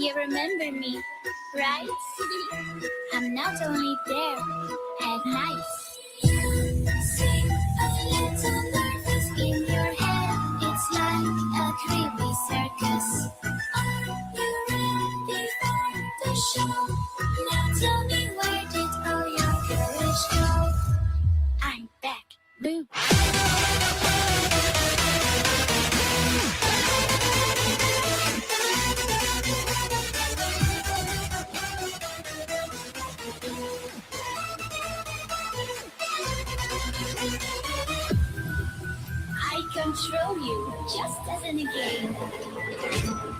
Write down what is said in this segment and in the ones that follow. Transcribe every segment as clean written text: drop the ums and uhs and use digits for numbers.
You remember me, right? I'm not only there at night. You seem a little nervous in your head. It's like a creepy circus. Are you ready for the show? Now tell me, where did all your courage go? I'm back. Boo. I control you just as in a game.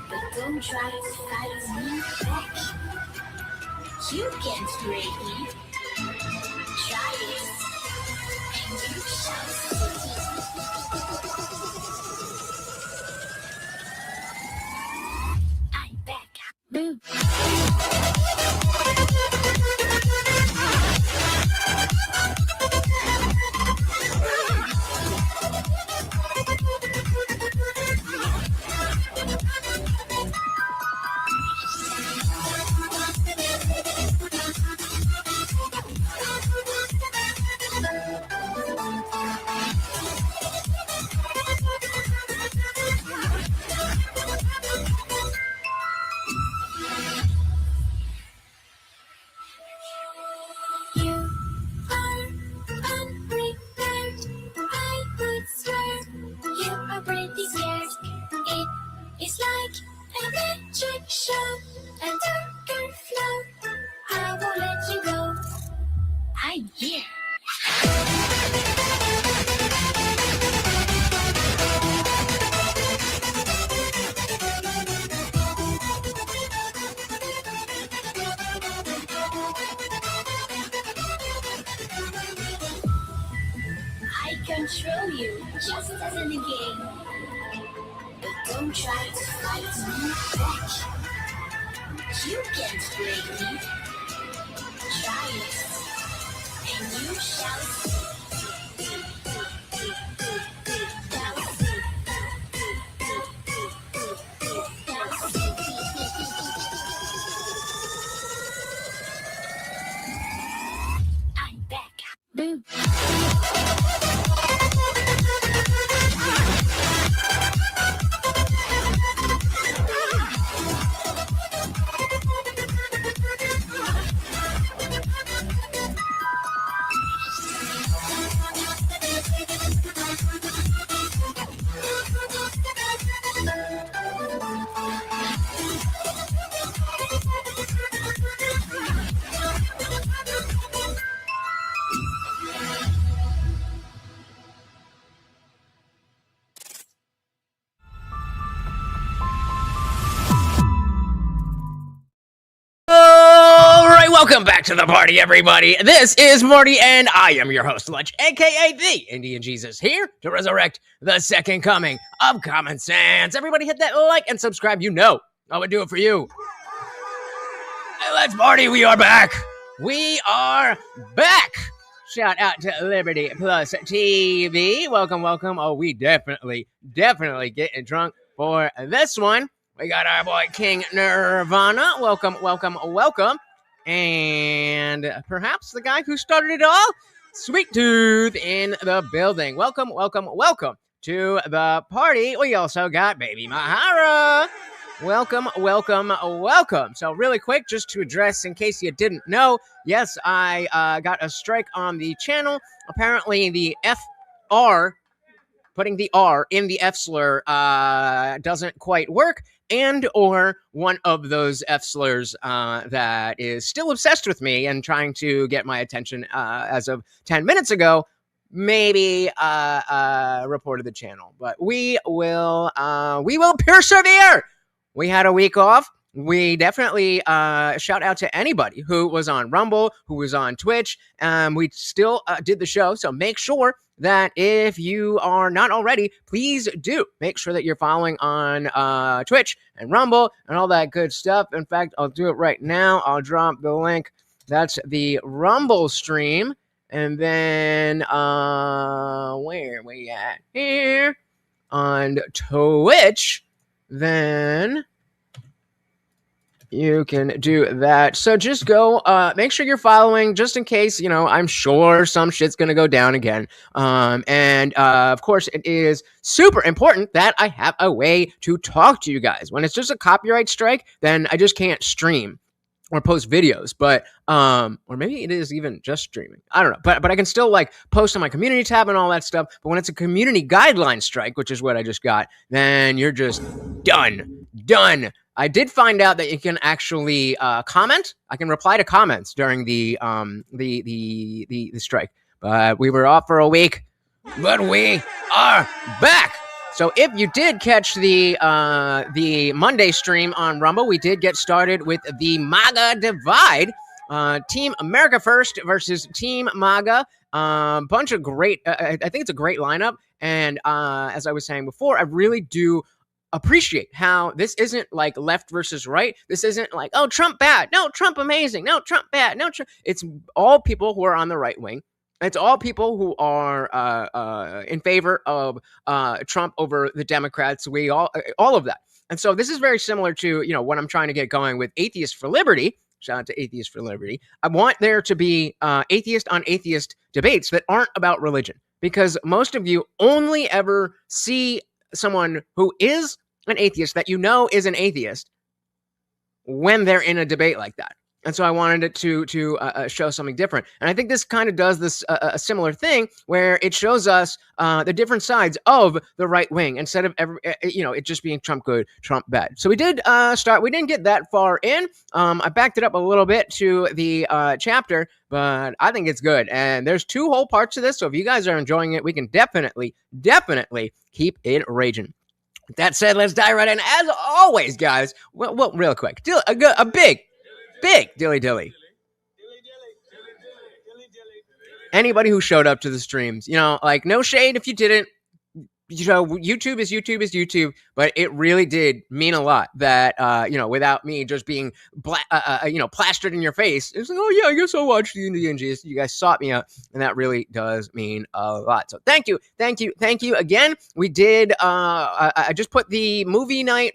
But don't try to fight me back. You can't break me. Try it, and you shall see. I'm back. Boo. Control you just as in a game. But don't try to fight me back. You can't break me. Try it, and you shall see. I'm back. Boo. Welcome back to the party, everybody. This is Morty, and I am your host, Lunch, aka the Indian Jesus, here to resurrect the second coming of common sense. Everybody hit that like and subscribe. You know I would do it for you. Hey, let's party. We are back. We are back. Shout out to Liberty Plus TV. Welcome, welcome. Oh, we definitely getting drunk for this one. We got our boy King Nirvana. Welcome, welcome, welcome. And perhaps the guy who started it all, Sweet Tooth, in the building. Welcome, welcome, welcome to the party. We also got Baby Mahara. Welcome, welcome, welcome. So really quick, just to address, in case you didn't know, yes, I got a strike on the channel. Apparently the FR, putting the R in the F slur, doesn't quite work. And or one of those F slurs that is still obsessed with me and trying to get my attention as of 10 minutes ago, maybe reported the channel. But we will persevere. We had a week off. We definitely shout out to anybody who was on Rumble, who was on Twitch. We still did the show, so make sure that if you are not already, please do make sure that you're following on Twitch and Rumble and all that good stuff. In fact, I'll do it right now. I'll drop the link. That's the Rumble stream. And then where are we at here? On Twitch, then you can do that. So just go, make sure you're following, just in case, you know, I'm sure some shit's gonna go down again. And of course, it is super important that I have a way to talk to you guys. When it's just a copyright strike, then I just can't stream or post videos, but or maybe it is even just streaming. I don't know, but I can still like post on my community tab and all that stuff. But when it's a community guideline strike, which is what I just got, then you're just done. I did find out that you can actually comment. I can reply to comments during the strike. But we were off for a week, but we are back. So if you did catch the Monday stream on Rumble, we did get started with the MAGA divide. Team America First versus Team MAGA. Bunch of great, I think it's a great lineup. And as I was saying before, I really do appreciate how this isn't like left versus right. This isn't like, oh, Trump bad. No, Trump amazing. No, Trump bad. No, Trump. It's all people who are on the right wing. It's all people who are in favor of Trump over the Democrats. We all of that. And so this is very similar to, you know, what I'm trying to get going with Atheists for Liberty. Shout out to Atheists for Liberty. I want there to be atheist on atheist debates that aren't about religion, because most of you only ever see someone who is an atheist that you know is an atheist when they're in a debate like that. And so I wanted it to show something different. And I think this kind of does this a similar thing where it shows us the different sides of the right wing instead of it just being Trump good, Trump bad. So we did start. We didn't get that far in. I backed it up a little bit to the chapter, but I think it's good. And there's 2 whole parts to this. So if you guys are enjoying it, we can definitely keep it raging. With that said, let's dive right in. As always, guys, well real quick, a big dilly. Anybody who showed up to the streams, you know, like no shade if you didn't. You know, YouTube is YouTube, but it really did mean a lot that, without me just being, plastered in your face, it's like, oh yeah, I guess I'll watch the NGS. You guys sought me out, and that really does mean a lot. So thank you again. We did, I just put the movie night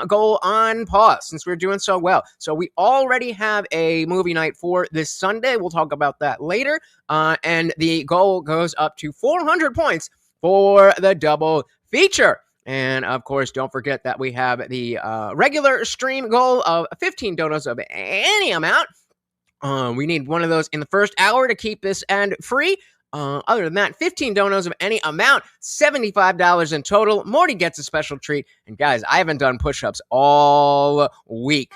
goal on pause since we're doing so well. So we already have a movie night for this Sunday. We'll talk about that later. And the goal goes up to 400 points for the double feature. And of course, don't forget that we have the regular stream goal of 15 donuts of any amount. We need one of those in the first hour to keep this ad free. Other than that, 15 donuts of any amount, $75 in total. Morty gets a special treat. And guys, I haven't done push-ups all week.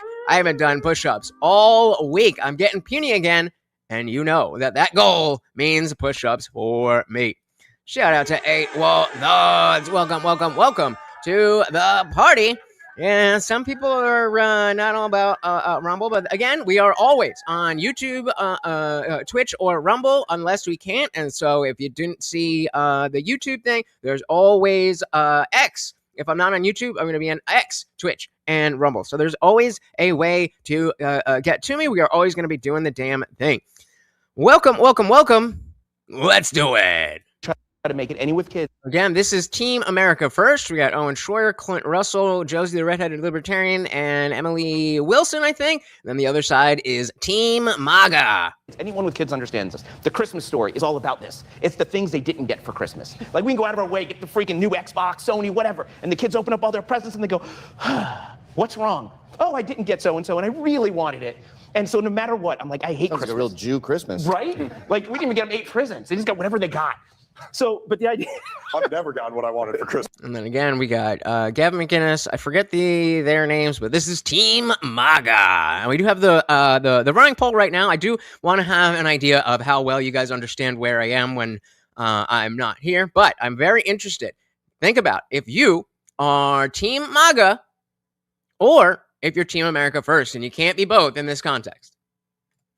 I'm getting puny again. And you know that goal means push-ups for me. Shout out to Eyal. Welcome to the party. Yeah, some people are not all about Rumble, but again, we are always on YouTube, Twitch, or Rumble unless we can't. And so if you didn't see the YouTube thing, there's always X. If I'm not on YouTube, I'm going to be on X, Twitch, and Rumble. So there's always a way to get to me. We are always going to be doing the damn thing. Welcome. Let's do it. To make it any with kids. Again, this is Team America First. We got Owen, Shroyer, Clint, Russell, Josie the redheaded Libertarian, and Emily Wilson, I think. And then the other side is Team MAGA. Anyone with kids understands this. The Christmas story is all about this. It's the things they didn't get for Christmas. Like, we can go out of our way, get the freaking new Xbox, Sony, whatever, and the kids open up all their presents and they go, what's wrong? Oh, I didn't get so-and-so, and I really wanted it. And so no matter what, I'm like, I hate Sounds Christmas. like a real Jew Christmas. Right? Like, we didn't even get them 8 presents. They just got whatever they got. So, but the idea... I've never gotten what I wanted for Christmas. And then again, we got Gavin, McInnes. I forget their names, but this is Team MAGA. And we do have the running poll right now. I do want to have an idea of how well you guys understand where I am when I'm not here, but I'm very interested. Think about if you are Team MAGA or if you're Team America First, and you can't be both in this context.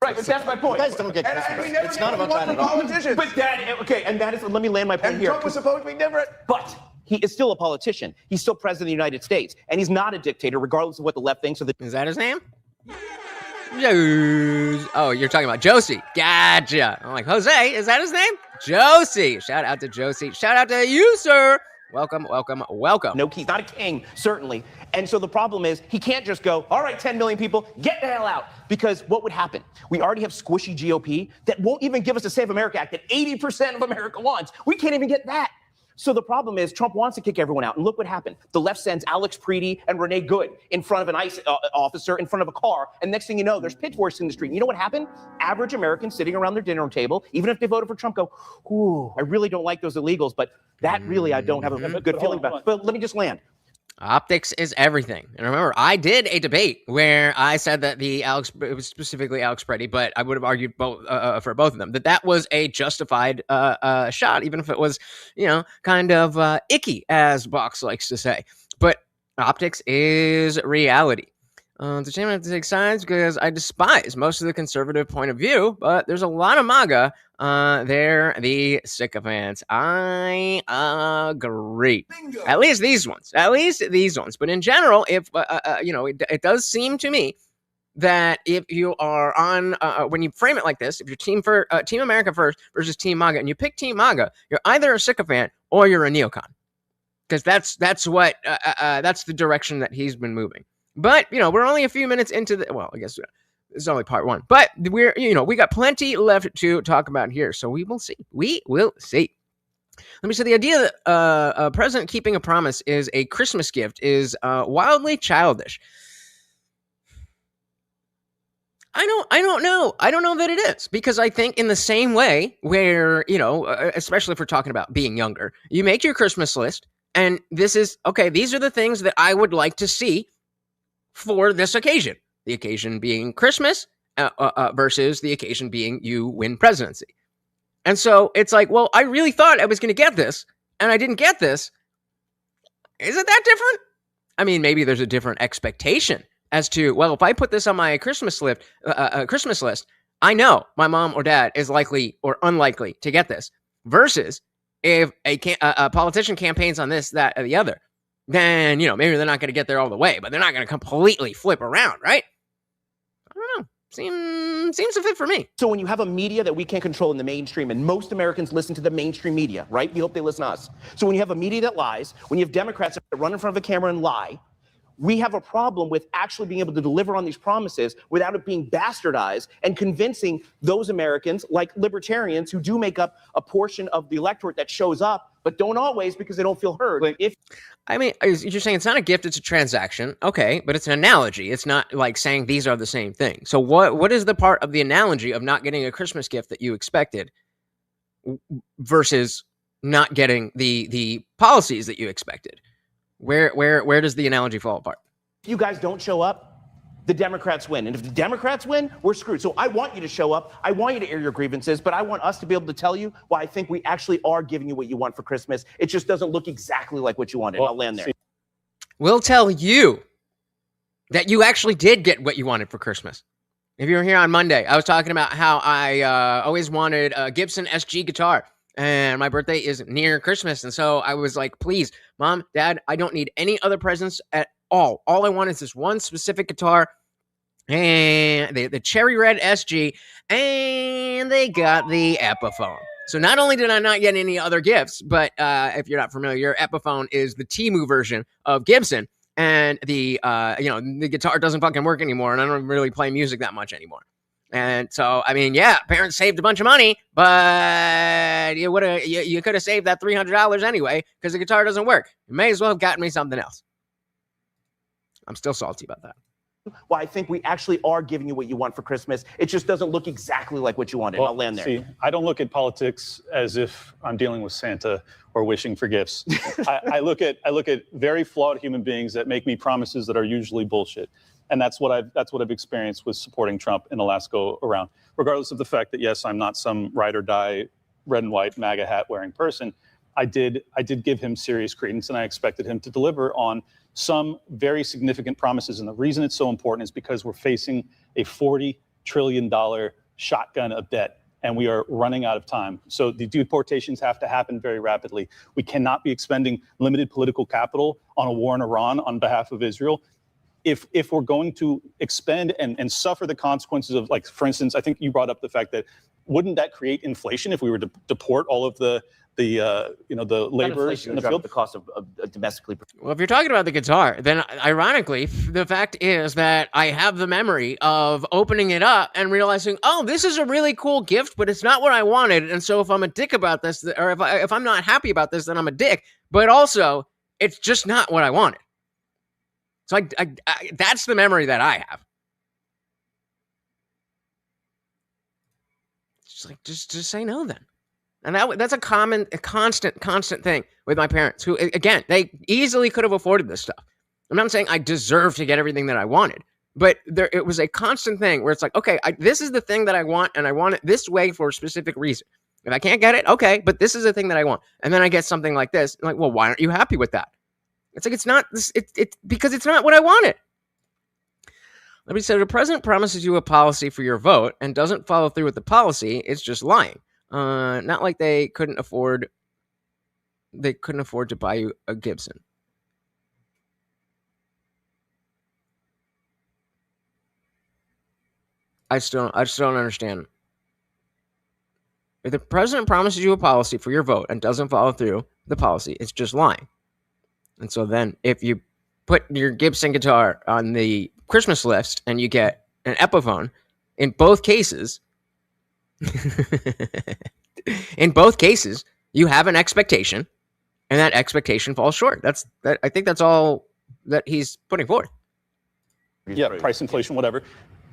Right, but that's my point. You guys don't get Christmas. It's not about that at all. Politicians. But that, okay, and that is, let me land my point And here. Trump was supposed to be different. But he is still a politician. He's still president of the United States. And he's not a dictator, regardless of what the left thinks. Or the Is that his name? Oh, you're talking about Josie. Gotcha. I'm like, Jose, is that his name? Josie. Shout out to Josie. Shout out to you, sir. Welcome, welcome, welcome. No keys, not a king, certainly. And so the problem is he can't just go, all right, 10 million people, get the hell out. Because what would happen? We already have squishy GOP that won't even give us a Save America Act that 80% of America wants. We can't even get that. So the problem is Trump wants to kick everyone out. And look what happened. The left sends Alex Preedy and Renee Good in front of an ICE officer in front of a car. And next thing you know, there's pitchforks in the street. And you know what happened? Average Americans sitting around their dinner table, even if they voted for Trump, go, ooh, I really don't like those illegals. But that really I don't have a good feeling about. But let me just land. Optics is everything. And remember, I did a debate where I said that it was specifically Alex Preedy, but I would have argued both for both of them, that was a justified shot, even if it was, kind of icky, as Box likes to say. But optics is reality. It's a shame I have to take sides because I despise most of the conservative point of view, but there's a lot of MAGA. They're the sycophants. I agree. Bingo. At least these ones. But in general, if it does seem to me that if you are on, when you frame it like this, if you're Team America First versus Team MAGA, and you pick Team MAGA, you're either a sycophant or you're a neocon, because that's the direction that he's been moving. But, we're only a few minutes into I guess it's only part one. But we got plenty left to talk about here. So we will see. Let me say the idea that a president keeping a promise is a Christmas gift is wildly childish. I don't know. I don't know that it is, because I think in the same way where, especially if we're talking about being younger, you make your Christmas list and this is, okay, these are the things that I would like to see for this occasion, the occasion being Christmas versus the occasion being you win presidency. And so it's like, well, I really thought I was going to get this and I didn't get this. Is it that different? I mean, maybe there's a different expectation as to, well, if I put this on my Christmas list, I know my mom or dad is likely or unlikely to get this, versus if a politician campaigns on this, that, or the other, then, maybe they're not going to get there all the way, but they're not going to completely flip around, right? I don't know. Seems to fit for me. So when you have a media that we can't control in the mainstream, and most Americans listen to the mainstream media, right? We hope they listen to us. So when you have a media that lies, when you have Democrats that run in front of a camera and lie, we have a problem with actually being able to deliver on these promises without it being bastardized and convincing those Americans, like libertarians, who do make up a portion of the electorate that shows up, but don't always because they don't feel heard. You're saying it's not a gift, it's a transaction. Okay, but it's an analogy. It's not like saying these are the same thing. So what is the part of the analogy of not getting a Christmas gift that you expected versus not getting the policies that you expected? Where does the analogy fall apart? If you guys don't show up, the Democrats win. And if the Democrats win, we're screwed. So I want you to show up. I want you to air your grievances, but I want us to be able to tell you why I think we actually are giving you what you want for Christmas. It just doesn't look exactly like what you wanted. I'll land there. We'll tell you that you actually did get what you wanted for Christmas. If you were here on Monday, I was talking about how I always wanted a Gibson SG guitar. And my birthday is near Christmas. And so I was like, please, Mom, Dad, I don't need any other presents at all. All I want is this one specific guitar and the cherry red SG. And they got the Epiphone. So not only did I not get any other gifts, but if you're not familiar, Epiphone is the Temu version of Gibson. And the guitar doesn't fucking work anymore. And I don't really play music that much anymore. And so, I mean, yeah, parents saved a bunch of money, but you could have saved that $300 anyway because the guitar doesn't work. You may as well have gotten me something else. I'm still salty about that. Well, I think we actually are giving you what you want for Christmas. It just doesn't look exactly like what you wanted. I'll land there. See, I don't look at politics as if I'm dealing with Santa or wishing for gifts. I look at very flawed human beings that make me promises that are usually bullshit. And that's what I've experienced with supporting Trump in the last go around. Regardless of the fact that, yes, I'm not some ride or die, red and white MAGA hat wearing person, I did give him serious credence, and I expected him to deliver on some very significant promises. And the reason it's so important is because we're facing a $40 trillion shotgun of debt, and we are running out of time. So the deportations have to happen very rapidly. We cannot be expending limited political capital on a war in Iran on behalf of Israel. if we're going to expend and suffer the consequences of, like, for instance, I think you brought up the fact that wouldn't that create inflation if we were to deport all of the laborers in the field? The cost of domestically. Well, if you're talking about the guitar, then ironically, the fact is that I have the memory of opening it up and realizing, oh, this is a really cool gift, but it's not what I wanted. And so if I'm a dick about this, or if I'm not happy about this, then I'm a dick. But also, it's just not what I wanted. So that's the memory that I have. Just like, just say no then. And that's a constant thing with my parents, who, again, they easily could have afforded this stuff. I'm not saying I deserve to get everything that I wanted, but it was a constant thing where it's like, okay, this is the thing that I want, and I want it this way for a specific reason. If I can't get it, okay, but this is the thing that I want. And then I get something like this. I'm like, well, why aren't you happy with that? It's like, it's not, it's because it's not what I wanted. Let me say, the president promises you a policy for your vote and doesn't follow through with the policy. It's just lying. Not like they couldn't afford to buy you a Gibson. I just don't understand. If the president promises you a policy for your vote and doesn't follow through the policy, it's just lying. And so then if you put your Gibson guitar on the Christmas list and you get an Epiphone, in both cases, you have an expectation, and that expectation falls short. I think that's all that he's putting forth. Yeah, price inflation, whatever.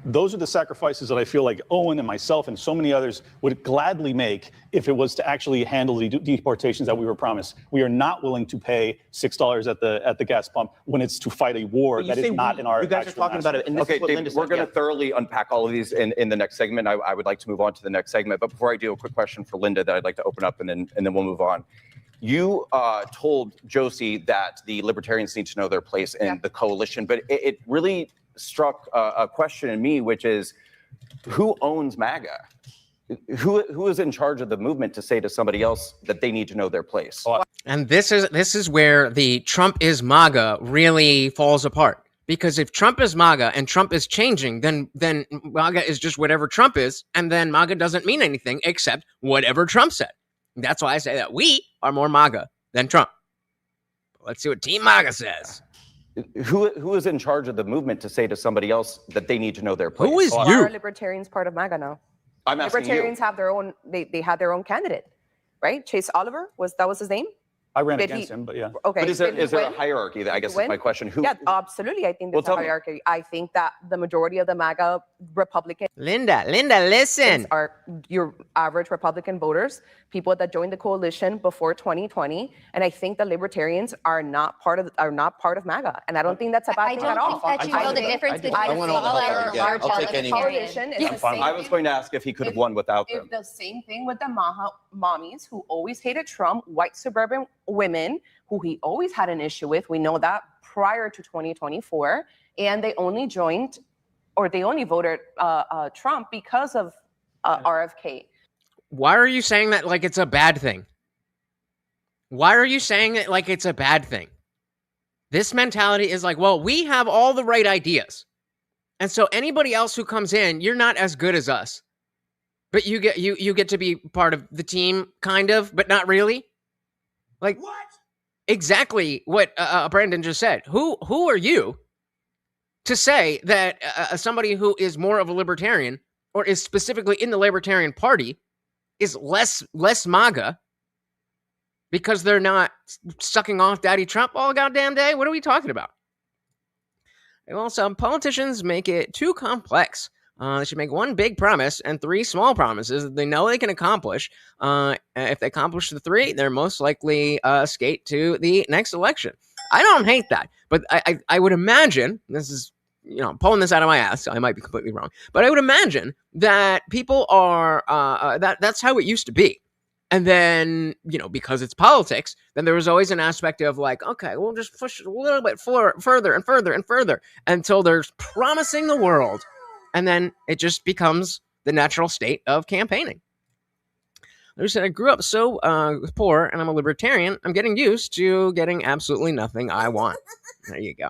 Those are the sacrifices that I feel like Owen and myself and so many others would gladly make if it was to actually handle the deportations that we were promised. We are not willing to pay $6 at the gas pump when it's to fight a war that is not in our. You guys are talking about it. And Okay, Dave, we're going to thoroughly unpack all of these in the next segment. I would like to move on to the next segment. But before I do, a quick question for Linda that I'd like to open up, and then we'll move on. You told Josie that the Libertarians need to know their place in the coalition, but it really struck a question in me, which is, who owns MAGA? Who is in charge of the movement to say to somebody else that they need to know their place? And this is where the Trump is MAGA really falls apart. Because if Trump is MAGA and Trump is changing, then MAGA is just whatever Trump is, and then MAGA doesn't mean anything except whatever Trump said. That's why I say that we are more MAGA than Trump. Let's see what Team MAGA says. Who is in charge of the movement to say to somebody else that they need to know their place? Who is Why you? are Libertarians part of MAGA now? I'm asking Libertarians you. have their own. They had their own candidate, right? Chase Oliver was his name. I ran Did against he- him, but yeah. Okay. But is there did he a win? hierarchy? I guess is win? my question. Who? Yeah, absolutely. I think there's Well, a tell me. hierarchy. I think that the majority of the MAGA Republicans Linda, listen. are your average Republican voters, people that joined the coalition before 2020, and I think the Libertarians are not part of MAGA, and I don't think that's a bad I thing at don't all. think that you know the difference between a fallout or a large I'll take any more. Coalition is the same I was going to ask if he could have won without them. If the same thing with the Maha mommies who always hated Trump, white suburban women who he always had an issue with. We know that prior to 2024, and they only joined, or they only voted Trump because of RFK. Why are you saying that like it's a bad thing? Why are you saying it like it's a bad thing? This mentality is like, well, we have all the right ideas. And so anybody else who comes in, you're not as good as us. But you get to be part of the team, kind of, but not really. Like what? Exactly what Brandon just said. Who are you to say that somebody who is more of a libertarian or is specifically in the Libertarian Party is less MAGA because they're not sucking off Daddy Trump all goddamn day? What are we talking about? Well, some politicians make it too complex. They should make one big promise and three small promises that they know they can accomplish. If they accomplish the three, they're most likely skate to the next election. I don't hate that, but I would imagine, this is, I'm pulling this out of my ass, so I might be completely wrong, but I would imagine that people are, that's how it used to be. And then, because it's politics, then there was always an aspect of like, okay, we'll just push it a little bit further and further and further until there's promising the world. And then it just becomes the natural state of campaigning. Like I said, I grew up so poor, and I'm a libertarian. I'm getting used to getting absolutely nothing I want. There you go.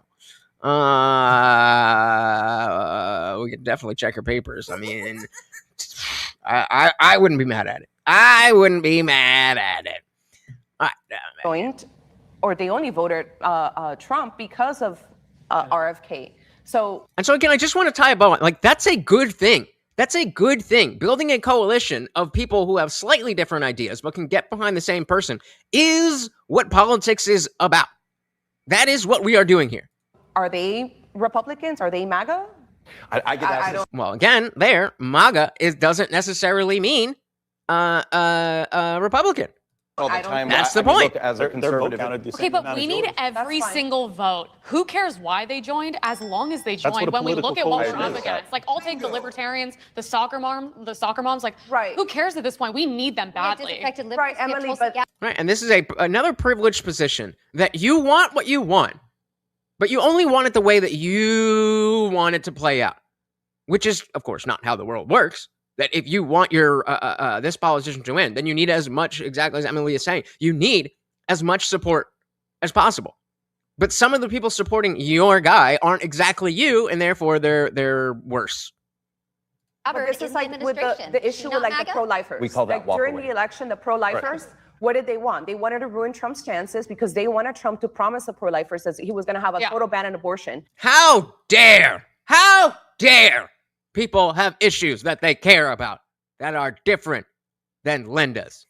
We could definitely check her papers. I mean, I wouldn't be mad at it. I wouldn't be mad at it. Joined, or they only voted Trump because of RFK. So again, I just want to tie a bow on, like, that's a good thing. That's a good thing. Building a coalition of people who have slightly different ideas but can get behind the same person is what politics is about. That is what we are doing here. are they Republicans? Are they MAGA? I get I don't. Well, again, MAGA doesn't necessarily mean Republican. all the I don't- time. That's the I mean, point. look, as a Their vote conservative, counted the same Okay, but amount we as need yours. every fine. single vote. Who cares why they joined as long as they That's what joined? a When we political look at what we're coalition up is. against, like I'll take the libertarians, the soccer moms, like Right. who cares at this point? We need them badly. Disaffected liberals Right, get Emily, Tulsi but- Gabbard. Right, and this is another privileged position that you want what you want, but you only want it the way that you want it to play out, which is, of course, not how the world works. That if you want your this politician to win, then you need as much, exactly as Emily is saying, you need as much support as possible. But some of the people supporting your guy aren't exactly you, and therefore they're worse. But Gabbard this in is the like with administration. the Is she issue not with like the MAGA? pro-lifers. We call that like walk during away. the election, the pro-lifers. What did they want? They wanted to ruin Trump's chances because they wanted Trump to promise the pro-lifers that he was going to have a Yeah. total ban on abortion. How dare people have issues that they care about that are different than Linda's?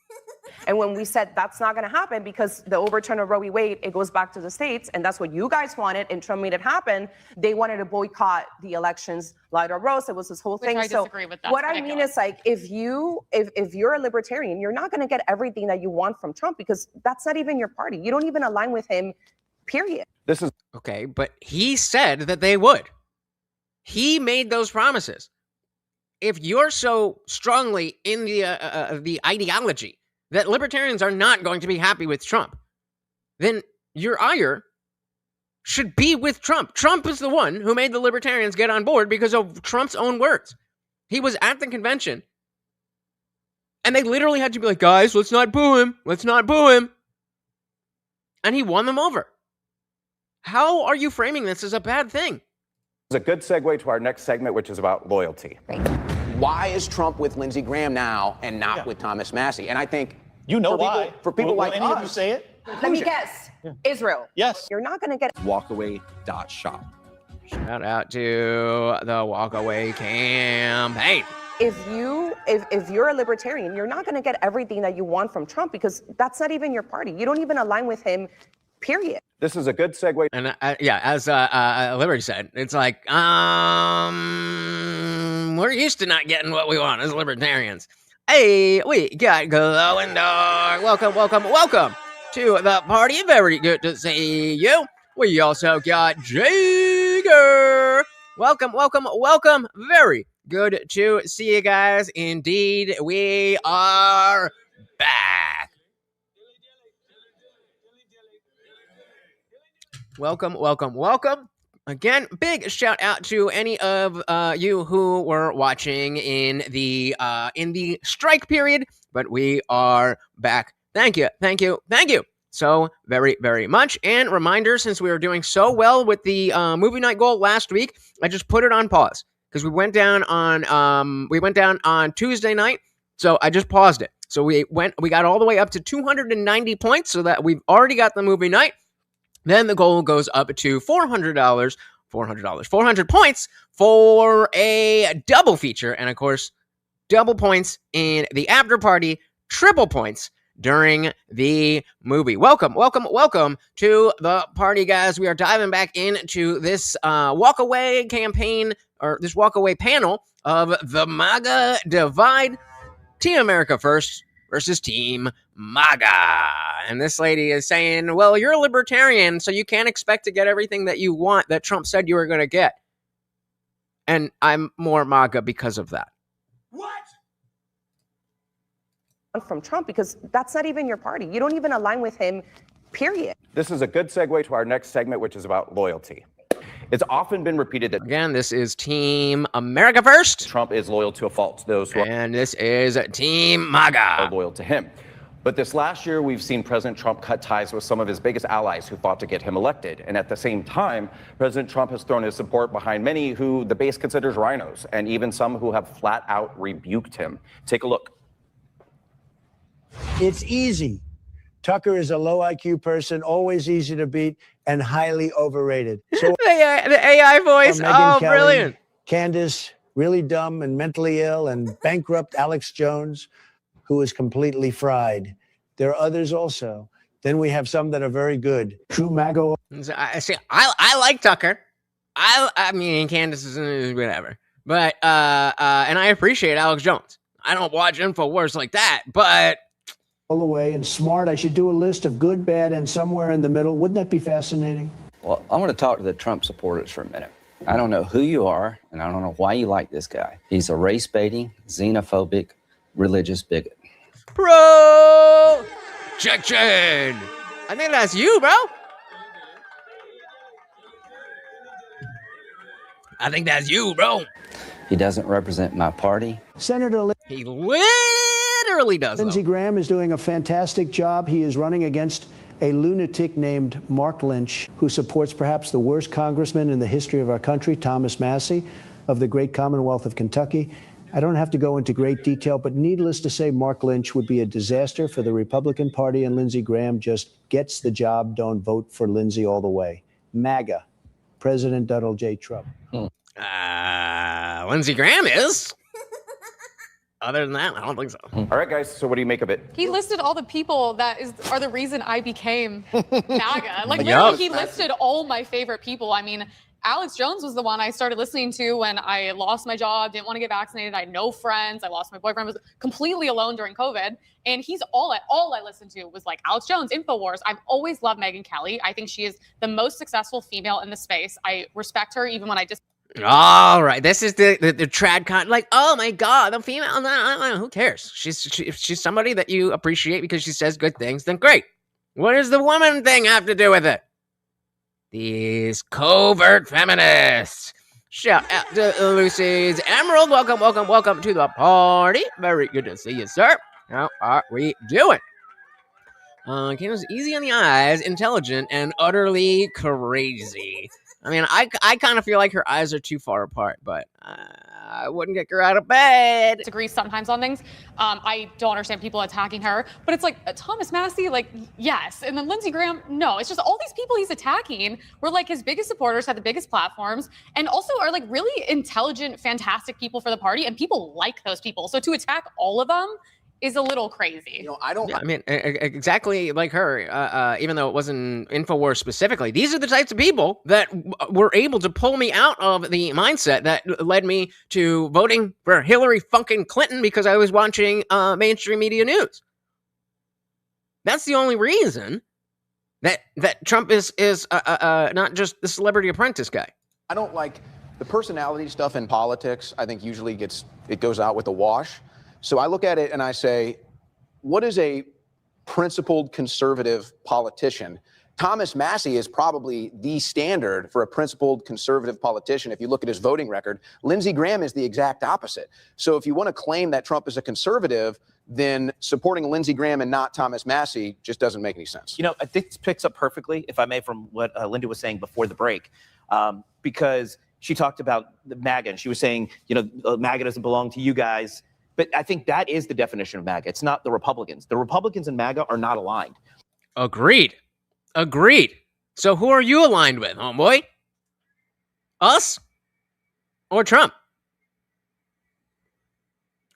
And when we said that's not going to happen because the overturn of Roe v. Wade, it goes back to the states, and that's what you guys wanted, and Trump made it happen. They wanted to boycott the elections, light or rose. It was this whole Which thing. I So disagree with. That's what I mean ridiculous. is like if you're a libertarian, you're not going to get everything that you want from Trump because that's not even your party. You don't even align with him. Period. this is Okay, but he said that they would. He made those promises. If you're so strongly in the ideology that libertarians are not going to be happy with Trump, then your ire should be with Trump. Trump is the one who made the libertarians get on board because of Trump's own words. He was at the convention, and they literally had to be like, guys, let's not boo him. Let's not boo him. And he won them over. How are you framing this as a bad thing? a good segue to our next segment, which is about loyalty. Why is Trump with Lindsey Graham now and not with Thomas Massie? And I think You know for why. people- for people Will like any of you us- say it? Let me guess. Israel. Yes. You're not going to get Walkaway.shop. Shout out to the Walkaway campaign. if you're a libertarian, you're not going to get everything that you want from Trump because that's not even your party. You don't even align with him. Period. This is a good segue. And yeah, as Liberty said, it's like, we're used to not getting what we want as libertarians. Hey, we got Glowing Dog. Welcome to the party. Very good to see you. We also got Jager. Welcome. Very good to see you guys. Indeed, we are back. Welcome. Again, big shout out to any of you who were watching in the strike period, but we are back. Thank you so very, very much. And reminder, since we were doing so well with the movie night goal last week, I just put it on pause because we went down on Tuesday night, so I just paused it. So we got all the way up to 290 points, so that we've already got the movie night. Then the goal goes up to $400 points for a double feature. And of course, double points in the after party, triple points during the movie. Welcome to the party, guys. We are diving back into this walkaway campaign, or this walkaway panel of the MAGA divide. Team America First versus Team MAGA. And this lady is saying, well, you're a libertarian, so you can't expect to get everything that you want that Trump said you were going to get. And I'm more MAGA because of that. From Trump because that's not even your party. You don't even align with him. Period. This is a good segue to our next segment, which is about loyalty. It's often been repeated that Again, this is Team America First. Trump is loyal to a fault, those who And this is Team are MAGA. loyal to him. But this last year, we've seen President Trump cut ties with some of his biggest allies who fought to get him elected. And at the same time, President Trump has thrown his support behind many who the base considers rhinos, and even some who have flat out rebuked him. Take a look. It's easy. Tucker is a low IQ person, always easy to beat, and highly overrated. So the AI voice. Megyn Oh, Kelly, brilliant. Candace, really dumb and mentally ill, and bankrupt Alex Jones, who is completely fried. There are others also. Then we have some that are very good. True MAGA. I like Tucker. I mean, Candace is whatever. But and I appreciate Alex Jones. I don't watch Infowars like that, but All the way and smart. I should do a list of good, bad, and somewhere in the middle. Wouldn't that be fascinating? Well, I want to talk to the Trump supporters for a minute. I don't know who you are, and I don't know why you like this guy. He's a race-baiting, xenophobic, religious bigot. Projection. I think that's you, bro. I think that's you, bro. He doesn't represent my party. Senator He literally does. Lindsey Though. Graham is doing a fantastic job. He is running against a lunatic named Mark Lynch, who supports perhaps the worst congressman in the history of our country, Thomas Massie, of the great Commonwealth of Kentucky. I don't have to go into great detail, but needless to say, Mark Lynch would be a disaster for the Republican Party, and Lindsey Graham just gets the job. Don't vote for Lindsey all the way. MAGA, President Donald J. Trump. Lindsey Graham is. Other than that, I don't think so. All right, guys, so what do you make of it? He listed all the people that are the reason I became MAGA. Like, Yup. literally, he listed all my favorite people. I mean, Alex Jones was the one I started listening to when I lost my job, didn't want to get vaccinated. I had no friends. I lost my boyfriend, was completely alone during COVID. And he's all I listened to was like Alex Jones, Infowars. I've always loved Megyn Kelly. I think she is the most successful female in the space. I respect her even when I just. All right, this is the trad con. Like, oh my god, the female. Who cares? She's somebody that you appreciate because she says good things. Then great. What does the woman thing have to do with it? These covert feminists. Shout out to Lucy's Emerald. Welcome to the party. Very good to see you, sir. How are we doing? Candace, easy on the eyes, intelligent, and utterly crazy. I mean, I kind of feel like her eyes are too far apart, but I wouldn't get her out of bed. Disagree sometimes on things. I don't understand people attacking her, but it's like Thomas Massie, like, yes. And then Lindsey Graham, no. It's just all these people he's attacking were like his biggest supporters, had the biggest platforms, and also are like really intelligent, fantastic people for the party, and people like those people. So to attack all of them is a little crazy. You know, I don't. Yeah, I mean, exactly like her, even though it wasn't Infowars specifically. These are the types of people that were able to pull me out of the mindset that led me to voting for Hillary fucking Clinton because I was watching mainstream media news. That's the only reason that Trump is not just the Celebrity Apprentice guy. I don't like the personality stuff in politics. I think usually it goes out with a wash. So I look at it and I say, what is a principled conservative politician? Thomas Massie is probably the standard for a principled conservative politician. If you look at his voting record, Lindsey Graham is the exact opposite. So if you want to claim that Trump is a conservative, then supporting Lindsey Graham and not Thomas Massie just doesn't make any sense. You know, I think this picks up perfectly, if I may, from what Linda was saying before the break, because she talked about the MAGA, and she was saying, you know, MAGA doesn't belong to you guys. But I think that is the definition of MAGA. It's not the Republicans. The Republicans and MAGA are not aligned. Agreed. So who are you aligned with, homeboy? Us or Trump?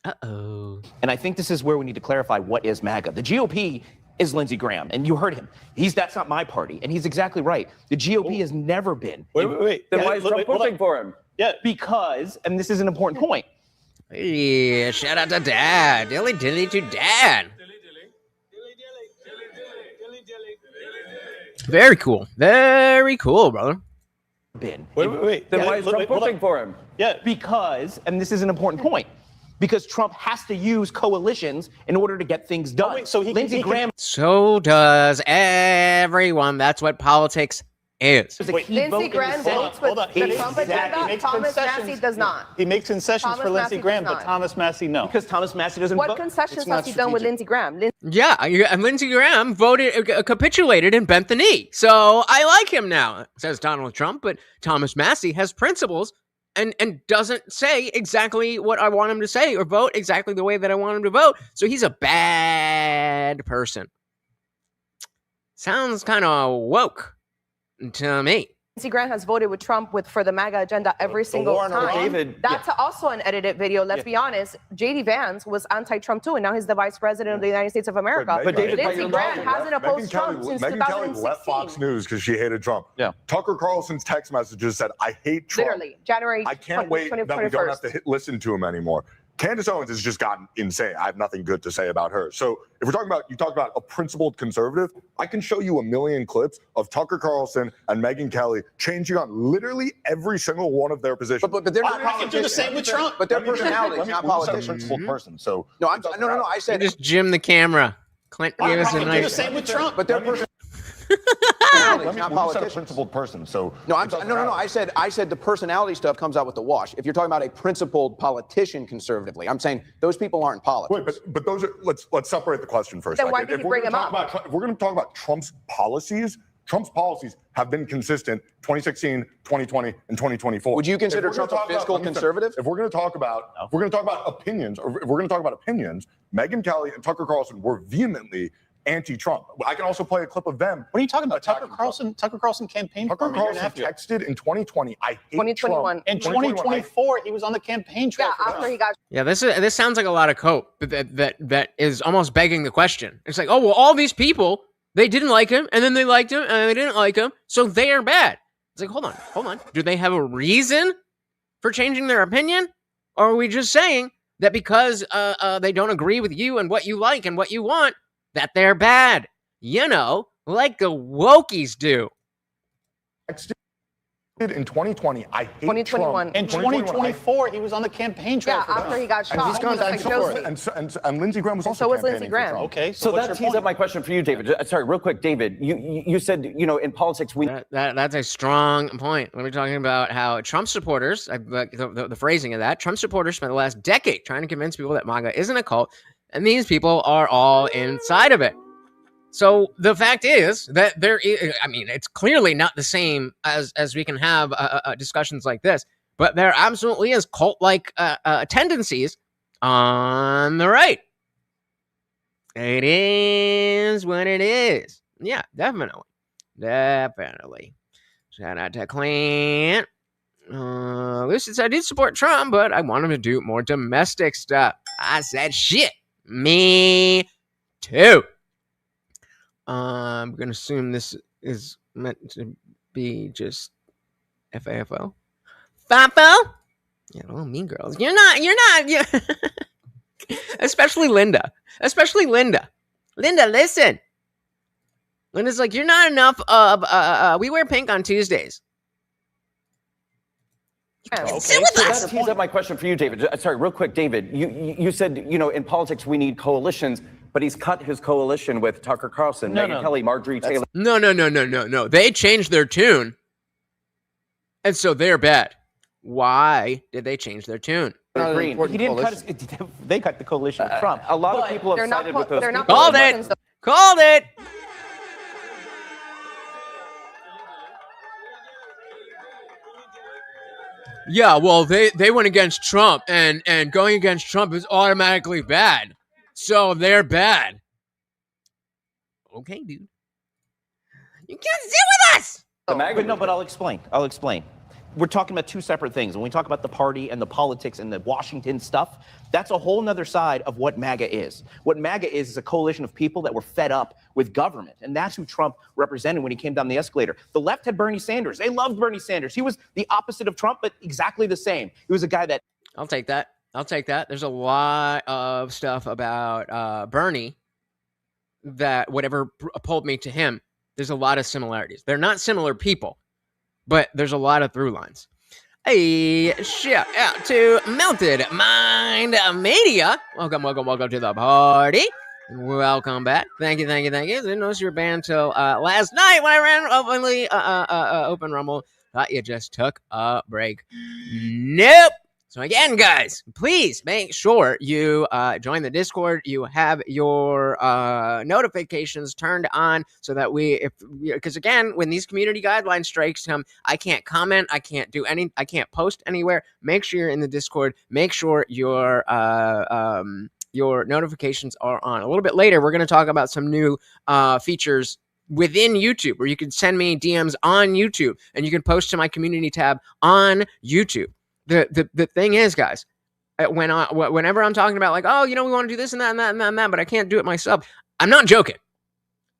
Uh-oh. And I think this is where we need to clarify what is MAGA. The GOP is Lindsey Graham, and you heard him. That's not my party, and he's exactly right. The GOP has never been. Wait. Then why is Trump pushing for him? Yeah. Because, and this is an important point, Yeah, shout out to Dad. Dilly to Dad. Very cool, brother. Then Wait. why is Trump pushing for him? Yeah. Because, and this is an important point, because Trump has to use coalitions in order to get things done. wait, so Lindsey Graham. So does everyone. That's what politics is. Lindsey Graham votes with the Trump agenda. Thomas Massie does not. He makes concessions for Lindsey Graham, but not. Thomas Massie, no. Because Thomas Massie doesn't What vote. concessions It's not has he done with strategic. Lindsey Graham? Yeah, and Lindsey Graham capitulated and bent the knee. So I like him now, says Donald Trump, but Thomas Massie has principles and doesn't say exactly what I want him to say or vote exactly the way that I want him to vote. So he's a bad person. Sounds kind of woke to me. Lindsey Graham has voted with Trump for the MAGA agenda every single Warren or time. David- That's also an edited video. Let's be honest. J.D. Vance was anti-Trump too, and now he's the vice president of the United States of America. But David, by Lindsey your Graham logic, hasn't opposed Trump since Megyn Kelly 2016. left Fox News because she hated Trump. Yeah. Tucker Carlson's text messages said, "I hate Trump." Literally, January I can't wait that we don't have to listen to him anymore. Candace Owens has just gotten insane. I have nothing good to say about her. So if we're talking about, you talk about a principled conservative, I can show you a million clips of Tucker Carlson and Megyn Kelly changing on literally every single one of their positions. But they're not We can do the same with Trump. But they're personalities, not A politicians. principled person. So No, no. I said Just jim the camera. Clint gave us a We can do the nice. same with Trump. But they're personalities, let me, not you said a politicians. principled person. So No, it doesn't matter. I said the personality stuff comes out with the wash. If you're talking about a principled politician conservatively, I'm saying those people aren't politics. Wait, but those are, let's separate the question for a Then second. why did you bring him up? If we're going to talk about Trump's policies have been consistent 2016, 2020, and 2024. Would you consider If we're Trump gonna a talk about- fiscal let me finish. conservative? If we're going to talk about opinions, or if we're going to talk about opinions, Megyn Kelly and Tucker Carlson were vehemently anti-Trump. I can also play a clip of them. What are you talking about? attacking Tucker Carlson campaigned for Tucker him a year and a Carlson half ago. texted in 2020, "I hate 2021. Trump." In 2024, he was on the campaign trail. Yeah, for after Trump. he got Yeah, this sounds like a lot of cope, but that is almost begging the question. It's like, oh well, all these people, they didn't like him, and then they liked him, and then they didn't like him, so they are bad. It's like, hold on. Do they have a reason for changing their opinion, or are we just saying that because they don't agree with you and what you like and what you want, that they're bad? You know, like the wokies do. Texted in 2020, "I hate 2021. Trump." In 2024, he was on the campaign trail. yeah, for after Trump. he got And shot. he's gone Just back like to Josie. and Lindsey Graham was also so was campaigning Lindsey for Graham. Trump. Okay, So what's that your tees point? up my question for you, David. Sorry, real quick, David. You said, in politics we That's a strong point. When we're talking about how Trump supporters, the phrasing of that, Trump supporters spent the last decade trying to convince people that MAGA isn't a cult, and these people are all inside of it. So the fact is that it's clearly not the same as we can have discussions like this, but there absolutely is cult-like tendencies on the right. It is what it is. Yeah, definitely. Shout out to Clint. Lucy said I did support Trump, but I want him to do more domestic stuff. I said shit. Me too. I'm gonna assume this is meant to be just FAFO. FAFO? Yeah, oh, mean girls. You're not. Yeah. Especially Linda. Linda, listen. Linda's like, you're not enough of, we wear pink on Tuesdays. Okay, Sit with so us. that tees up my question for you, David. Sorry, real quick, David. You said, in politics we need coalitions, but he's cut his coalition with Tucker Carlson, Megyn Kelly, Marjorie Taylor. No. They changed their tune. And so they're bad. Why did they change their tune? Green. He didn't cut his, they cut the coalition with Trump. A lot of people have sided with those They're people. not Called politicians, it. Called it. Yeah, well, they went against Trump, and going against Trump is automatically bad. So they're bad. Okay, dude. You can't sit with us! But I'll explain. We're talking about two separate things. When we talk about the party and the politics and the Washington stuff, that's a whole nother side of what MAGA is. What MAGA is a coalition of people that were fed up with government. And that's who Trump represented when he came down the escalator. The left had Bernie Sanders. They loved Bernie Sanders. He was the opposite of Trump, but exactly the same. He was a guy that... I'll take that. There's a lot of stuff about Bernie that whatever pulled me to him, there's a lot of similarities. They're not similar people, but there's a lot of through lines. Hey, shout out to Melted Mind Media. Welcome to the party. Welcome back. Thank you. Didn't notice you were banned till last night when I ran openly open Rumble. Thought you just took a break. Nope. So again, guys, please make sure you join the Discord. You have your notifications turned on so that because again, when these community guideline strikes come, I can't comment, I can't post anywhere. Make sure you're in the Discord. Make sure your notifications are on. A little bit later, we're going to talk about some new features within YouTube, where you can send me DMs on YouTube, and you can post to my community tab on YouTube. The thing is, guys, whenever I'm talking about like, oh, we want to do this and that and that and that and that, but I can't do it myself, I'm not joking.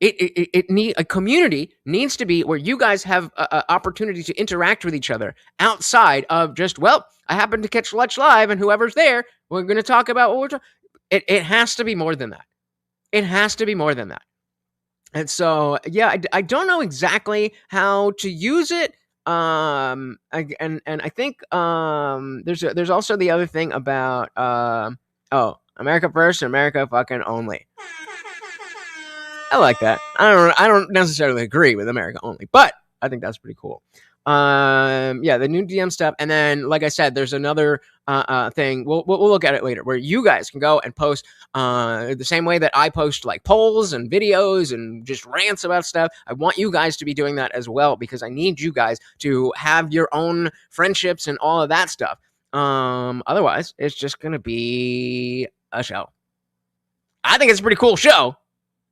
A community needs to be where you guys have a opportunity to interact with each other outside of just, well, I happen to catch Let's Live and whoever's there, we're going to talk about what we're talking. It has to be more than that. It has to be more than that. And so, yeah, I don't know exactly how to use it. And I think there's also the other thing about America first, America fucking only. I like that. I don't necessarily agree with America only, but I think that's pretty cool. Yeah, the new DM stuff, and then like I said, there's another thing. We'll look at it later, where you guys can go and post the same way that I post like polls and videos and just rants about stuff. I want you guys to be doing that as well, because I need you guys to have your own friendships and all of that stuff. Otherwise, it's just gonna be a show. I think it's a pretty cool show,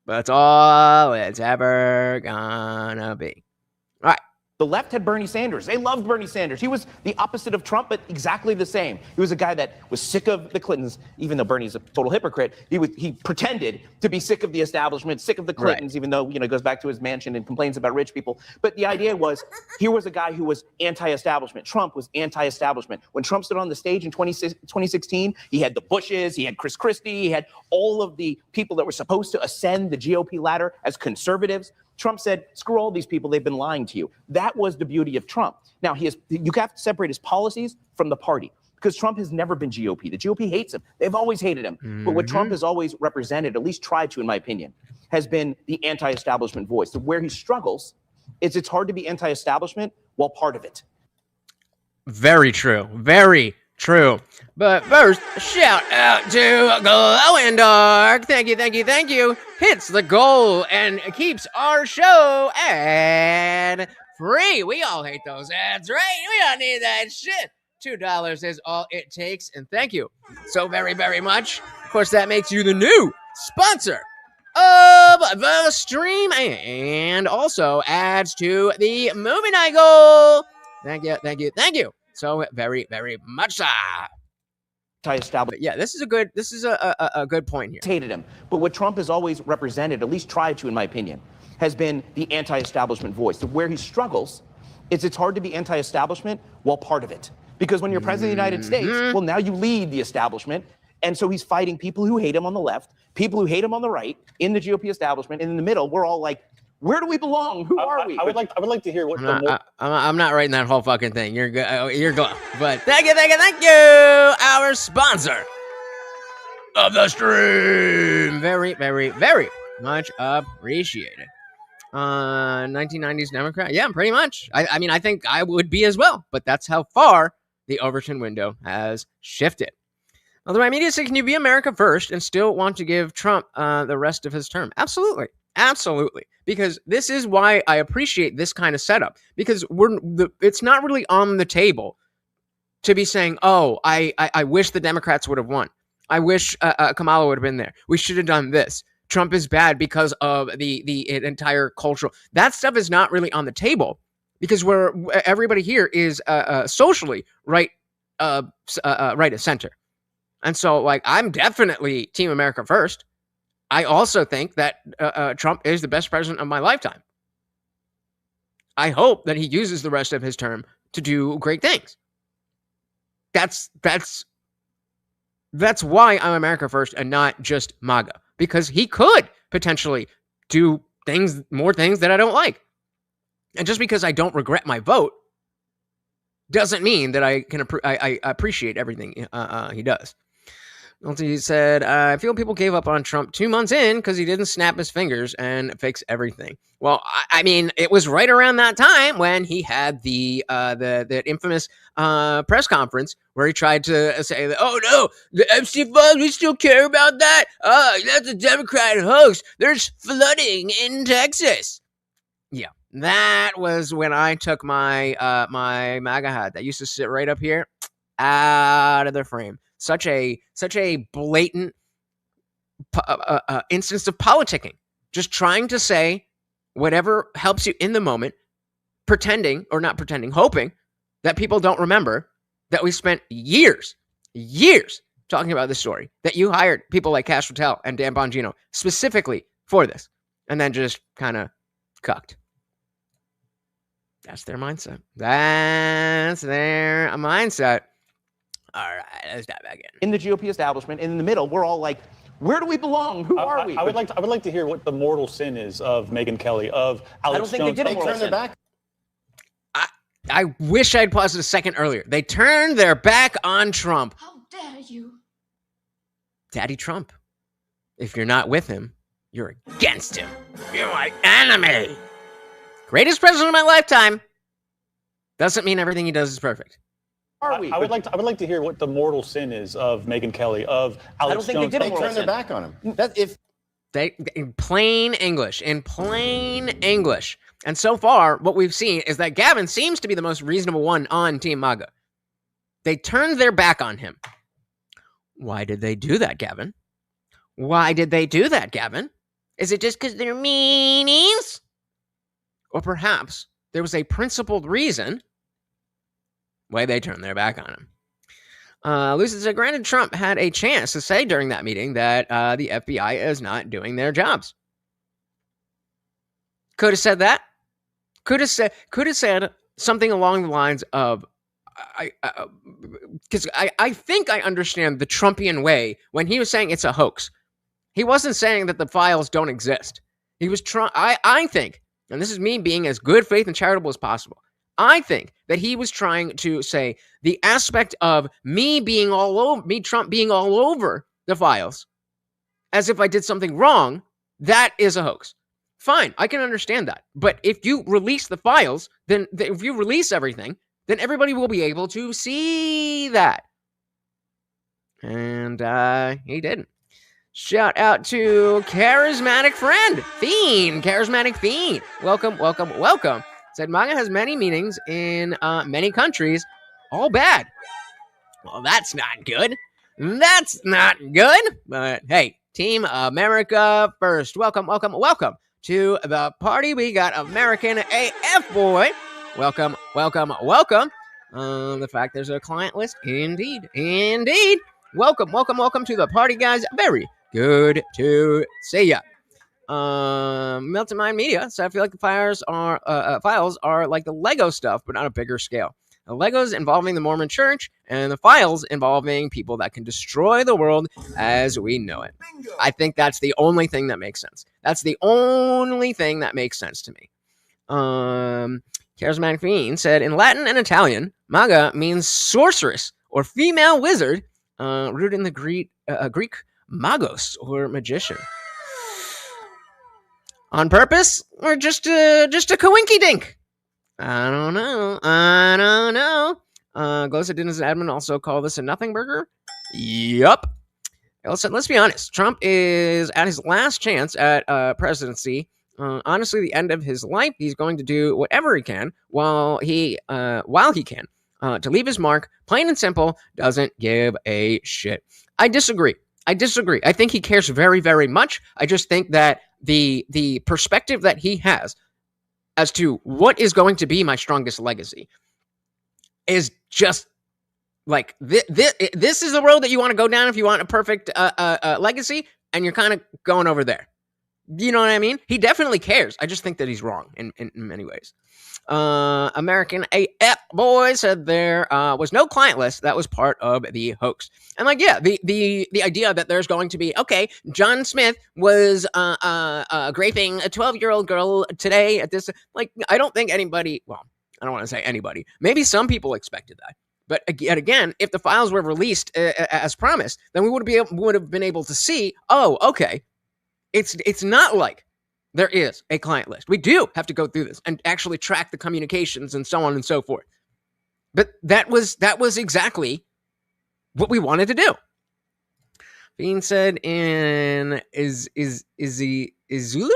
but that's all it's ever gonna be. All right. The left had Bernie Sanders. They loved Bernie Sanders. He was the opposite of Trump, but exactly the same. He was a guy that was sick of the Clintons, even though Bernie's a total hypocrite. He pretended to be sick of the establishment, sick of the Clintons, even though, goes back to his mansion and complains about rich people. But the idea was, here was a guy who was anti-establishment. Trump was anti-establishment. When Trump stood on the stage in 2016, he had the Bushes, he had Chris Christie, he had all of the people that were supposed to ascend the GOP ladder as conservatives. Trump said, screw all these people, they've been lying to you. That was the beauty of Trump. Now, you have to separate his policies from the party, because Trump has never been GOP. The GOP hates him. They've always hated him. But what Trump has always represented, at least tried to, in my opinion, has been the anti-establishment voice. So where he struggles is it's hard to be anti-establishment while part of it. Very true. Very true. But first, shout out to Glow Dark. Thank you. Hits the goal and keeps our show ad free. We all hate those ads, right? We don't need that shit. $2 is all it takes. And thank you so very, very much. Of course, that makes you the new sponsor of the stream and also adds to the movie night goal. Thank you. So very, very much so. Anti-establishment. Yeah, this is a good point here. Hated him. But what Trump has always represented, at least tried to, in my opinion, has been the anti-establishment voice. So where he struggles is it's hard to be anti-establishment while part of it. Because when you're president of the United States, well, now you lead the establishment. And so he's fighting people who hate him on the left, people who hate him on the right, in the GOP establishment. And in the middle, we're all like, where do we belong? Who are we? I would like to hear what I'm not writing that whole fucking thing. You're good. You're good. But thank you, our sponsor of the stream. Very, very, very much appreciated. 1990s Democrat. Yeah, pretty much. I mean, I think I would be as well. But that's how far the Overton window has shifted. Although my media said, can you be America first and still want to give Trump the rest of his term? Absolutely. Because this is why I appreciate this kind of setup. Because it's not really on the table to be saying, oh, I wish the Democrats would have won. I wish Kamala would have been there. We should have done this. Trump is bad because of the entire cultural. That stuff is not really on the table because everybody here is socially right of center. And so, like, I'm definitely Team America first. I also think that Trump is the best president of my lifetime. I hope that he uses the rest of his term to do great things. That's why I'm America first and not just MAGA, because he could potentially do more things that I don't like. And just because I don't regret my vote doesn't mean that I appreciate everything he does. He said, I feel people gave up on Trump 2 months in because he didn't snap his fingers and fix everything. Well, I mean, it was right around that time when he had the infamous press conference where he tried to say, that, oh no, the Epstein files, we still care about that. That's a Democrat hoax. There's flooding in Texas. Yeah, that was when I took my my MAGA hat that used to sit right up here out of the frame. Such a blatant instance of politicking. Just trying to say whatever helps you in the moment, pretending or not pretending, hoping that people don't remember that we spent years talking about this story, that you hired people like Cash Patel and Dan Bongino specifically for this, and then just kind of cucked. That's their mindset. That's their mindset. All right, let's dive back in the GOP establishment, and in the middle, we're all like, where do we belong? Who are we? I would like to hear what the mortal sin is of Megyn Kelly, of Alex I don't think Jones. they did a mortal sin. Back. I wish I'd paused it a second earlier. They turned their back on Trump. How dare you? Daddy Trump. If you're not with him, you're against him. You're my enemy. Greatest president of my lifetime. Doesn't mean everything he does is perfect. I would like to hear what the mortal sin is of Megyn Kelly, of Alex Jones. I don't think they did a mortal Turn their sin. back on him. In plain English. And so far, what we've seen is that Gavin seems to be the most reasonable one on Team MAGA. They turned their back on him. Why did they do that, Gavin? Why did they do that, Gavin? Is it just because they're meanies? Or perhaps there was a principled reason why they turned their back on him. Lucy said, granted, Trump had a chance to say during that meeting that the FBI is not doing their jobs. Could have said that. Could have said something along the lines of, because I think I understand the Trumpian way when he was saying it's a hoax. He wasn't saying that the files don't exist. He was I think, and this is me being as good faith and charitable as possible, I think that he was trying to say the aspect of me, Trump being all over the files, as if I did something wrong, that is a hoax. Fine, I can understand that. But if you release the files, then if you release everything, then everybody will be able to see that. And he didn't. Shout out to Charismatic Fiend. Welcome. Said MAGA has many meanings in many countries, all bad. Well, that's not good. But hey, Team America first. Welcome to the party. We got American AF boy. Welcome. The fact there's a client list, indeed. Welcome to the party, guys. Very good to see ya. Melted Mind Media. So I feel like the files are like the Lego stuff, but on a bigger scale. The Legos involving the Mormon Church, and the files involving people that can destroy the world as we know it. Bingo. I think that's the only thing that makes sense. To me. Charismatic Fiend said, in Latin and Italian, MAGA means sorceress or female wizard, rooted in the Greek magos or magician. On purpose or just a coinky dink? I don't know. Glosa Dinners admin also call this a nothing burger. Yup. Listen, let's be honest. Trump is at his last chance at presidency. Honestly, the end of his life. He's going to do whatever he can while he can to leave his mark. Plain and simple. Doesn't give a shit. I disagree. I think he cares very, very much. I just think that the perspective that he has as to what is going to be my strongest legacy is just like this is the road that you want to go down if you want a perfect legacy, and you're kind of going over there. You know what I mean? He definitely cares. I just think that he's wrong in many ways. American AF boy said there was no client list. That was part of the hoax. And like, yeah, the idea that there's going to be, okay, John Smith was graping a 12-year-old girl today at this, like, I don't think anybody, well, I don't want to say anybody. Maybe some people expected that. But yet again, if the files were released as promised, then we would have been able to see, oh, okay, it's not like there is a client list. We do have to go through this and actually track the communications and so on and so forth. But that was exactly what we wanted to do. Being said in Zulu?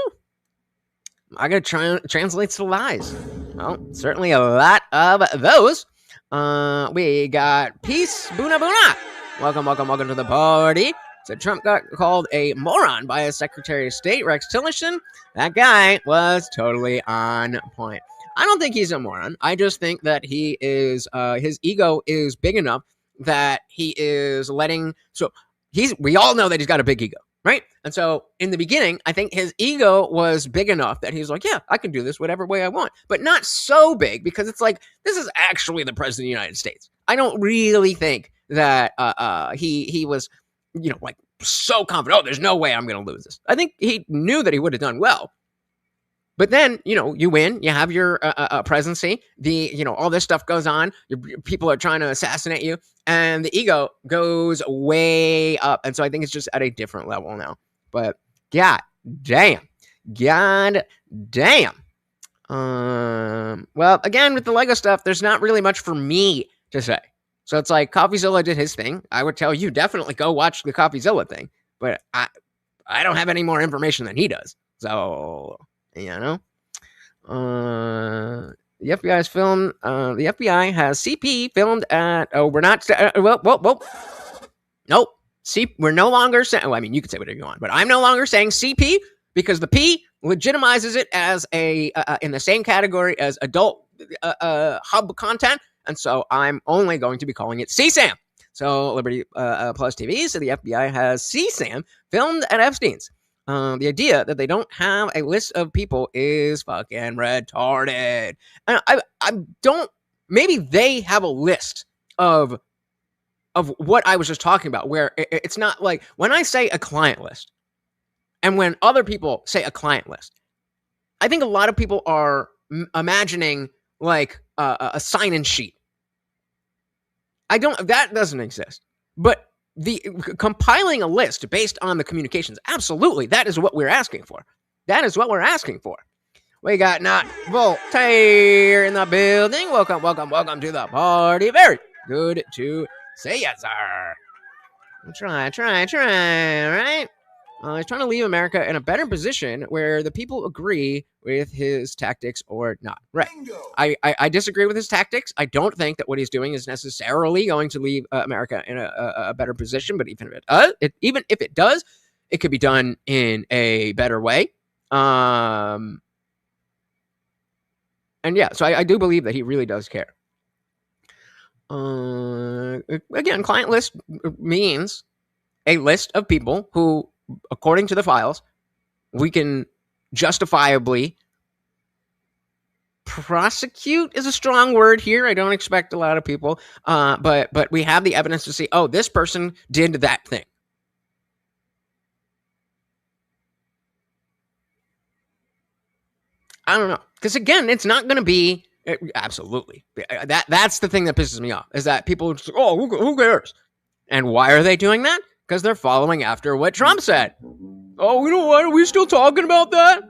I gotta translate to lies. Well, certainly a lot of those. We got Peace Buna Buna. Welcome to the party. So Trump got called a moron by his Secretary of State, Rex Tillerson. That guy was totally on point. I don't think he's a moron. I just think that he is, his ego is big enough that he is letting, we all know that he's got a big ego, right? And so in the beginning, I think his ego was big enough that he's like, yeah, I can do this whatever way I want, but not so big because it's like, this is actually the president of the United States. I don't really think that he was, like so confident, oh, there's no way I'm going to lose this. I think he knew that he would have done well. But then, you win, you have your presidency, all this stuff goes on, people are trying to assassinate you, and the ego goes way up. And so I think it's just at a different level now. But God damn. Well, again, with the Lego stuff, there's not really much for me to say. So it's like CoffeeZilla did his thing. I would tell you definitely go watch the CoffeeZilla thing. But I don't have any more information than he does. So... the FBI's film. The FBI has CP filmed at. Oh, we're not. Nope. We're no longer saying. Oh, I mean, you can say whatever you want, but I'm no longer saying CP because the P legitimizes it as a in the same category as adult hub content, and so I'm only going to be calling it CSAM. So Liberty Plus TV. So the FBI has CSAM filmed at Epstein's. The idea that they don't have a list of people is fucking retarded. And I don't. Maybe they have a list of what I was just talking about, where it's not like when I say a client list, and when other people say a client list, I think a lot of people are imagining like a sign-in sheet. That doesn't exist, but. The compiling a list based on the communications, absolutely, that is what we're asking for. We got Not Voltaire in the building. Welcome to the party. Very good to see you, sir. Try, right? He's trying to leave America in a better position where the people agree with his tactics or not. Right. I disagree with his tactics. I don't think that what he's doing is necessarily going to leave America in a better position. But even if it does, it could be done in a better way. And yeah, so I do believe that he really does care. Again, client list means a list of people who, according to the files, we can justifiably prosecute is a strong word here. I don't expect a lot of people, but we have the evidence to see, oh, this person did that thing. I don't know. Because again, it's not going to be absolutely. That's the thing that pisses me off, is that people just, oh, who cares? And why are they doing that? Because they're following after what Trump said. Oh, you know what? Are we still talking about that?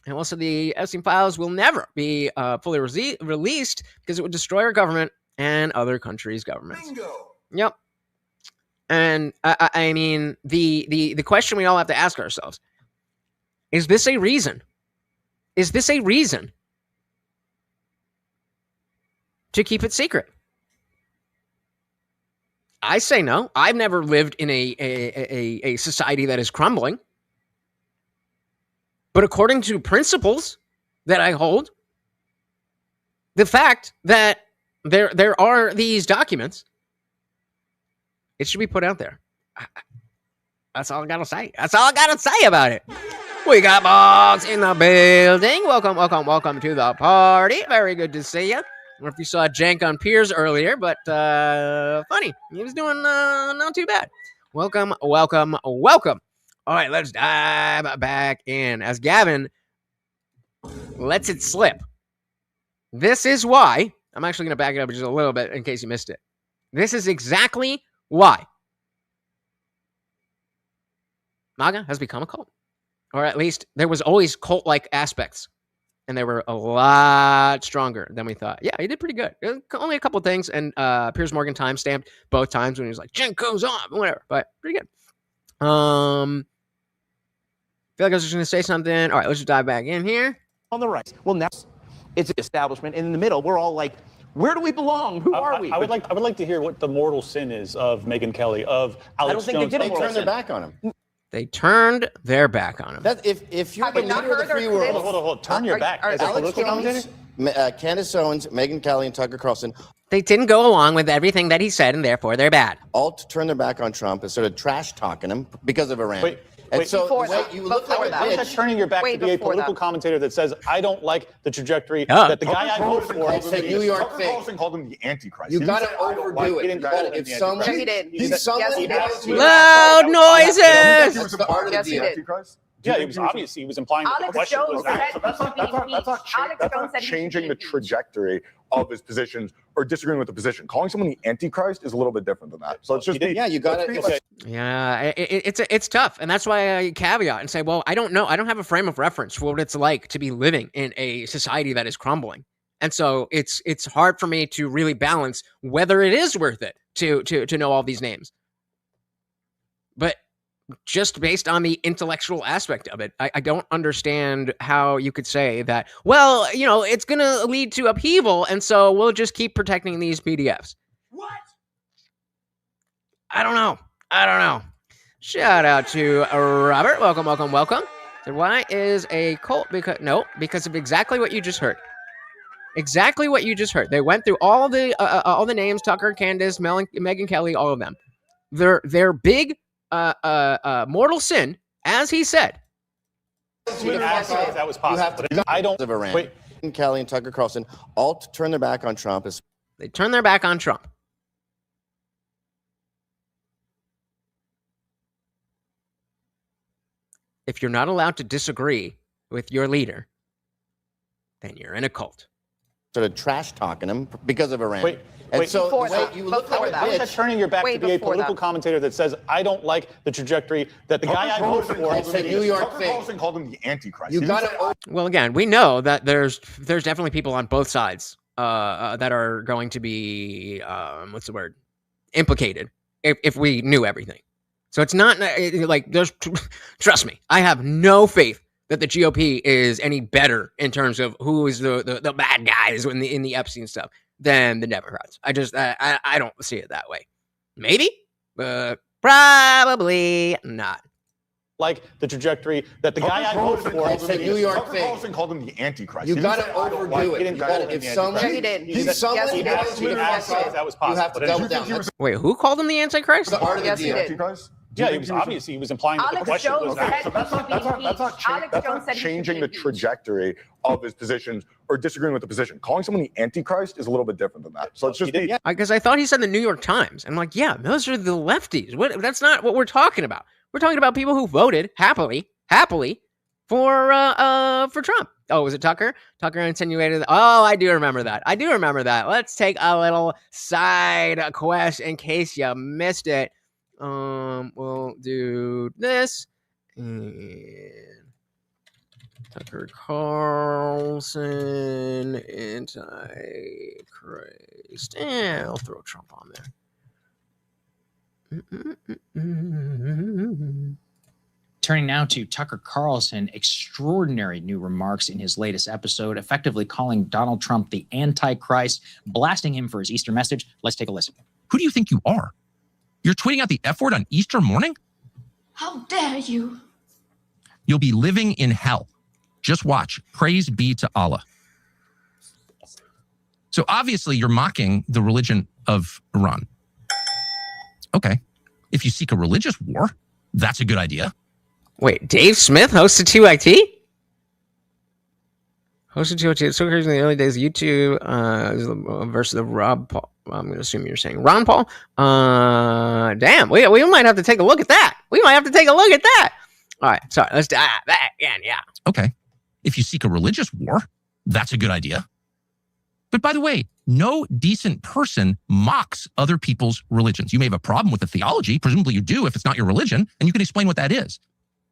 And also, the Epstein files will never be fully released because it would destroy our government and other countries' governments. Bingo. Yep. And I mean, the question we all have to ask ourselves, is this a reason? Is this a reason to keep it secret? I say no. I've never lived in a society that is crumbling. But according to principles that I hold, the fact that there are these documents, it should be put out there. That's all I gotta say. That's all I gotta say about it. We got Boggs in the building. Welcome to the party. Very good to see you. I don't know if you saw Jank on Piers earlier, but funny. He was doing not too bad. Welcome. All right, let's dive back in as Gavin lets it slip. This is why I'm actually going to back it up just a little bit in case you missed it. This is exactly why MAGA has become a cult. Or at least there was always cult-like aspects. And they were a lot stronger than we thought. Yeah, he did pretty good. Only a couple things. And Piers Morgan time-stamped both times when he was like, Jen goes on, whatever. But pretty good. I feel like I was just going to say something. All right, let's just dive back in here. On the right. Well, now it's the establishment. And in the middle, we're all like, where do we belong? Who are we? I would like to hear what the mortal sin is of Megyn Kelly, of Alex Jones. I don't think they did turn their back on him. They turned their back on him. That if you're the leader of the free world, hold on. Turn your back. As a political commentator? Candace Owens, Megyn Kelly, and Tucker Carlson They didn't go along with everything that he said, and therefore they're bad. all turn their back on Trump and started trash talking him because of Iran. Wait, and wait, so before the way that, you look before like a that. How is that bitch. turning your back Way to be a before political that. commentator that says, I don't like the trajectory that the guy I voted for It's a New York thing. Carlson called him the Antichrist. You He got to said, "I don't like overdo it." it. But if someone, Yeah, he did. if someone Yes, he did. goes to Loud noises! That's the part of the Yes, he deal. did. Antichrist? Yeah, it was obvious. He was implying that the Alex question Jones was said that. he should be impeached. Alex That's Jones not said he should be changing the impeached. trajectory of his positions or disagreeing with the position. Calling someone the Antichrist is a little bit different than that. So it's just Yeah, you got to. Okay. Yeah, it's tough, and that's why I caveat and say, well, I don't know. I don't have a frame of reference for what it's like to be living in a society that is crumbling, and so it's hard for me to really balance whether it is worth it to know all these names. But just based on the intellectual aspect of it, I don't understand how you could say that, well, it's going to lead to upheaval, and so we'll just keep protecting these PDFs. What? I don't know. Shout out to Robert. Welcome. So why is a cult? Because of exactly what you just heard. Exactly what you just heard. They went through all the names: Tucker, Candace, Megyn Kelly, all of them. Their big mortal sin, as he said. You asked if that was possible. I don't. Of Iran. Wait. Megyn Kelly and Tucker Carlson all turn their back on Trump. They turned their back on Trump. If you're not allowed to disagree with your leader, then you're in a cult. Started trash talking him because of Iran. Wait, and wait, so before the way that. you look Before like a that. How is that bitch. turning your back Way to be a before political that. commentator that says, I don't like the trajectory that the guy I voted for. It's a New York Tucker thing. Carlson called him the Antichrist. You He got said, to. Well, again, we know that there's definitely people on both sides that are going to be implicated if we knew everything. So it's not like there's. Trust me, I have no faith that the GOP is any better in terms of who is the bad guys in the Epstein stuff than the Democrats. I don't see it that way. Maybe, but probably not. Like the trajectory that the guy I voted for. It's a New York Tucker thing. Carlson called him the Antichrist. You He got said, to "I don't overdo like it. it." You gotta, if someone, Yeah, he did. if someone Yes, he did. goes to the Yes, far side, that was you have possible. to double down. That's Wait, who called him the Antichrist? the art of the Yes, he deal. did. Antichrist? Yeah, it was obvious. He was implying that the Alex question Jones was said that. he should be impeached. Alex Jones said he should changing be the impeached. trajectory of his positions or disagreeing with the position. Calling someone the Antichrist is a little bit different than that. So it's just did, yeah. Because I thought he said the New York Times. I'm like, yeah, those are the lefties. That's not what we're talking about. We're talking about people who voted happily for Trump. Oh, was it Tucker? Tucker insinuated. Oh, I do remember that. Let's take a little side quest in case you missed it. We'll do this. And Tucker Carlson, Antichrist. And I'll throw Trump on there. Turning now to Tucker Carlson, extraordinary new remarks in his latest episode, effectively calling Donald Trump the Antichrist, blasting him for his Easter message. Let's take a listen. Who do you think you are? You're tweeting out the F word on Easter morning? How dare you? You'll be living in hell. Just watch. Praise be to Allah. So obviously you're mocking the religion of Iran. Okay. If you seek a religious war, that's a good idea. Wait, Dave Smith hosted 2IT? Hosted 2IT. So crazy in the early days of YouTube versus the Rob Paul. I'm going to assume you're saying Ron Paul. Damn, we might have to take a look at that. All right, sorry, let's dive back again, yeah. Okay. If you seek a religious war, that's a good idea. But by the way, no decent person mocks other people's religions. You may have a problem with the theology, presumably you do if it's not your religion, and you can explain what that is.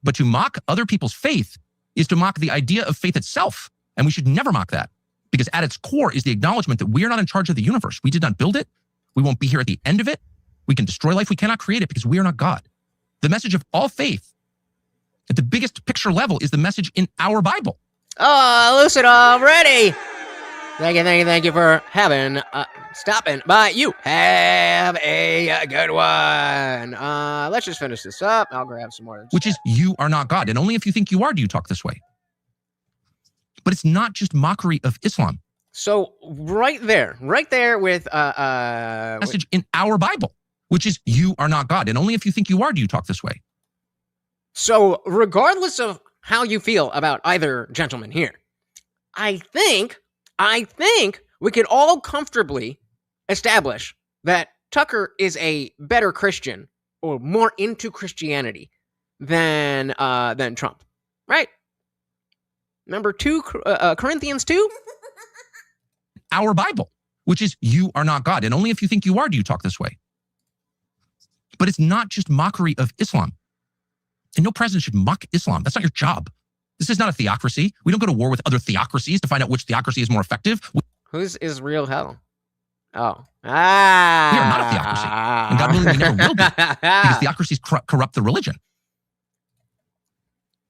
But to mock other people's faith is to mock the idea of faith itself. And we should never mock that, because at its core is the acknowledgement that we are not in charge of the universe. We did not build it. We won't be here at the end of it. We can destroy life. We cannot create it because we are not God. The message of all faith at the biggest picture level is the message in our Bible. Oh, lucid already. Thank you for stopping by. You have a good one. Let's just finish this up. I'll grab some more. Which is, you are not God. And only if you think you are do you talk this way. But it's not just mockery of Islam. So right there with message in our Bible, which is, you are not God. And only if you think you are do you talk this way. So regardless of how you feel about either gentleman here, I think we could all comfortably establish that Tucker is a better Christian or more into Christianity than Trump, right? Number 2, Corinthians 2? Our Bible, which is, you are not God. And only if you think you are do you talk this way. But it's not just mockery of Islam. And no president should mock Islam. That's not your job. This is not a theocracy. We don't go to war with other theocracies to find out which theocracy is more effective. Who's Israel hell? Oh. We are not a theocracy. And God willing, we never will be. Because theocracies corrupt the religion.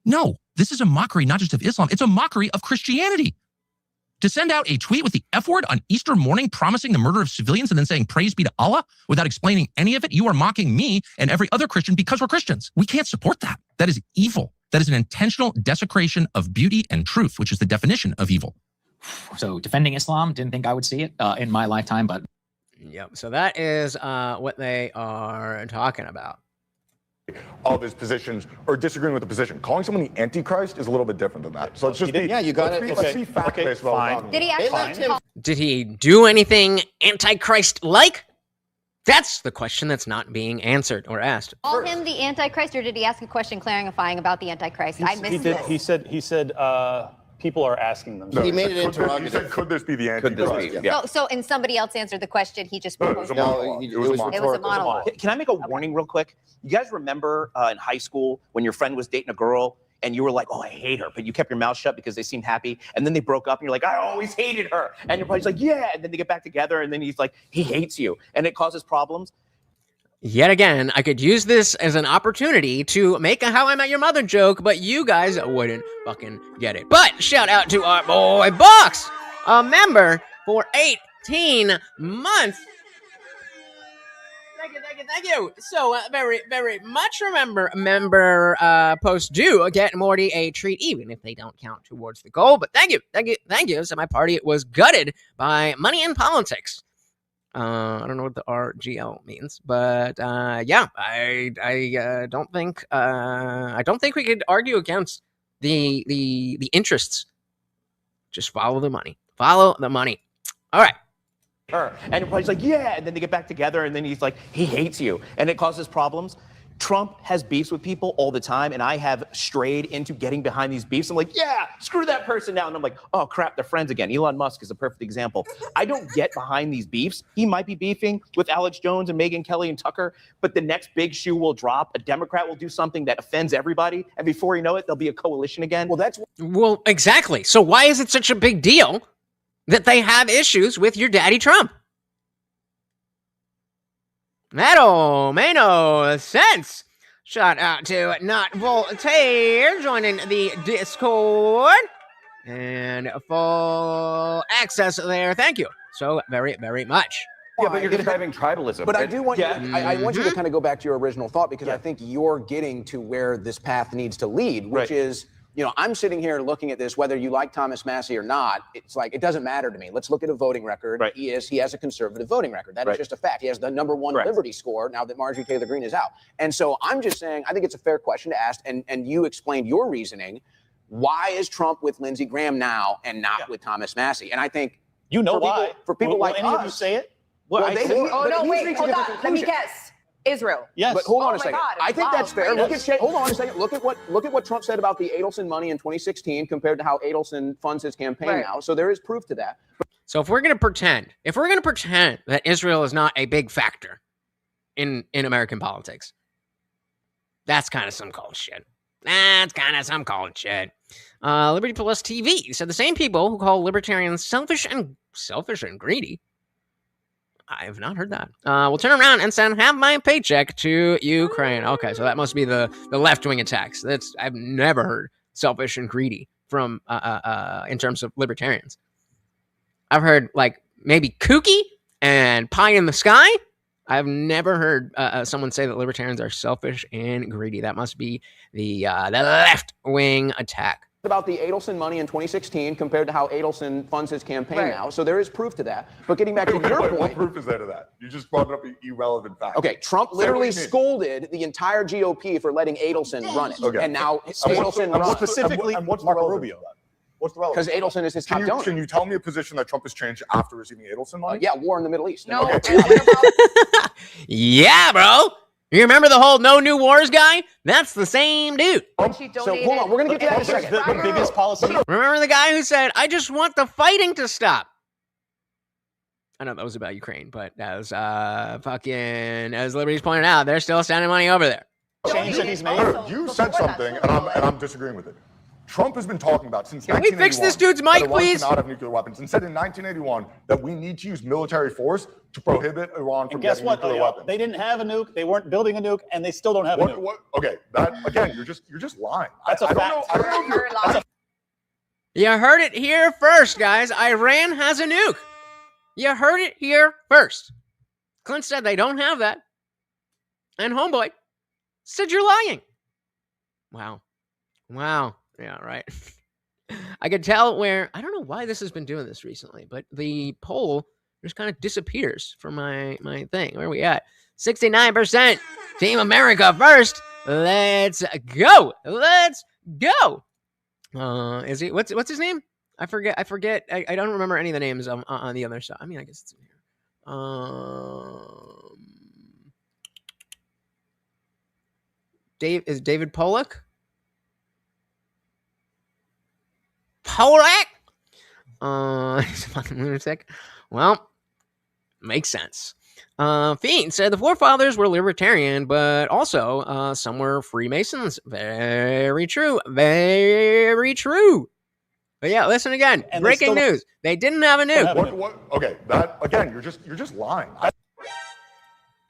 No, this is a mockery not just of Islam. It's a mockery of Christianity. To send out a tweet with the F word on Easter morning promising the murder of civilians and then saying praise be to Allah without explaining any of it, you are mocking me and every other Christian because we're Christians. We can't support that. That is evil. That is an intentional desecration of beauty and truth, which is the definition of evil. So defending Islam, didn't think I would see it in my lifetime, but... Yep, so that is what they are talking about. Of his positions or disagreeing with the position. Calling someone the Antichrist is a little bit different than that. So let's just yeah, you got it. Let's be fact-based about what we're talking Did he actually Did he do anything Antichrist-like? That's the question that's not being answered or asked. call him the Antichrist, or did he ask a question clarifying about the Antichrist? I missed this. He said people are asking them. No, he made it interrogative. He said, could this be the Antichrist? Oh, so and somebody else answered the question. He just proposed it. it was a monologue. Can I make a warning real quick? You guys remember in high school when your friend was dating a girl and you were like, oh, I hate her, but you kept your mouth shut because they seemed happy, and then they broke up and you're like, I always hated her, and your buddy's like, yeah, and then they get back together and then he's like, he hates you, and it causes problems. Yet again, I could use this as an opportunity to make a How I Met Your Mother joke, but you guys wouldn't fucking get it. But shout out to our boy Box, a member for 18 months. Thank you. So very, very much. Remember, member posts do get Morty a treat, even if they don't count towards the goal. But thank you. So my party was gutted by money in politics. I don't know what the RGL means, but yeah, I don't think we could argue against the interests. Just follow the money. Follow the money. All right. Her. And everybody's like, yeah, and then they get back together and then he's like, he hates you, and it causes problems. Trump has beefs with people all the time, and I have strayed into getting behind these beefs. I'm like, yeah, screw that person now. And I'm like, oh crap, they're friends again. Elon Musk is a perfect example. I don't get behind these beefs. He might be beefing with Alex Jones and Megyn Kelly and Tucker, but the next big shoe will drop. A Democrat will do something that offends everybody, and before you know it, there'll be a coalition again. Well, exactly. So why is it such a big deal that they have issues with your daddy Trump? That don't make no sense. Shout out to Not Voltaire joining the Discord. And full access there. Thank you so very, very much. Yeah, but you're describing tribalism. But I do want I want you to kind of go back to your original thought, because I think you're getting to where this path needs to lead, which is, you know, I'm sitting here looking at this, whether you like Thomas Massie or not, it's like, it doesn't matter to me. Let's look at a voting record. He has a conservative voting record. That is just a fact. He has the #1 Liberty score now that Marjorie Taylor Greene is out. And so I'm just saying, I think it's a fair question to ask. And you explained your reasoning. Why is Trump with Lindsey Graham now and not with Thomas Massie? And I think, you know, why. For people like any us, of you say it? Well, oh no, wait, hold on. Let me guess. Israel. Yes. But hold on a second. God. I think that's fair. Hold on a second. Look at what Trump said about the Adelson money in 2016 compared to how Adelson funds his campaign now. So there is proof to that. So if we're going to pretend that Israel is not a big factor in American politics, that's kind of some cold shit. Liberty Plus TV said the same people who call libertarians selfish and greedy. I have not heard that. Will turn around and send half my paycheck to Ukraine. Okay, so that must be the left-wing attacks. I've never heard selfish and greedy from in terms of libertarians. I've heard like maybe kooky and pie in the sky. I've never heard someone say that libertarians are selfish and greedy. That must be the left-wing attack. About the Adelson money in 2016 compared to how Adelson funds his campaign now. So there is proof to that. But getting back to your point. What proof is there to that? You just brought up an irrelevant fact. Okay, Trump literally scolded the entire GOP for letting Adelson run it. Okay. And now Adelson runs. Specifically, and what's Marco Rubio? What's the relevance? Because Adelson is his top donor. Can you tell me a position that Trump has changed after receiving Adelson money? Yeah, war in the Middle East. No. Okay. Yeah, bro. You remember the whole no new wars guy? That's the same dude. So hold on, we're going to get to that in a second. The biggest policy. Remember the guy who said, I just want the fighting to stop? I know that was about Ukraine, but that was fucking, as Liberty's pointed out, they're still sending money over there. Change that he's made. You said something, and I'm disagreeing with it. Trump has been talking about since Can we fix this dude's mic, that Iran please? cannot have nuclear weapons, and said in 1981 that we need to use military force to prohibit Iran from And guess getting what? nuclear weapons. They didn't have a nuke. They weren't building a nuke, and they still don't have a nuke. Okay, that again, you're just lying. That's a fact. I don't know if you're, You heard it here first, guys. Iran has a nuke. You heard it here first. Clint said they don't have that. And Homeboy said you're lying. Wow. Yeah, right. I could tell where, I don't know why this has been doing this recently, but the poll just kind of disappears from my thing. Where are we at? 69% Team America first. Let's go. Is he, what's his name? I forget. I don't remember any of the names on the other side. I mean, I guess it's in here. Is David Pollack? Pollack? He's a fucking lunatic. Well, makes sense. Fiend said the forefathers were libertarian, but also some were Freemasons. Very true. But yeah, listen again. And breaking news. They didn't have a nuke. Okay, that again, you're just lying.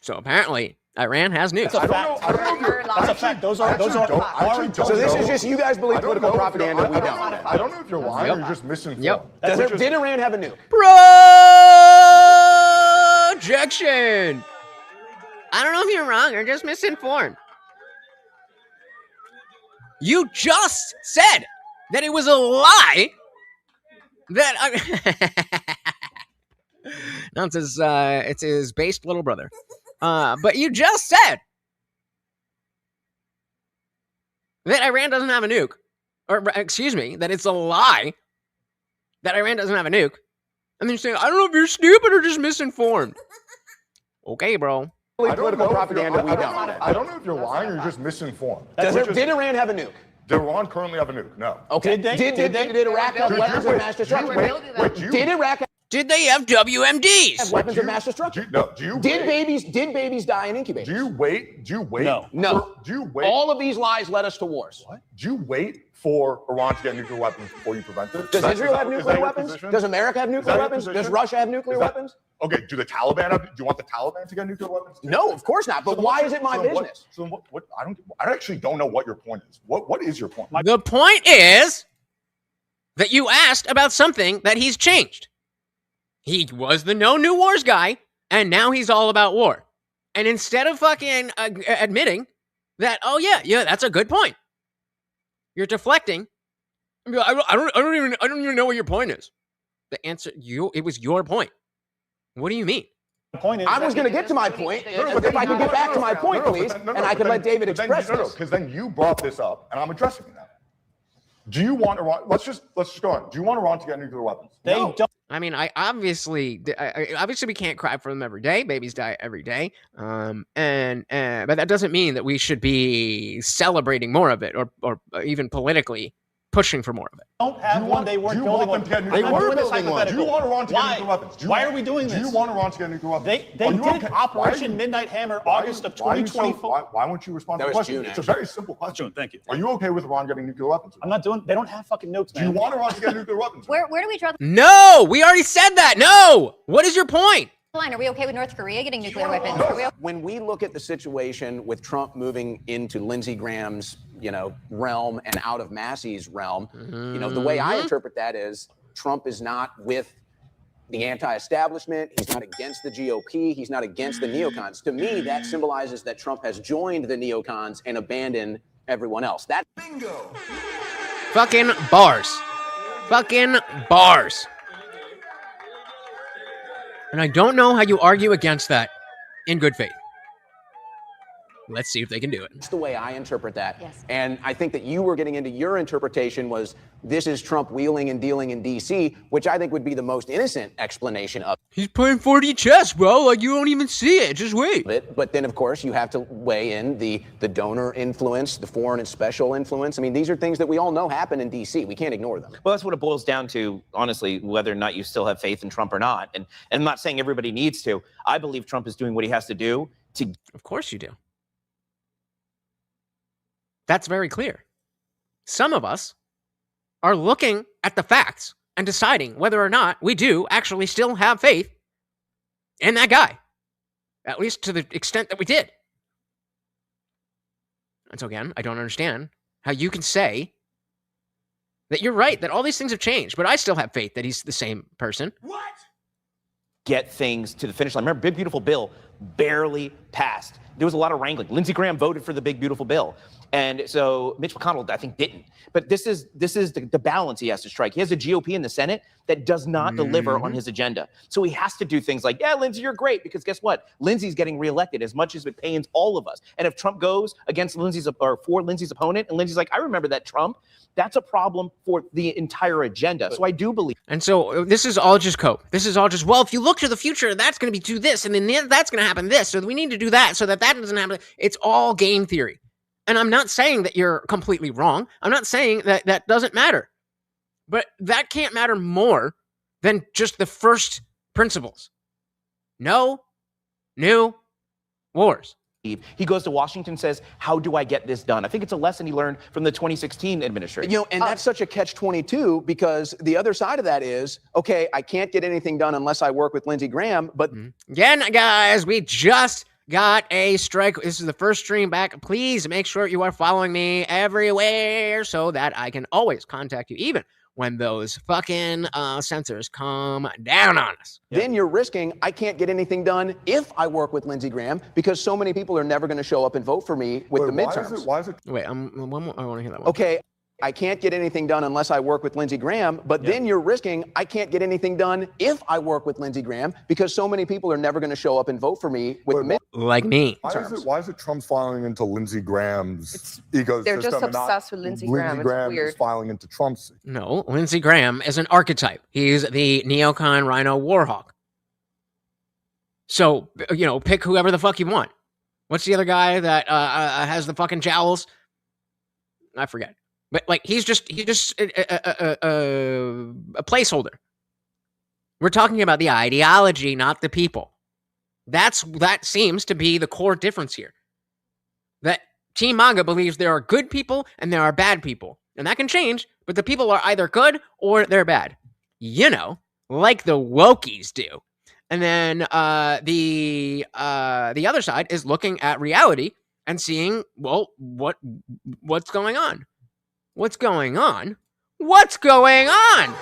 So apparently, Iran has nukes. That's a fact. That's a fact. Those are So this is just you guys believe political propaganda. We don't. I don't know if you're lying or you're just misinformed. Did Iran have a nuke? Projection. I don't know if you're wrong or just misinformed. You just said that it was a lie that no, it's his based little brother. But you just said that Iran doesn't have a nuke, or excuse me, that it's a lie that Iran doesn't have a nuke. And then you're saying, I don't know if you're stupid or just misinformed. Okay, bro. Political propaganda. We don't. I don't know if you're lying or you're just misinformed. Did Iran have a nuke? Did Iran currently have a nuke? No. Okay. Did Iraq have weapons of mass destruction? Did Iraq Did they have WMDs? have weapons of mass destruction? Did babies die in incubators? Do you wait? No. Do you wait? All of these lies led us to wars. What? Do you wait for Iran to get nuclear weapons before you prevent it? Does Israel have nuclear weapons? Does America have nuclear weapons? Does Russia have nuclear weapons? Okay, do the Taliban have? Do you want the Taliban to get nuclear weapons? No, of course not. But why is it my business? I actually don't know what your point is. What is your point? The point is that you asked about something that he's changed. He was the no new wars guy, and now he's all about war. And instead of fucking admitting that, oh yeah, that's a good point, you're deflecting. I don't even know what your point is. The answer, it was your point. What do you mean? The point is, I was going to get to my point. If I could get back to my point, please, and I could let David express this. Because then you brought this up, and I'm addressing that. Do you want Iran? Let's just go on. Do you want Iran to get nuclear weapons? They don't. I mean, obviously we can't cry for them every day. Babies die every day. But that doesn't mean that we should be celebrating more of it, or even politically pushing for more of it. Don't have one. They weren't building one. They were building one. Do you want Iran to get nuclear weapons? Why are we doing this? Do you want Iran to get nuclear weapons? They did Operation Midnight Hammer August of 2024. Why won't you respond to the question? It's a very simple question. June, thank you. Are you okay with Iran getting nuclear weapons? I'm not doing. They don't have fucking nukes, man. Do you want Iran to get nuclear weapons? Where do we draw the No, we already said that. No. What is your point? line? Are we okay with North Korea getting nuclear weapons? When we look at the situation with Trump moving into Lindsey Graham's, realm and out of Massie's realm, the way I interpret that is Trump is not with the anti-establishment. He's not against the GOP. He's not against the neocons. To me, that symbolizes that Trump has joined the neocons and abandoned everyone else. That bingo. Fucking bars. Fucking bars. And I don't know how you argue against that in good faith. Let's see if they can do it. That's the way I interpret that. Yes. And I think that you were getting into your interpretation was this is Trump wheeling and dealing in D.C., which I think would be the most innocent explanation of He's playing 4D chess, bro. Like, you don't even see it. Just wait. But then, of course, you have to weigh in the donor influence, the foreign and special influence. I mean, these are things that we all know happen in D.C. We can't ignore them. Well, that's what it boils down to, honestly, whether or not you still have faith in Trump or not. And I'm not saying everybody needs to. I believe Trump is doing what he has to do to... Of course you do. That's very clear. Some of us are looking at the facts and deciding whether or not we do actually still have faith in that guy, at least to the extent that we did. And so again, I don't understand how you can say that you're right, that all these things have changed, but I still have faith that he's the same person. What? Get things to the finish line. Remember, Big Beautiful Bill barely passed. There was a lot of wrangling. Lindsey Graham voted for the Big Beautiful Bill. And so Mitch McConnell, I think, didn't. But this is the balance he has to strike. He has a GOP in the Senate that does not deliver on his agenda. So he has to do things like, yeah, Lindsey, you're great. Because guess what? Lindsey's getting reelected as much as it pains all of us. And if Trump goes against Lindsey's or for Lindsey's opponent, and Lindsey's like, I remember that Trump, that's a problem for the entire agenda. So I do believe. And so this is all just cope. This is all just, well, if you look to the future, that's going to be do this, and then that's going to happen this. So we need to do that so that doesn't happen. It's all game theory. And I'm not saying that you're completely wrong. I'm not saying that doesn't matter. But that can't matter more than just the first principles. No new wars. He goes to Washington, says, how do I get this done? I think it's a lesson he learned from the 2016 administration. And that's such a catch-22 because the other side of that is, okay, I can't get anything done unless I work with Lindsey Graham, but... Again, guys, we just got a strike. This is the first stream back. Please make sure you are following me everywhere so that I can always contact you, even when those fucking censors come down on us. Then you're risking, I can't get anything done if I work with Lindsey Graham because so many people are never going to show up and vote for me with the midterms. Why is it? Wait, one more. I want to hear that one. Okay. I can't get anything done unless I work with Lindsey Graham, but then you're risking I can't get anything done if I work with Lindsey Graham because so many people are never going to show up and vote for me with the like me. Why is it Trump's filing into Lindsey Graham's ecosystem? They're just obsessed with Lindsey Graham. It's weird. Is filing into Trump's. No, Lindsey Graham is an archetype. He's the neocon rhino warhawk. So, pick whoever the fuck you want. What's the other guy that has the fucking jowls? I forget. But he's just a placeholder. We're talking about the ideology, not the people. That seems to be the core difference here. That Team MAGA believes there are good people and there are bad people. And that can change, but the people are either good or they're bad. Like the wokies do. And then the other side is looking at reality and seeing, well, what's going on? What's going on? What's going on?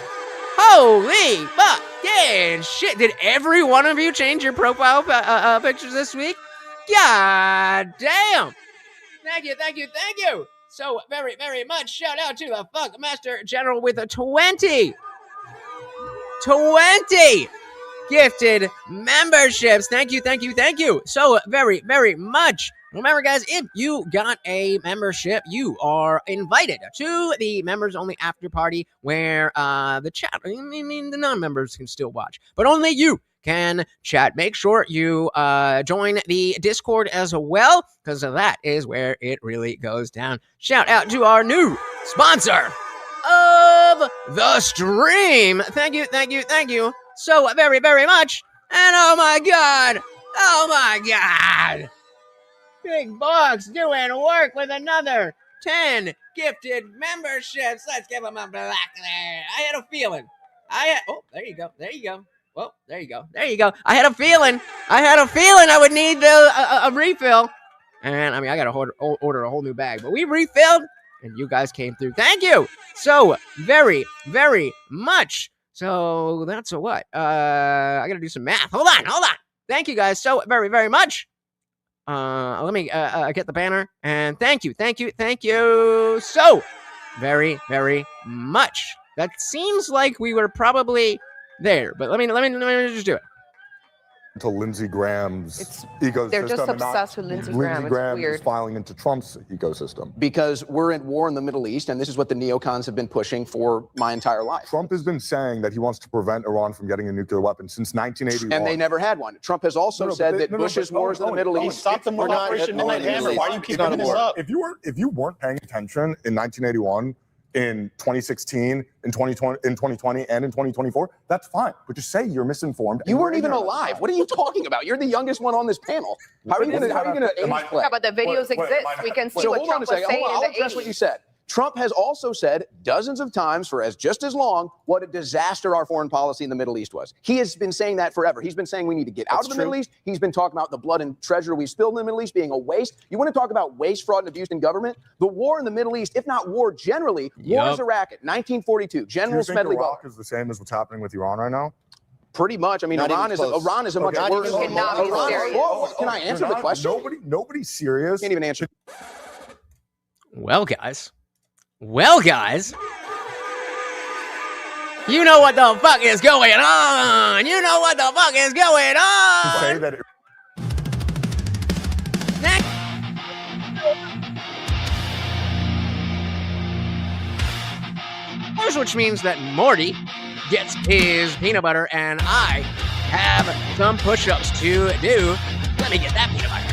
Holy fucking shit. Did every one of you change your profile pictures this week? God damn. Thank you. So very, very much shout out to the Fuck Master General with a 20 gifted memberships. Thank you. So very, very much. Remember, guys, if you got a membership, you are invited to the members-only after party where the chat, the non-members can still watch, but only you can chat. Make sure you join the Discord as well, because that is where it really goes down. Shout out to our new sponsor of the stream. Thank you so very, very much. And oh my God. Big Box doing work with another 10 gifted memberships. Let's give him a black there. I had a feeling. There you go. Well, there you go. I had a feeling I would need a refill. And I mean, I got to order a whole new bag. But we refilled, and you guys came through. Thank you so very, very much. So that's a what? I got to do some math. Hold on. Thank you guys so very, very much. Let me get the banner. And thank you so very, very much. That seems like we were probably there, but let me just do it. To Lindsey Graham's ecosystem. They're just and not obsessed with Lindsey Graham. Lindsey It's Graham weird. is filing into Trump's ecosystem. Because we're at war in the Middle East, and this is what the neocons have been pushing for my entire life. Trump has been saying that he wants to prevent Iran from getting a nuclear weapon since 1981. And they never had one. Trump has also said that Bush's wars in the Middle East. Stop them with Operation Midnight Hammer. Why do you keep bringing this up? If you weren't paying attention in 1981, in 2016, in 2020, and in 2024, that's fine. But just say you're misinformed. You weren't even alive. What are you talking about? You're the youngest one on this panel. How are you going to age play? Yeah, but the videos exist. We can see what Trump was saying I'll in the address 80s. what you said. Trump has also said dozens of times for just as long what a disaster our foreign policy in the Middle East was. He has been saying that forever. He's been saying we need to get out of the Middle East. He's been talking about the blood and treasure we spilled in the Middle East being a waste. You want to talk about waste, fraud, and abuse in government? The war in the Middle East, if not war generally, war is a racket. 1942, General Smedley. Iraq is the same as what's happening with Iran right now? Pretty much. I mean, Iran is a much worse. Can I answer the question? Nobody's serious. Can't even answer. Well, guys, you know what the fuck is going on. Say that Which means that Morty gets his peanut butter, and I have some push-ups to do. Let me get that peanut butter.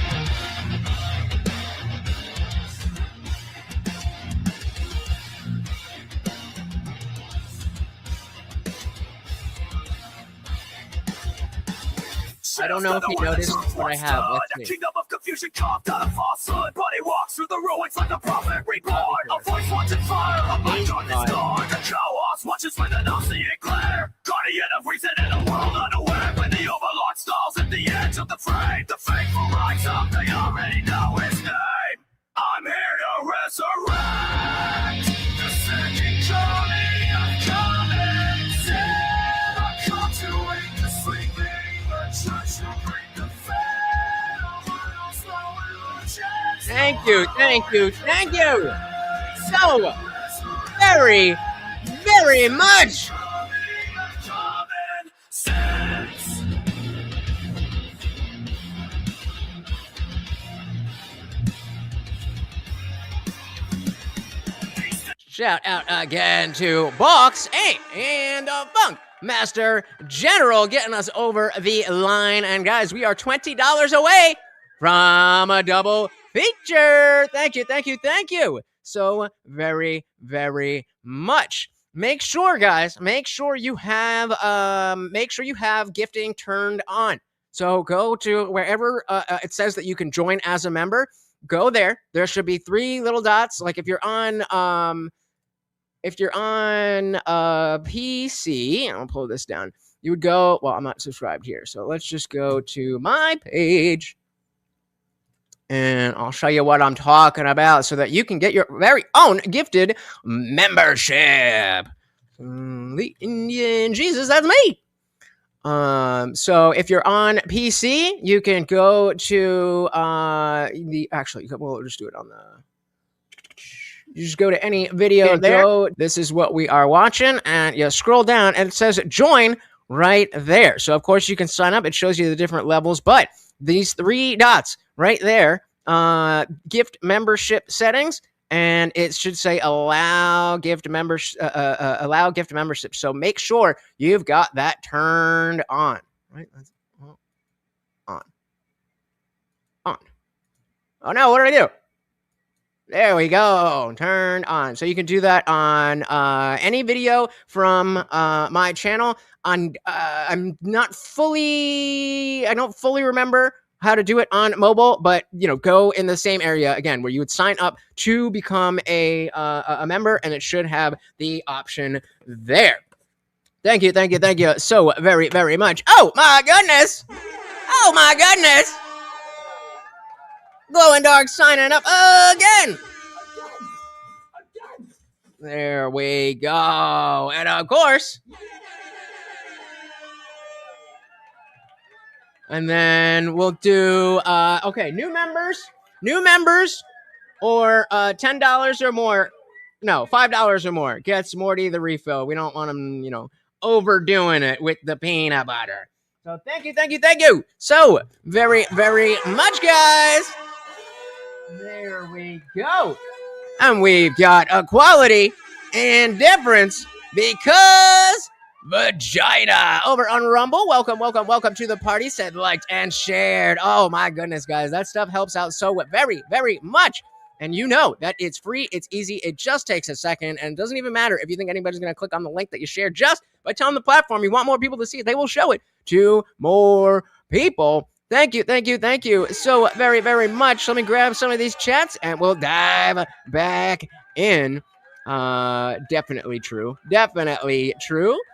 I don't know if you noticed, but I have. Let's see. Kingdom of confusion carved out of falsehood, but he walks through the ruins like a prophet reborn. A voice watching fire, a mind on his door. The chaos watches with an all-seeing glare. Guardian of reason in a world unaware. When the overlord stalls at the edge of the frame, the faithful rise up, they already know his name. I'm here to resurrect the second coming of common sin. I come to wake the sleeping. Thank you. So very, very much. Shout out again to Box 8 and Funk Master General getting us over the line. And guys, we are $20 away from a double feature. Thank you. So very, very much. Make sure, guys, you have gifting turned on. So go to wherever it says that you can join as a member. Go there. There should be 3 little dots. Like if you're on PC, I'll pull this down. You would go, well, I'm not subscribed here. So let's just go to my page. And I'll show you what I'm talking about so that you can get your very own gifted membership. The Indian Jesus, that's me. So if you're on PC, you can go to we'll just do it on the. You just go to any video there. This is what we are watching, and you scroll down, and it says join right there. So of course you can sign up. It shows you the different levels, but these 3 dots right there, gift membership settings, and it should say allow gift membership. So make sure you've got that turned on. Right? On. Oh no! What did I do? There we go. Turned on. So you can do that on any video from my channel. I don't fully remember how to do it on mobile, but go in the same area again where you would sign up to become a member, and it should have the option there. Thank you so very, very much. Oh my goodness! Glow in Dark signing up again. There we go. And of course, and then we'll do new members or $10 or more. No, $5 or more gets Morty the refill. We don't want him, overdoing it with the peanut butter. So thank you so very, very much, guys. There we go. And we've got equality and difference because vagina over on Rumble. Welcome to the party. Said, liked, and shared. Oh my goodness, guys. That stuff helps out so very, very much. And that it's free, it's easy, it just takes a second, and it doesn't even matter if you think anybody's going to click on the link that you shared. Just by telling the platform you want more people to see it, they will show it to more people. Thank you so very, very much. Let me grab some of these chats, and we'll dive back in. Definitely true.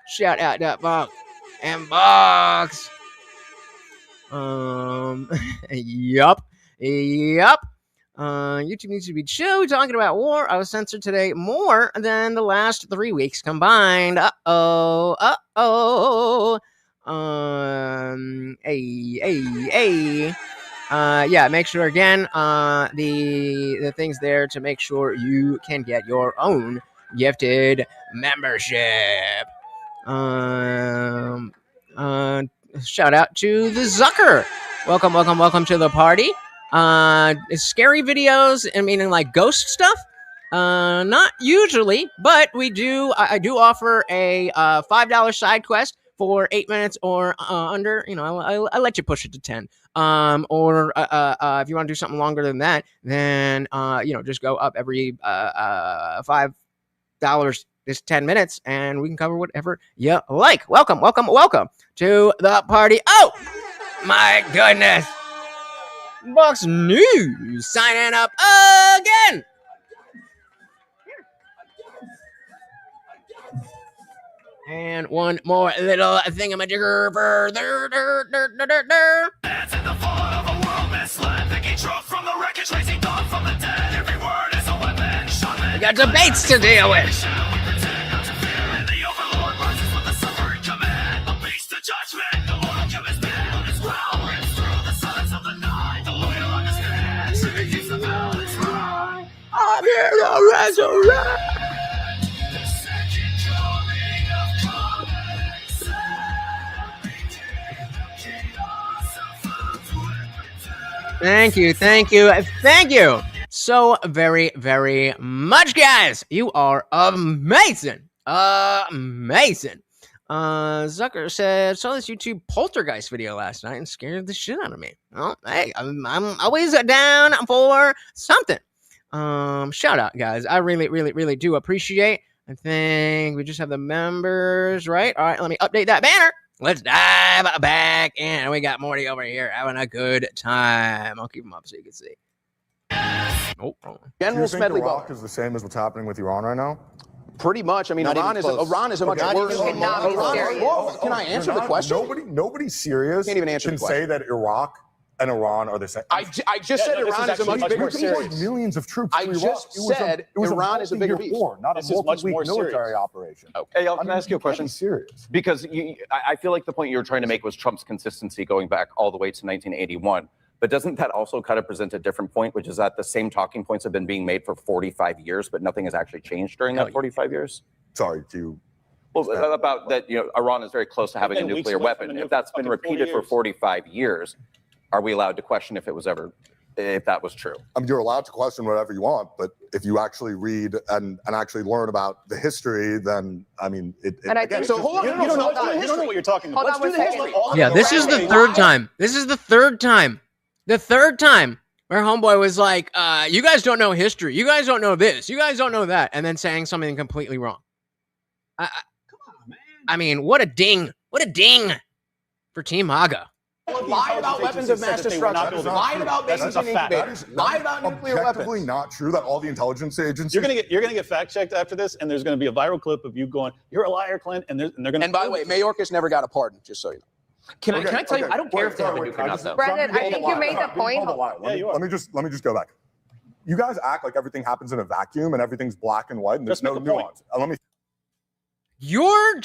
Shout out that box and box. Yup. YouTube needs to be chill. Talking about war. I was censored today more than the last 3 weeks combined. Yeah, make sure again, the things there to make sure you can get your own gifted membership. Shout out to the Zucker. Welcome to the party. Scary videos, I mean, like ghost stuff. Not usually, but I do offer a $5 side quest for 8 minutes or under. I let you push it to 10. Or if you want to do something longer than that, then just go up every $5. It's 10 minutes, and we can cover whatever you like. Welcome to the party. Oh my goodness. Box News signing up again. And one more little thingamajigger further. That's in the fall of a world misled. Picking truck from the wreckage, raising dog from the dead. Every word is a weapon. We got debates to deal with. The overlord rises with the suffering command. The beast of judgment. The Lord will give his band on his ground. Rips through the silence of the night. The loyal on his hand. He keeps the balance right. I'm here to resurrect. The second coming of Pollack. Thank you so very, very much, guys. You are amazing. Zucker said, saw this YouTube poltergeist video last night and scared the shit out of me. Well, hey, I'm always down for something. Shout out, guys. I really, really, really do appreciate. I think we just have the members, right? All right, let me update that banner. Let's dive back in. We got Morty over here having a good time. I'll keep him up so you can see. Oh, General Smedley Iraq is the same as what's happening with Iran right now? Pretty much. I mean, Iran is a much worse. Can I answer the question? Nobody serious Can't even answer can the question. say that Iraq and Iran are the same. I just said Iran is a much bigger piece. Millions of troops. I just said Iran is a bigger piece. Not a multi-week military operation. Hey, Eyal, can I ask you a question? Serious. Because I feel like the point you were trying to make was Trump's consistency going back all the way to 1981. But doesn't that also kind of present a different point, which is that the same talking points have been being made for 45 years, but nothing has actually changed during that 45 years? Sorry, to Well, about that, Iran is very close to having a nuclear weapon. If that's been repeated for 45 years, are we allowed to question if that was true? I mean, you're allowed to question whatever you want, but if you actually read and actually learn about the history, then I mean, And I think so. Hold on, you don't know what you're talking about. Hold on one second. yeah, this is the third time. The third time where homeboy was like, you guys don't know history. You guys don't know this. You guys don't know that. And then saying something completely wrong. Come on, man. I mean, what a ding. What a ding for Team MAGA. Lied about weapons of mass destruction. Lied about bases and incubators. Lied about nuclear weapons. Objectively not true that all the intelligence agencies. You're gonna get fact checked after this, and there's gonna be a viral clip of you going, "You're a liar, Clint," and they're gonna. And by the way, Mayorkas never got a pardon, just so you know. Can I tell you? I don't care if they have a nuke or not, though. Brendan, I think you made the point. Let me just go back. You guys act like everything happens in a vacuum and everything's black and white and there's no nuance. Your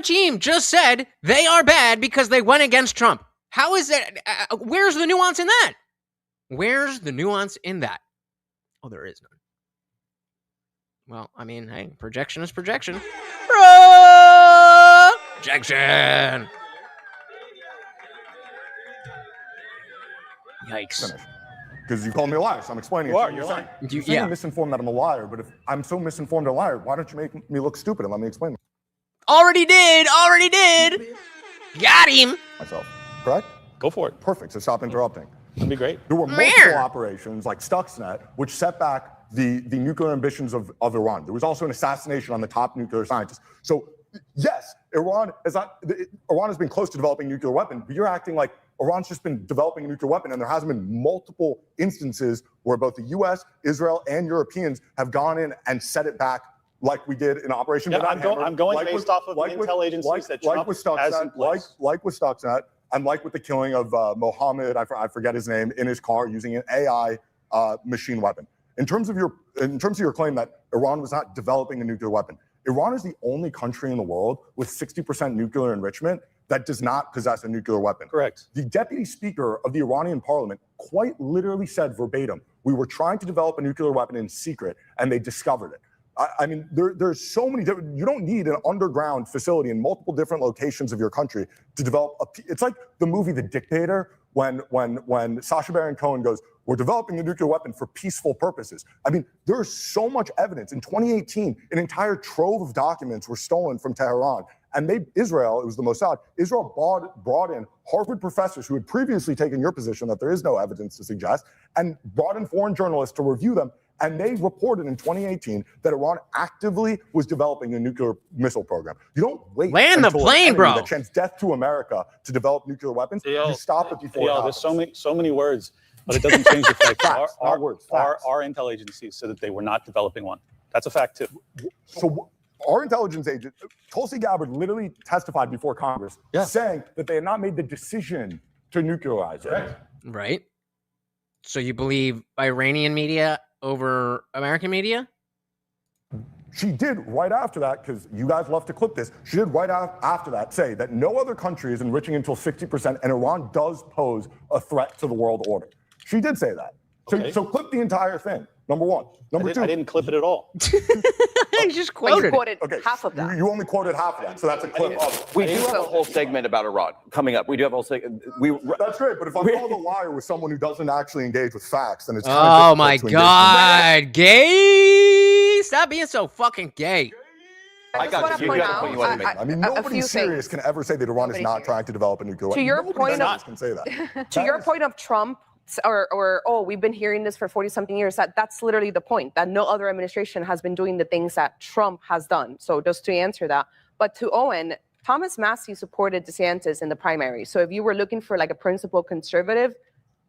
team just said they are bad because they went against Trump. How is that? Where's the nuance in that? Where's the nuance in that? Oh, there is none. Well, I mean, hey, projection is projection. Projection. Yikes. Because you called me a liar, so I'm explaining it. You're lying. You're saying I'm misinformed that I'm a liar, but if I'm so misinformed a liar, why don't you make me look stupid and let me explain it? Already did. Got him. Myself. Correct? Go for it. Perfect. So stop interrupting. That'd be great. There were multiple operations like Stuxnet, which set back the nuclear ambitions of Iran. There was also an assassination on the top nuclear scientist. So yes, Iran has been close to developing a nuclear weapon, but you're acting like Iran's just been developing a nuclear weapon, and there hasn't been multiple instances where both the U.S., Israel, and Europeans have gone in and set it back like we did in Operation I'm going based off of the intel agencies that Trump has in place. Like with Stuxnet, and like with the killing of Mohammed, I forget his name, in his car using an AI machine weapon. In terms of your claim that Iran was not developing a nuclear weapon, Iran is the only country in the world with 60% nuclear enrichment that does not possess a nuclear weapon. Correct. The deputy speaker of the Iranian parliament quite literally said verbatim, we were trying to develop a nuclear weapon in secret and they discovered it. I mean, there's so many different, you don't need an underground facility in multiple different locations of your country to develop it's like the movie The Dictator when Sacha Baron Cohen goes, we're developing a nuclear weapon for peaceful purposes. I mean, there's so much evidence. In 2018, an entire trove of documents were stolen from Tehran. And Israel, it was the Mossad, Israel brought in Harvard professors who had previously taken your position that there is no evidence to suggest, and brought in foreign journalists to review them. And they reported in 2018 that Iran actively was developing a nuclear missile program. You don't wait land the plane, bro. That chants death to America to develop nuclear weapons. You stop it before it happens. There's so many words, but it doesn't change the fact that Facts. our intel agencies said that they were not developing one. That's a fact too. So our intelligence agent, Tulsi Gabbard, literally testified before Congress saying that they had not made the decision to nuclearize it. Right. So you believe Iranian media over American media? She did right after that, because you guys love to clip this, she did right after that say that no other country is enriching until 60%, and Iran does pose a threat to the world order. She did say that. So clip the entire thing, number one. Number two. I didn't clip it at all. I just quoted You quoted half of that. You only quoted half of that, so that's a clip of. We do have a whole segment about Iran coming up. We do have a whole segment. That's great, but if I'm called a liar with someone who doesn't actually engage with facts, then it's kind oh of my God, gay! Stop being so fucking gay. I got you. I mean, nobody serious can ever say that Iran is not trying to develop a nuclear weapon. To your point of can say that. To your point of Trump, we've been hearing this for 40-something years. That's literally the point, that no other administration has been doing the things that Trump has done. So just to answer that. But to Owen, Thomas Massie supported DeSantis in the primary. So if you were looking for like a principled conservative,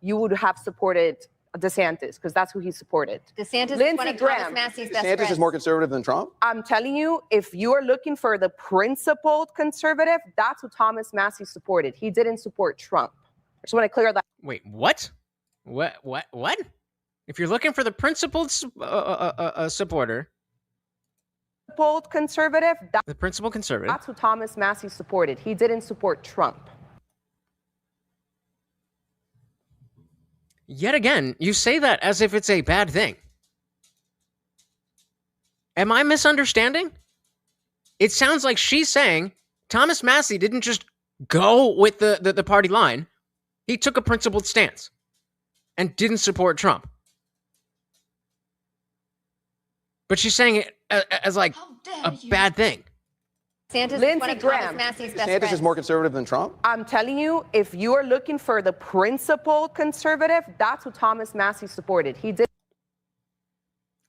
you would have supported DeSantis, because that's who he supported. DeSantis is one of Thomas Massie's best friends. DeSantis is more conservative than Trump? I'm telling you, if you are looking for the principled conservative, that's who Thomas Massie supported. He didn't support Trump. I just want to clear that. Wait, what? What? If you're looking for the principled supporter, conservative, the principled conservative, that's who Thomas Massie supported. He didn't support Trump. Yet again, you say that as if it's a bad thing. Am I misunderstanding? It sounds like she's saying Thomas Massie didn't just go with the party line. He took a principled stance and didn't support Trump. But she's saying it as like a bad thing. DeSantis Lindsey is one of Graham. Thomas Massie's best DeSantis friends. is more conservative than Trump? I'm telling you, if you are looking for the principled conservative, that's who Thomas Massie supported. He did.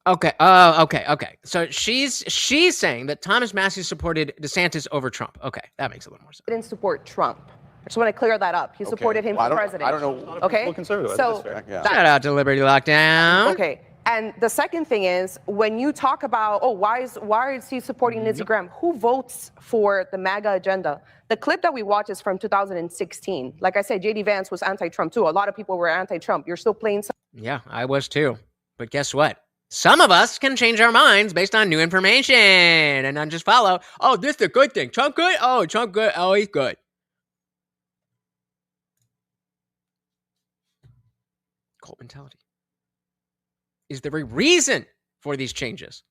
Okay. Okay. So she's saying that Thomas Massie supported DeSantis over Trump. Okay, that makes a little more sense. Didn't support Trump. I just want to clear that up. He supported him for president. I don't know. Okay. Conservative. So Shout out to Liberty Lockdown. okay. And the second thing is, when you talk about, oh, why is he supporting Lindsey Graham? Who votes for the MAGA agenda? The clip that we watched is from 2016. Like I said, J.D. Vance was anti-Trump too. A lot of people were anti-Trump. You're still playing. Yeah, I was too. But guess what? Some of us can change our minds based on new information and not just follow. Oh, this is a good thing. Trump good? Oh, Trump good. Oh, he's good. Cult mentality is the very reason for these changes.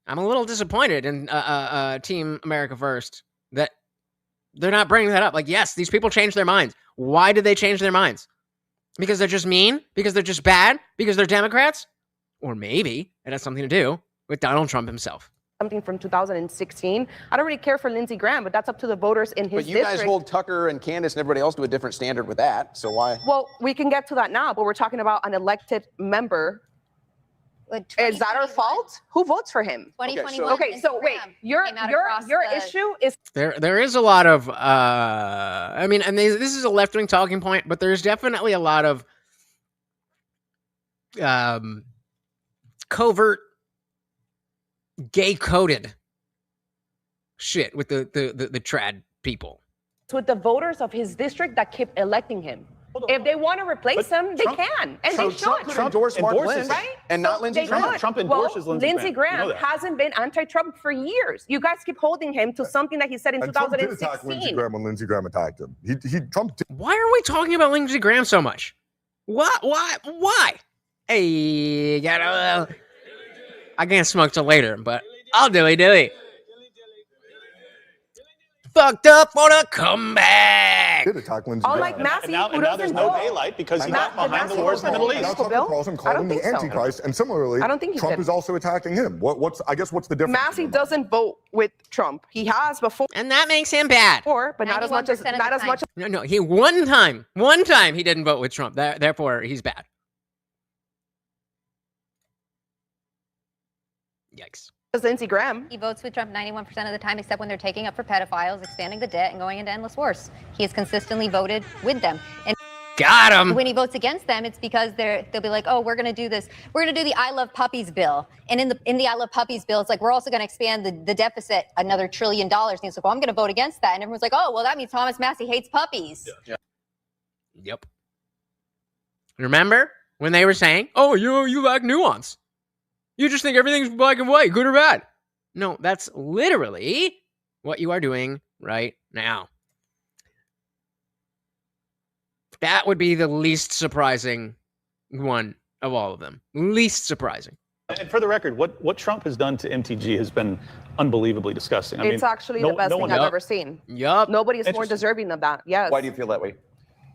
I'm a little disappointed in Team America First that they're not bringing that up. Like, yes, these people changed their minds. Why did they change their minds? Because they're just mean? Because they're just bad? Because they're Democrats? Or maybe it has something to do with Donald Trump himself. Something from 2016. I don't really care for Lindsey Graham, but that's up to the voters in his But you district. guys hold Tucker and Candace and everybody else to a different standard with that. So why? Well, we can get to that now, but we're talking about an elected member. Is that our fault? Who votes for him? 2021. Okay, so wait, your issue is There is a lot of I mean, and this is a left-wing talking point, but there's definitely a lot of covert gay-coded shit with the trad people. with the voters of his district that keep electing him. If they want to replace him, they can, and they should. Trump could endorse Mark Lynch, right? and not Lindsey Graham. Trump endorses Lindsey Graham hasn't been anti-Trump for years. You guys keep holding him to something that he said in And Trump did 2016. attack Lindsey Graham when Lindsey Graham attacked him. Trump did. Why are we talking about Lindsey Graham so much? Why? Hey, I can't smoke till later, but I'll dilly. Fucked up for the comeback. Did attack Lindsey Oh, Graham. like Massie, And who now there's doesn't no vote. daylight because he's Not- not behind Massie the wars in the Middle voted East. Now Tucker Bill? Carlson I called don't him the think so. Antichrist, and similarly, I don't think he Trump did. is also attacking him. What's the difference? Massie doesn't vote with Trump. He has before, And that makes him bad. but not as much as 91% of not the as time. much No, he one time he didn't vote with Trump. Therefore, he's bad. Yikes. as Lindsey Graham. He votes with Trump 91% of the time, except when they're taking up for pedophiles, expanding the debt, and going into endless wars. He has consistently voted with them. And Got him. when he votes against them, it's because they'll be like, oh, we're going to do this. We're going to do the I Love Puppies bill. And in the I Love Puppies bill, it's like, we're also going to expand the deficit another $1 trillion. And he's like, well, I'm going to vote against that. And everyone's like, oh, well, that means Thomas Massie hates puppies. Yep. Remember when they were saying, "Oh, you lack nuance. You just think everything's black and white, good or bad." No, that's literally what you are doing right now. That would be the least surprising one of all of them. Least surprising. And for the record, what Trump has done to MTG has been unbelievably disgusting. It's actually the best thing I've ever seen. Yup. Nobody is more deserving of that. Yes. Why do you feel that way?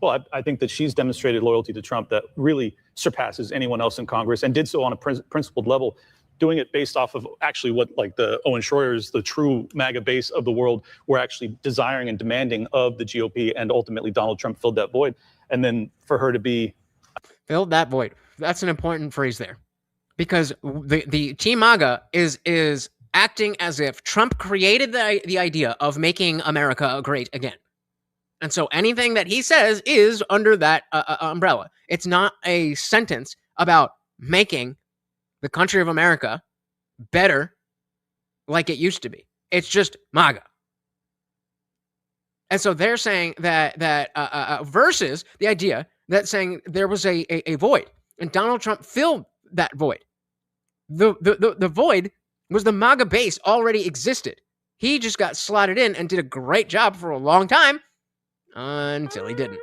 Well, I think that she's demonstrated loyalty to Trump that really surpasses anyone else in Congress, and did so on a principled level, doing it based off of actually what, like, the Owen Shroyers, the true MAGA base of the world, were actually desiring and demanding of the GOP, and ultimately Donald Trump filled that void. And then for her to be... Filled that void. That's an important phrase there. Because the Team MAGA is acting as if Trump created the idea of making America great again. And so anything that he says is under that umbrella. It's not a sentence about making the country of America better like it used to be. It's just MAGA. And so they're saying that versus the idea that saying there was a void, and Donald Trump filled that void. The void was the MAGA base already existed. He just got slotted in and did a great job for a long time until he didn't.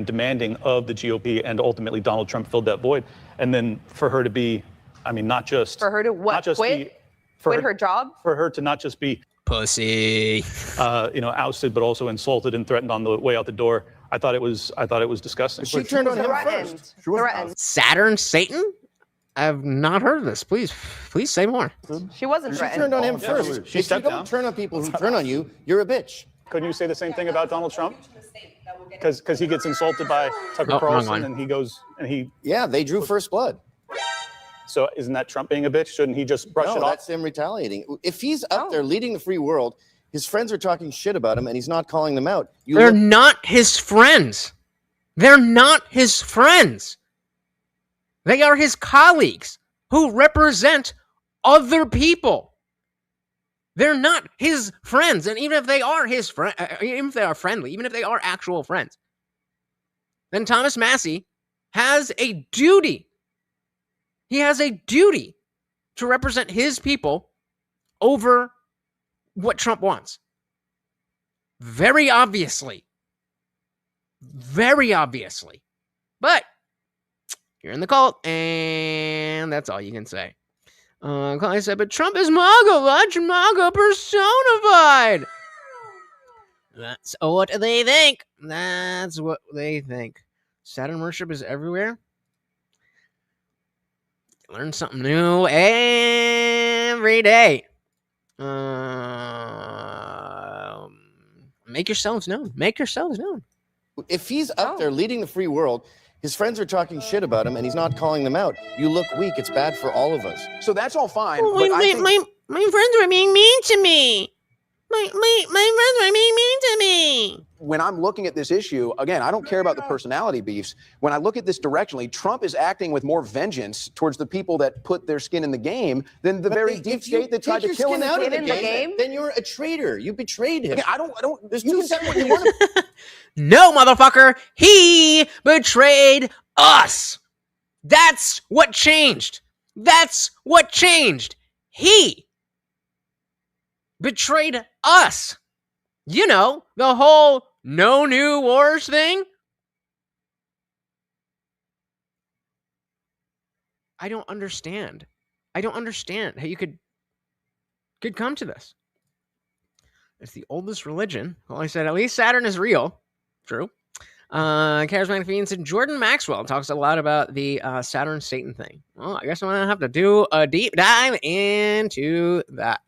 Demanding of the GOP, and ultimately Donald Trump filled that void. And then for her to be, I mean, not just... For her to what? Not just Quit? Quit her job? For her to not just be... Pussy. Ousted, but also insulted and threatened on the way out the door. I thought it was disgusting. She turned on him first. Saturn Satan? I've not heard of this. Please say more. She wasn't She threatened. turned on him first. She If you stepped don't down. turn on people who turn on you, you're a bitch. Couldn't you say the same thing about Donald Trump? Because he gets insulted by Tucker Oh, wrong Carlson one. and he goes and he. Yeah, they drew first blood. So isn't that Trump being a bitch? Shouldn't he just brush No, it off? that's him retaliating. If he's up there leading the free world, his friends are talking shit about him and he's not calling them out. They're not his friends. They're not his friends. They are his colleagues who represent other people. They're not his friends. And even if they are his friend, even if they are friendly, even if they are actual friends, then Thomas Massie has a duty. He has a duty to represent his people over what Trump wants. Very obviously. Very obviously. But you're in the cult, and that's all you can say. I said, but Trump is MAGA. Watch MAGA personified. That's what they think. That's what they think. Saturn worship is everywhere. Learn something new every day. Make yourselves known. Make yourselves known. If he's up there leading the free world, his friends are talking shit about him and he's not calling them out. You look weak. It's bad for all of us. So that's all fine. Oh, but I think my friends were being mean to me. My friends were being mean to me. when I'm looking at this issue, again, I don't care about the personality beefs. When I look at this directionally, Trump is acting with more vengeance towards the people that put their skin in the game than the very deep state that tried to kill him out of the in the game. game? Then you're a traitor. You betrayed him. Okay, I don't. There's you two can say what separate you want to. No, motherfucker. He betrayed us. That's what changed. That's what changed. He betrayed us. You know, the whole no new wars thing. I don't understand. I don't understand how you could come to this. It's the oldest religion. Well, I said at least Saturn is real. True. Charismatic Fiends and Jordan Maxwell talks a lot about the Saturn Satan thing. Well, I guess I'm gonna have to do a deep dive into that.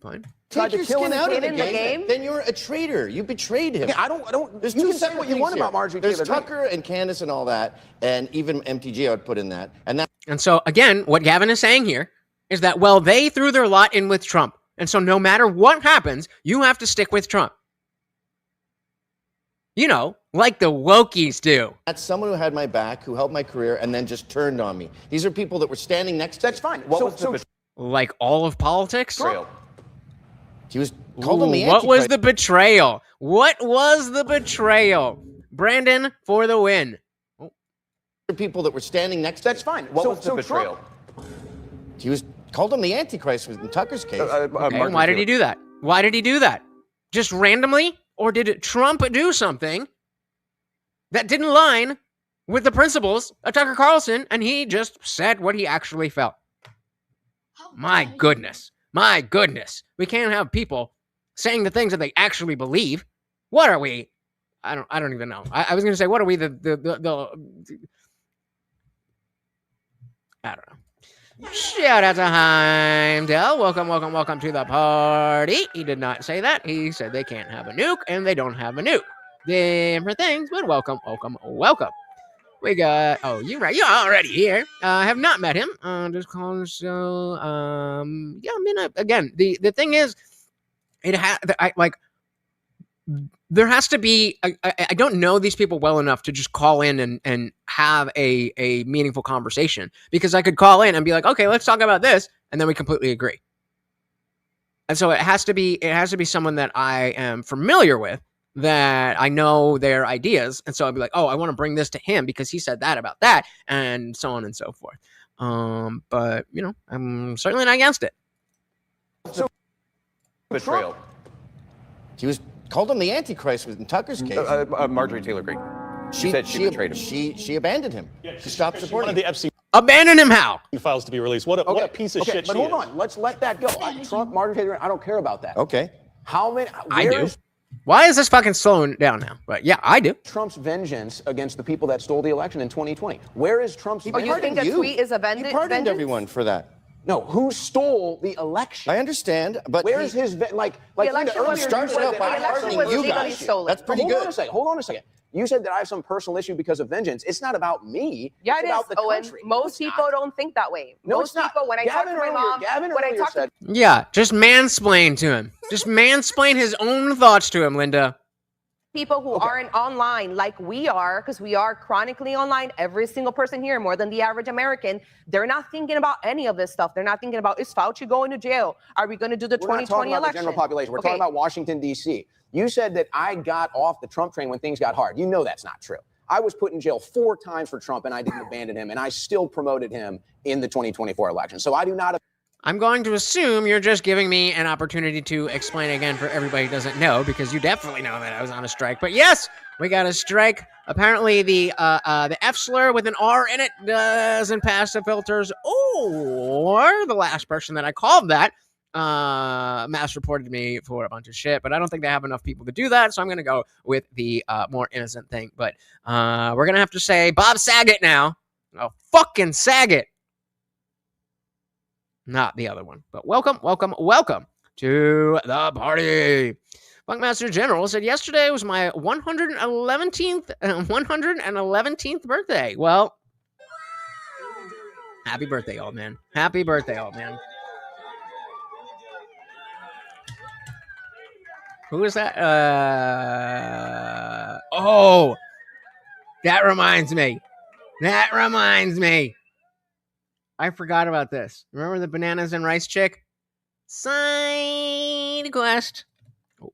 Fine. Take your skin out of the in the game, game? then you're a traitor. You betrayed him. Okay, I don't. There's you two can say separate what you things want here. about Marjorie There's Taylor Greene. Tucker and Candace and all that, and even MTG I would put in that. And so again, what Gavin is saying here is that, well, they threw their lot in with Trump. And so no matter what happens, you have to stick with Trump. You know, like the wokies do. That's someone who had my back, who helped my career, and then just turned on me. These are people that were standing next to me. That's fine. Like all of politics? He was called him the What was Antichrist. the betrayal? What was the betrayal? Brandon for the win. People that were standing next to That's fine. What was the betrayal? Trump, He was called him the Antichrist in Tucker's case. Okay, and why did he do that? Why did he do that? Just randomly? Or did Trump do something that didn't line with the principles of Tucker Carlson and he just said what he actually felt? My goodness. My goodness. We can't have people saying the things that they actually believe. What are we? I don't even know. I was going to say, what are we? I don't know. Shout out to Heimdall. Welcome to the party. He did not say that. He said they can't have a nuke and they don't have a nuke. Different things, but welcome. We got, you're right. You're already here. I have not met him. Just calling. So, yeah, I mean, again, the thing is, there has to be, I don't know these people well enough to just call in and have a meaningful conversation, because I could call in and be like, okay, let's talk about this. And then we completely agree. And so it has to be someone that I am familiar with, that I know their ideas. And so I'll be like, oh, I want to bring this to him because he said that about that, and so on and so forth. But you know, I'm certainly not against it. So betrayal. He was called him the Antichrist in Tucker's case. Marjorie Taylor Greene. She said she betrayed him. She abandoned him. She stopped supporting One of the Epstein abandon him how? files to be released. What a piece of shit but she hold is. on. Let's let that go. Trump, Marjorie Taylor Greene, I don't care about that. Okay. How many? I do. Why is this fucking slowing down now? But yeah, I do. Trump's vengeance against the people that stole the election in 2020. Where is Trump's Oh, you think a tweet is a vengeance? He pardoned everyone for that. No, who stole the election? I understand, but where is his like? The election was legally stolen. That's pretty hold good. Hold on a second. You said that I have some personal issue because of vengeance. It's not about me. Yeah, it's it about is, the Owen. country. Most people don't think that way. No, Most it's not. people, when I talk to my mom, when I talk to Yeah, just mansplain to him. Just mansplain his own thoughts to him, Linda. people who aren't online like we are, because we are chronically online, every single person here, more than the average American, they're not thinking about any of this stuff. They're not thinking about, is Fauci going to jail? Are we going to do the 2020 We're not talking about election? the general population. We're talking about Washington, D.C. You said that I got off the Trump train when things got hard. You know that's not true. I was put in jail 4 times for Trump, and I didn't abandon him, and I still promoted him in the 2024 election. So I do not... I'm going to assume you're just giving me an opportunity to explain again for everybody who doesn't know, because you definitely know that I was on a strike. But yes, we got a strike. Apparently the F slur with an R in it doesn't pass the filters, or the last person that I called that mass reported me for a bunch of shit, but I don't think they have enough people to do that, so I'm going to go with the more innocent thing. But we're going to have to say Bob Saget now. Oh, fucking Saget. Not the other one, but welcome to the party. Bunkmaster General said yesterday was my 111th birthday. Well, happy birthday, old man. Happy birthday, old man. Who is that? Oh, that reminds me. I forgot about this. Remember the bananas and rice chick? Side quest. Oh.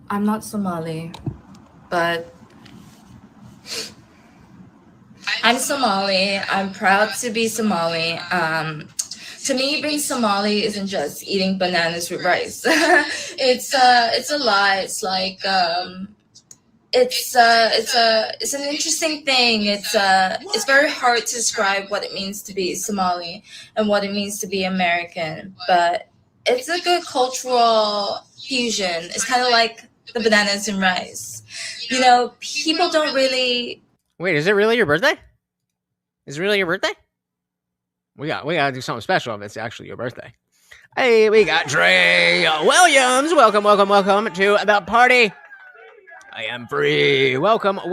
I'm not Somali, but I'm Somali. I'm proud to be Somali. To me, being Somali isn't just eating bananas with rice. It's a lie. It's like it's an interesting thing. It's very hard to describe what it means to be Somali and what it means to be American, but it's a good cultural fusion. It's kind of like the bananas and rice. You know, people don't really. Wait, is it really your birthday? Is it really your birthday? We gotta do something special if it's actually your birthday. Hey, we got Trey Williams. Welcome to the party. I am free. Welcome to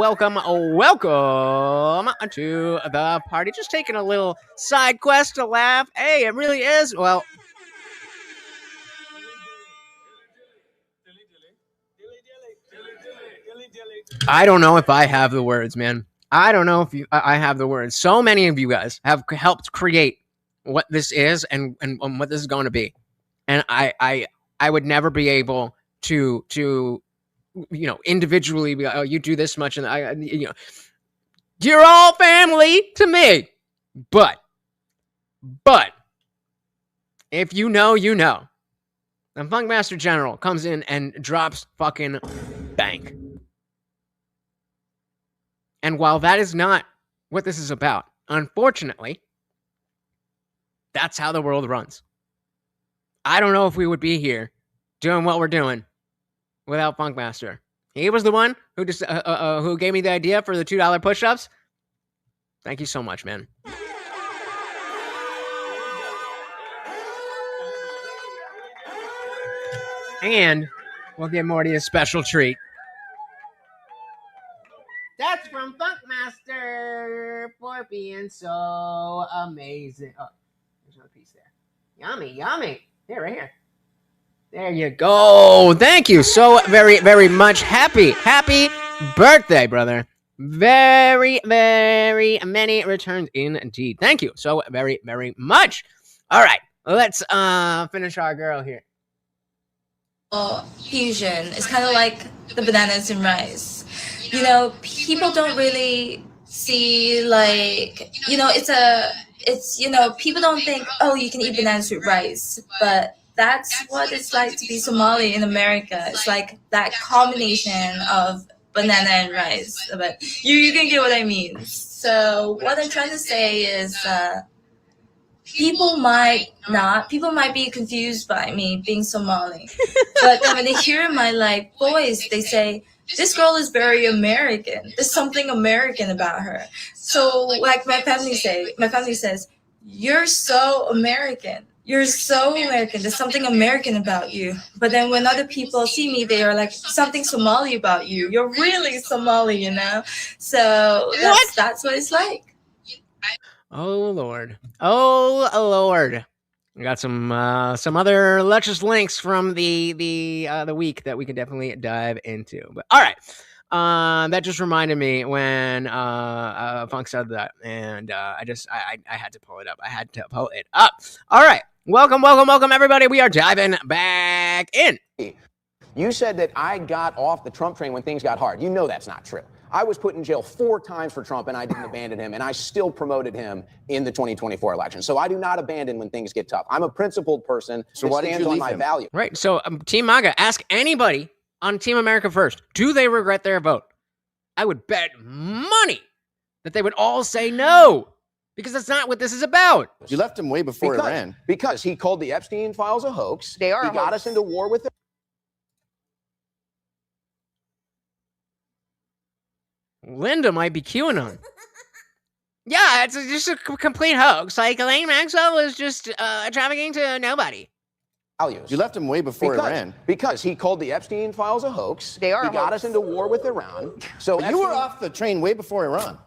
the party. Just taking a little side quest to laugh. Hey, it really is. Well, I don't know if I have the words, man. I don't know if I have the words. So many of you guys have helped create what this is and what this is going to be. And I would never be able to individually be like, oh, you do this much, and you're all family to me. But if you know, you know. The Funkmaster General comes in and drops fucking bank. And while that is not what this is about, unfortunately, that's how the world runs. I don't know if we would be here doing what we're doing without Funkmaster. He was the one who gave me the idea for the $2 push-ups. Thank you so much, man. And we'll give Morty a special treat. That's from Funkmaster for being so amazing. Oh, there's another piece there. Yummy. Here, right here. There you go. Thank you so very, very much. Happy birthday, brother. Very, very many returns indeed. Thank you so very, very much. All right, let's finish our girl here. Fusion. It's kind of like the bananas and rice. You know, people don't really see, like, people don't think, oh, you can eat bananas with rice, but that's what it's like to be Somali in America. It's like that combination of banana and rice, but you can get what I mean. So what I'm trying to say is people might be confused by me being Somali. But then when they hear my like voice, they say, this girl is very American. There's something American about her. So like my family says, you're so American. You're so American. There's something American about you. But then when other people see me, they are like, something Somali about you. You're really Somali, you know? So that's what it's like. Oh Lord. Oh Lord. We got some other luscious links from the week that we can definitely dive into. But all right. That just reminded me when Funk said that, and I had to pull it up. I had to pull it up. All right. Welcome, everybody. We are diving back in. You said that I got off the Trump train when things got hard. You know that's not true. I was put in jail 4 times for Trump, and I didn't abandon him, and I still promoted him in the 2024 election. So I do not abandon when things get tough. I'm a principled person So that why did stands you on leave my him? value. Right. So Team MAGA, ask anybody on Team America First, do they regret their vote? I would bet money that they would all say no, because that's not what this is about. You left him way before Iran. Because he called the Epstein files a hoax. They are He a got hoax. us into war with Linda might be QAnon. Yeah, it's just a complete hoax. Like, Elaine Maxwell was just trafficking to nobody. values. You left him way before Iran. Because he called the Epstein files a hoax. They are He a got hoax. us into war with Iran. So But you were off the train way before Iran.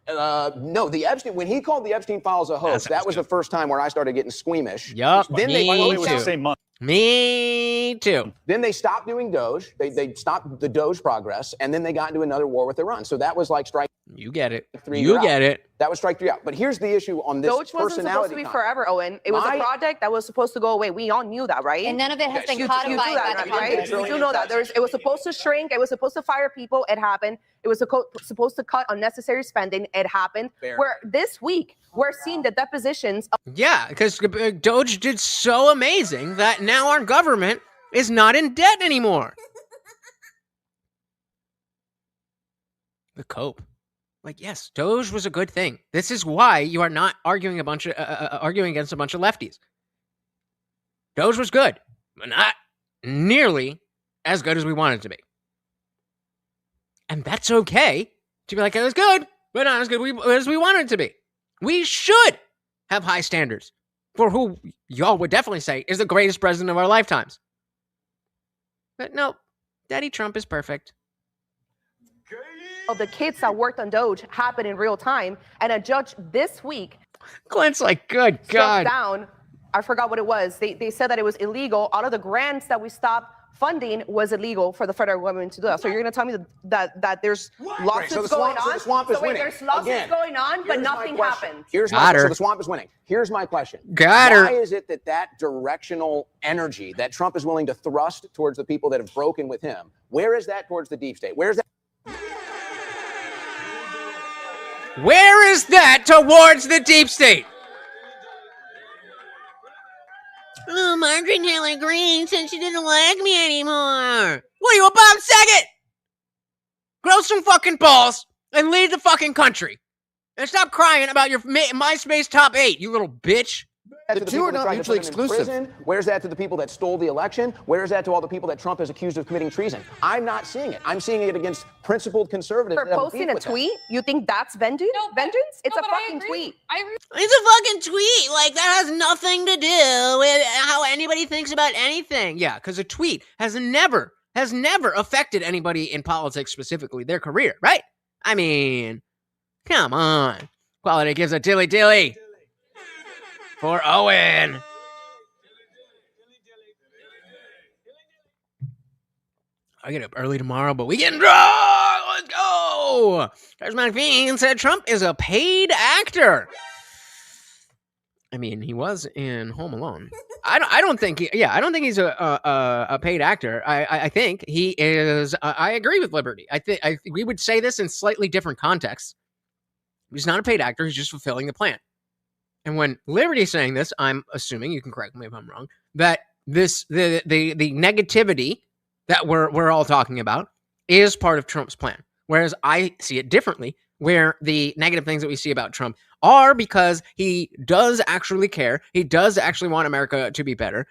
No, the Epstein, when he called the Epstein files a hoax, that was the first time where I started getting squeamish. Yup, Then they me closed too. down- Same month. Me too. Then they stopped doing Doge. They stopped the Doge progress, and then they got into another war with Iran. So that was like strike You get it. 3. You get it. That was strike 3 out. But here's the issue on this Doge wasn't supposed to personality. be con- forever, Owen. It was My- a project that was supposed to go away. We all knew that, right? And none of it has been You codified do by that, the right? Congress. You do know that. It was supposed to shrink. It was supposed to fire people. It happened. It was supposed to cut unnecessary spending. It happened. Fair. Where this week, we're seeing the depositions of Yeah, because Doge did so amazing that now our government is not in debt anymore. The cope. Like, yes, Doge was a good thing. This is why you are not arguing against a bunch of lefties. Doge was good, but not nearly as good as we wanted it to be. And that's okay to be like, it was good, but not as good as we wanted it to be. We should have high standards for who y'all would definitely say is the greatest president of our lifetimes. But no, Daddy Trump is perfect. the kids that worked on Doge happened in real time, and a judge this week Clint's like, good struck God. down. I forgot what it was. They said that it was illegal. Out of the grants that we stopped funding was illegal for the federal government to do that. So you're going to tell me that there's lawsuits so the going swamp- so on? the swamp is So wait, winning. there's lawsuits Again, going on, but here's my nothing question. happened. Here's Got my her. So the swamp is winning. Here's my question. Got her. Why is it that directional energy that Trump is willing to thrust towards the people that have broken with him, where is that towards the deep state? Where is that? Where is that towards the deep state? Oh, Margaret Taylor Greene said she didn't like me anymore. What are you, a Bob Saget? Grow some fucking balls and lead the fucking country. And stop crying about your MySpace top 8, you little bitch. The two are not mutually exclusive. Where's that to the people that stole the election? Where's that to all the people that Trump has accused of committing treason? I'm not seeing it. I'm seeing it against principled conservatives. For that have a posting beef a with them. tweet, you think that's vengeance? Vengeance? It's a fucking tweet. It's a fucking tweet. Like, that has nothing to do with how anybody thinks about anything. Yeah, because a tweet has never affected anybody in politics, specifically their career, right? I mean, come on. Quality gives a dilly-dilly for Owen. I get up early tomorrow, but we getting drunk. Let's go. Charismatic Fiend said Trump is a paid actor. I mean, he was in Home Alone. I don't think he's a paid actor. I think he is. I agree with Liberty. We would say this in slightly different contexts. He's not a paid actor. He's just fulfilling the plan. And when Liberty's saying this, I'm assuming, you can correct me if I'm wrong, that the negativity that we're all talking about is part of Trump's plan. Whereas I see it differently, where the negative things that we see about Trump are because he does actually care. He does actually want America to be better.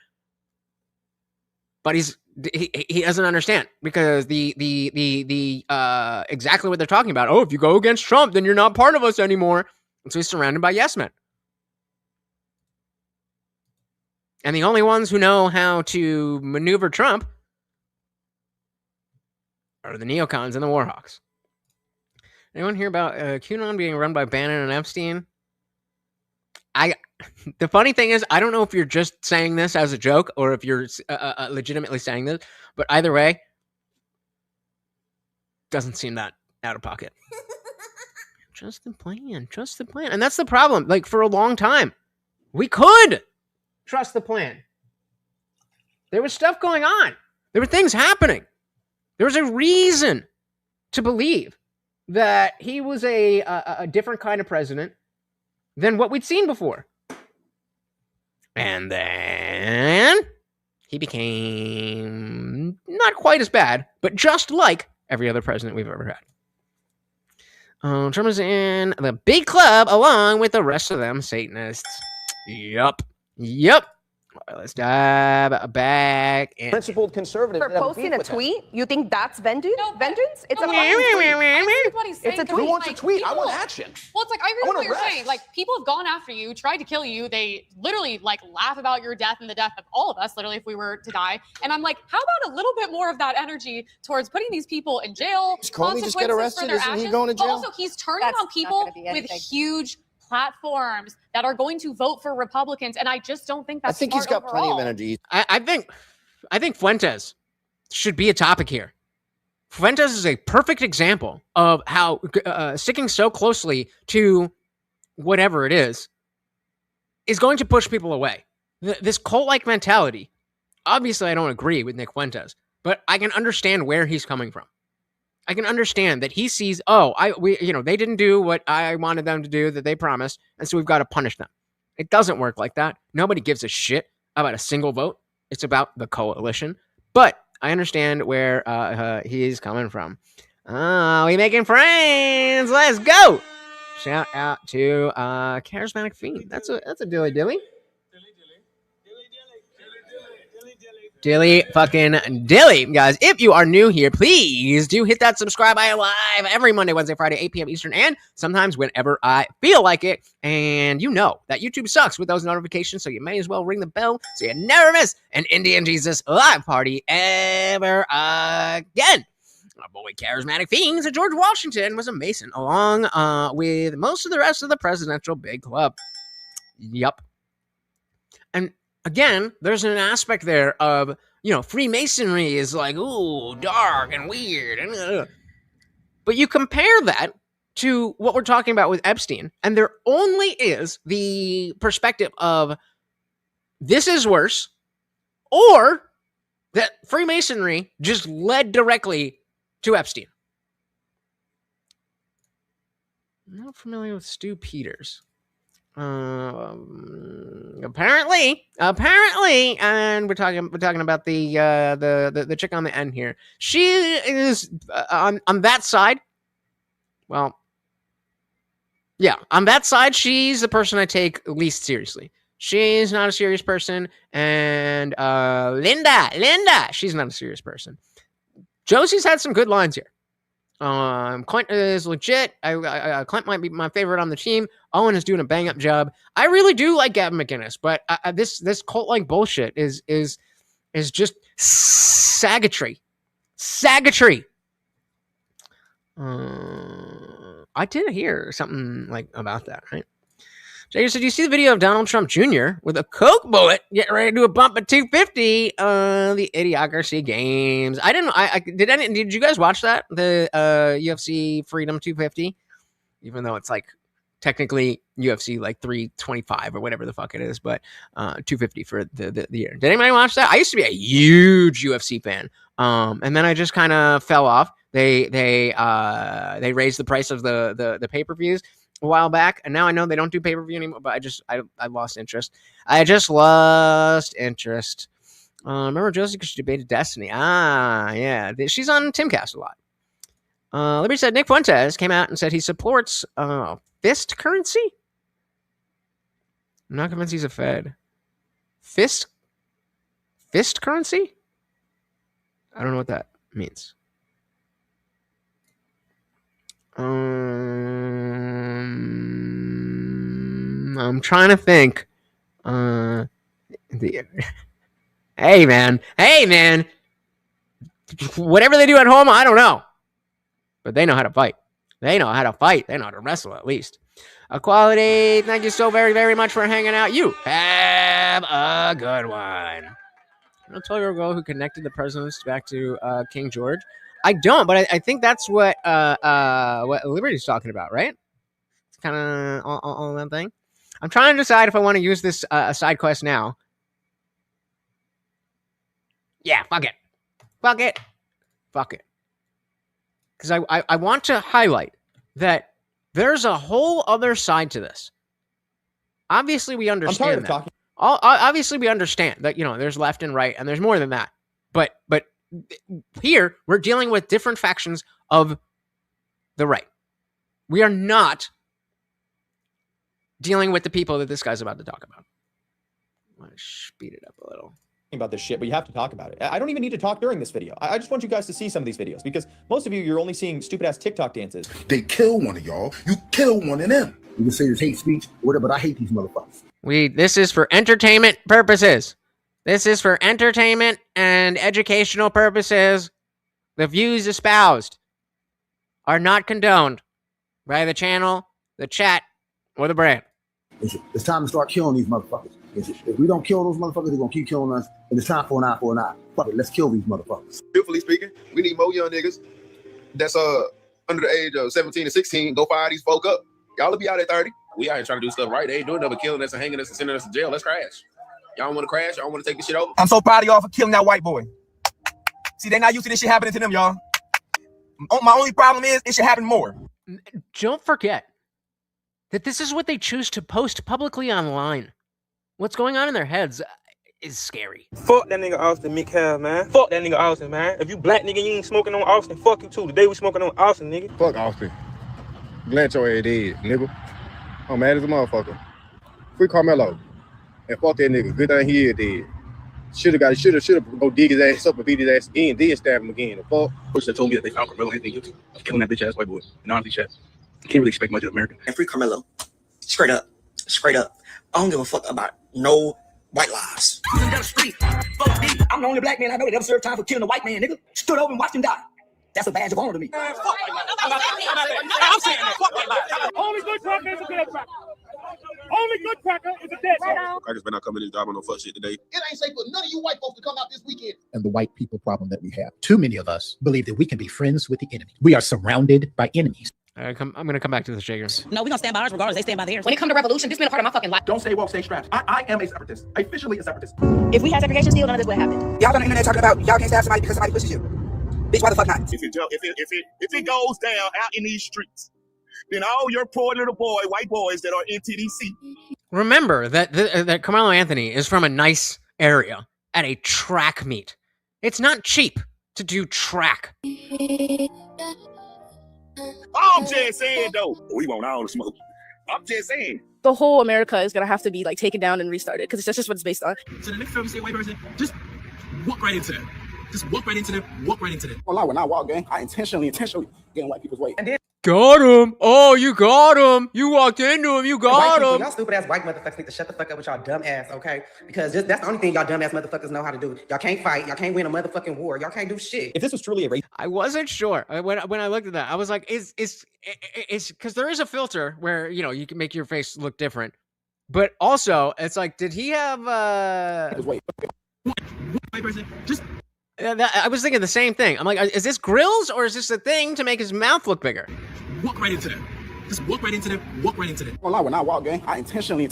But he doesn't understand because the exactly what they're talking about. Oh, if you go against Trump, then you're not part of us anymore. And so he's surrounded by yes men. And the only ones who know how to maneuver Trump are the neocons and the warhawks. Anyone hear about QAnon being run by Bannon and Epstein? The funny thing is, I don't know if you're just saying this as a joke or if you're legitimately saying this, but either way, doesn't seem that out of pocket. Trust the plan. Trust the plan. And that's the problem. Like, for a long time, we could trust the plan. There was stuff going on. There were things happening. There was a reason to believe that he was a different kind of president than what we'd seen before. And then he became not quite as bad, but just like every other president we've ever had. Trump is in the big club along with the rest of them Satanists. Yup. Let's dive back in. Principled conservative. For posting a tweet, you think that's vengeance? It's a no, fucking tweet. everybody's saying It's a that, tweet. Who wants a like, tweet? I people- want action. Well, it's like, I I agree with want what you're arrests. saying. Like, people have gone after you, tried to kill you. They literally, like, laugh about your death and the death of all of us, literally, if we were to die. And I'm like, how about a little bit more of that energy towards putting these people in jail? Does Comey just get consequences for arrested? their Isn't he actions? going to But jail? also, he's turning That's on not people gonna be with anything. huge platforms that are going to vote for Republicans. And I just don't think I that's think he's smart got plenty of overall. energy. I think Fuentes should be a topic here. Fuentes is a perfect example of how sticking so closely to whatever it is going to push people away. This cult-like mentality. Obviously, I don't agree with Nick Fuentes, but I can understand where he's coming from. I can understand that he sees, they didn't do what I wanted them to do that they promised, and so we've got to punish them. It doesn't work like that. Nobody gives a shit about a single vote. It's about the coalition. But I understand where he's coming from. We making friends. Let's go. Shout out to Charismatic Fiend. That's a dilly dilly. Dilly fucking dilly. Guys, if you are new here, please do hit that subscribe. I am live every Monday, Wednesday, Friday, 8 p.m. Eastern, and sometimes whenever I feel like it. And you know that YouTube sucks with those notifications, so you may as well ring the bell so you never miss an Indian Jesus live party ever again. My boy Charismatic Fiends at George Washington was a Mason, along with most of the rest of the presidential big club. Yup. And again, there's an aspect there of, Freemasonry is like, ooh, dark and weird. But you compare that to what we're talking about with Epstein, and there only is the perspective of this is worse, or that Freemasonry just led directly to Epstein. I'm not familiar with Stu Peters. Apparently, and we're talking about the chick on the end here. She is on that side. Well, yeah, on that side, she's the person I take least seriously. She's not a serious person, and Linda, she's not a serious person. Josie's had some good lines here. Clint is legit. Clint might be my favorite on the team. Owen is doing a bang up job. I really do like Gavin McInnes, but this cult like bullshit is just sagatry. I did hear something like about that, right? Jay said, you see the video of Donald Trump Jr. with a Coke bullet getting ready to do a bump at 250 on the Idiocracy Games? I didn't. Did you guys watch that? The UFC Freedom 250, even though it's like technically UFC like 325 or whatever the fuck it is, but 250 for the year. Did anybody watch that? I used to be a huge UFC fan, and then I just kind of fell off. They raised the price of the pay-per-views a while back, and now I know they don't do pay-per-view anymore, but I lost interest. I just lost interest. Remember Josie, because she debated Destiny. Yeah. She's on Timcast a lot. Liberty said Nick Fuentes came out and said he supports fist currency. I'm not convinced he's a Fed. Fist currency? I don't know what that means. I'm trying to think. Hey man. Whatever they do at home, I don't know. But they know how to fight. They know how to wrestle at least. Equality, thank you so very, very much for hanging out. You have a good one. I'll tell your girl who connected the presidents back to King George. I don't, but I think that's what Liberty's talking about, right? It's kind of all that thing. I'm trying to decide if I want to use this side quest now. Yeah, fuck it. Because I want to highlight that there's a whole other side to this. Obviously, we understand that. Obviously, we understand that, there's left and right, and there's more than that. But here, we're dealing with different factions of the right. We are not dealing with the people that this guy's about to talk about. I want to speed it up a little. About this shit, but you have to talk about it. I don't even need to talk during this video. I just want you guys to see some of these videos because most of you're only seeing stupid ass TikTok dances. They kill one of y'all. You kill one of them. You can say it's hate speech, whatever, but I hate these motherfuckers. This is for entertainment purposes. This is for entertainment and educational purposes. The views espoused are not condoned by the channel, the chat, or the brand. It's time to start killing these motherfuckers. If we don't kill those motherfuckers, they're gonna keep killing us, and it's time for an eye for an eye. Fuck it, let's kill these motherfuckers. Truthfully speaking, we need more young niggas that's under the age of 17 and 16. Go fire these folk up. Y'all will be out at 30. We out here trying to do stuff right. They ain't doing nothing but killing us and hanging us and sending us to jail. Let's crash. Y'all want to crash? Y'all want to take this shit over? I'm so proud of y'all for killing that white boy. See, they not used to this shit happening to them, y'all. My only problem is it should happen more. Don't forget that this is what they choose to post publicly online. What's going on in their heads is scary. Fuck that nigga Austin McInnes, man. Fuck that nigga Austin, man. If you black nigga, you ain't smoking on Austin. Fuck you too. Today we smoking on Austin, nigga. Fuck Austin. Glad your ass dead, nigga. I'm mad as a motherfucker. Free Carmelo. And fuck that nigga. Good thing he is dead. Shoulda go dig his ass up and beat his ass again, then stab him again. The fuck. Push that told me that they found Carmelo and guilty of killing that bitch ass white boy. And honestly, chat, can't really expect much of America. And free Carmelo. Straight up. I don't give a fuck about no white lives. I'm the only black man I know that ever served time for killing a white man, nigga. Stood over and watched him die. That's a badge of honor to me. I'm saying that. Fuck white lives. Only good cracker is a dead cracker. Only good cracker is a dead cracker. Crackers better not come in this job on no fuck shit today. It ain't safe for none of you white folks to come out this weekend. And the white people problem that we have. Too many of us believe that we can be friends with the enemy. We are surrounded by enemies. I'm going to come back to the Shakers. No, we're going to stand by ours regardless. They stand by theirs. When it comes to revolution, this been a part of my fucking life. Don't stay woke, stay strapped. I am a separatist. Officially a separatist. If we had segregation still, none of this would happen. Y'all on the internet talking about y'all can't stab somebody because somebody pushes you. Bitch, why the fuck not? If it goes down out in these streets, then all your poor little white boys that are in TDC. Remember that Carmelo Anthony is from a nice area at a track meet. It's not cheap to do track. I'm just saying, though, we want all the smoke. I'm just saying. The whole America is going to have to be like taken down and restarted because that's just what it's based on. So the next time you see a white person, just walk right into them. Just walk right into them. Well, when I walk, gang, I intentionally getting white people's way. And then got him. Oh, you got him. You walked into him. You got him. Y'all stupid ass white motherfuckers need to shut the fuck up with y'all dumb ass, okay? Because that's the only thing y'all dumb ass motherfuckers know how to do. Y'all can't fight. Y'all can't win a motherfucking war. Y'all can't do shit. If this was truly a race, I wasn't sure when I looked at that. I was like, is because there is a filter where you can make your face look different, but also it's like, did he have White person, just. I was thinking the same thing. I'm like, is this grills or is this a thing to make his mouth look bigger? Walk right into them. Just walk right into them. Well, when I walk, gang, I intentionally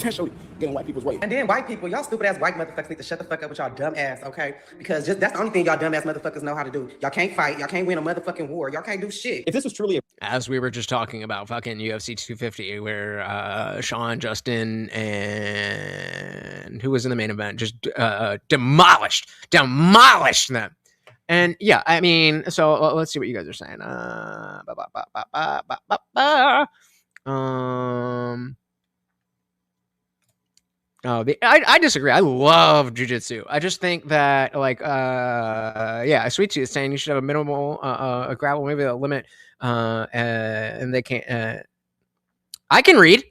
getting white people's way. And then white people, y'all stupid ass white motherfuckers need to shut the fuck up with y'all dumb ass, okay? Because that's the only thing y'all dumb ass motherfuckers know how to do. Y'all can't fight. Y'all can't win a motherfucking war. Y'all can't do shit. If this was truly as we were just talking about fucking UFC 250, where Sean, Justin, and who was in the main event just demolished them. And yeah, I mean, so let's see what you guys are saying. I disagree. I love jujitsu. I just think that, like, yeah, Sweet Tea is saying you should have a minimal a grapple, maybe a limit, and they can't. I can read.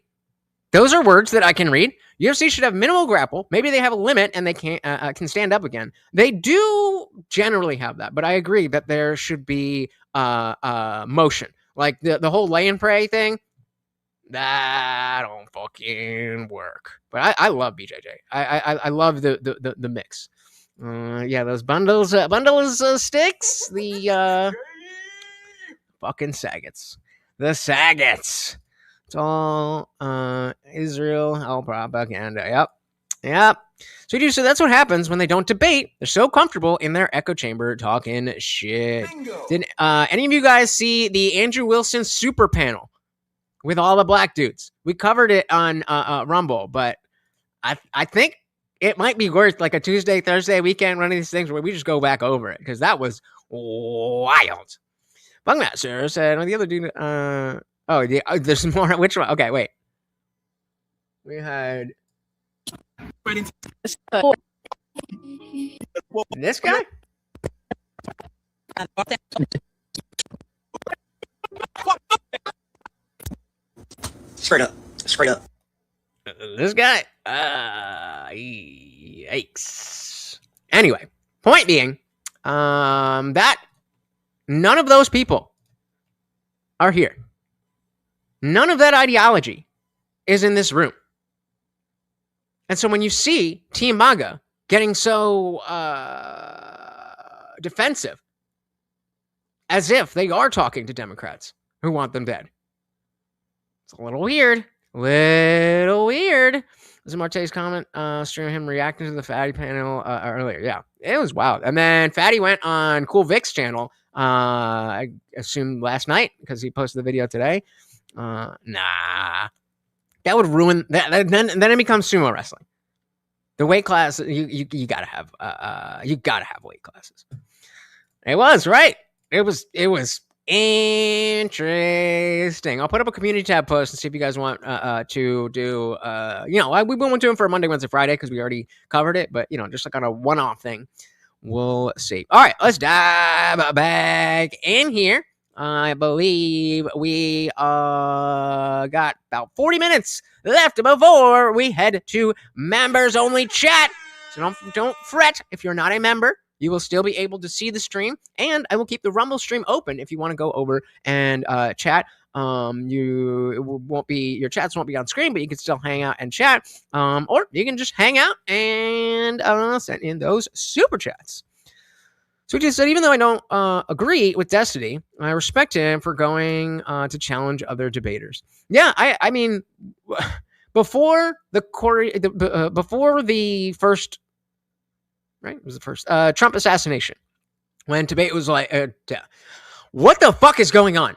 Those are words that I can read. UFC should have minimal grapple. Maybe they have a limit and they can stand up again. They do generally have that, but I agree that there should be motion. Like the whole lay and pray thing, that don't fucking work. But I love BJJ. I love the mix. Yeah, those bundles sticks. The fucking Saggets. The Saggets. It's all Israel, all propaganda. Yep. So that's what happens when they don't debate. They're so comfortable in their echo chamber talking shit. Bingo. Did any of you guys see the Andrew Wilson super panel with all the black dudes? We covered it on Rumble, but I think it might be worth like a Tuesday, Thursday weekend, one of these things where we just go back over it, because that was wild. Bungmaster said, the other dude, there's more. Which one? Okay, wait. We had this guy? Straight up. This guy? Yikes. Anyway, point being, that none of those people are here. None of that ideology is in this room. And so when you see Team MAGA getting so defensive, as if they are talking to Democrats who want them dead, it's a little weird. This is Marte's comment, stream him reacting to the Fatty panel earlier. Yeah, it was wild. And then Fatty went on Cool Vic's channel, I assume last night, because he posted the video today. Nah. That would ruin that. Then it becomes sumo wrestling. The weight class, you gotta have weight classes. It was right. It was interesting. I'll put up a community tab post and see if you guys want to do. We won't do them for Monday, Wednesday, Friday because we already covered it. But just like on a one-off thing, we'll see. All right, let's dive back in here. I believe we got about 40 minutes left before we head to members only chat. So don't fret if you're not a member. You will still be able to see the stream, and I will keep the Rumble stream open if you want to go over and chat. Your chats won't be on screen, but you can still hang out and chat. Or you can just hang out and send in those super chats. So he just said, even though I don't agree with Destiny, I respect him for going to challenge other debaters. Yeah, I mean, before the first, right? It was the first Trump assassination, when debate was like, what the fuck is going on?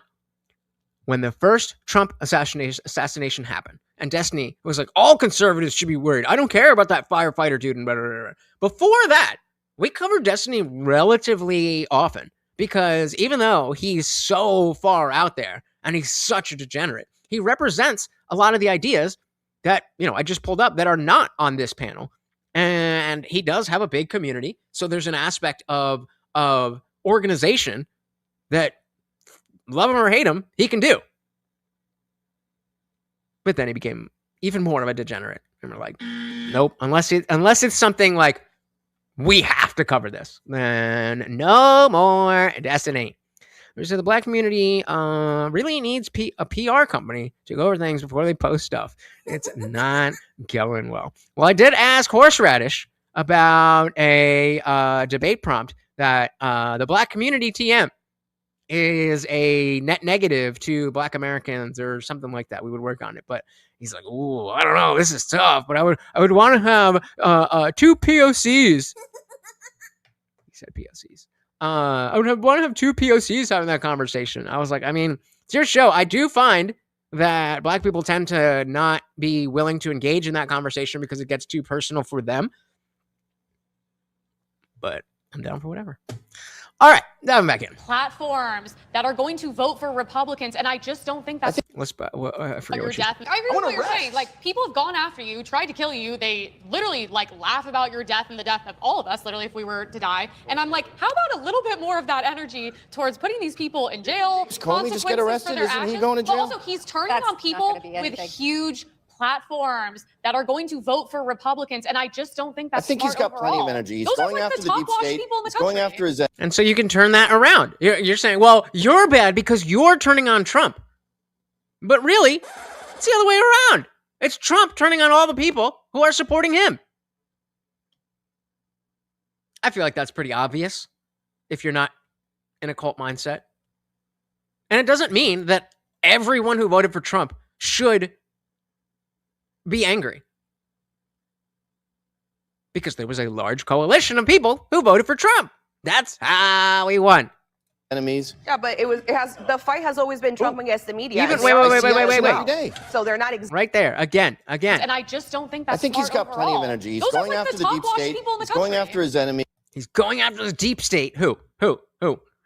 When the first Trump assassination happened, and Destiny was like, all conservatives should be worried. I don't care about that firefighter dude and blah, blah, blah. Before that, we covered Destiny relatively often, because even though he's so far out there and he's such a degenerate, he represents a lot of the ideas that, I just pulled up that are not on this panel. And he does have a big community. So there's an aspect of organization that, love him or hate him, he can do. But then he became even more of a degenerate. And we're like, nope, unless it's something like, we have to cover this, then no more Destiny. So the black community really needs a PR company to go over things before they post stuff. It's not going well. Well, I did ask Horseradish about a debate prompt that the black community TM is a net negative to black Americans or something like that. We would work on it. But he's like, ooh, I don't know. This is tough. But I would want to have two POCs. He said POCs. I would want to have two POCs having that conversation. I was like, I mean, it's your show. I do find that black people tend to not be willing to engage in that conversation because it gets too personal for them. But I'm down for whatever. All right, diving back in. Platforms that are going to vote for Republicans, and I just don't think that's Let's. I forget your what you death. I agree with what you're saying. Like, people have gone after you, tried to kill you. They literally like laugh about your death and the death of all of us, literally, if we were to die. And I'm like, how about a little bit more of that energy towards putting these people in jail? Does Comey just get arrested? Isn't he going to jail? But also, he's turning on people with huge platforms that are going to vote for Republicans, and I just don't think that's I think he's got plenty of energy. He's going after the deep state. He's going after his. And so you can turn that around. You're saying, well, you're bad because you're turning on Trump. But really, it's the other way around. It's Trump turning on all the people who are supporting him. I feel like that's pretty obvious if you're not in a cult mindset. And it doesn't mean that everyone who voted for Trump should be angry. Because there was a large coalition of people who voted for Trump. That's how he won. Enemies. Yeah, but the fight has always been Trump against the media. Wait. So they're not right there again. And I just don't think that's I think he's got plenty of energy. He's going after the deep state. He's going after his enemy. He's going after the deep state. Who?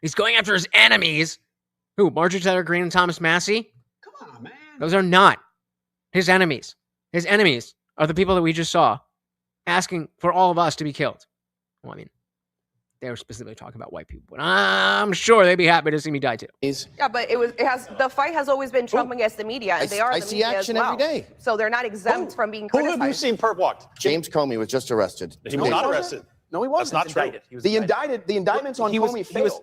He's going after his enemies. Who? Marjorie Taylor Greene and Thomas Massie? Come on, man. Those are not his enemies. His enemies are the people that we just saw asking for all of us to be killed. Well, I mean, they were specifically talking about white people, but I'm sure they'd be happy to see me die too. Yeah, but the fight has always been Trump against the media, and they are. I the see media action as well. every day. So they're not exempt from being Who criticized. have you seen perp walked? James Comey was just arrested. He was not arrested. No, he wasn't. That's not true. The indictments on Comey failed.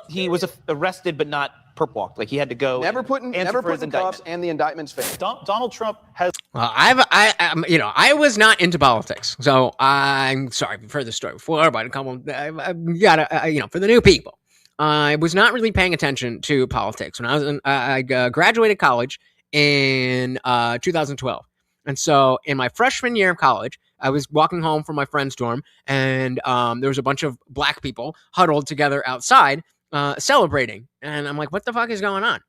He was arrested, but not perp walked. Like he had to go. Never put in cuffs, and the indictments failed. Donald Trump has. Well, I was not into politics, so I'm sorry. I've heard this story before, but I gotta, for the new people, I was not really paying attention to politics when I was I graduated college in 2012, and so in my freshman year of college, I was walking home from my friend's dorm, and there was a bunch of black people huddled together outside. Celebrating, and I'm like, what the fuck is going on?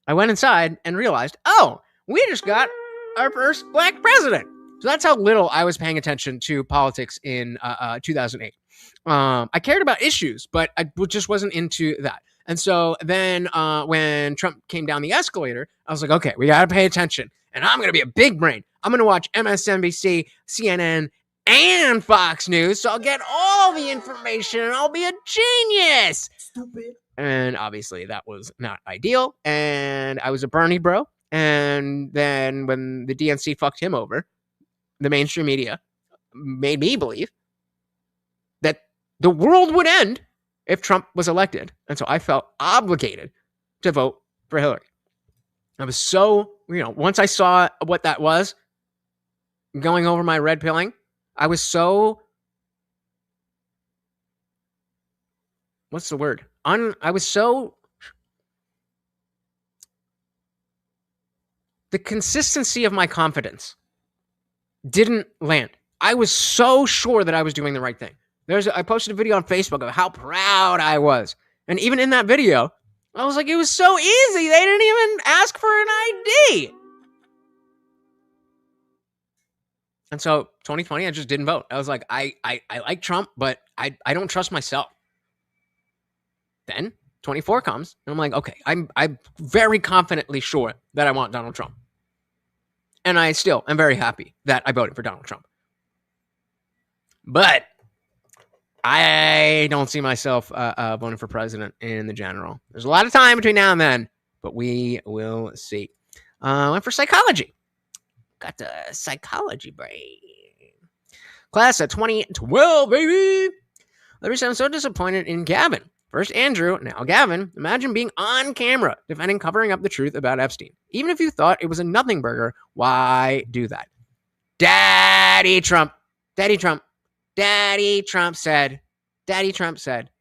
I went inside and realized, oh, we just got our first black president. So that's how little I was paying attention to politics in 2008. I cared about issues, but I just wasn't into that. And so then when Trump came down the escalator, I was like, okay, we got to pay attention. And I'm going to be a big brain. I'm going to watch MSNBC, CNN, and Fox News, so I'll get all the information and I'll be a genius. Stupid. And obviously that was not ideal. And I was a Bernie bro. And then when the DNC fucked him over, the mainstream media made me believe that the world would end if Trump was elected. And so I felt obligated to vote for Hillary. I was so, once I saw what that was, going over my red pilling, I was so, what's the word? I was so, the consistency of my confidence didn't land. I was so sure that I was doing the right thing. I posted a video on Facebook of how proud I was. And even in that video, I was like, it was so easy. They didn't even ask for an ID. And so 2020, I just didn't vote. I was like, I like Trump, but I don't trust myself. Then 24 comes, and I'm like, okay, I'm very confidently sure that I want Donald Trump. And I still am very happy that I voted for Donald Trump. But I don't see myself voting for president in the general. There's a lot of time between now and then, but we will see. Went for psychology. Got the psychology brain. Class of 2012, baby. Larry said, I'm so disappointed in Gavin. First Andrew, now Gavin. Imagine being on camera defending covering up the truth about Epstein. Even if you thought it was a nothing burger, why do that? Daddy Trump. Daddy Trump. Daddy Trump said. Daddy Trump said.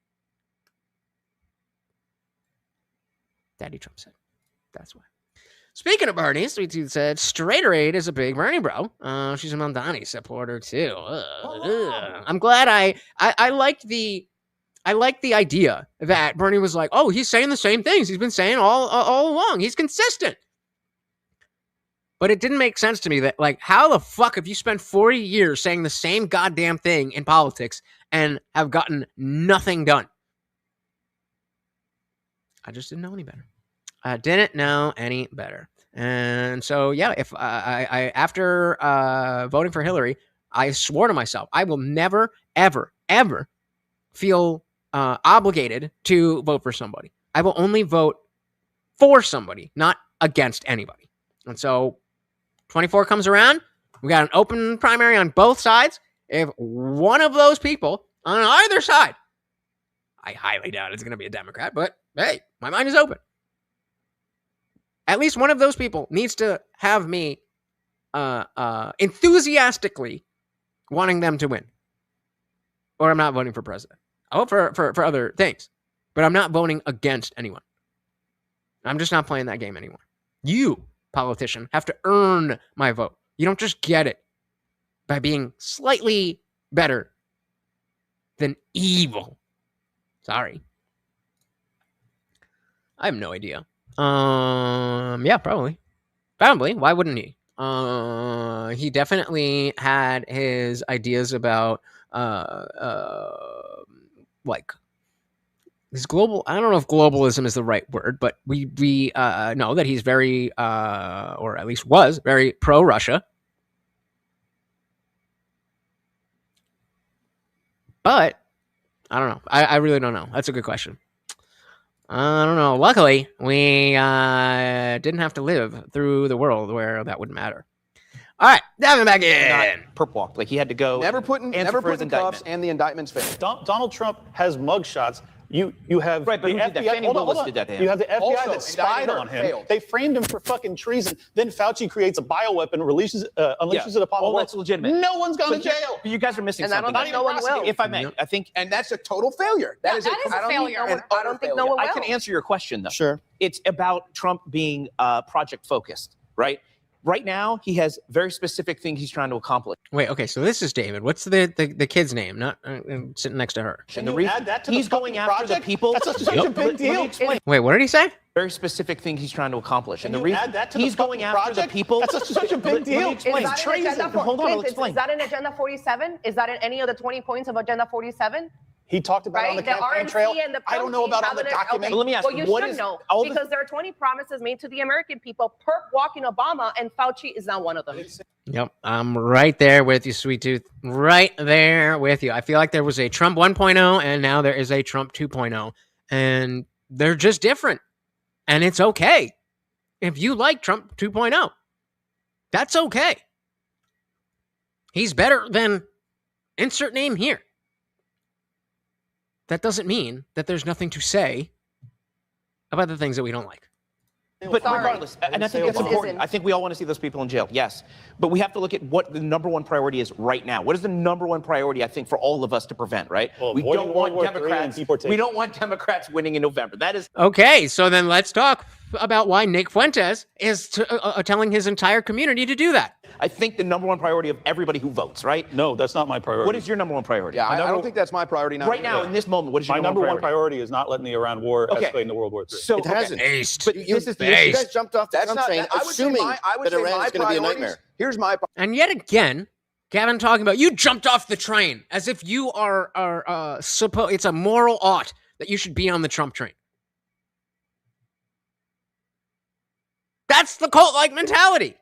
Daddy Trump said. That's why. Speaking of Bernie, Sweet Tooth said, Straighterade is a big Bernie bro. She's a Mondani supporter too. I'm glad I liked the idea that Bernie was like, oh, he's saying the same things he's been saying all along. He's consistent. But it didn't make sense to me that, like, how the fuck have you spent 40 years saying the same goddamn thing in politics and have gotten nothing done. I just didn't know any better. I didn't know any better. And so, yeah, if I after voting for Hillary, I swore to myself, I will never, ever, ever feel obligated to vote for somebody. I will only vote for somebody, not against anybody. And so 24 comes around. We got an open primary on both sides. If one of those people on either side, I highly doubt it's going to be a Democrat, but hey, my mind is open. At least one of those people needs to have me enthusiastically wanting them to win. Or I'm not voting for president. I'll vote for other things, but I'm not voting against anyone. I'm just not playing that game anymore. You, politician, have to earn my vote. You don't just get it by being slightly better than evil. Sorry. I have no idea. Yeah, probably. Why wouldn't he? He definitely had his ideas about like this global. I don't know if globalism is the right word, but we know that he's very, or at least was very pro-Russia. But I don't know. I really don't know. That's a good question. I don't know. Luckily, we didn't have to live through the world where that wouldn't matter. All right, Gavin back in. Perp walked. Like he had to go. Never put in cuffs, and the indictment's failed. Donald Trump has mugshots. You have right, but the who did that? FBI. Fannie Willis did that to him. You have the FBI Also, that spied on him. failed. They framed him for fucking treason. Then Fauci creates a bioweapon, unleashes it upon the world. That's legitimate. No one's gone to jail. But you guys are missing And I something. don't think no one will. If I may, I think, and that's a total failure. That is a failure. I don't think no one will. I can answer your question though. Sure. It's about Trump being project focused, right? Right now, he has very specific things he's trying to accomplish. Wait, okay, so this is David. What's the kid's name? Not sitting next to her. And the reason he's going after the people. That's such a big deal. Let me explain. Wait, what did he say? Very specific things he's trying to accomplish. And the you reason add that to he's the going fucking after the project? people. That's such a big deal. Let me explain. Is that an agenda Hold on, I'll Clint, explain. is that an agenda 47? Is that in any of the 20 points of agenda 47? He talked about on the campaign RNC trail. and the I don't know about on the document. But let me ask well, you, you what should is know all the- because there are 20 promises made to the American people. Perp walking Obama, and Fauci is not one of them. Yep, I'm right there with you, sweet tooth. Right there with you. I feel like there was a Trump 1.0 and now there is a Trump 2.0. And they're just different. And it's okay. If you like Trump 2.0, that's okay. He's better than insert name here. That doesn't mean that there's nothing to say about the things that we don't like. But regardless, and I think that's important. I think we all want to see those people in jail, yes. But we have to look at what the number one priority is right now. What is the number one priority, I think, for all of us to prevent, right? Well, we don't want World War III and Democrats. deportation. We don't want Democrats winning in November. That is Okay, so then let's talk about why Nick Fuentes is telling his entire community to do that. I think the number one priority of everybody who votes, right? No, that's not my priority. What is your number one priority? Yeah, I don't think that's my priority now. Right now, in this moment, what is your My number one priority is not letting the Iran war escalate into World War III. So It hasn't. But this is the issue. You guys jumped off the That's Trump not. train, I would say assuming I would that say Iran my is going to be a priorities- nightmare. Here's my. And yet again, Gavin talking about you jumped off the train as if you are it's a moral ought that you should be on the Trump train. That's the cult-like mentality.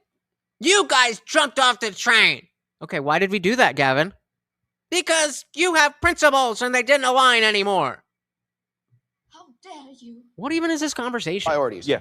You guys jumped off the train. Okay, why did we do that, Gavin? Because you have principles and they didn't align anymore. How dare you? What even is this conversation? Priorities. Yeah.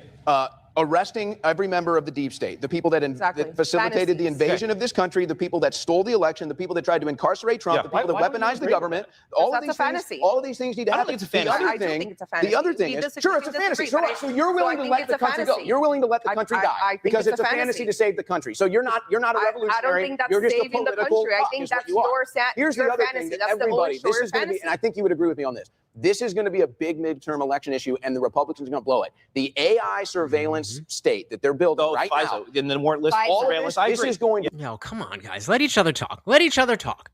Arresting every member of the deep state, the people that, that facilitated the invasion of this country, the people that stole the election, the people that tried to incarcerate Trump, the people that weaponized the government. All of these things. All of these things need to happen. The other thing. The other thing is, sure, it's a fantasy. So you're willing to let the country go. You're willing to let the country die because it's a fantasy to save the country. So you're not a revolutionary. I don't think that's you're just a saving the political country. I fuck think is what that's you are. your Here's the your other fantasy. thing that That's the everybody. whole This is going to be, and I think you would agree with me on this. This is going to be a big midterm election issue, and the Republicans are going to blow it. The AI surveillance state that they're building right now, and then warrantless all surveillance. of this is going to No, come on, guys. Let each other talk. Let each other talk.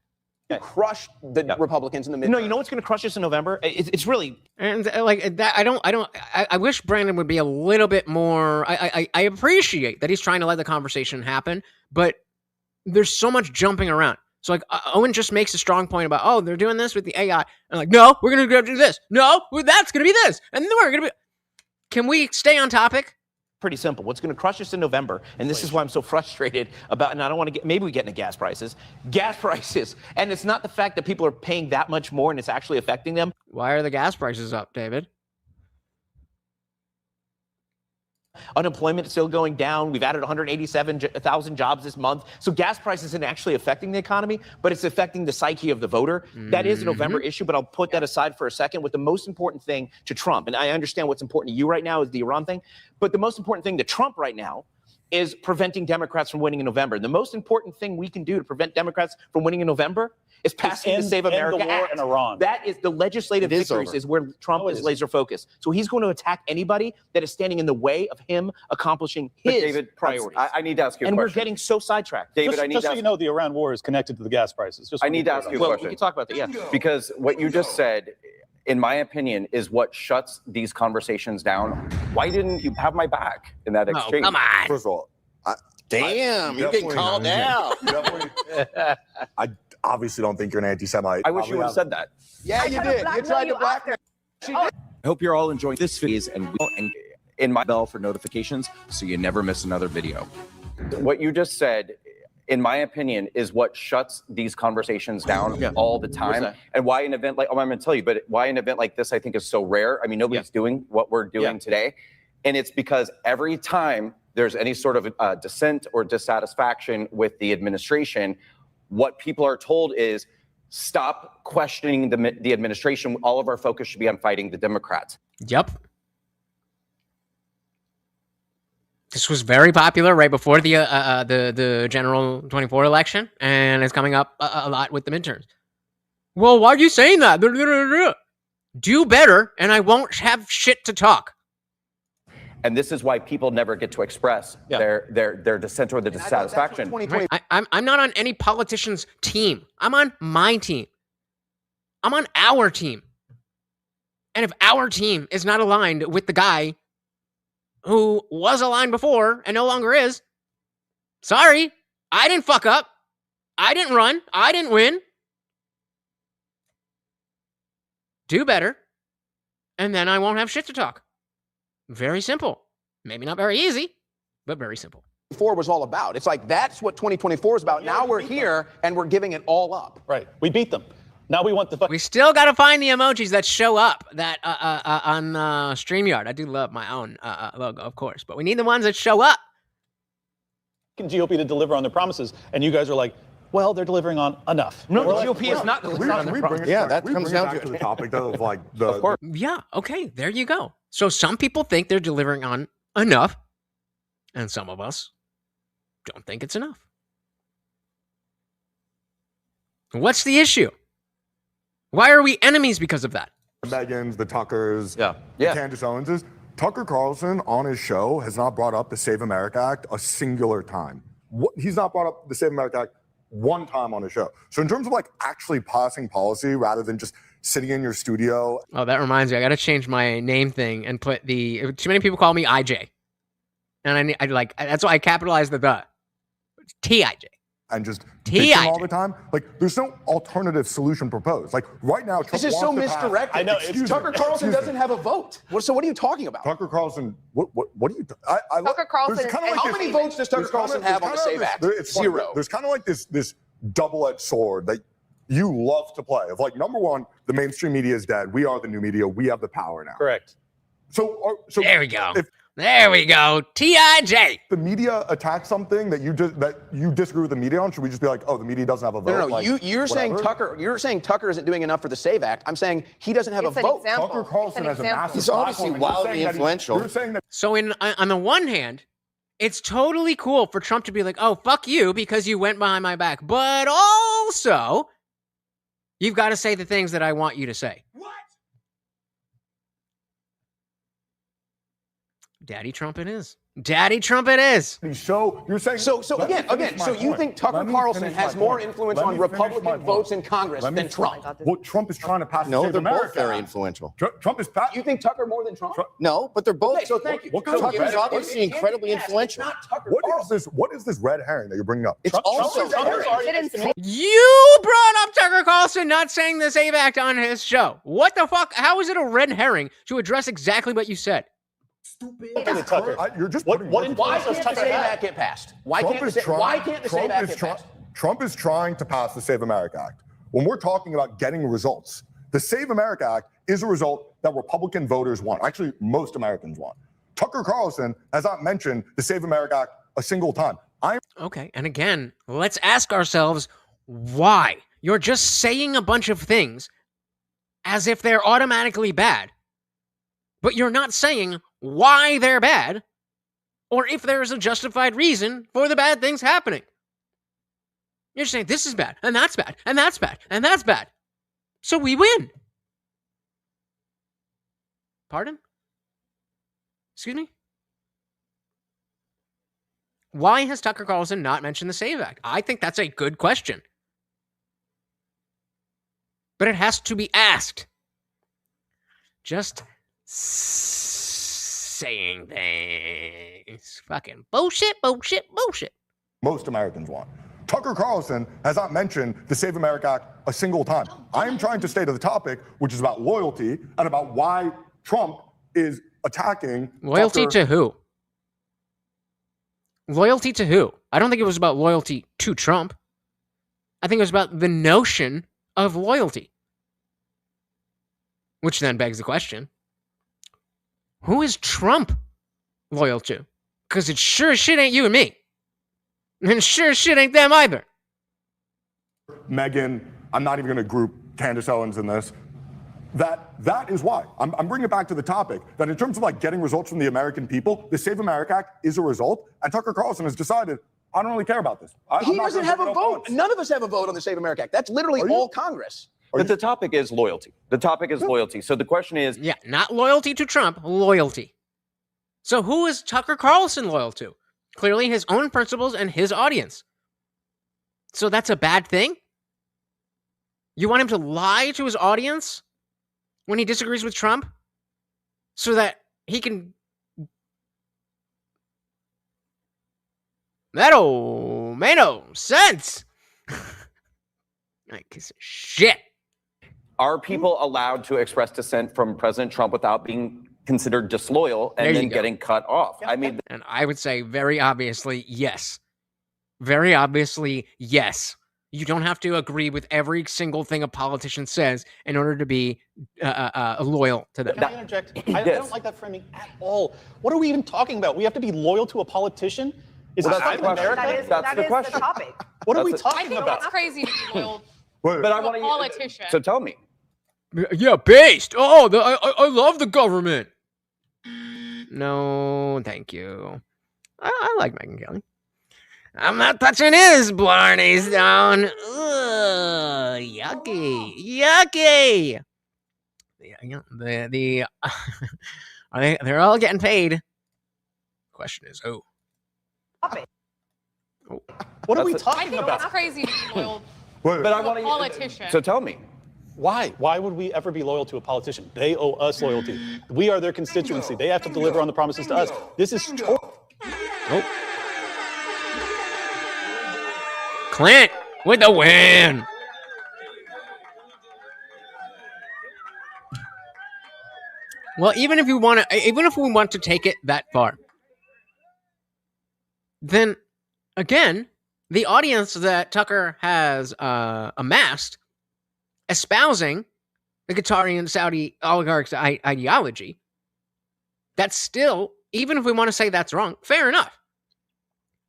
crush the Republicans in the midterm. No, you know what's going to crush us in November? It's really And like that, I wish Brandon would be a little bit more. I appreciate that he's trying to let the conversation happen, but there's so much jumping around. So like Owen just makes a strong point about, oh, they're doing this with the AI. And like, no, we're going to do this. No, that's going to be this. And then we're going to be. Can we stay on topic? Pretty simple. What's going to crush us in November, and this is why I'm so frustrated about, and I don't want to get, maybe we get into gas prices. And it's not the fact that people are paying that much more and it's actually affecting them. Why are the gas prices up, David? Unemployment is still going down. We've added 187,000 jobs this month. So gas prices isn't actually affecting the economy, but it's affecting the psyche of the voter. That is a November issue, but I'll put that aside for a second. With the most important thing to Trump, and I understand what's important to you right now is the Iran thing, but the most important thing to Trump right now is preventing Democrats from winning in November. The most important thing we can do to prevent Democrats from winning in November is passing the Save America Act. In Iran. That is the legislative victories is where Trump is laser focused. So he's going to attack anybody that is standing in the way of him accomplishing his priorities. I need to ask you a question. And we're getting so sidetracked. David, just so you know, the Iran war is connected to the gas prices. I need to ask you a question. Well, we can talk about that, yeah. Because what you just said, in my opinion, is what shuts these conversations down. Why didn't you have my back in that exchange? Come on. First of all, Damn, you're getting called out. I obviously don't think you're an anti-Semite. I wish you would have said that. Yeah, you did. You tried to blackmail. I hope you're all enjoying this phase and in my bell for notifications so you never miss another video. What you just said, in my opinion, is what shuts these conversations down all the time. And why an event like, I'm going to tell you, but why an event like this I think is so rare. I mean, nobody's doing what we're doing today. And it's because every time there's any sort of dissent or dissatisfaction with the administration, what people are told is stop questioning the administration. All of our focus should be on fighting the Democrats. Yep. This was very popular right before the general 24 election, and it's coming up a lot with the midterms. Well, why are you saying that? Do better, and I won't have shit to talk. And this is why people never get to express their dissent or the dissatisfaction. I'm not on any politician's team. I'm on my team. I'm on our team. And if our team is not aligned with the guy who was aligned before and no longer is, sorry, I didn't fuck up. I didn't run. I didn't win. Do better. And then I won't have shit to talk. Very simple. Maybe not very easy, but very simple. 2024 was all about. It's like that's what 2024 is about. Now we're here and we're giving it all up. Right. We beat them. Now we want the. We still got to find the emojis that show up that on StreamYard. I do love my own logo, of course, but we need the ones that show up. GOP to deliver on their promises, and you guys are like, well, they're delivering on enough. No, the GOP is not delivering on their promises. Yeah, that comes down to the topic though of like the. Of course. Yeah. Okay. There you go. So some people think they're delivering on enough, and some of us don't think it's enough. What's the issue? Why are we enemies because of that? McInnes, the Tuckers, the Candace Owenses. Tucker Carlson on his show has not brought up the Save America Act a singular time. He's not brought up the Save America Act one time on his show. So in terms of like actually passing policy rather than just sitting in your studio. Oh, that reminds me. I got to change my name thing and put the, too many people call me IJ. And I like, that's why I capitalized the. TIJ. And just bitching all the time. Like, there's no alternative solution proposed. Like, right now, Trump this is so misdirected. I know. Tucker Carlson doesn't have a vote. So what are you talking about? Tucker Carlson, what are you? Tucker Carlson. How many votes does Tucker Carlson have on the Save Act? Zero. There's kind of like this double-edged sword that you love to play. Of like, number one, the mainstream media is dead. We are the new media. We have the power now. Correct. So there we go. There we go. TIJ. The media attacks something that you disagree with the media on. Should we just be like, oh, the media doesn't have a vote? No. Like, you're saying Tucker. You're saying Tucker isn't doing enough for the Save Act. I'm saying he doesn't have a vote. Tucker Carlson has a massive. He's obviously wildly influential. You're saying that. So on the one hand, it's totally cool for Trump to be like, oh, fuck you because you went behind my back. But also, you've got to say the things that I want you to say. What? Daddy Trump it is. Daddy Trump it is. So you're saying so you think Tucker Carlson has more influence on Republican votes in Congress than Trump? What Trump is trying to pass. No, Save they're America both very Act. influential. Trump is. You think Tucker more than Trump? No, but they're both. Okay, so thank you. Tucker's obviously incredibly influential. What is this red herring that you're bringing up? It's also. You brought up Tucker Carlson not saying the SAVE Act on his show. What the fuck? How is it a red herring to address exactly what you said? Okay, Tucker. You're just why can't the SAVE Act get passed? Why can't the SAVE Act get passed? Trump is trying to pass the Save America Act. When we're talking about getting results, the Save America Act is a result that Republican voters want. Actually, most Americans want. Tucker Carlson has not mentioned the Save America Act a single time. Okay, and again, let's ask ourselves why. You're just saying a bunch of things as if they're automatically bad, but you're not saying why they're bad or if there's a justified reason for the bad things happening. You're saying this is bad, and that's bad, and that's bad, and that's bad. So we win. Pardon? Excuse me? Why has Tucker Carlson not mentioned the SAVE Act? I think that's a good question. But it has to be asked. Just saying things. Fucking bullshit. Most Americans want. Tucker Carlson has not mentioned the Save America Act a single time. I am trying to stay to the topic, which is about loyalty and about why Trump is attacking. Loyalty to who? Loyalty to who? I don't think it was about loyalty to Trump. I think it was about the notion of loyalty. Which then begs the question, who is Trump loyal to? Because it sure as shit ain't you and me. And sure as shit ain't them either. Megan, I'm not even going to group Candace Owens in this. That is why. I'm bringing it back to the topic that in terms of like getting results from the American people, the Save America Act is a result. And Tucker Carlson has decided, I don't really care about this. He doesn't have a vote. None of us have a vote on the Save America Act. That's literally all Congress. But the topic is loyalty. The topic is loyalty. So the question is... Yeah, not loyalty to Trump, loyalty. So who is Tucker Carlson loyal to? Clearly his own principles and his audience. So that's a bad thing? You want him to lie to his audience when he disagrees with Trump? So that he can... That don't make no sense. Like, piece of shit. Are people allowed to express dissent from President Trump without being considered disloyal and then getting cut off? I mean, and I would say very obviously, yes. Very obviously, yes. You don't have to agree with every single thing a politician says in order to be loyal to them. Can I interject? I don't like that framing at all. What are we even talking about? We have to be loyal to a politician? Is it fucking America? That's the topic. What are we I talking think about? it's crazy to be loyal but I to want a politician. So tell me. Yeah, based. Oh, I love the government. No, thank you. I like Megyn Kelly. I'm not touching his blarney stone. Ugh, yucky. They're all getting paid. Question is who? What are we I talking think about? it's crazy to be loyal But I to want a politician. So tell me. Why? Why would we ever be loyal to a politician? They owe us loyalty. We are their constituency. They have to deliver on the promises to us. This is... Clint with the win. Well, even if we want to take it that far, then again, the audience that Tucker has amassed, espousing the Qatari Saudi oligarchs' ideology, that's still, even if we want to say that's wrong, fair enough.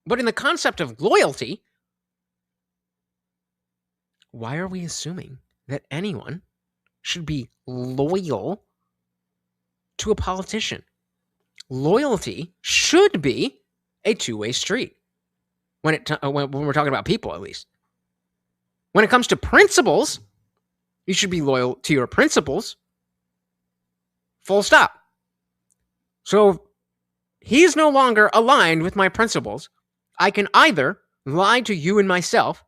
But in the concept of loyalty, why are we assuming that anyone should be loyal to a politician? Loyalty should be a two-way street. When we're talking about people, at least. When it comes to principles, you should be loyal to your principles. Full stop. So he's no longer aligned with my principles. I can either lie to you and myself,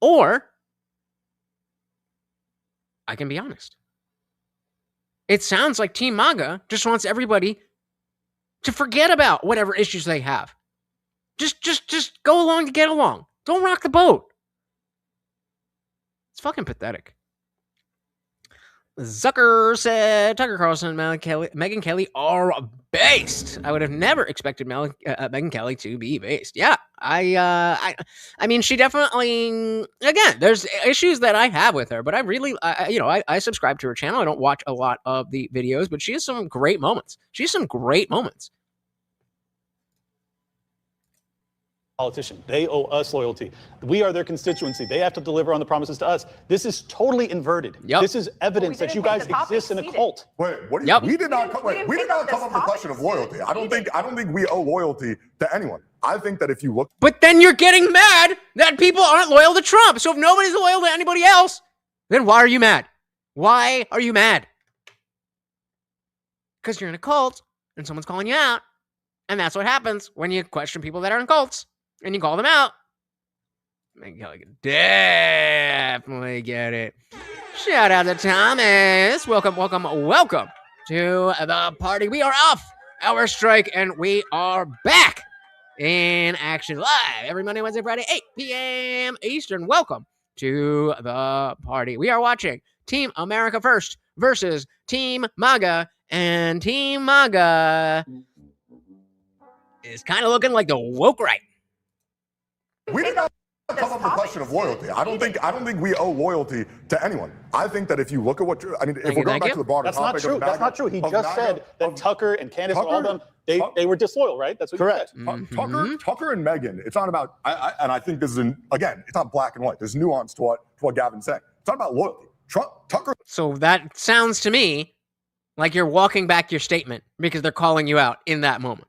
or I can be honest. It sounds like Team MAGA just wants everybody to forget about whatever issues they have. Just go along to get along. Don't rock the boat. It's fucking pathetic. Zucker said Tucker Carlson and Megyn Kelly are based. I would have never expected Megyn Kelly to be based. Yeah, I mean, she definitely. Again, there's issues that I have with her, but I really, I subscribe to her channel. I don't watch a lot of the videos, but she has some great moments. She has some great moments. Politician. They owe us loyalty. We are their constituency. They have to deliver on the promises to us. This is totally inverted. This is evidence that you guys exist in a cult. Wait, what do you? We did not come up with the question of loyalty. I don't think we owe loyalty to anyone. I think that if you look, but then you're getting mad that people aren't loyal to Trump. So if nobody's loyal to anybody else, then why are you mad? Why are you mad? Because you're in a cult and someone's calling you out, and that's what happens when you question people that are in cults. And you call them out. Definitely get it. Shout out to Thomas. Welcome to the party. We are off our strike and we are back in action live every Monday, Wednesday, Friday, 8 p.m. Eastern. Welcome to the party. We are watching Team America First versus Team MAGA, and Team MAGA is kind of looking like the woke right. we did not come up with the question of loyalty. I don't think we owe loyalty to anyone. I think that if you look at what if we're going back to the broader topic, that's not true. He just said that Tucker and Candace and all of them, they were disloyal, right? That's what correct. You said. Tucker and Megyn. It's not about. And I think this is again. It's not black and white. There's nuance to what Gavin's saying. It's not about loyalty. Tucker. So that sounds to me like you're walking back your statement because they're calling you out in that moment.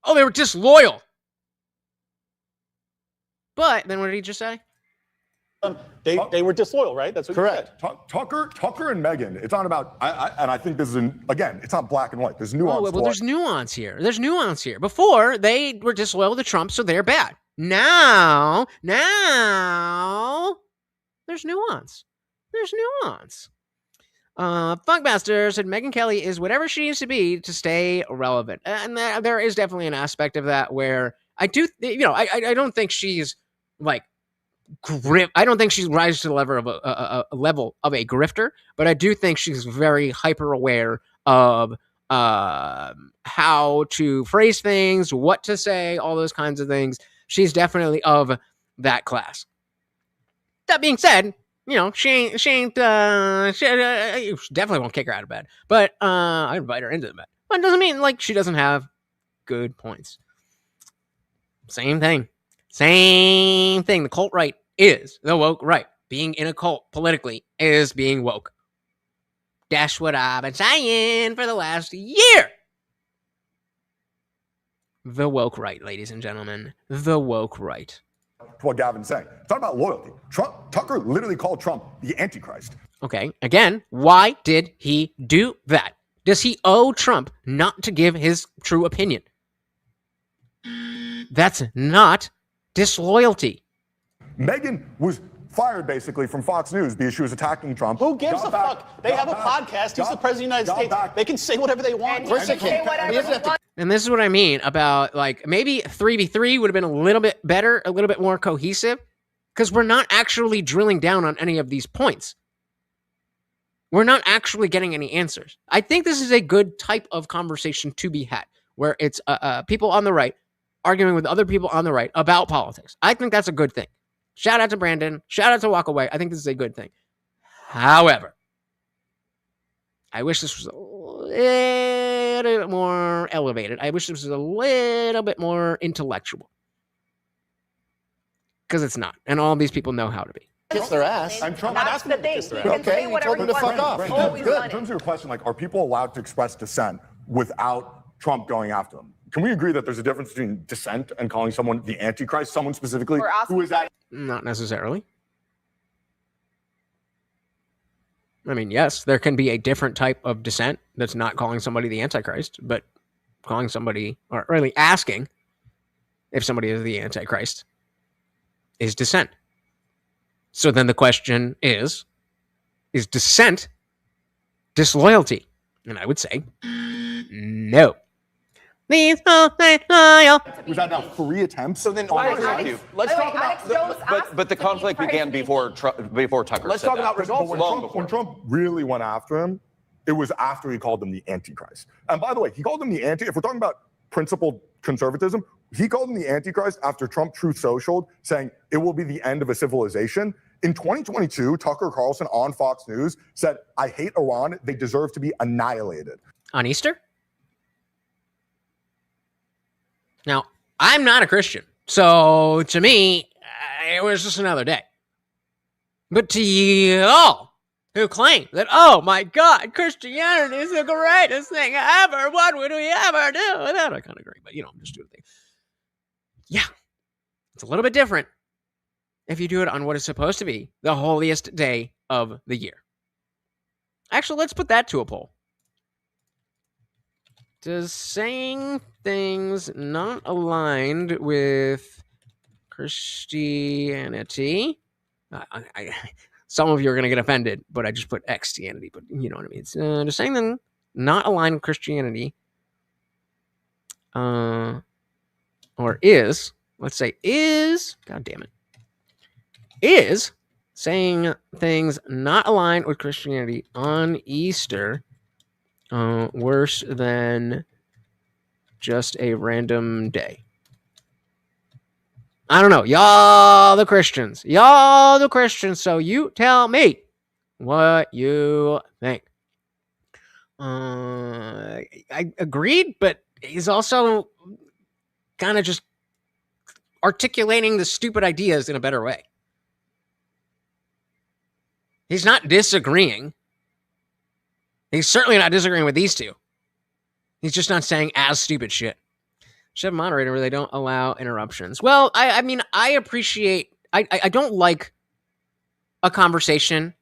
Oh, they were disloyal. But then what did he just say? They were disloyal, right? That's what correct. You said. Tucker and Megyn. It's not about. And I think this is again. It's not black and white. There's nuance. Well, there's nuance here. There's nuance here. Before they were disloyal to Trump, so they're bad. Now, there's nuance. There's nuance. Funkmaster said Megyn Kelly is whatever she needs to be to stay relevant, and there is definitely an aspect of that where I do. I don't think she's like. I don't think she's rises to the level of a grifter, but I do think she's very hyper aware of how to phrase things, what to say, all those kinds of things. She's definitely of that class. That being said, she definitely won't kick her out of bed, but I invite her into the bed. But it doesn't mean like she doesn't have good points. Same thing. The cult right is the woke right. Being in a cult politically is being woke. That's what I've been saying for the last year. The woke right, ladies and gentlemen. The woke right. What Gavin's saying. It's not about loyalty. Tucker literally called Trump the Antichrist. Okay, again, why did he do that? Does he owe Trump not to give his true opinion? That's not disloyalty. Megyn was fired basically from Fox News because she was attacking Trump. Who gives a fuck? They have a podcast. He's the president of the United States. They can say whatever they want. Of course they can. And this is what I mean about like maybe 3v3 would have been a little bit better, a little bit more cohesive, because we're not actually drilling down on any of these points. We're not actually getting any answers. I think this is a good type of conversation to be had, where it's people on the right arguing with other people on the right about politics. I think that's a good thing. Shout out to Brandon. Shout out to Walk Away. I think this is a good thing. However, I wish this was a little bit more elevated. I wish this was a little bit more intellectual. Because it's not. And all of these people know how to be. Kiss their ass. I'm Trump. That's the thing. You can Okay, say you whatever told you him to want. fuck off. It's Good. always In funny. terms of your question, like, are people allowed to express dissent without Trump going after them? Can we agree that there's a difference between dissent and calling someone the Antichrist, someone specifically who is that? Not necessarily. I mean, yes, there can be a different type of dissent that's not calling somebody the Antichrist, but calling somebody, or really asking if somebody is the Antichrist, is dissent. So then the question is dissent disloyalty? And I would say no. These are loyal. Was that now 3 attempts? So then, let's talk about. But the conflict began before Tucker. Let's said talk that. about results. Long before. When Trump really went after him, it was after he called him the Antichrist. And by the way, he called him the If we're talking about principled conservatism, he called him the Antichrist after Trump Truth Socialed, saying it will be the end of a civilization. In 2022, Tucker Carlson on Fox News said, "I hate Iran. They deserve to be annihilated." On Easter? Now, I'm not a Christian, so to me, it was just another day. But to y'all who claim that, oh my God, Christianity is the greatest thing ever, what would we ever do without? I kind of agree, but I'm just doing the thing. Yeah, it's a little bit different if you do it on what is supposed to be the holiest day of the year. Actually, let's put that to a poll. Does saying things not aligned with Christianity, some of you are going to get offended, but I just put Xtianity, but you know what I mean. It's just saying them not aligned with Christianity, or is, let's say is, God damn it, is saying things not aligned with Christianity on Easter worse than just a random day? I don't know. Y'all the Christians. So you tell me what you think. I agreed, but he's also kind of just articulating the stupid ideas in a better way. He's not disagreeing. He's certainly not disagreeing with these two. He's just not saying as stupid shit. Should have a moderator where they don't allow interruptions. Well, I mean, I appreciate... I don't like a conversation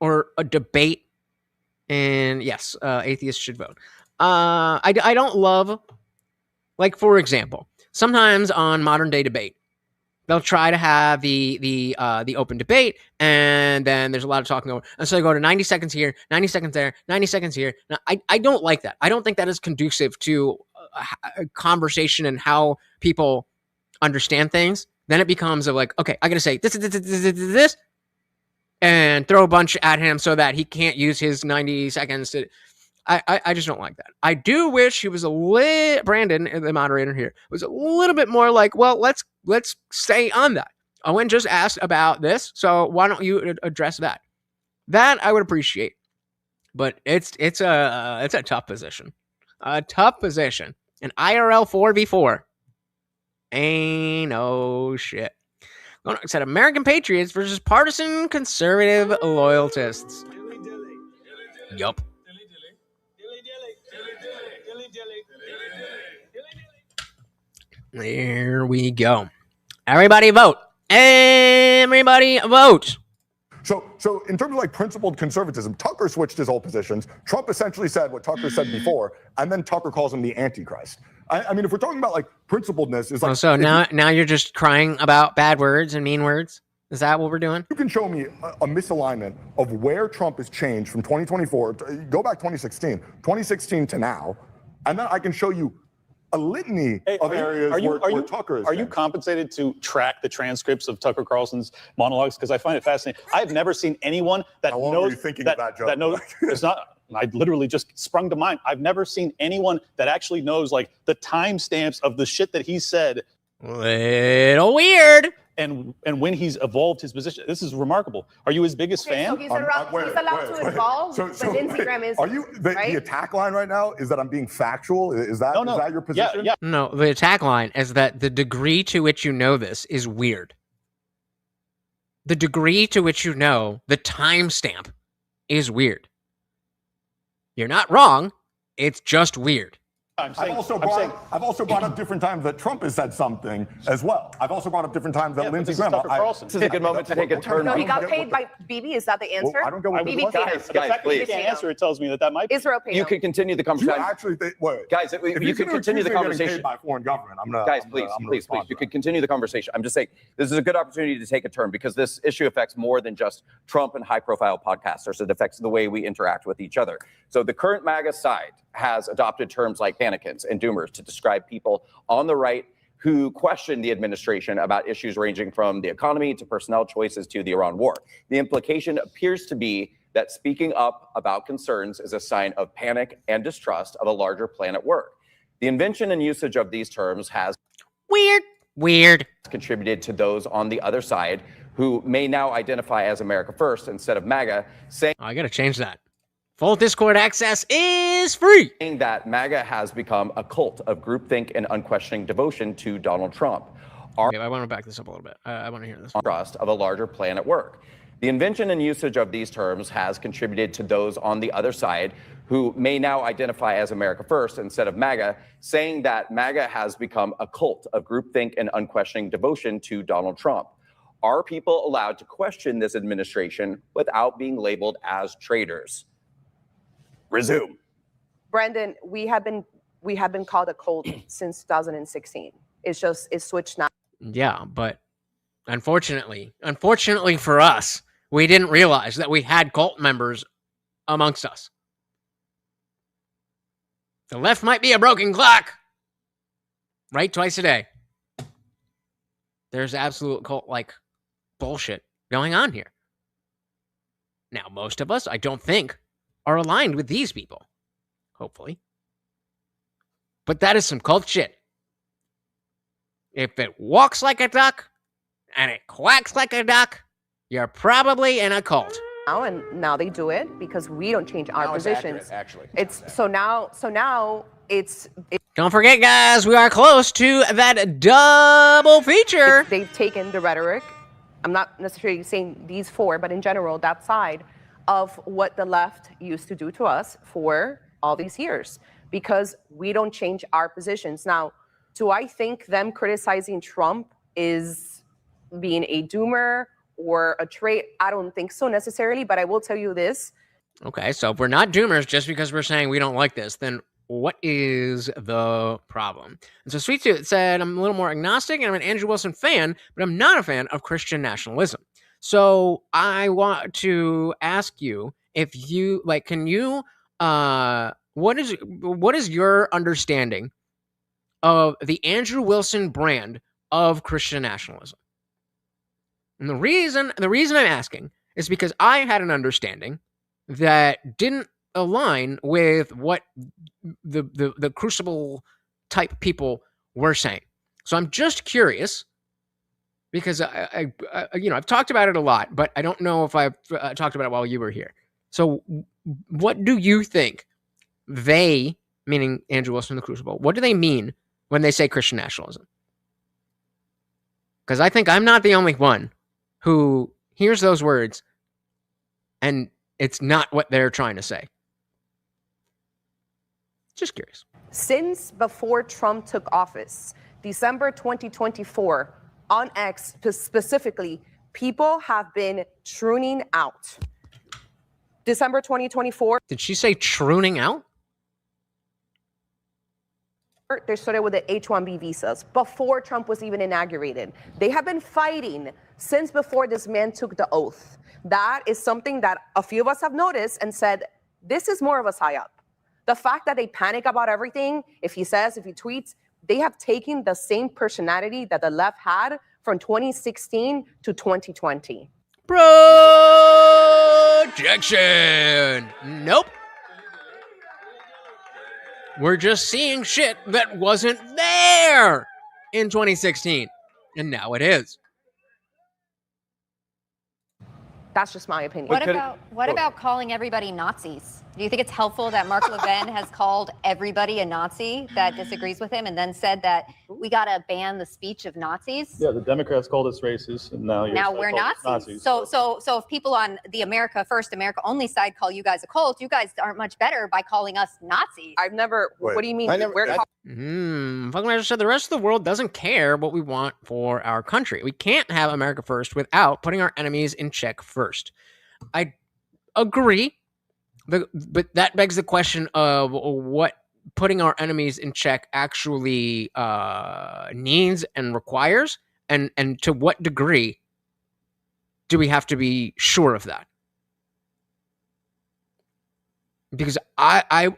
or a debate. And yes, atheists should vote. I don't love... Like, for example, sometimes on modern day debate, they'll try to have the open debate, and then there's a lot of talking over. And so they go to 90 seconds here, 90 seconds there, 90 seconds here. Now, I don't like that. I don't think that is conducive to a conversation and how people understand things. Then it becomes of like, okay, I got to say this, and throw a bunch at him so that he can't use his 90 seconds to... I just don't like that. I do wish he was Brandon, the moderator here, was a little bit more like, well, let's stay on that. Owen just asked about this, so why don't you address that? That I would appreciate. But it's a tough position. A tough position. An IRL 4v4. Ain't no shit. It said American patriots versus partisan conservative loyalists. Yup. There we go. Everybody vote. Everybody vote. So in terms of like principled conservatism, Tucker switched his whole positions. Trump essentially said what Tucker said before, and then Tucker calls him the Antichrist. I mean, if we're talking about like principledness, is like... So now you're just crying about bad words and mean words? Is that what we're doing? You can show me a misalignment of where Trump has changed from 2024, go back 2016 to now, and then I can show you a litany of areas where Tucker is. Are you compensated to track the transcripts of Tucker Carlson's monologues? Because I find it fascinating. I've never seen anyone that knows that knows. It's not. I literally just sprung to mind. I've never seen anyone that actually knows like the timestamps of the shit that he said. Little weird. And when he's evolved his position, this is remarkable. Are you his biggest fan? So he's allowed to evolve, but Instagram is. Are you the attack line right now? Is that I'm being factual? Is that is that your position? Yeah. No, the attack line is that the degree to which you know this is weird. The degree to which you know the timestamp is weird. You're not wrong. It's just weird. I've also brought up different times that Trump has said something as well. I've also brought up different times that Lindsey Graham. This is a good moment to take a turn. No, he got paid by Bibi. Is that the answer? Well, I don't get what Bibi guys, You please. can't answer. It tells me that might be. Israel paid You him. could continue the conversation. You actually think, wait, guys, you could continue the conversation. By foreign government. Guys, please. You could continue the conversation. I'm just saying this is a good opportunity to take a turn because this issue affects more than just Trump and high-profile podcasters. It affects the way we interact with each other. So the current MAGA side has adopted terms like panicans and doomers to describe people on the right who question the administration about issues ranging from the economy to personnel choices to the Iran war. The implication appears to be that speaking up about concerns is a sign of panic and distrust of a larger plan at work. The invention and usage of these terms has weird contributed to those on the other side who may now identify as America First instead of MAGA, saying I gotta change that. Full Discord access is free. That MAGA has become a cult of groupthink and unquestioning devotion to Donald Trump. Okay, I want to back this up a little bit. I want to hear this. Trust of a larger plan at work. The invention and usage of these terms has contributed to those on the other side who may now identify as America First instead of MAGA, saying that MAGA has become a cult of groupthink and unquestioning devotion to Donald Trump. Are people allowed to question this administration without being labeled as traitors? Resume. Brandon, we have been called a cult since 2016. It's switched now. Yeah, but unfortunately for us, we didn't realize that we had cult members amongst us. The left might be a broken clock. Right, twice a day. There's absolute cult-like bullshit going on here. Now, most of us, I don't think, are aligned with these people. Hopefully. But that is some cult shit. If it walks like a duck and it quacks like a duck, you're probably in a cult. And now they do it because we don't change our positions. It's accurate, actually. It's Don't forget, guys, we are close to that double feature. They've taken the rhetoric. I'm not necessarily saying these four, but in general, that side of what the left used to do to us for all these years, because we don't change our positions. Now, do I think them criticizing Trump is being a doomer or a trait? I don't think so necessarily, but I will tell you this. Okay, so if we're not doomers just because we're saying we don't like this, then what is the problem? And so Sweet Tooth said, I'm a little more agnostic and I'm an Andrew Wilson fan, but I'm not a fan of Christian nationalism. So I want to ask you if you, like, can you, what is your understanding of the Andrew Wilson brand of Christian nationalism? And the reason I'm asking is because I had an understanding that didn't align with what the Crucible type people were saying. So I'm just curious because I've talked about it a lot, but I don't know if I've talked about it while you were here. So what do you think they, meaning Andrew Wilson and the Crucible, what do they mean when they say Christian nationalism? Because I think I'm not the only one who hears those words and it's not what they're trying to say. Just curious. Since before Trump took office, December 2024, on X specifically, people have been tuning out. December 2024. Did she say tuning out? They started with the H-1B visas before Trump was even inaugurated. They have been fighting since before this man took the oath. That is something that a few of us have noticed and said, this is more of a psyop. The fact that they panic about everything, if he tweets, they have taken the same personality that the left had from 2016 to 2020. Projection. Nope. We're just seeing shit that wasn't there in 2016. And now it is. That's just my opinion. What about calling everybody Nazis? Do you think it's helpful that Mark Levin has called everybody a Nazi that disagrees with him and then said that we got to ban the speech of Nazis? Yeah, the Democrats called us racist, and now We're Nazis. So if people on the America First, America Only side call you guys a cult, you guys aren't much better by calling us Nazis. I've never. What do you mean? Fucking I just said the rest of the world doesn't care what we want for our country. We can't have America first without putting our enemies in check first. I agree, but that begs the question of what putting our enemies in check actually needs and requires, and to what degree do we have to be sure of that? Because I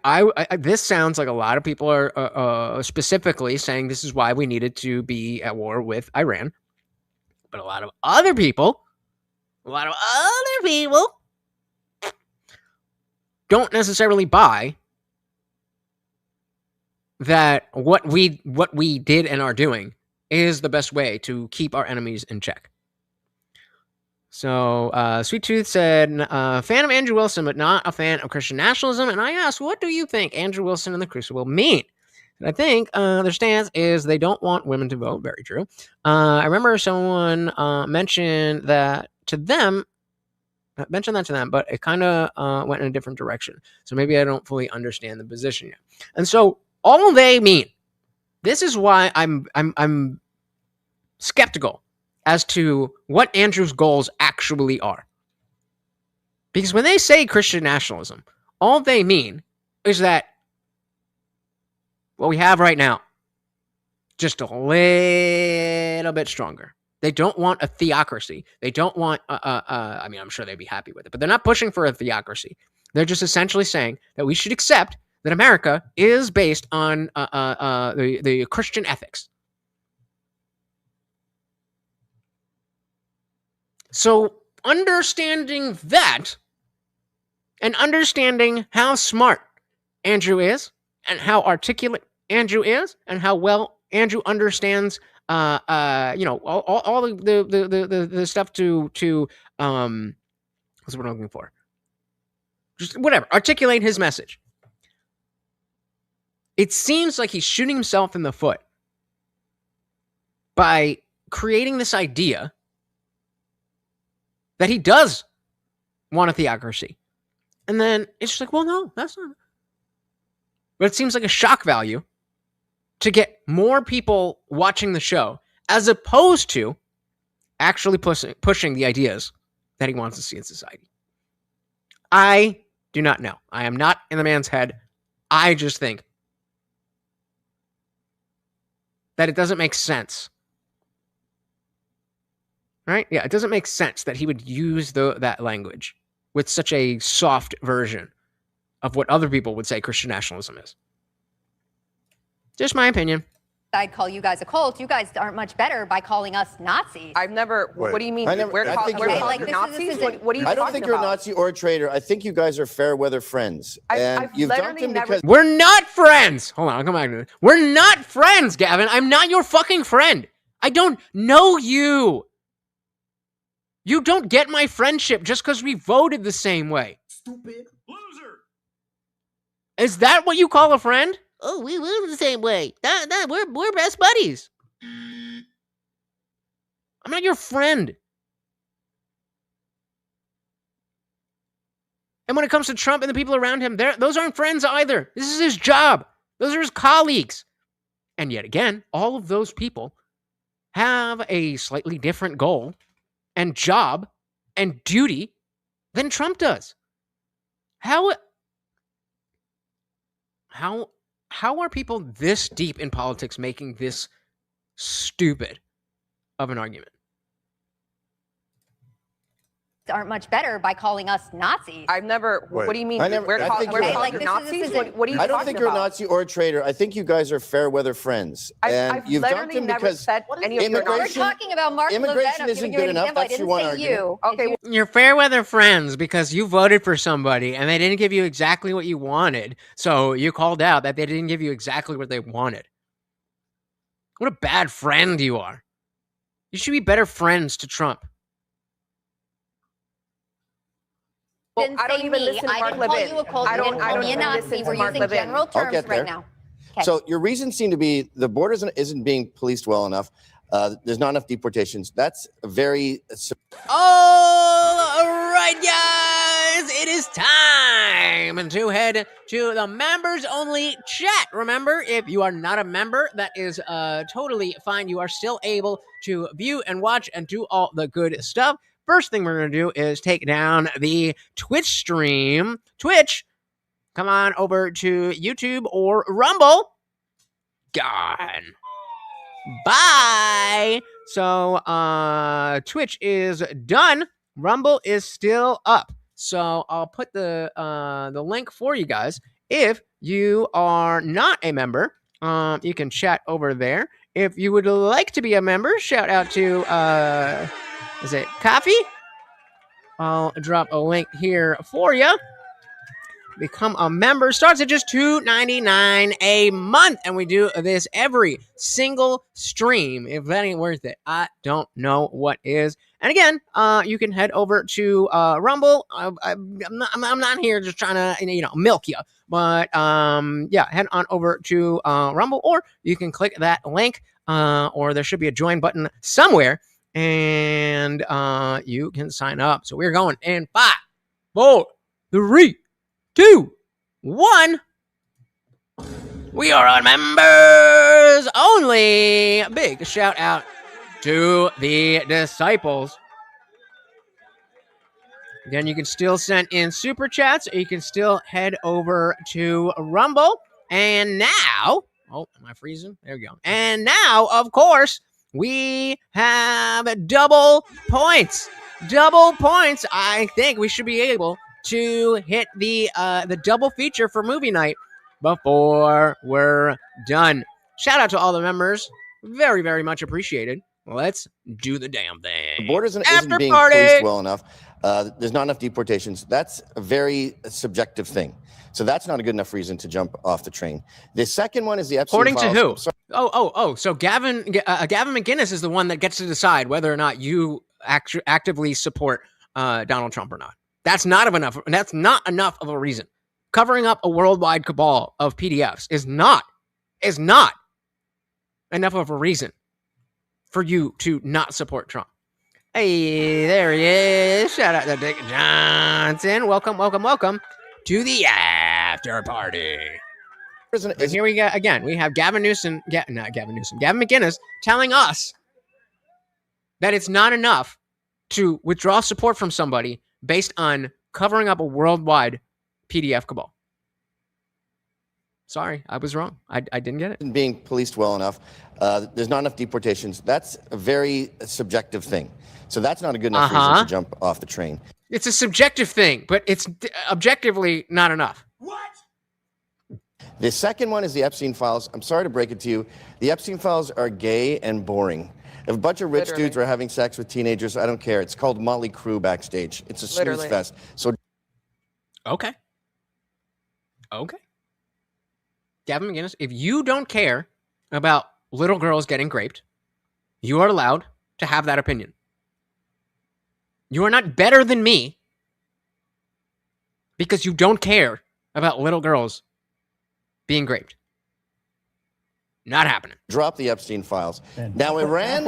this sounds like a lot of people are specifically saying this is why we needed to be at war with Iran, but a lot of other people don't necessarily buy that what we did and are doing is the best way to keep our enemies in check. So, Sweet Tooth said, fan of Andrew Wilson, but not a fan of Christian nationalism. And I asked, what do you think Andrew Wilson and the Crucible mean? And I think their stance is they don't want women to vote. Very true. I remember someone mentioned that to them, but it kind of went in a different direction. So maybe I don't fully understand the position yet. And so all they mean, this is why I'm skeptical as to what Andrew's goals actually are. Because when they say Christian nationalism, all they mean is that what we have right now, just a little bit stronger. They don't want a theocracy. They don't want, I mean, I'm sure they'd be happy with it, but they're not pushing for a theocracy. They're just essentially saying that we should accept that America is based on the Christian ethics. So understanding that and understanding how smart Andrew is and how articulate Andrew is and how well Andrew understands all the stuff to what's what I'm looking for? Just whatever, articulate his message. It seems like he's shooting himself in the foot by creating this idea that he does want a theocracy. And then it's just like, well, no, that's not. But it seems like a shock value to get more people watching the show as opposed to actually pushing the ideas that he wants to see in society. I do not know. I am not in the man's head. I just think that it doesn't make sense. Right? Yeah, it doesn't make sense that he would use that language with such a soft version of what other people would say Christian nationalism is. Just my opinion. I'd call you guys a cult. You guys aren't much better by calling us Nazis. I've never. Wait. What do you mean? I don't Nazis? What are you I don't talking think you're a about? Nazi or a traitor. I think you guys are fair weather friends. And I've you've dumped literally him never- because We're not friends. Hold on, I'll come back to this. We're not friends, Gavin. I'm not your fucking friend. I don't know you. You don't get my friendship just because we voted the same way. Stupid loser. Is that what you call a friend? Oh, we voted the same way. We're best buddies. I'm not your friend. And when it comes to Trump and the people around him, those aren't friends either. This is his job. Those are his colleagues. And yet again, all of those people have a slightly different goal and job and duty than Trump does. How are people this deep in politics making this stupid of an argument? Aren't much better by calling us Nazis. I've never. Wait. What do you mean? I never- We're I calling think you're- Nazis? What are you I don't talking think you're a about? Nazi or a traitor. I think you guys are fair weather friends. And I've you've dumped literally him never because said any of your We're immigration, talking about Mark Levin. immigration I'm isn't giving you good an enough. example. I That's your didn't one say argument. you. Okay. You're fair weather friends because you voted for somebody and they didn't give you exactly what you wanted. So you called out that they didn't give you exactly what they wanted. What a bad friend you are. You should be better friends to Trump. Didn't I don't say even me. listen to I Mark didn't call Levin. you a cult. I You don't- didn't I call don't me a even Nazi. listen to We're Mark using Levin. general I'll terms get right there. now. Okay. So your reasons seem to be the border isn't being policed well enough. There's not enough deportations. That's very. All right, guys, it is time to head to the members only chat. Remember, if you are not a member, that is totally fine. You are still able to view and watch and do all the good stuff. First thing we're going to do is take down the Twitch stream. Twitch, come on over to YouTube or Rumble. Gone. Bye. So Twitch is done. Rumble is still up. So I'll put the link for you guys. If you are not a member, you can chat over there. If you would like to be a member, shout out to is it Coffee? I'll drop a link here for you. Become a member. Starts at just $2.99 a month, and we do this every single stream. If that ain't worth it, I don't know what is. And again, you can head over to Rumble. I'm not here just trying to milk you, but yeah, head on over to Rumble, or you can click that link, or there should be a join button somewhere, and you can sign up. So we're going in 5, 4, 3, 2, 1. We are on members only. Big shout out to the disciples. Again, you can still send in super chats, or you can still head over to Rumble. And now, oh, am I freezing? There we go. And now, of course, we have double points. Double points. I think we should be able to hit the double feature for movie night before we're done. Shout out to all the members. Very, very much appreciated. Let's do the damn thing. The border isn't being party. policed well enough. There's not enough deportations. That's a very subjective thing. So that's not a good enough reason to jump off the train. The second one is the Epstein According to files. who? Oh. So Gavin McInnes is the one that gets to decide whether or not you actively support Donald Trump or not. That's not enough. That's not enough of a reason. Covering up a worldwide cabal of PDFs is not enough of a reason for you to not support Trump. Hey, there he is. Shout out to Dick Johnson. Welcome to the after party. And here we go again. We have Gavin McInnes telling us that it's not enough to withdraw support from somebody based on covering up a worldwide PDF cabal. Sorry, I was wrong. I didn't get it. Being policed well enough. There's not enough deportations. That's a very subjective thing. So that's not a good enough reason to jump off the train. It's a subjective thing, but it's objectively not enough. The second one is the Epstein files. I'm sorry to break it to you. The Epstein files are gay and boring. If a bunch of rich dudes are having sex with teenagers, I don't care. It's called Motley Crue backstage. It's a snooze fest. So Okay. Gavin McInnes, if you don't care about little girls getting raped, you are allowed to have that opinion. You are not better than me because you don't care about little girls being raped. Not happening. Drop the Epstein files. Now Iran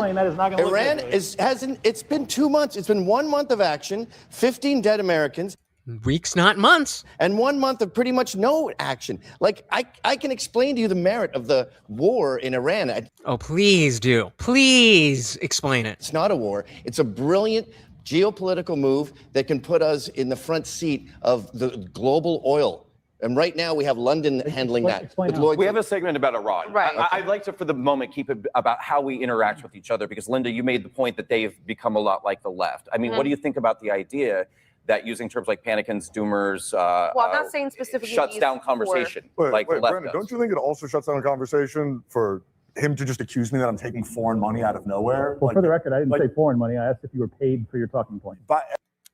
it's been 2 months. It's been 1 month of action, 15 dead Americans. Weeks, not months. And 1 month of pretty much no action. Like, I can explain to you the merit of the war in Iran. Oh, please do. Please explain it. It's not a war. It's a brilliant geopolitical move that can put us in the front seat of the global oil. And right now we have London handling that. We have a segment about Iran. Right. I'd like to, for the moment, keep it about how we interact with each other, because Linda, you made the point that they've become a lot like the left. I mean, what do you think about the idea that using terms like panicans, doomers, Well, I'm not saying specifically shuts down conversation like the left Brandon, does? don't you think it also shuts down a conversation for him to just accuse me that I'm taking foreign money out of nowhere? Well, for the record, I didn't say foreign money. I asked if you were paid for your talking point.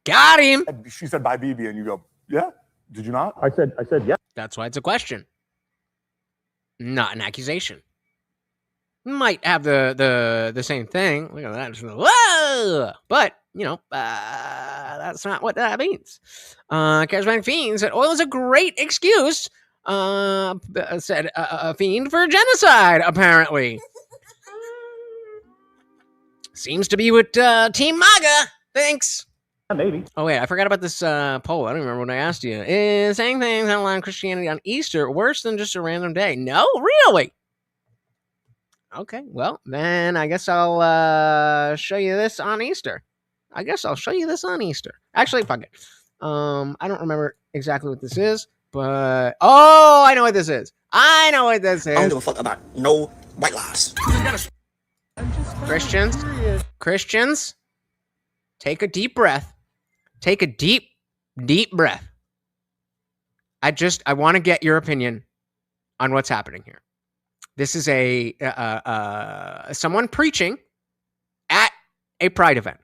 Got him. She said by BB, and you go, yeah. Did you not? I said yeah. That's why it's a question, not an accusation. Might have the same thing. Look at that. Whoa! But that's not what that means. Charismatic Fiend said oil is a great excuse. Said a fiend for genocide, apparently. Seems to be what Team MAGA thinks. Maybe. Oh, wait, I forgot about this poll. I don't remember what I asked you. Is saying things outline Christianity on Easter worse than just a random day? No, really? Okay, well, then I guess I'll show you this on Easter. Actually, fuck it. I don't remember exactly what this is, but... Oh, I know what this is. I don't give a fuck about no white lies. Christians, take a deep breath. Take a deep, deep breath. I want to get your opinion on what's happening here. This is someone preaching at a pride event.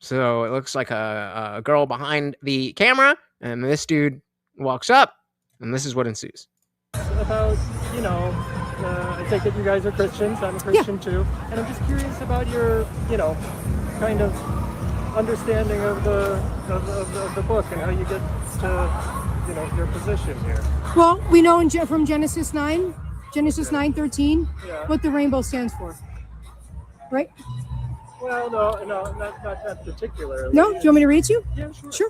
So it looks like a girl behind the camera, and this dude walks up, and this is what ensues. About, I take it you guys are Christians. I'm a Christian too, and I'm just curious about your, kind of understanding of the book and how you get to, your position here. Well, we know from Genesis 9:13, what the rainbow stands for, right? Well, no, not that particularly. No? Do you want me to read it to you? Yeah, sure. Sure.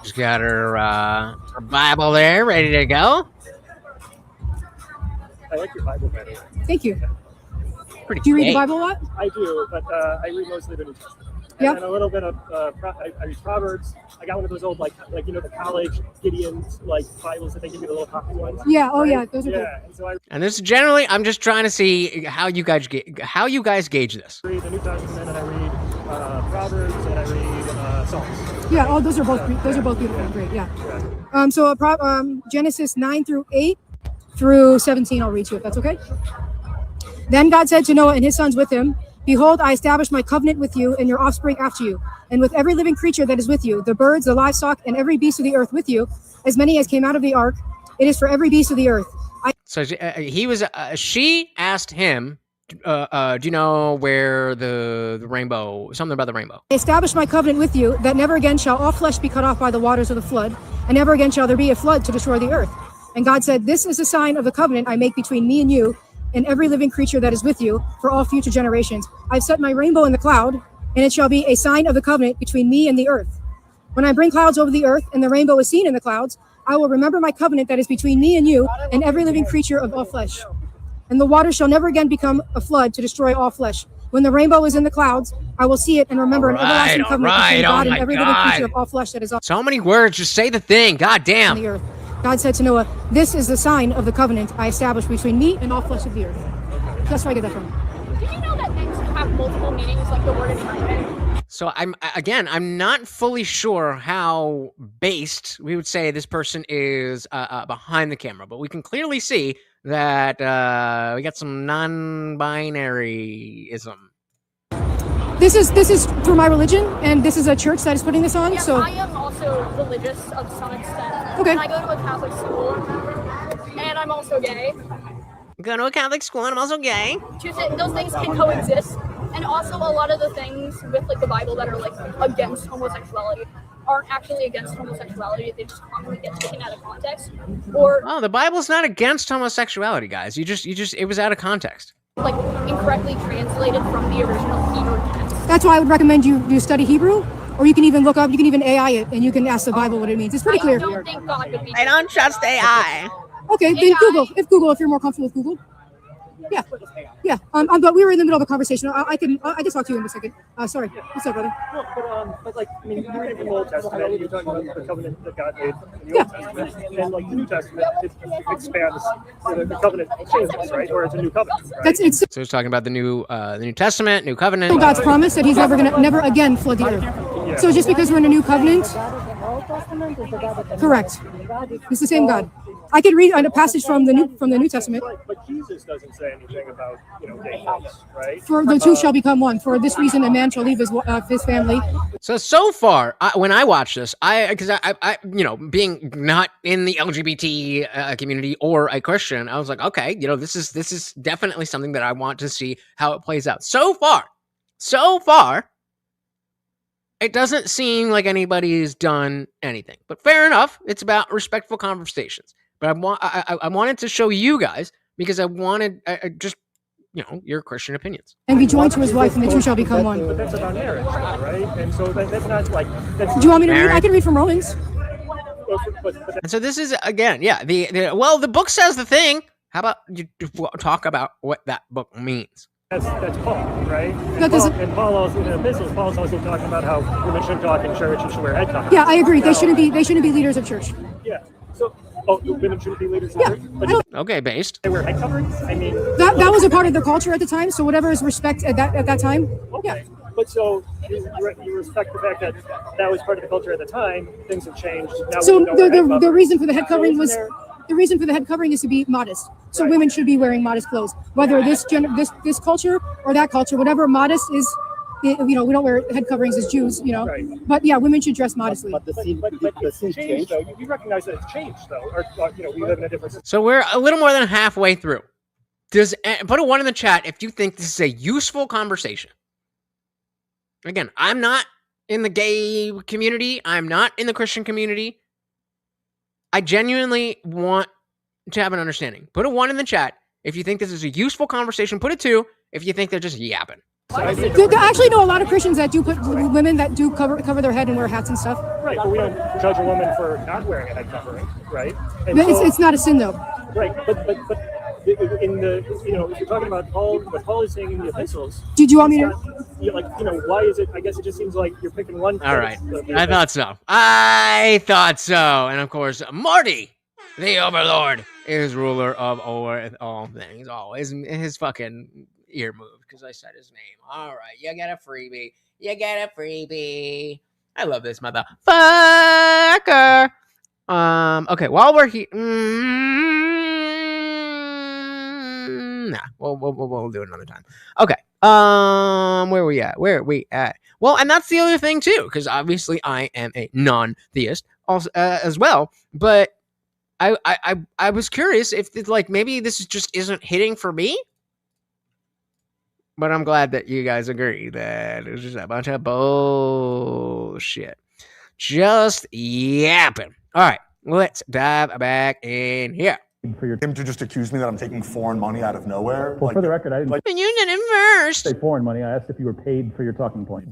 She's got her Bible there, ready to go. I like your Bible, by the way. Thank you. Pretty do you read great. the Bible a lot? I do, but I read mostly the New Testament. Yeah. And a little bit of, I read Proverbs. I got one of those old, the college Gideon's, Bibles that they give you, the little copy ones. Yeah, oh right? yeah, those are good. And so I And this is generally, I'm just trying to see how you guys gauge this. read the New Testament, and I read Proverbs, and I read Psalms. Yeah, oh, those are both beautiful and great, yeah. So Genesis 9:8 through 17, I'll read to you, if that's okay. Then God said to Noah and his sons with him, behold, I establish my covenant with you and your offspring after you, and with every living creature that is with you, the birds, the livestock, and every beast of the earth with you, as many as came out of the ark. It is for every beast of the earth. So she asked him, do you know where the rainbow, something about the rainbow? I establish my covenant with you, that never again shall all flesh be cut off by the waters of the flood, and never again shall there be a flood to destroy the earth. And God said, this is a sign of the covenant I make between me and you, and every living creature that is with you for all future generations. I've set my rainbow in the cloud, and it shall be a sign of the covenant between me and the earth. When I bring clouds over the earth and the rainbow is seen in the clouds, I will remember my covenant that is between me and you and every living creature of all flesh. And the water shall never again become a flood to destroy all flesh. When the rainbow is in the clouds, I will see it and remember an everlasting covenant between God and every living creature of all flesh that is on so many words, just say the thing, god damn. The earth. God said to Noah, this is the sign of the covenant I established between me and all flesh of the earth. That's where I get that from. Did you know that things have multiple meanings, like the word environment? So I'm not fully sure how based we would say this person is behind the camera, but we can clearly see that we got some non-binaryism. This is for my religion, and this is a church that is putting this on. Yeah, so I am also religious of some extent. Okay. And I go to a Catholic school, and I'm also gay. Go to a Catholic school, and I'm also gay. Those things can coexist, and also a lot of the things with the Bible that are against homosexuality aren't actually against homosexuality. They just commonly get taken out of context. Or the Bible's not against homosexuality, guys. You just it was out of context. Incorrectly translated from the original Hebrew text. That's why I would recommend you study Hebrew, or you can even look up, you can even AI it, and you can ask the Bible what it means. It's pretty clear. I don't think God would be. I don't trust AI. Okay, then Google. If you're more comfortable with Google. Yeah, yeah. But we were in the middle of a conversation. I can talk to you in a second. Sorry. What's up, brother? No, but you're reading from the Old Testament. You're talking about the covenant that God made in the Old Testament, and the New Testament it expands. The covenant changes, right? Or it's a new covenant. Right? So he's talking about the New Testament, New Covenant. God's promise that He's never again flood the earth. Yeah. So just because we're in a new covenant, correct? It's the same God. I could read a passage from the New Testament. But Jesus doesn't say anything about gay folks, right? For the two shall become one. For this reason, a man shall leave his family. So far, when I watch this, because I being not in the LGBT community or a Christian, I was like, okay, this is definitely something that I want to see how it plays out. So far, So far, it doesn't seem like anybody's done anything. But fair enough. It's about respectful conversations. But I wanted to show you guys because I wanted just, you know, your Christian opinions. And be joined to his wife, and the two shall become one. But that's about marriage, right? And so that's not like. Do you want me to read? I can read from Romans. And so this is, again, yeah, well, the book says the thing. How about you talk about what that book means? That's Paul, right? And Paul also, in the epistles, Paul's also talking about how women shouldn't talk in church and should wear head coverings. Yeah, I agree. They shouldn't be leaders of church. Yeah. So, women shouldn't be leaders of church? Okay, based. They wear head coverings? I mean... That was a part of their culture at the time, so whatever is respect at that time. Okay. Yeah. But so you respect the fact that that was part of the culture at the time. Things have changed. Now so the reason for the head covering was the reason for the head covering is to be modest. So women should be wearing modest clothes, whether this culture or that culture, whatever modest is. You know, we don't wear head coverings as Jews, you know. Right. But yeah, women should dress modestly. But the scene changed, though. You recognize that it's changed, though. Or you know, we live in a different. So we're a little more than halfway through. Put a 1 in the chat if you think this is a useful conversation. Again, I'm not in the gay community. I'm not in the Christian community. I genuinely want to have an understanding. Put a 1 in the chat if you think this is a useful conversation. Put a 2 if you think they're just yapping. I actually know a lot of Christians that do put women that do cover their head and wear hats and stuff. Right, but we don't judge a woman for not wearing a head covering, right? And it's not a sin, though. Right, but in the, you know, if you're talking about Paul, what Paul is saying in the epistles. Did you want me to? Why is it? I guess it just seems like you're picking one. All right, I thought so. And of course, Marty, the Overlord, is ruler of over all things. Always his fucking ear moved because I said his name. All right, you get a freebie. I love this motherfucker. Okay, while we're here, we'll do it another time. Okay, where are we at? Well, and that's the other thing too, because obviously I am a non-theist also as well. But I was curious if maybe this just isn't hitting for me. But I'm glad that you guys agree that it's just a bunch of bullshit. Just yapping. All right, let's dive back in here. For him to just accuse me that I'm taking foreign money out of nowhere. Well, for the record, I didn't. You did it first. Say foreign money. I asked if you were paid for your talking point.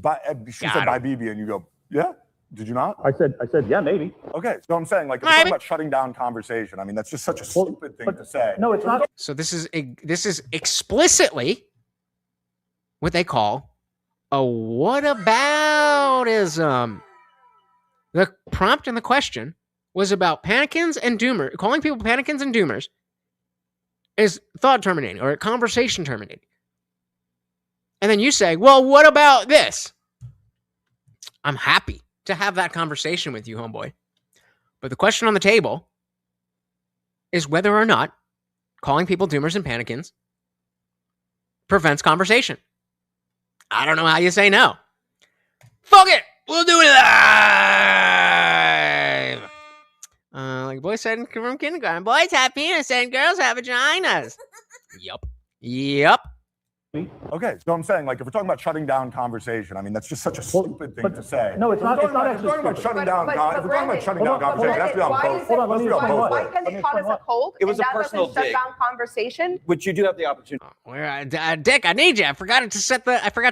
She said by BB, and you go, yeah. Did you not? I said, yeah, maybe. Okay, so I'm saying, if you're talking about shutting down conversation, I mean, that's just such a stupid thing to say. No, it's not. So this is explicitly what they call a whataboutism. The prompt and the question was about panicins and doomers. Calling people panicins and doomers is thought terminating or conversation terminating. And then you say, well, what about this? I'm happy to have that conversation with you, homeboy. But the question on the table is whether or not calling people doomers and panicins prevents conversation. I don't know how you say no. Fuck it! We'll do it live! Like boys said from kindergarten, boys have penis and girls have vaginas. Yup. Okay, so I'm saying, if we're talking about shutting down conversation, I mean, that's just such a stupid thing to say. No, it's not. It's not actually. If we're talking about shutting down conversation, that's beyond both. Hold on, let me explain why. Why can they call us a cult? It was a personal shut dig. down conversation. Which you do have the opportunity. Dick, I need you. I forgot to set the after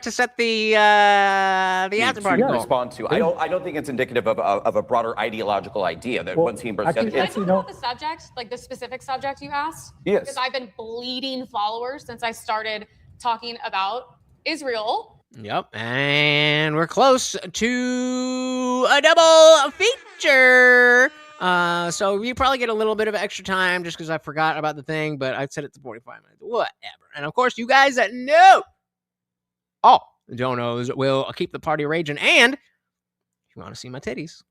party to respond to. I don't think it's indicative of a broader ideological idea that one team said. Can I talk about the subject, the specific subject you asked? Yes. Because I've been bleeding followers since I started talking about Israel. Yep, and we're close to a double feature. So you probably get a little bit of extra time just because I forgot about the thing, but I set it to 45 minutes. Whatever. And of course, you guys that know, the donos will keep the party raging. And if you want to see my titties,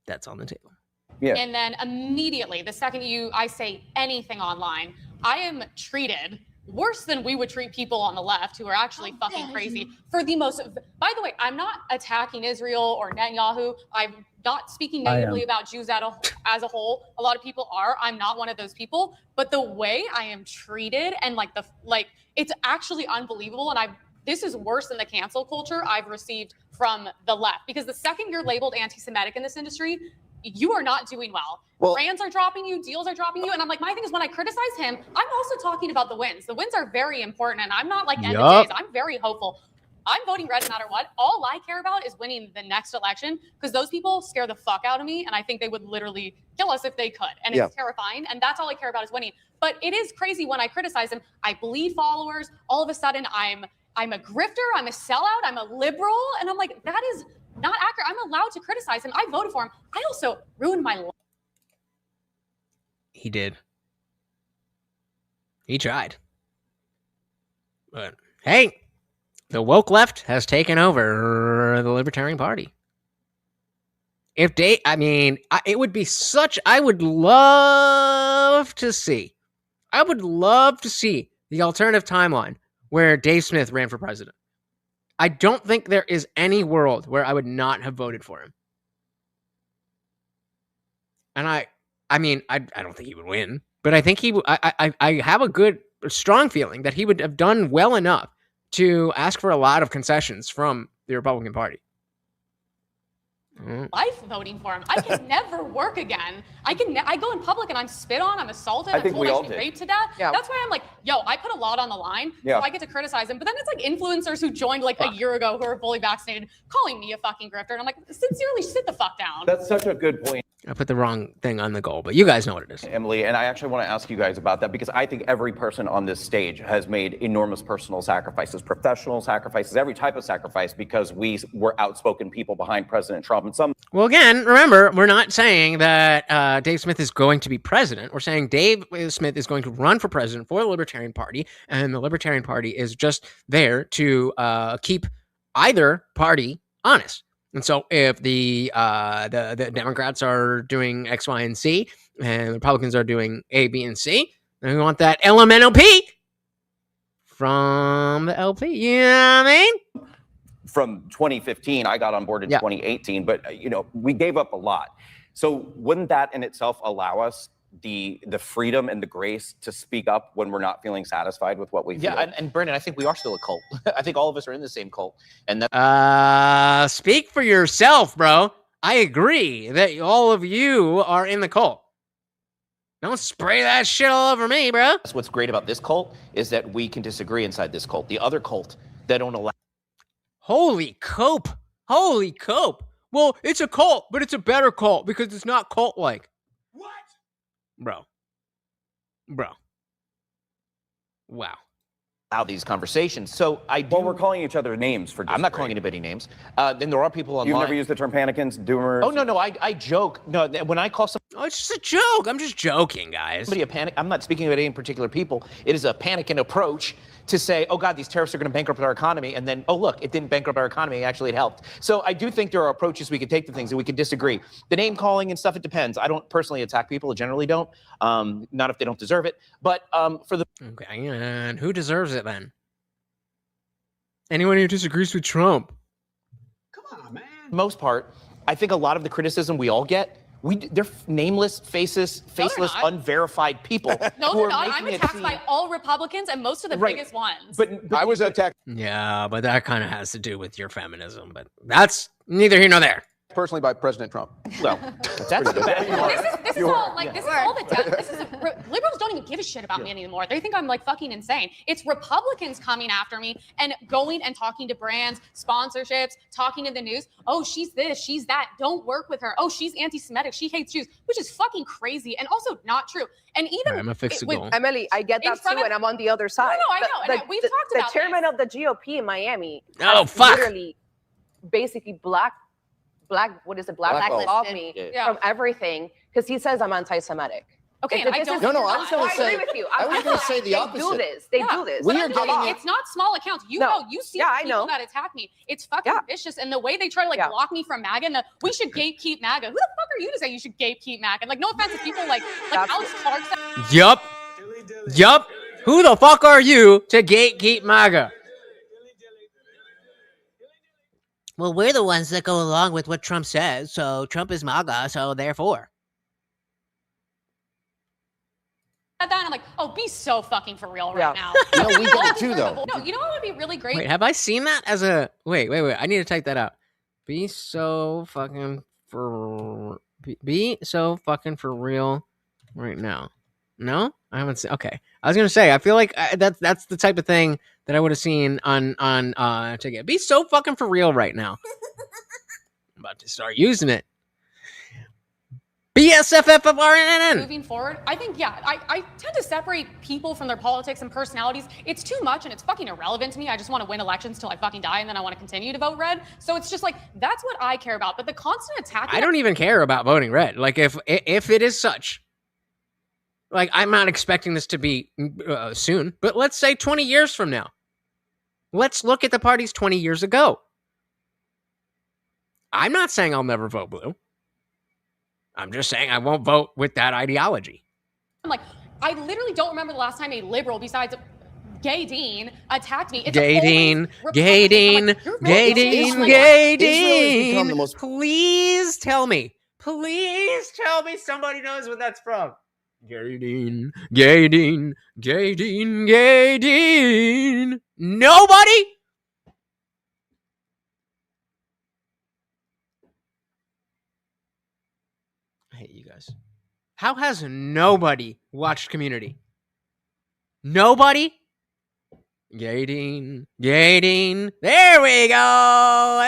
that's on the table. Yeah. And then immediately, the second I say anything online, I am treated worse than we would treat people on the left who are actually fucking crazy for the most. By the way, I'm not attacking Israel or Netanyahu. I'm not speaking negatively about Jews as a whole. A lot of people are. I'm not one of those people. But the way I am treated and it's actually unbelievable. And I've this is worse than the cancel culture I've received from the left. Because the second you're labeled anti-Semitic in this industry, you are not doing well. Brands are dropping you, deals are dropping you. And I'm like, my thing is when I criticize him, I'm also talking about the wins. The wins are very important. And I'm not like end of days. I'm very hopeful. I'm voting red no matter what. All I care about is winning the next election because those people scare the fuck out of me. And I think they would literally kill us if they could. And it's terrifying. And that's all I care about is winning. But it is crazy when I criticize him. I bleed followers. All of a sudden, I'm a grifter. I'm a sellout. I'm a liberal. And I'm like, that is not accurate. I'm allowed to criticize him. I voted for him. I also ruined my life. He did. He tried. But hey, the woke left has taken over the Libertarian Party. If they, I mean, it would be such, I would love to see the alternative timeline where Dave Smith ran for president. I don't think there is any world where I would not have voted for him. And I mean, I don't think he would win, but I think I have a strong feeling that he would have done well enough to ask for a lot of concessions from the Republican Party. Life voting for him. I can never work again. I go in public and I'm spit on, I'm assaulted, I'm told I should be raped to death. Yeah. That's why I'm like, yo, I put a lot on the line, so I get to criticize him. But then it's like influencers who joined like a year ago who are fully vaccinated calling me a fucking grifter. And I'm like, sincerely, sit the fuck down. That's such a good point. I put the wrong thing on the goal, but you guys know what it is. Emily, and I actually want to ask you guys about that because I think every person on this stage has made enormous personal sacrifices, professional sacrifices, every type of sacrifice because we were outspoken people behind President Trump. And some. Well, again, remember, we're not saying that Dave Smith is going to be president. We're saying Dave Smith is going to run for president for the Libertarian Party, and the Libertarian Party is just there to keep either party honest. And so if the Democrats are doing X, Y, and Z, and the Republicans are doing A, B, and C, then we want that LMNOP from the LP. You know what I mean? From 2015, I got on board in 2018, but we gave up a lot. So wouldn't that in itself allow us the freedom and the grace to speak up when we're not feeling satisfied with what we feel? Yeah, and Brandon, I think we are still a cult. I think all of us are in the same cult. And that speak for yourself, bro. I agree that all of you are in the cult. Don't spray that shit all over me, bro. That's what's great about this cult is that we can disagree inside this cult. The other cult, they don't allow. Holy cope. Holy cope. Well, it's a cult, but it's a better cult because it's not cult-like. What? Bro. Wow. How these conversations. So Well, we're calling each other names for. I'm not calling anybody names. Then there are people online. You've never used the term panicans, doomers. Oh no, I joke. No, when I call somebody. Oh, it's just a joke. I'm just joking, guys. Somebody a panic. I'm not speaking about any particular people. It is a panicking approach to say, oh God, these tariffs are going to bankrupt our economy, and then, oh look, it didn't bankrupt our economy. Actually, it helped. So I do think there are approaches we could take to things, and we could disagree. The name calling and stuff, it depends. I don't personally attack people. I generally don't. Not if they don't deserve it. But for the. Okay, and who deserves it then? Anyone who disagrees with Trump. Come on, man. Most part, I think a lot of the criticism we all get, they're nameless, faceless, unverified people. No, they're not. I'm attacked by all Republicans and most of the biggest ones. But I was attacked. Yeah, but that kind of has to do with your feminism. But that's neither here nor there. Personally, by President Trump. Well, that's the bad. This is all like this is all the liberals don't even give a shit about me anymore. They think I'm like fucking insane. It's Republicans coming after me and going and talking to brands, sponsorships, talking in the news. Oh, she's this, she's that. Don't work with her. Oh, she's anti-Semitic. She hates Jews, which is fucking crazy and also not true. And even I'm gonna fix it. Emily, I get that too, and I'm on the other side. No, I know. We've talked about the chairman of the GOP in Miami. Oh, fuck. Literally, basically black off me from everything because he says I'm anti-Semitic. Okay, and I don't. No, I was going to say. I agree with you. I was going to say the opposite. They do this. We are getting it's not small accounts. You know, you see people that attack me. It's fucking vicious, and the way they try to like block me from MAGA. And we should gatekeep MAGA. Who the fuck are you to say you should gatekeep MAGA? And like, no offense to people like Alex Clark. Yup. Who the fuck are you to gatekeep MAGA? Well, we're the ones that go along with what Trump says, so Trump is MAGA, so therefore. that, and I'm like, oh, be so fucking for real right now. No, we get it too, though. No, you know what would be really great? Wait, have I seen that as a wait? I need to type that out. Be so fucking for real right now. No, I haven't seen. Okay, I was gonna say I feel like that's the type of thing that I would have seen on ticket. Be so fucking for real right now. I'm about to start using it. BSFFRNN. Moving forward, I think, I tend to separate people from their politics and personalities. It's too much and it's fucking irrelevant to me. I just want to win elections till I fucking die and then I want to continue to vote red. So it's just like, that's what I care about. But the constant attacking. I don't even care about voting red. Like, if it is such, like, I'm not expecting this to be soon, but let's say 20 years from now. Let's look at the parties 20 years ago. I'm not saying I'll never vote blue. I'm just saying I won't vote with that ideology. I'm like, I literally don't remember the last time a liberal besides Gay Dean attacked me. Gay Dean. Please tell me somebody knows what that's from. Gay Dean. Nobody? I hate you guys. How has nobody watched Community? Nobody? Gay Dean. There we go.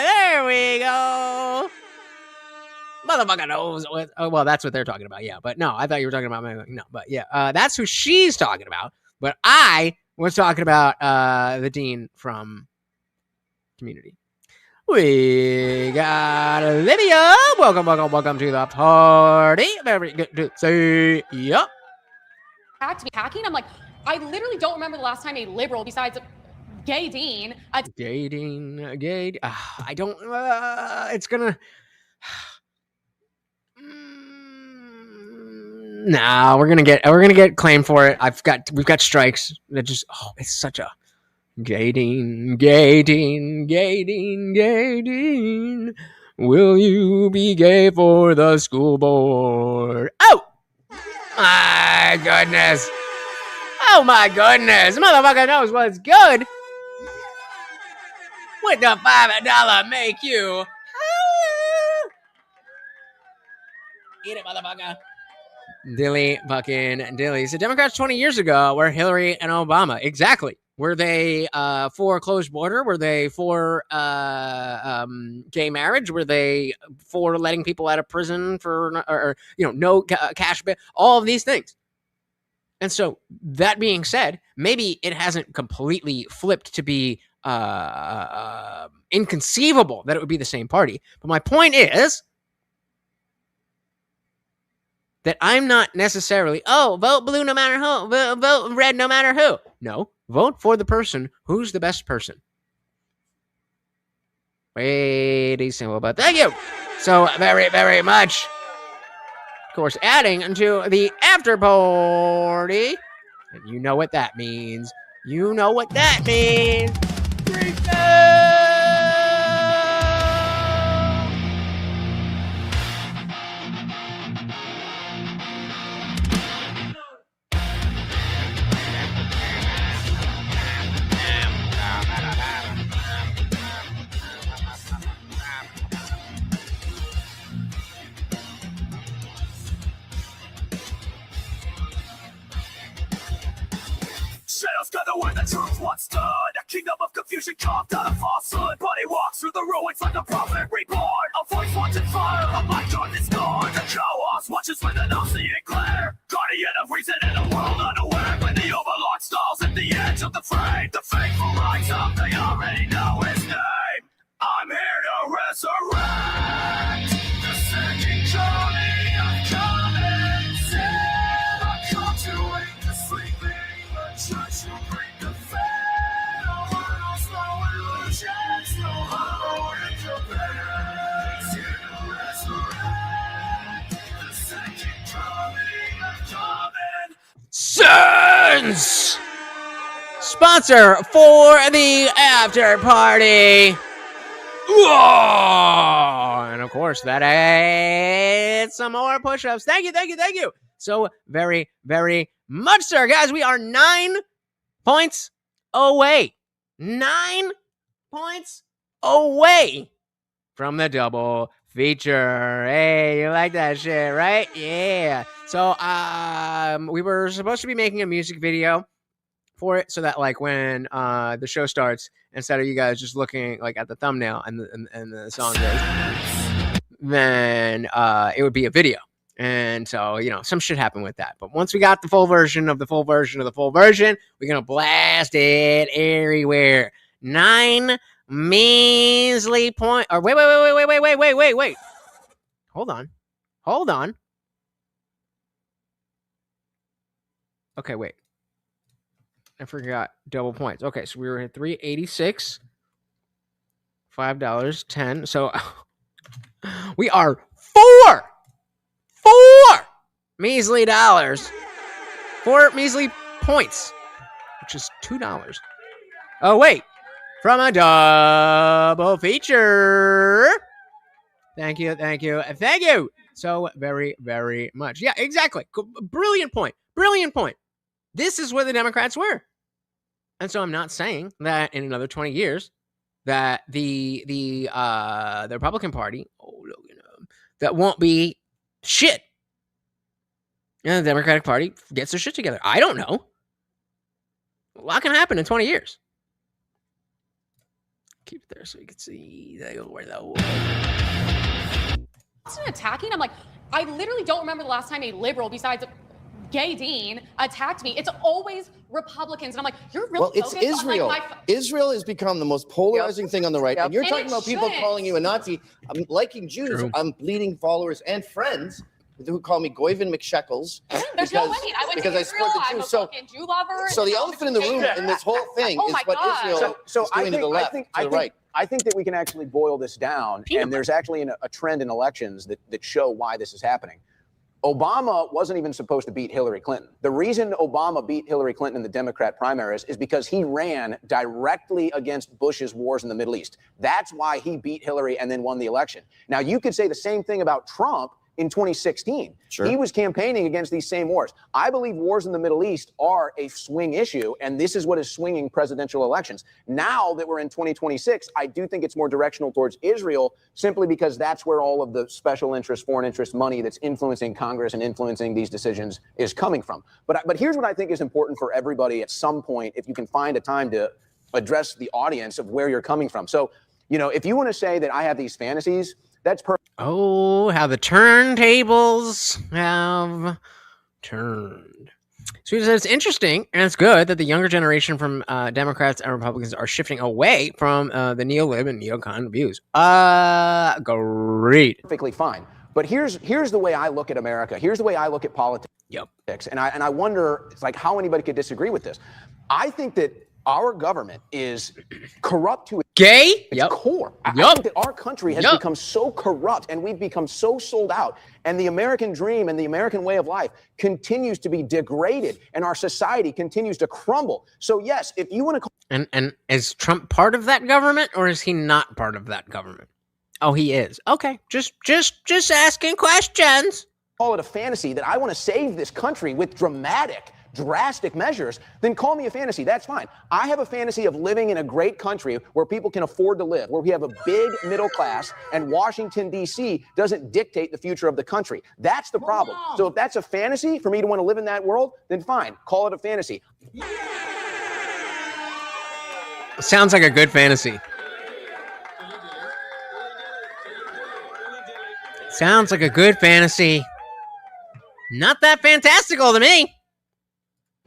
Motherfucker knows what. Oh, well, that's what they're talking about. Yeah, but no, I thought you were talking about no, but yeah, that's who she's talking about. But I was talking about the Dean from Community. We got Olivia. Welcome to the party. Very good to see ya. Hacking. I'm like, I literally don't remember the last time a liberal besides Gay Dean. I don't. It's gonna. Nah, we're gonna get claimed for it. We've got strikes. That just it's such a Gay Dean. Will you be gay for the school board? Oh my goodness! Motherfucker knows what's good. What the $5 make you? Eat it, motherfucker. Dilly. So Democrats 20 years ago were Hillary and Obama. Exactly. Were they for a closed border? Were they for gay marriage? Were they for letting people out of prison for, or no cash bail? All of these things. And so that being said, maybe it hasn't completely flipped to be inconceivable that it would be the same party. But my point is that I'm not necessarily, vote blue no matter who, vote red no matter who. No, vote for the person who's the best person. Pretty simple, but thank you so very, very much. Of course, adding to the after party. And you know what that means. Shadows gather where the truth once stood. A kingdom of confusion carved out of falsehood. Body walks through the ruins like a prophet reborn. A voice wants in fire, a mind on is gone. The chaos watches with an all-seeing glare. Guardian of reason in a world unaware. When the overlord stalls at the edge of the frame, the faithful rise up, they already know his name. I'm here to resurrect the sinking journey of common sin. I come to wake the sleeping. Church will bring the fed. No hurdles, no illusions, no hollow incompetence. Here to resurrect the second coming of common Sons! Sponsor for the after party. Whoa! And of course, that adds some more push-ups. Thank you. So very, very much, sir. Guys, we are 9 points away. 9 points away from the double feature. Hey, you like that shit, right? Yeah. So, we were supposed to be making a music video for it so that, like, when the show starts, instead of you guys just looking like at the thumbnail and the song goes, then it would be a video. And so, some shit happened with that. But once we got the full version of the full version of the full version, we're gonna blast it everywhere. 9 measly point. Or wait. Hold on. Okay, wait. I forgot double points. Okay, so we were at 386. $5, 10. So we are 4 measly dollars. 4 measly points, which is $2. Oh, wait. From a double feature. Thank you so very, very much. Yeah, exactly. Brilliant point. This is where the Democrats were. And so I'm not saying that in another 20 years that the Republican Party, that won't be shit. And the Democratic Party gets their shit together. I don't know. A lot can happen in 20 years. Keep it there so you can see where that was. Attacking, I'm like, I literally don't remember the last time a liberal, besides gay dean, attacked me. It's always Republicans. And I'm like, you're really Well, it's focused Israel. on, like, Israel has become the most polarizing thing on the right. And you're And talking it about people shouldn't. calling you a Nazi. I'm liking Jews. True. I'm bleeding followers and friends who call me Goyven McSheckles. There's no way. I went because to I Israel. support the I'm a Jews. So, fucking Jew lover. so the elephant in the room in this whole thing Oh is my what God. Israel is doing to the left, to the right. I think that we can actually boil this down, and there's actually a trend in elections that show why this is happening. Obama wasn't even supposed to beat Hillary Clinton. The reason Obama beat Hillary Clinton in the Democrat primaries is because he ran directly against Bush's wars in the Middle East. That's why he beat Hillary and then won the election. Now, you could say the same thing about Trump in 2016. Sure. He was campaigning against these same wars. I believe wars in the Middle East are a swing issue, and this is what is swinging presidential elections. Now that we're in 2026, I do think it's more directional towards Israel, simply because that's where all of the special interest, foreign interest money that's influencing Congress and influencing these decisions is coming from. But here's what I think is important for everybody at some point, if you can find a time to address the audience of where you're coming from. So, if you want to say that I have these fantasies, that's perfect. Oh, how the turntables have turned. So he says it's interesting and it's good that the younger generation from Democrats and Republicans are shifting away from the neo-lib and neocon views. Great. Perfectly fine. But here's the way I look at America. Here's the way I look at politics. Yep. And I wonder, it's like, how anybody could disagree with this. I think that our government is corrupt to its core. I think that our country has become so corrupt and we've become so sold out. And the American dream and the American way of life continues to be degraded and our society continues to crumble. So yes, if you want to call And is Trump part of that government or is he not part of that government? Oh, he is. Okay. Just asking questions. Call it a fantasy that I want to save this country with drastic measures, then call me a fantasy. That's fine. I have a fantasy of living in a great country where people can afford to live, where we have a big middle class, and Washington, D.C. doesn't dictate the future of the country. That's the problem. So if that's a fantasy for me to want to live in that world, then fine. Call it a fantasy. Sounds like a good fantasy. Sounds like a good fantasy. Not that fantastical to me.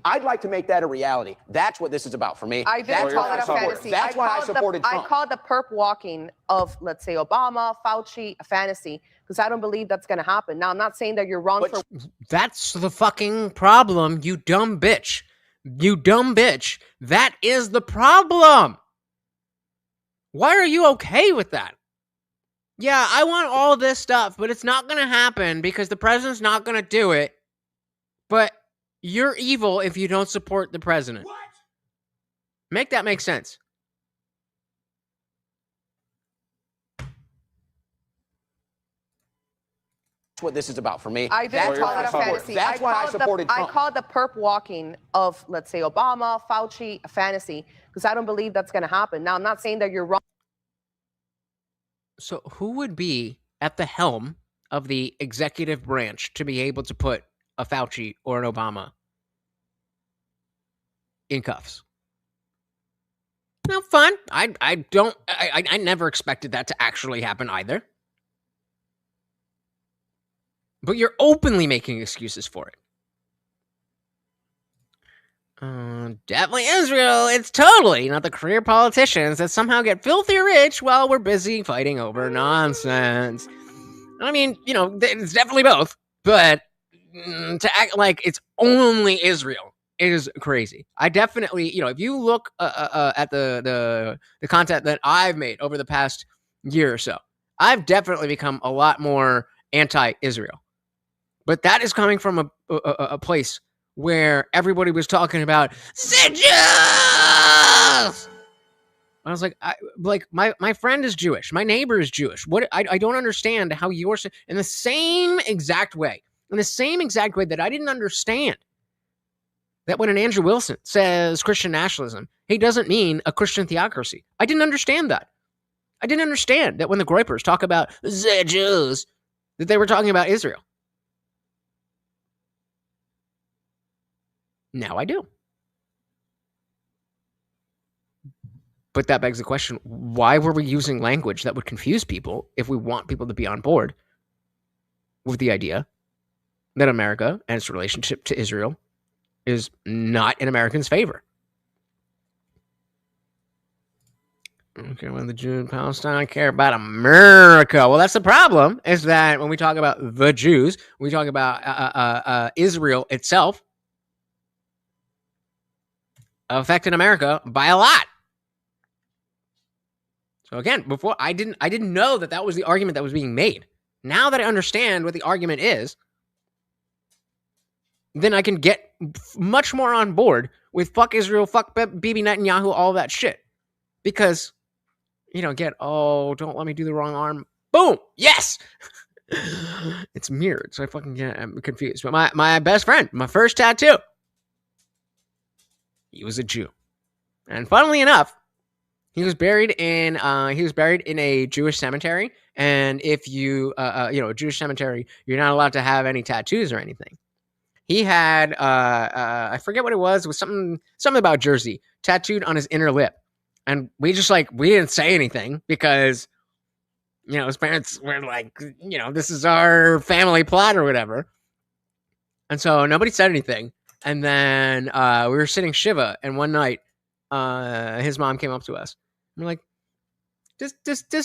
I'd like to make that a reality. That's what this is about for me. I didn't call it a fantasy. That's why I supported Trump. I called the perp walking of, let's say, Obama, Fauci, a fantasy, because I don't believe that's going to happen. Now, I'm not saying that you're wrong for... That's the fucking problem, you dumb bitch. You dumb bitch. That is the problem. Why are you okay with that? Yeah, I want all this stuff, but it's not going to happen because the president's not going to do it. But you're evil if you don't support the president. What? Make that make sense. what this is about for me. I didn't call it a fantasy. That's why I supported Trump. I called the perp walking of, let's say, Obama, Fauci, a fantasy, because I don't believe that's going to happen. Now, I'm not saying that you're wrong. So who would be at the helm of the executive branch to be able to put a Fauci or an Obama in cuffs? No, fun. I never expected that to actually happen either. But you're openly making excuses for it. Definitely Israel. It's totally not the career politicians that somehow get filthy rich while we're busy fighting over nonsense. I mean, you know, it's definitely both. But to act like it's only Israel is crazy. I definitely, you know, if you look at the content that I've made over the past year or so, I've definitely become a lot more anti-Israel. But that is coming from a place where everybody was talking about the Jews. I was like, my friend is Jewish. My neighbor is Jewish. What I don't understand how you're in the same exact way that I didn't understand that when an Andrew Wilson says Christian nationalism, he doesn't mean a Christian theocracy. I didn't understand that. I didn't understand that when the Groypers talk about the Jews, that they were talking about Israel. Now I do. But that begs the question, why were we using language that would confuse people if we want people to be on board with the idea that America and its relationship to Israel is not in Americans' favor? Okay, well, the Jews in Palestine care about America. Well, that's the problem, is that when we talk about the Jews, we talk about Israel itself affecting America by a lot. So again, before I didn't know that was the argument that was being made. Now that I understand what the argument is, then I can get much more on board with fuck Israel, fuck Bibi Netanyahu, all that shit. Because, you know, don't let me do the wrong arm. Boom! Yes! It's mirrored, so I'm confused. But my best friend, my first tattoo, he was a Jew. And funnily enough, he was buried in a Jewish cemetery. And if you a Jewish cemetery, you're not allowed to have any tattoos or anything. He had I forget what it was something about Jersey tattooed on his inner lip. And we didn't say anything because, you know, his parents were like, you know, this is our family plot or whatever. And so nobody said anything. And then we were sitting Shiva, and one night his mom came up to us. And we're like, does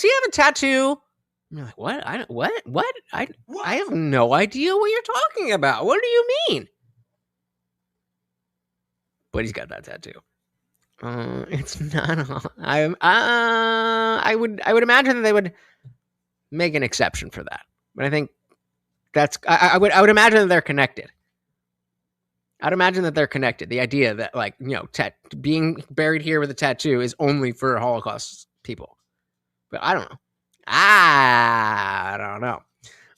he have a tattoo? And we're like, what? I have no idea what you're talking about. What do you mean? But he's got that tattoo. It's not. I would imagine that they would make an exception for that. But I think I would imagine that they're connected. I'd imagine that they're connected. The idea that, like, you know, being buried here with a tattoo is only for Holocaust people. But I don't know.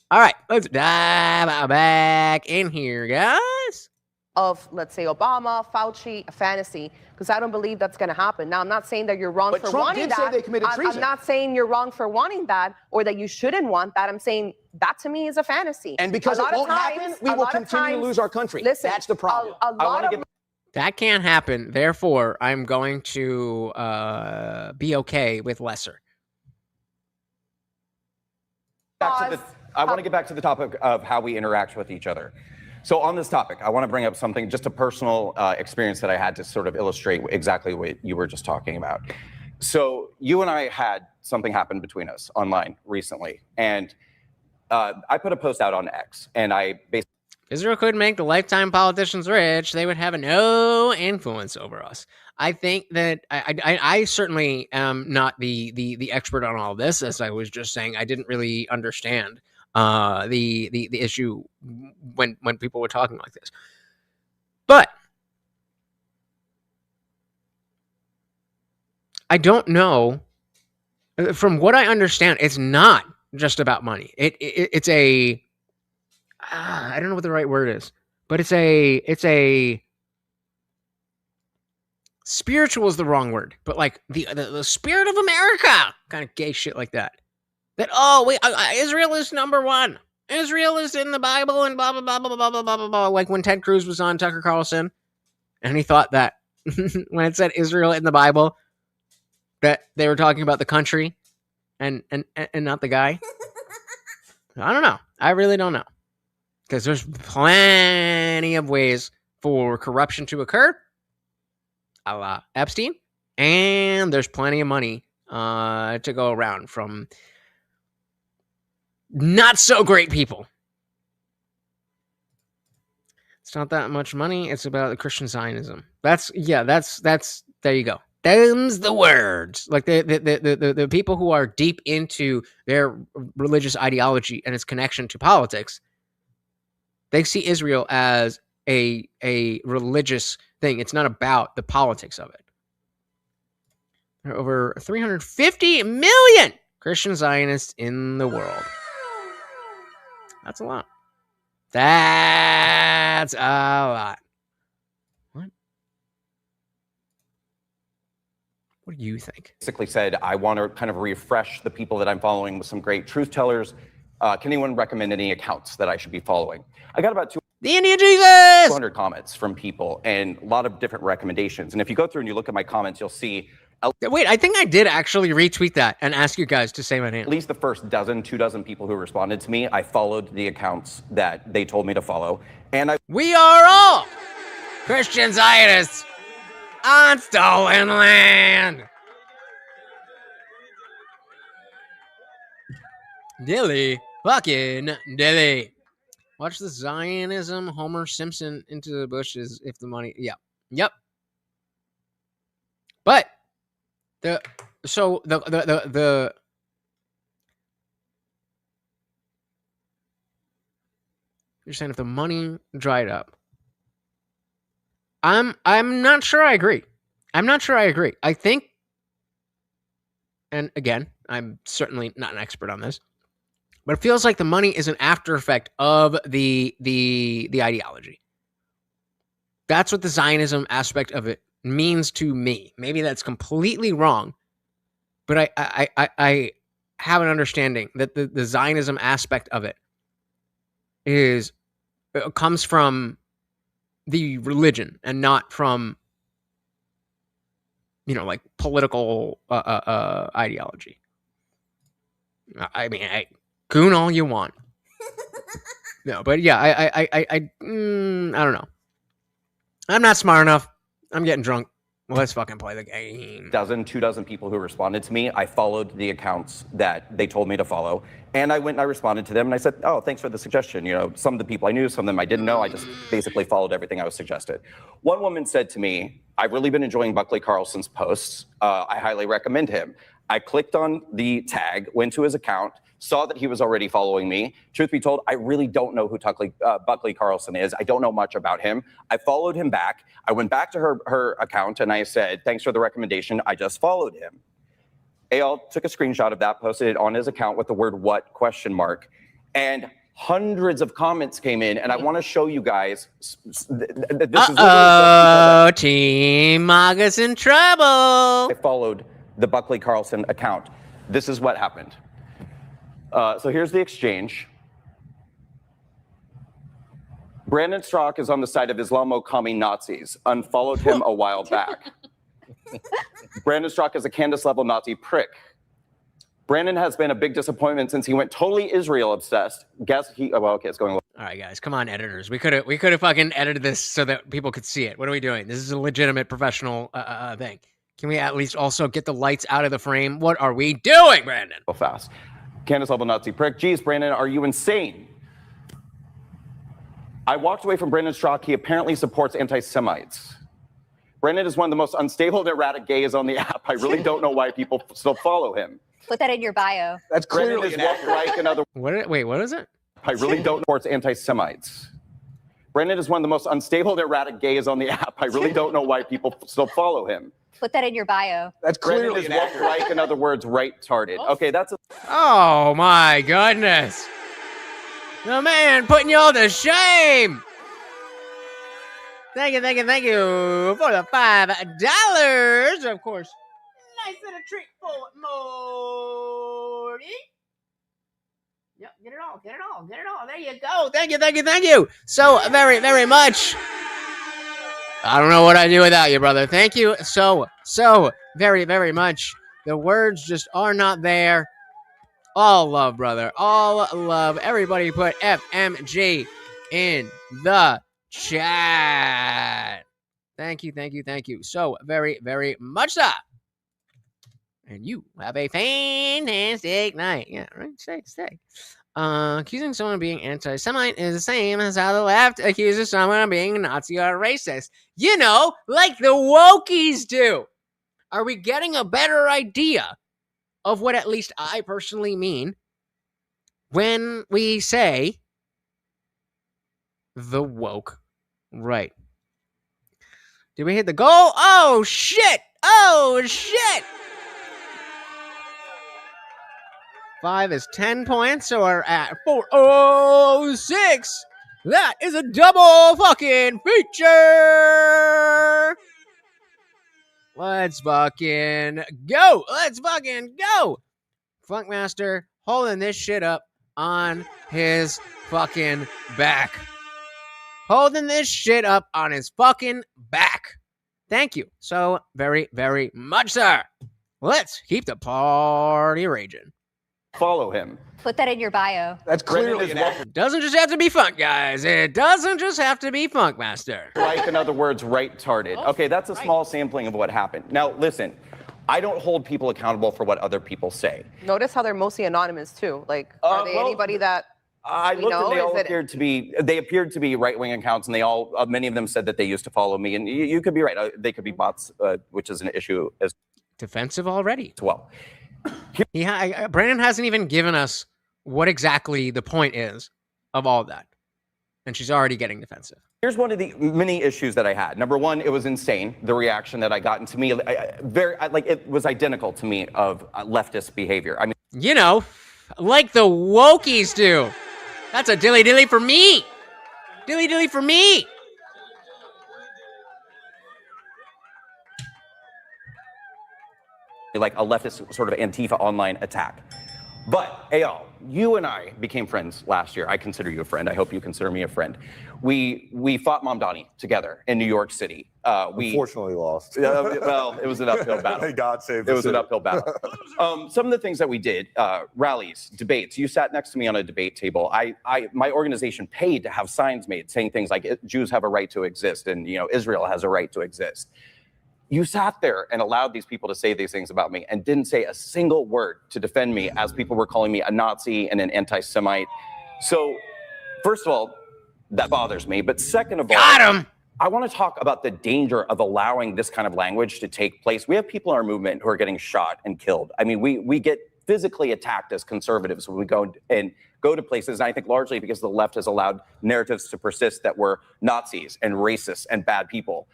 All right, let's dive back in here, guys. Of, let's say, Obama, Fauci, a fantasy, because I don't believe that's going to happen. Now, I'm not saying that you're wrong but for Trump wanting did that. Say they committed treason. I'm not saying you're wrong for wanting that or that you shouldn't want that. I'm saying that to me is a fantasy. And because it won't happen, we will continue to lose our country. Listen, that's the problem. That can't happen. Therefore, I'm going to be okay with lesser. I want to get back to the topic of how we interact with each other. So on this topic, I want to bring up something, just a personal experience that I had to sort of illustrate exactly what you were just talking about. So you and I had something happen between us online recently, and I put a post out on X, and I basically... Israel could make the lifetime politicians rich. They would have no influence over us. I think that I certainly am not the expert on all this. As I was just saying, I didn't really understand the issue when people were talking like this. But I don't know. From what I understand, it's not just about money. It's a I don't know what the right word is, but it's a spiritual is the wrong word, but like the spirit of America, kind of gay shit like that. That, oh, wait, Israel is number one. Israel is in the Bible and blah, blah, blah, blah, blah, blah, blah, blah, blah. Like when Ted Cruz was on Tucker Carlson, and he thought that when it said Israel in the Bible, that they were talking about the country and not the guy. I don't know. I really don't know. Because there's plenty of ways for corruption to occur, a la Epstein, and there's plenty of money to go around from not so great people. It's not that much money. It's about the Christian Zionism. That's there you go. Them's the words. Like the people who are deep into their religious ideology and its connection to politics, they see Israel as a religious thing. It's not about the politics of it. There are over 350 million Christian Zionists in the world. That's a lot. That's a lot. What do you think? Basically said, I want to kind of refresh the people that I'm following with some great truth tellers. Can anyone recommend any accounts that I should be following? I got about the Indian Jesus 200 comments from people and a lot of different recommendations. And if you go through and you look at my comments, you'll see. Wait, I think I did actually retweet that and ask you guys to say my name. At least the first 2 dozen people who responded to me, I followed the accounts that they told me to follow. And we are all Christian Zionists on stolen land. Dilly, fucking dilly. Watch the Zionism, Homer Simpson into the bushes if the money. Yeah. Yep. But the you're saying if the money dried up. I'm not sure I agree. I think, and again, I'm certainly not an expert on this, but it feels like the money is an after effect of the ideology. That's what the Zionism aspect of it means to me. Maybe that's completely wrong, but I have an understanding that the Zionism aspect of it comes from the religion and not from, like political ideology. I mean, goon all you want. No, but yeah, I don't know. I'm not smart enough. I'm getting drunk. Well, let's fucking play the game. 2 dozen people who responded to me, I followed the accounts that they told me to follow. And I went and I responded to them and I said, oh, thanks for the suggestion. Some of the people I knew, some of them I didn't know. I just basically followed everything I was suggested. One woman said to me, I've really been enjoying Buckley Carlson's posts. I highly recommend him. I clicked on the tag, went to his account, saw that he was already following me. Truth be told, I really don't know who Buckley Carlson is. I don't know much about him. I followed him back. I went back to her account and I said, thanks for the recommendation. I just followed him. Eyal took a screenshot of that, posted it on his account with the word what ? And hundreds of comments came in. And I want to show you guys. This is Team MAGA's in trouble. I followed the Buckley Carlson account. This is what happened. So here's the exchange. Brandon Straka is on the side of Islamo-commie Nazis. Unfollowed him a while back. Brandon Straka is a Candace level Nazi prick. Brandon has been a big disappointment since he went totally Israel obsessed. It's going. All right, guys, come on, editors. We could have fucking edited this so that people could see it. What are we doing? This is a legitimate professional thing. Can we at least also get the lights out of the frame? What are we doing, Brandon? Go fast. Candace level Nazi prick. Geez, Brandon, are you insane? I walked away from Brandon Straka. He apparently supports anti-Semites. Brandon is one of the most unstable and erratic gays on the app. I really don't know why people still follow him. Put that in your bio. That's clearly Wait, what is it? I really don't support anti-Semites. Brandon is one of the most unstable and erratic gays on the app. I really don't know why people still follow him. Put that in your bio. That's clearly like, in other words, right-tarded. Okay, that's a... Oh my goodness. The man putting you all to shame. Thank you for the $5, of course. Nice little treat for Morty. Yep, get it all. There you go. Thank you. So very much. I don't know what I'd do without you, brother. Thank you so very much. The words just are not there. All love, brother. All love. Everybody put FMG in the chat. Thank you. So very much, sir. And you have a fantastic night. Yeah, right? Stay. Accusing someone of being anti-Semite is the same as how the left accuses someone of being Nazi or racist. You know, like the wokies do. Are we getting a better idea of what at least I personally mean when we say the woke right? Did we hit the goal? Oh, shit! 5 is 10 points, so we're at 406. That is a double fucking feature. Let's fucking go. Funkmaster holding this shit up on his fucking back. Thank you so very much, sir. Let's keep the party raging. Follow him. Put that in your bio. That's clearly It doesn't just have to be funk, guys. It doesn't just have to be Funkmaster. Like, in other words, right-tarded. Okay, that's a small sampling of what happened. Now, listen, I don't hold people accountable for what other people say. Notice how they're mostly anonymous too. Like, are they anybody that I looked and they all appeared to be right-wing accounts, and they all, many of them said that they used to follow me. And you could be right; they could be bots, which is an issue as defensive already. As well. Brandon hasn't even given us what exactly the point is of all that, and she's already getting defensive. Here's one of the many issues that I had. Number one, it was insane, the reaction that I got. And to me, it was identical to me of leftist behavior. I mean, you know, like the wokies do. That's a dilly-dilly for me. Dilly-dilly for me. Like a leftist sort of Antifa online attack. But, Eyal, you and I became friends last year. I consider you a friend. I hope you consider me a friend. We fought Bondi together in New York City. Unfortunately lost. Well, it was an uphill battle. Thank God saved It was an uphill battle. Some of the things that we did, rallies, debates. You sat next to me on a debate table. My organization paid to have signs made saying things like Jews have a right to exist and Israel has a right to exist. You sat there and allowed these people to say these things about me and didn't say a single word to defend me as people were calling me a Nazi and an anti-Semite. So, first of all, that bothers me. But second of all, I want to talk about the danger of allowing this kind of language to take place. We have people in our movement who are getting shot and killed. I mean, we get physically attacked as conservatives when we go to places. And I think largely because the left has allowed narratives to persist that we're Nazis and racists and bad people.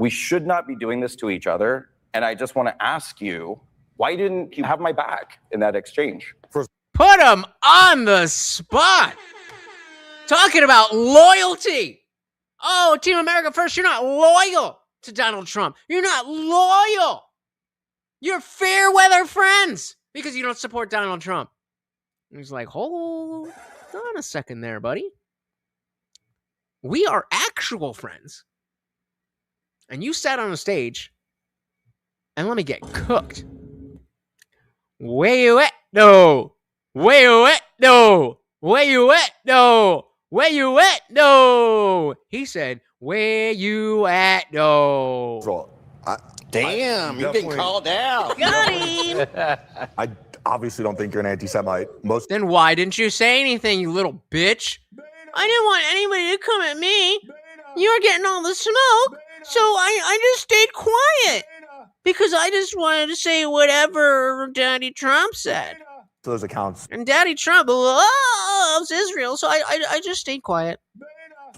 We should not be doing this to each other. And I just want to ask you, why didn't you have my back in that exchange? Put him on the spot. Talking about loyalty. Oh, Team America First, you're not loyal to Donald Trump. You're not loyal. You're fair weather friends because you don't support Donald Trump. And he's like, hold on a second there, buddy. We are actual friends. And you sat on a stage and let me get cooked. Where you at, though? Where you at, though? Where you at, though? Where you at, though? He said, where you at, though? Damn, you're getting called out. Got him. I obviously don't think you're an anti-Semite. Then why didn't you say anything, you little bitch? I didn't want anybody to come at me. You were getting all the smoke. So I just stayed quiet because I just wanted to say whatever Daddy Trump said. Those accounts. And Daddy Trump loves Israel, so I just stayed quiet.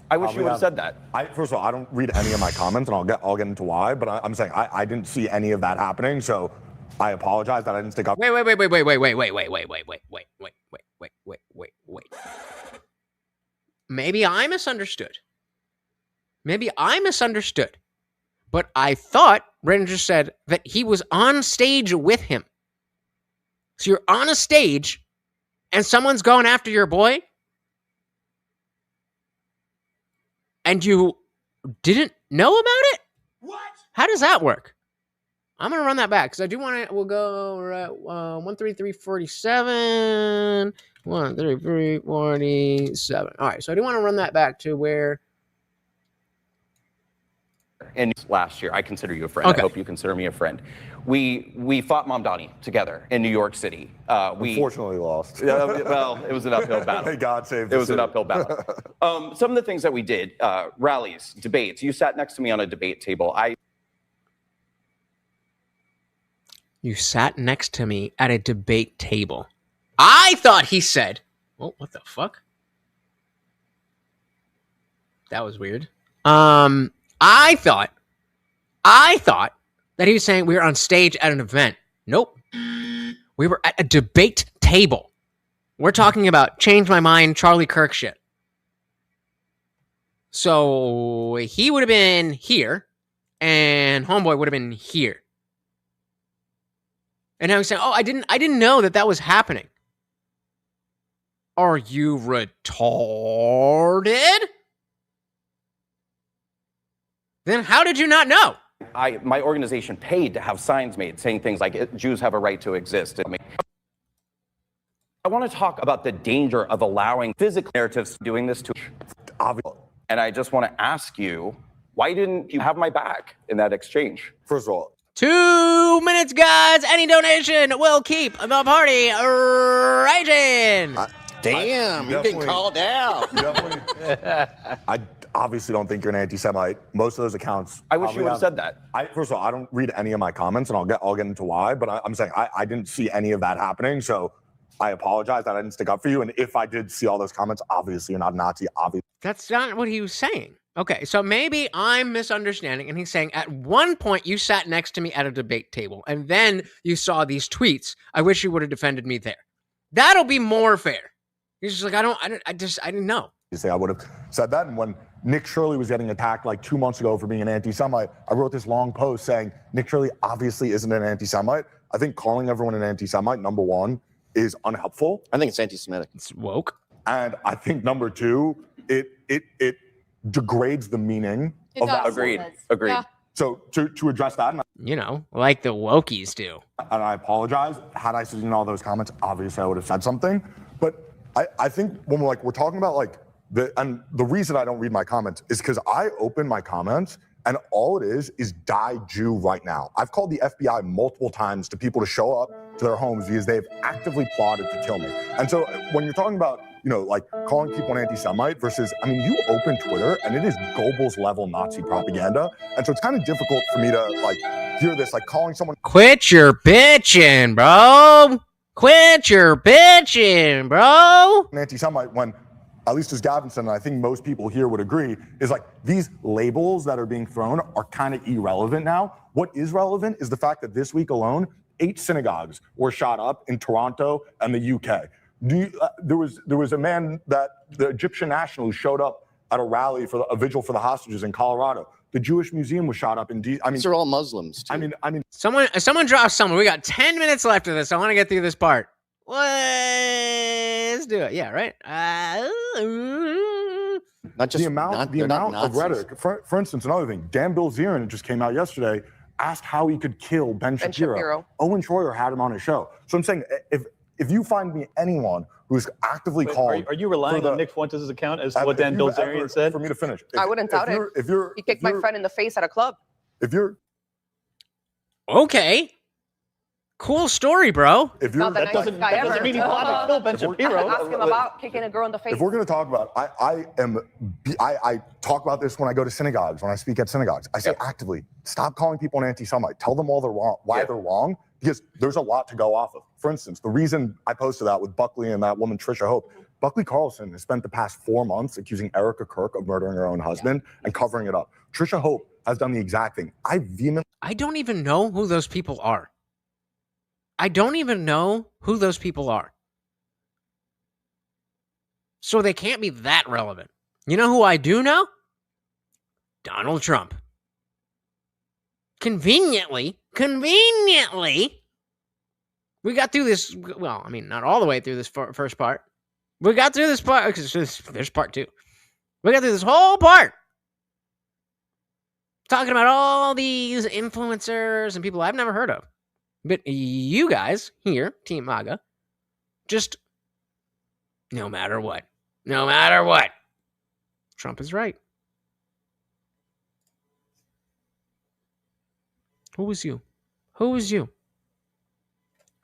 I wish you would have said that. First of all, I don't read any of my comments, and I'll get into why. But I'm saying I didn't see any of that happening, so I apologize that I didn't stick up. Wait. maybe I misunderstood. But I thought Brandon just said that he was on stage with him. So you're on a stage and someone's going after your boy and you didn't know about it? What? How does that work? I'm going to run that back because I do want to, we'll go, we're at 13347, 13347. All right, so I do want to run that back to where. And last year, I consider you a friend. Okay. I hope you consider me a friend. We fought Mom Donnie together in New York City. We unfortunately lost. Well, it was an uphill battle. Hey, God save It was an uphill battle. Some of the things that we did, rallies, debates. You sat next to me on a debate table. You sat next to me at a debate table. I thought he said, oh, what the fuck? That was weird. I thought that he was saying we were on stage at an event. Nope. We were at a debate table. We're talking about change my mind, Charlie Kirk shit. So he would have been here and homeboy would have been here. And now he's saying, oh, I didn't know that was happening. Are you retarded? Then how did you not know? My organization paid to have signs made saying things like Jews have a right to exist. I want to talk about the danger of allowing physical narratives doing this to obvious. And I just want to ask you, why didn't you have my back in that exchange? First of all, 2 minutes, guys. Any donation will keep the party raging. Damn, you're getting called out. I obviously don't think you're an anti-Semite. Most of those accounts. I wish you would have said that. First of all, I don't read any of my comments, and I'll get into why. But I'm saying I didn't see any of that happening, so I apologize that I didn't stick up for you. And if I did see all those comments, obviously you're not a Nazi. Obviously, that's not what he was saying. Okay, so maybe I'm misunderstanding, and he's saying at one point you sat next to me at a debate table, and then you saw these tweets. I wish you would have defended me there. That'll be more fair. He's just like, I didn't know. You say I would have said that, and when Nick Shirley was getting attacked like 2 months ago for being an anti-Semite, I wrote this long post saying Nick Shirley obviously isn't an anti-Semite. I think calling everyone an anti-Semite, number one, is unhelpful. I think it's anti-Semitic. It's woke. And I think number two, it degrades the meaning of that. Agreed. Yeah. So to address that, like the wokies do. And I apologize. Had I seen all those comments, obviously I would have said something. But I think when we're talking about the reason I don't read my comments is because I open my comments and all it is die Jew right now. I've called the FBI multiple times to people to show up to their homes because they've actively plotted to kill me. And so when you're talking about, calling people an anti-Semite versus, you open Twitter and it is Goebbels level Nazi propaganda. And so it's kind of difficult for me to hear this, calling someone. Quit your bitching, bro. Quit your bitching, bro. An anti-Semite when, at least as Gavin said, and I think most people here would agree, is these labels that are being thrown are kind of irrelevant now. What is relevant is the fact that this week alone, 8 synagogues were shot up in Toronto and the UK. There was a man, the Egyptian national, who showed up at a rally for a vigil for the hostages in Colorado. The Jewish Museum was shot up in these are all Muslims. Too. Someone dropped someone. We got 10 minutes left of this. I want to get through this part. Let's do it. Yeah, right. Not just the amount of rhetoric. For instance, another thing. Dan Bilzerian just came out yesterday, asked how he could kill Ben Shapiro. Owen Shroyer had him on his show. So I'm saying, if you find me anyone who's actively called, are you relying on Nick Fuentes' account as to what Dan Bilzerian said? For me to finish, I wouldn't doubt it. He kicked my friend in the face at a club. If you're okay. Cool story, bro. If you're, that doesn't mean he plotted to kill Ben Shapiro. Ask him about kicking a girl in the face. If we're going to talk about, I talk about this when I go to synagogues, when I speak at synagogues. I say actively, stop calling people an anti-Semite. Tell them all they're wrong, why they're wrong, because there's a lot to go off of. For instance, the reason I posted that with Buckley and that woman Trisha Hope, Buckley Carlson has spent the past 4 months accusing Erica Kirk of murdering her own husband and covering it up. Trisha Hope has done the exact thing. I don't even know who those people are. I don't even know who those people are. So they can't be that relevant. You know who I do know? Donald Trump. Conveniently, we got through this. Well, I mean, not all the way through this first part. We got through this part because there's part 2. We got through this whole part talking about all these influencers and people I've never heard of. But you guys here, Team MAGA, just no matter what, Trump is right. Who was you?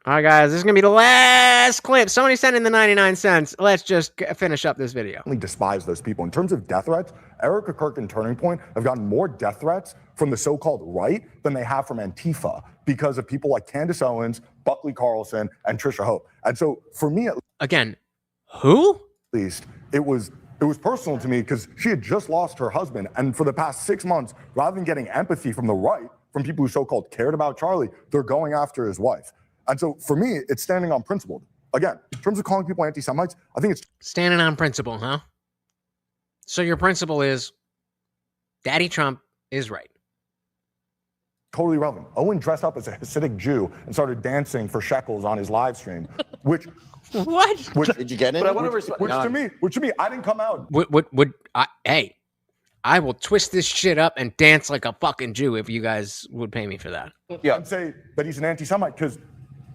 All right, guys, this is going to be the last clip. Somebody sent in the 99 cents. Let's just finish up this video. I despise those people. In terms of death threats, Erica Kirk and Turning Point have gotten more death threats from the so-called right than they have from Antifa because of people like Candace Owens, Buckley Carlson, and Trisha Hope. And so for me, again, who? At least it was personal to me because she had just lost her husband. And for the past 6 months, rather than getting empathy from the right, from people who so-called cared about Charlie, they're going after his wife. And so for me, it's standing on principle. Again, in terms of calling people anti-Semites, I think it's standing on principle, huh? So your principle is Daddy Trump is right. Totally relevant. Owen dressed up as a Hasidic Jew and started dancing for shekels on his live stream, which what? Did you get it? Which to me, I didn't come out. Hey, I will twist this shit up and dance like a fucking Jew if you guys would pay me for that. Yeah, and say that he's an anti-Semite because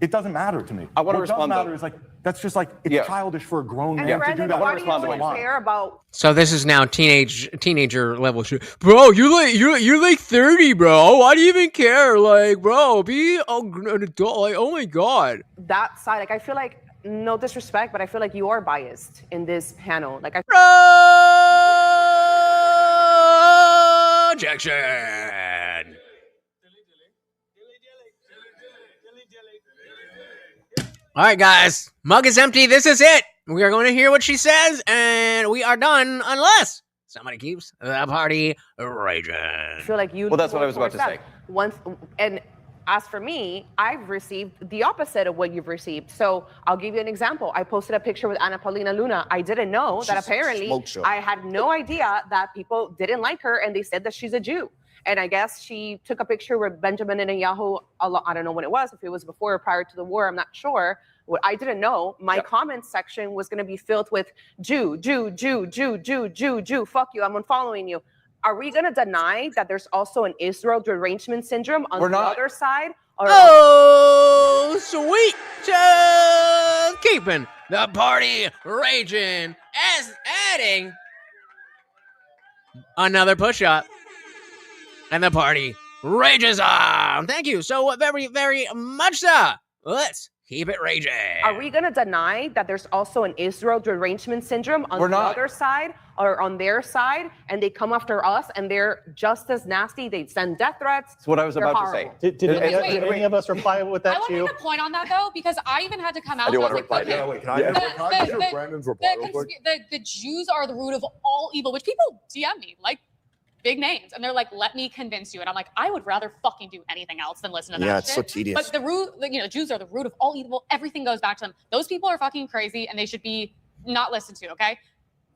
it doesn't matter to me. I want to What respond. doesn't matter is like that's just like it's childish for a grown man to do that. Why do you care about? So this is now teenager level shit. Bro, you're like 30, bro. Why do you even care? Like, bro, be an adult. Like, oh my god. That side, like I feel like no disrespect, but I feel like you are biased in this panel. Like I. Objection. All right, guys. Mug is empty. This is it. We are going to hear what she says, and we are done unless somebody keeps the party raging. I feel like you. Well, that's what I was about to say. Once, and as for me, I've received the opposite of what you've received. So I'll give you an example. I posted a picture with Ana Paulina Luna. I didn't know that apparently I had no idea that people didn't like her, and they said that she's a Jew. And I guess she took a picture with Benjamin Netanyahu. I don't know when it was, if it was before or prior to the war, I'm not sure. What I didn't know, my comment section was going to be filled with Jew, Jew, Jew, Jew, Jew, Jew, Jew. Fuck you, I'm unfollowing you. Are we going to deny that there's also an Israel derangement syndrome on the other side? Or oh, sweet. Just keeping the party raging as adding another push-up. And the party rages on. Thank you so very, very much, sir. Let's keep it raging. Are we going to deny that there's also an Israel derangement syndrome on the other side or on their side, and they come after us and they're just as nasty? They send death threats. That's what I was about to say. Did any of us reply with that I want to to you? make a point on that though, because I even had to come out. I do and want to was reply. like, Yeah, wait, can I hear Brandon's reply real quick? the Jews are the root of all evil, which people DM me like big names, and they're like, "Let me convince you," and I'm like, I would rather fucking do anything else than listen to that. Yeah, it's shit. so tedious. But the root, Jews are the root of all evil. Everything goes back to them. Those people are fucking crazy, and they should be not listened to. Okay.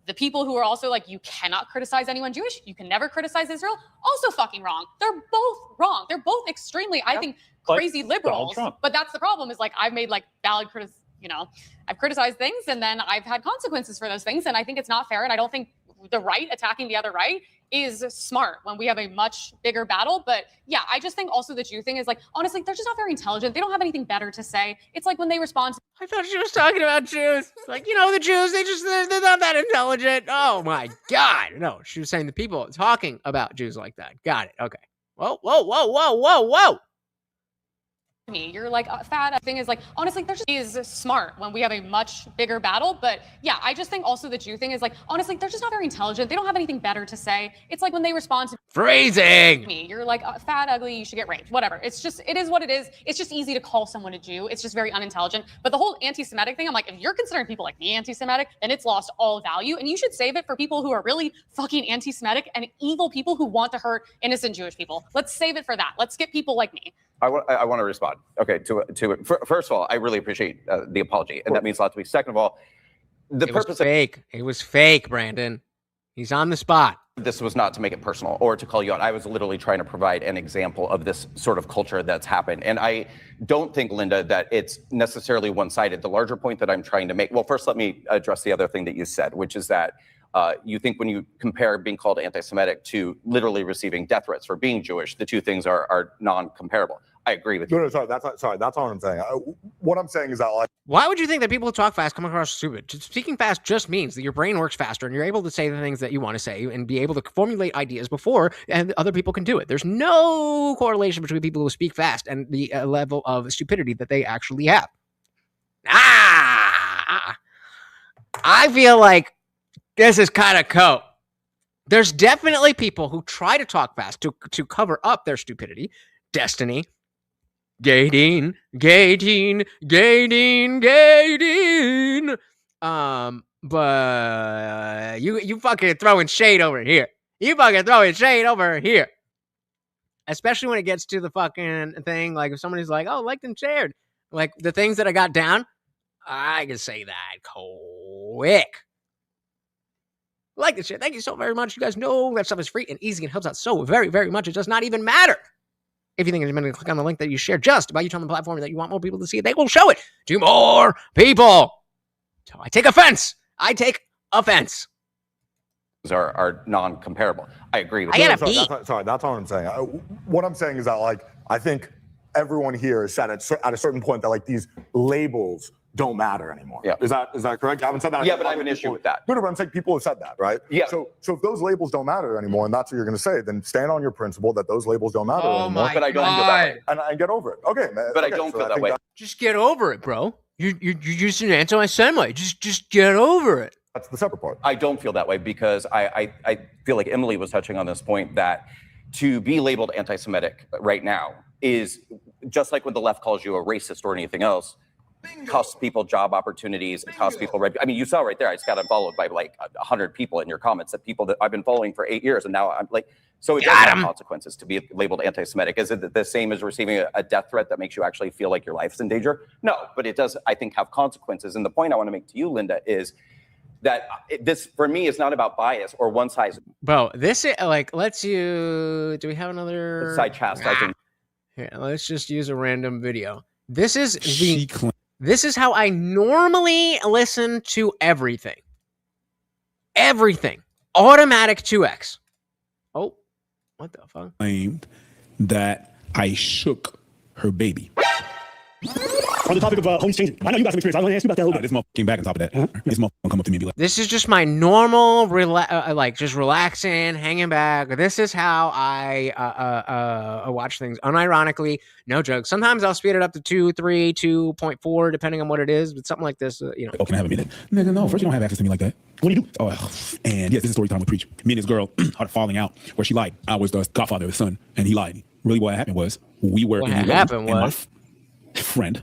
The people who are also like, you cannot criticize anyone Jewish, you can never criticize Israel, also fucking wrong. They're both wrong. They're both extremely, I think, crazy liberals. But that's the problem is like, I've made like valid I've criticized things and then I've had consequences for those things. And I think it's not fair. And I don't think the right attacking the other right is smart when we have a much bigger battle. But yeah, I just think also the Jew thing is like, honestly, they're just not very intelligent. They don't have anything better to say. It's like when they respond to— I thought she was talking about Jews. Like, the Jews, they're not that intelligent. Oh my God. No, she was saying the people talking about Jews like that. Got it. Okay. Whoa. me, you're like fat. Thing is like, honestly, they're just is smart when we have a much bigger battle. But yeah, I just think also the Jew thing is like, honestly, they're just not very intelligent. They don't have anything better to say. It's like when they respond to phrasing me, you're like fat, ugly, you should get raped, whatever. It is what it is. It's just easy to call someone a Jew. It's just very unintelligent. But the whole anti-Semitic thing, I'm like, if you're considering people like me anti-Semitic, then it's lost all value. And you should save it for people who are really fucking anti-Semitic and evil people who want to hurt innocent Jewish people. Let's save it for that. Let's get people like me. I want to respond. Okay, to it. First of all, I really appreciate the apology, and that means a lot to me. Second of all, the purpose was fake. It was fake, Brandon. He's on the spot. This was not to make it personal or to call you out. I was literally trying to provide an example of this sort of culture that's happened. And I don't think, Linda, that it's necessarily one-sided. The larger point that I'm trying to make, well, first let me address the other thing that you said, which is that you think when you compare being called anti-Semitic to literally receiving death threats for being Jewish, the two things are non-comparable. I agree with you. No, sorry, that's not what I'm saying. What I'm saying is that, like, why would you think that people who talk fast come across stupid? Speaking fast just means that your brain works faster and you're able to say the things that you want to say and be able to formulate ideas before and other people can do it. There's no correlation between people who speak fast and the level of stupidity that they actually have. I feel like this is kind of cope. There's definitely people who try to talk fast to cover up their stupidity. Destiny. Gaydeen. But you fucking throwing shade over here. Especially when it gets to the fucking thing, like if somebody's like, oh, liked and shared. Like the things that I got down, I can say that quick. Like and share. Thank you so very much. You guys know that stuff is free and easy and helps out so very, very much. It does not even matter. If you think it's going to click on the link that you share just by you telling the platform that you want more people to see it, they will show it to more people. So I take offense. Are non-comparable. I agree with I you. gotta pee. That's not what I'm saying. What I'm saying is that, like, I think everyone here is set at a certain point that, like, these labels don't matter anymore. Yeah. Is that correct? Gavin said that. Yeah, but I have an issue with that. No, but I'm saying people have said that, right? Yeah. So if those labels don't matter anymore, and that's what you're going to say, then stand on your principle that those labels don't matter anymore. But I don't feel that way. And get over it. Okay, man. But I don't feel that way. Just get over it, bro. You're just an anti-Semite. Just get over it. That's the separate part. I don't feel that way because I feel like Emily was touching on this point that to be labeled anti-Semitic right now is just like when the left calls you a racist or anything else. Costs people job opportunities. It costs people. I mean, you saw right there. I just got unfollowed by like 100 people in your comments. That people that I've been following for 8 years, and now I'm like, so it does have consequences to be labeled anti-Semitic. Is it the same as receiving a death threat that makes you actually feel like your life's in danger? No, but it does. I think have consequences. And the point I want to make to you, Linda, is that this for me is not about bias or one size. Bro, this is like do we have another side chastising? Here, let's just use a random video. This is how I normally listen to everything. Everything. Automatic 2x. Oh, what the fuck? Claimed that I shook her baby. On the topic of homes changing, I know you got some experience. I want to ask you about that a little bit. This motherfucker came back on top of that. This motherfucker come up to me and be like, this is just my normal, like just relaxing, hanging back. This is how I watch things. Unironically, no joke. Sometimes I'll speed it up to 2, 3, 2.4, depending on what it is. But something like this, you know. oh, can I have a minute? Nigga, no. First, you don't have access to me like that. What do you do? Oh, and yes, this is story time with Preach. Me and this girl had a falling out where she lied. I was the godfather of the son, and he lied. Really, what happened was we were. What happened was. Friend,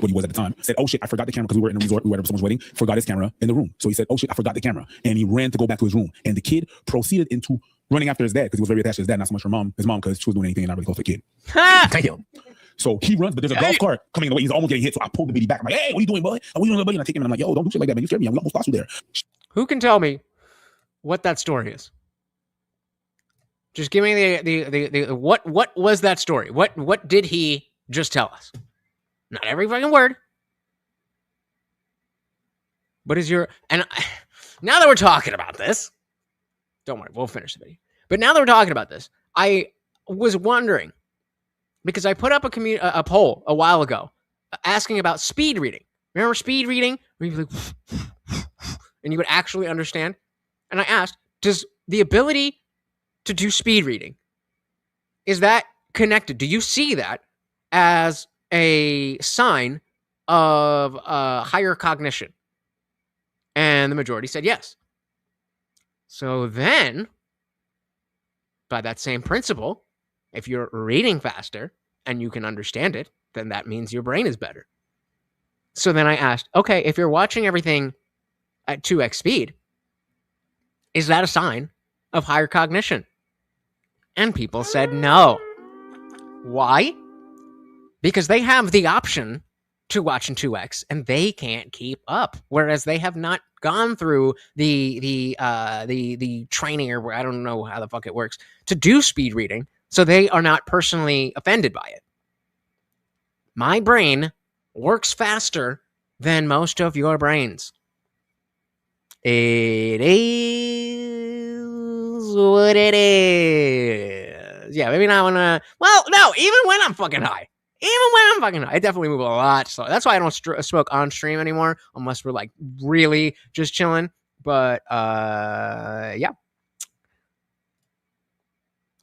what he was at the time, said, oh shit, I forgot the camera because we were in a resort, we were at someone's wedding, forgot his camera in the room. So he said, oh shit, I forgot the camera. And he ran to go back to his room. And the kid proceeded into running after his dad because he was very attached to his dad, not so much his mom because she was doing anything and not really close to the kid. Damn. So he runs, but there's a golf cart coming in the way. He's almost getting hit. So I pulled the baby back. I'm like, hey, what are you doing, boy? What are you doing, buddy? And I take him and I'm like, yo, don't do shit like that, man. You scared me. We almost lost you there. Who can tell me what that story is? Just give me the what was that story? What did he just tell us? Not every fucking word. But now that we're talking about this, don't worry, we'll finish the video. But now that we're talking about this, I was wondering, because I put up a poll a while ago asking about speed reading. Remember speed reading? Where you'd be like, and you would actually understand? And I asked, does the ability to do speed reading, is that connected? Do you see that as a sign of higher cognition? And the majority said yes. So then, by that same principle, if you're reading faster and you can understand it, then that means your brain is better. So then I asked, okay, if you're watching everything at 2x speed, is that a sign of higher cognition? And people said no. Why? Because they have the option to watch in 2x and they can't keep up, whereas they have not gone through the training, or I don't know how the fuck it works, to do speed reading, so they are not personally offended by it. My brain works faster than most of your brains. It is what it is. Yeah, maybe not when well, no, even when I'm fucking high. I definitely move a lot slower. That's why I don't smoke on stream anymore, unless we're like really just chilling. But yeah.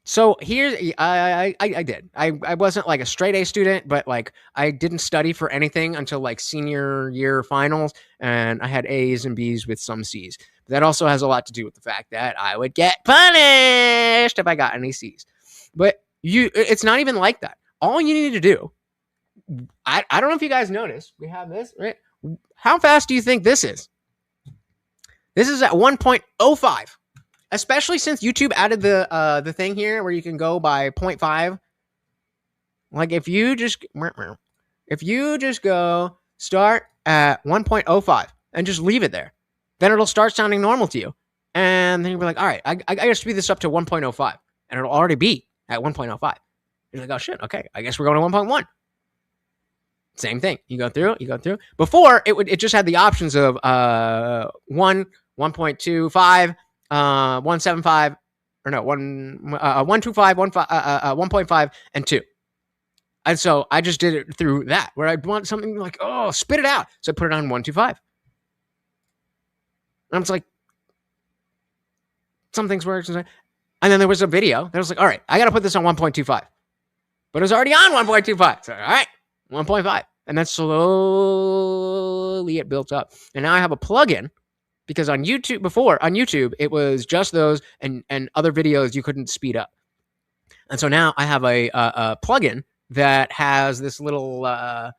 So here's I did. I wasn't like a straight A student, but like I didn't study for anything until like senior year finals, and I had A's and B's with some C's. That also has a lot to do with the fact that I would get punished if I got any C's. But it's not even like that. All you need to do, I don't know if you guys noticed, we have this, right? How fast do you think this is? This is at 1.05. Especially since YouTube added the thing here where you can go by 0.5. Like if you just go start at 1.05 and just leave it there, then it'll start sounding normal to you. And then you'll be like, all right, I gotta speed this up to 1.05. And it'll already be at 1.05. You're like, oh shit, okay, I guess we're going to 1.1. Same thing. You go through. Before, it just had the options of 1, 1.25, 1.75, or no, 1.25, 1.5, and 2. And so I just did it through that, where I'd want something like, oh, spit it out. So I put it on 1.25. And it's like, some things work. And then there was a video that was like, all right, I got to put this on 1.25. But it was already on 1.25. So, all right, 1.5. And then slowly it built up. And now I have a plugin, because on YouTube, it was just those and other videos you couldn't speed up. And so now I have a plugin that has this little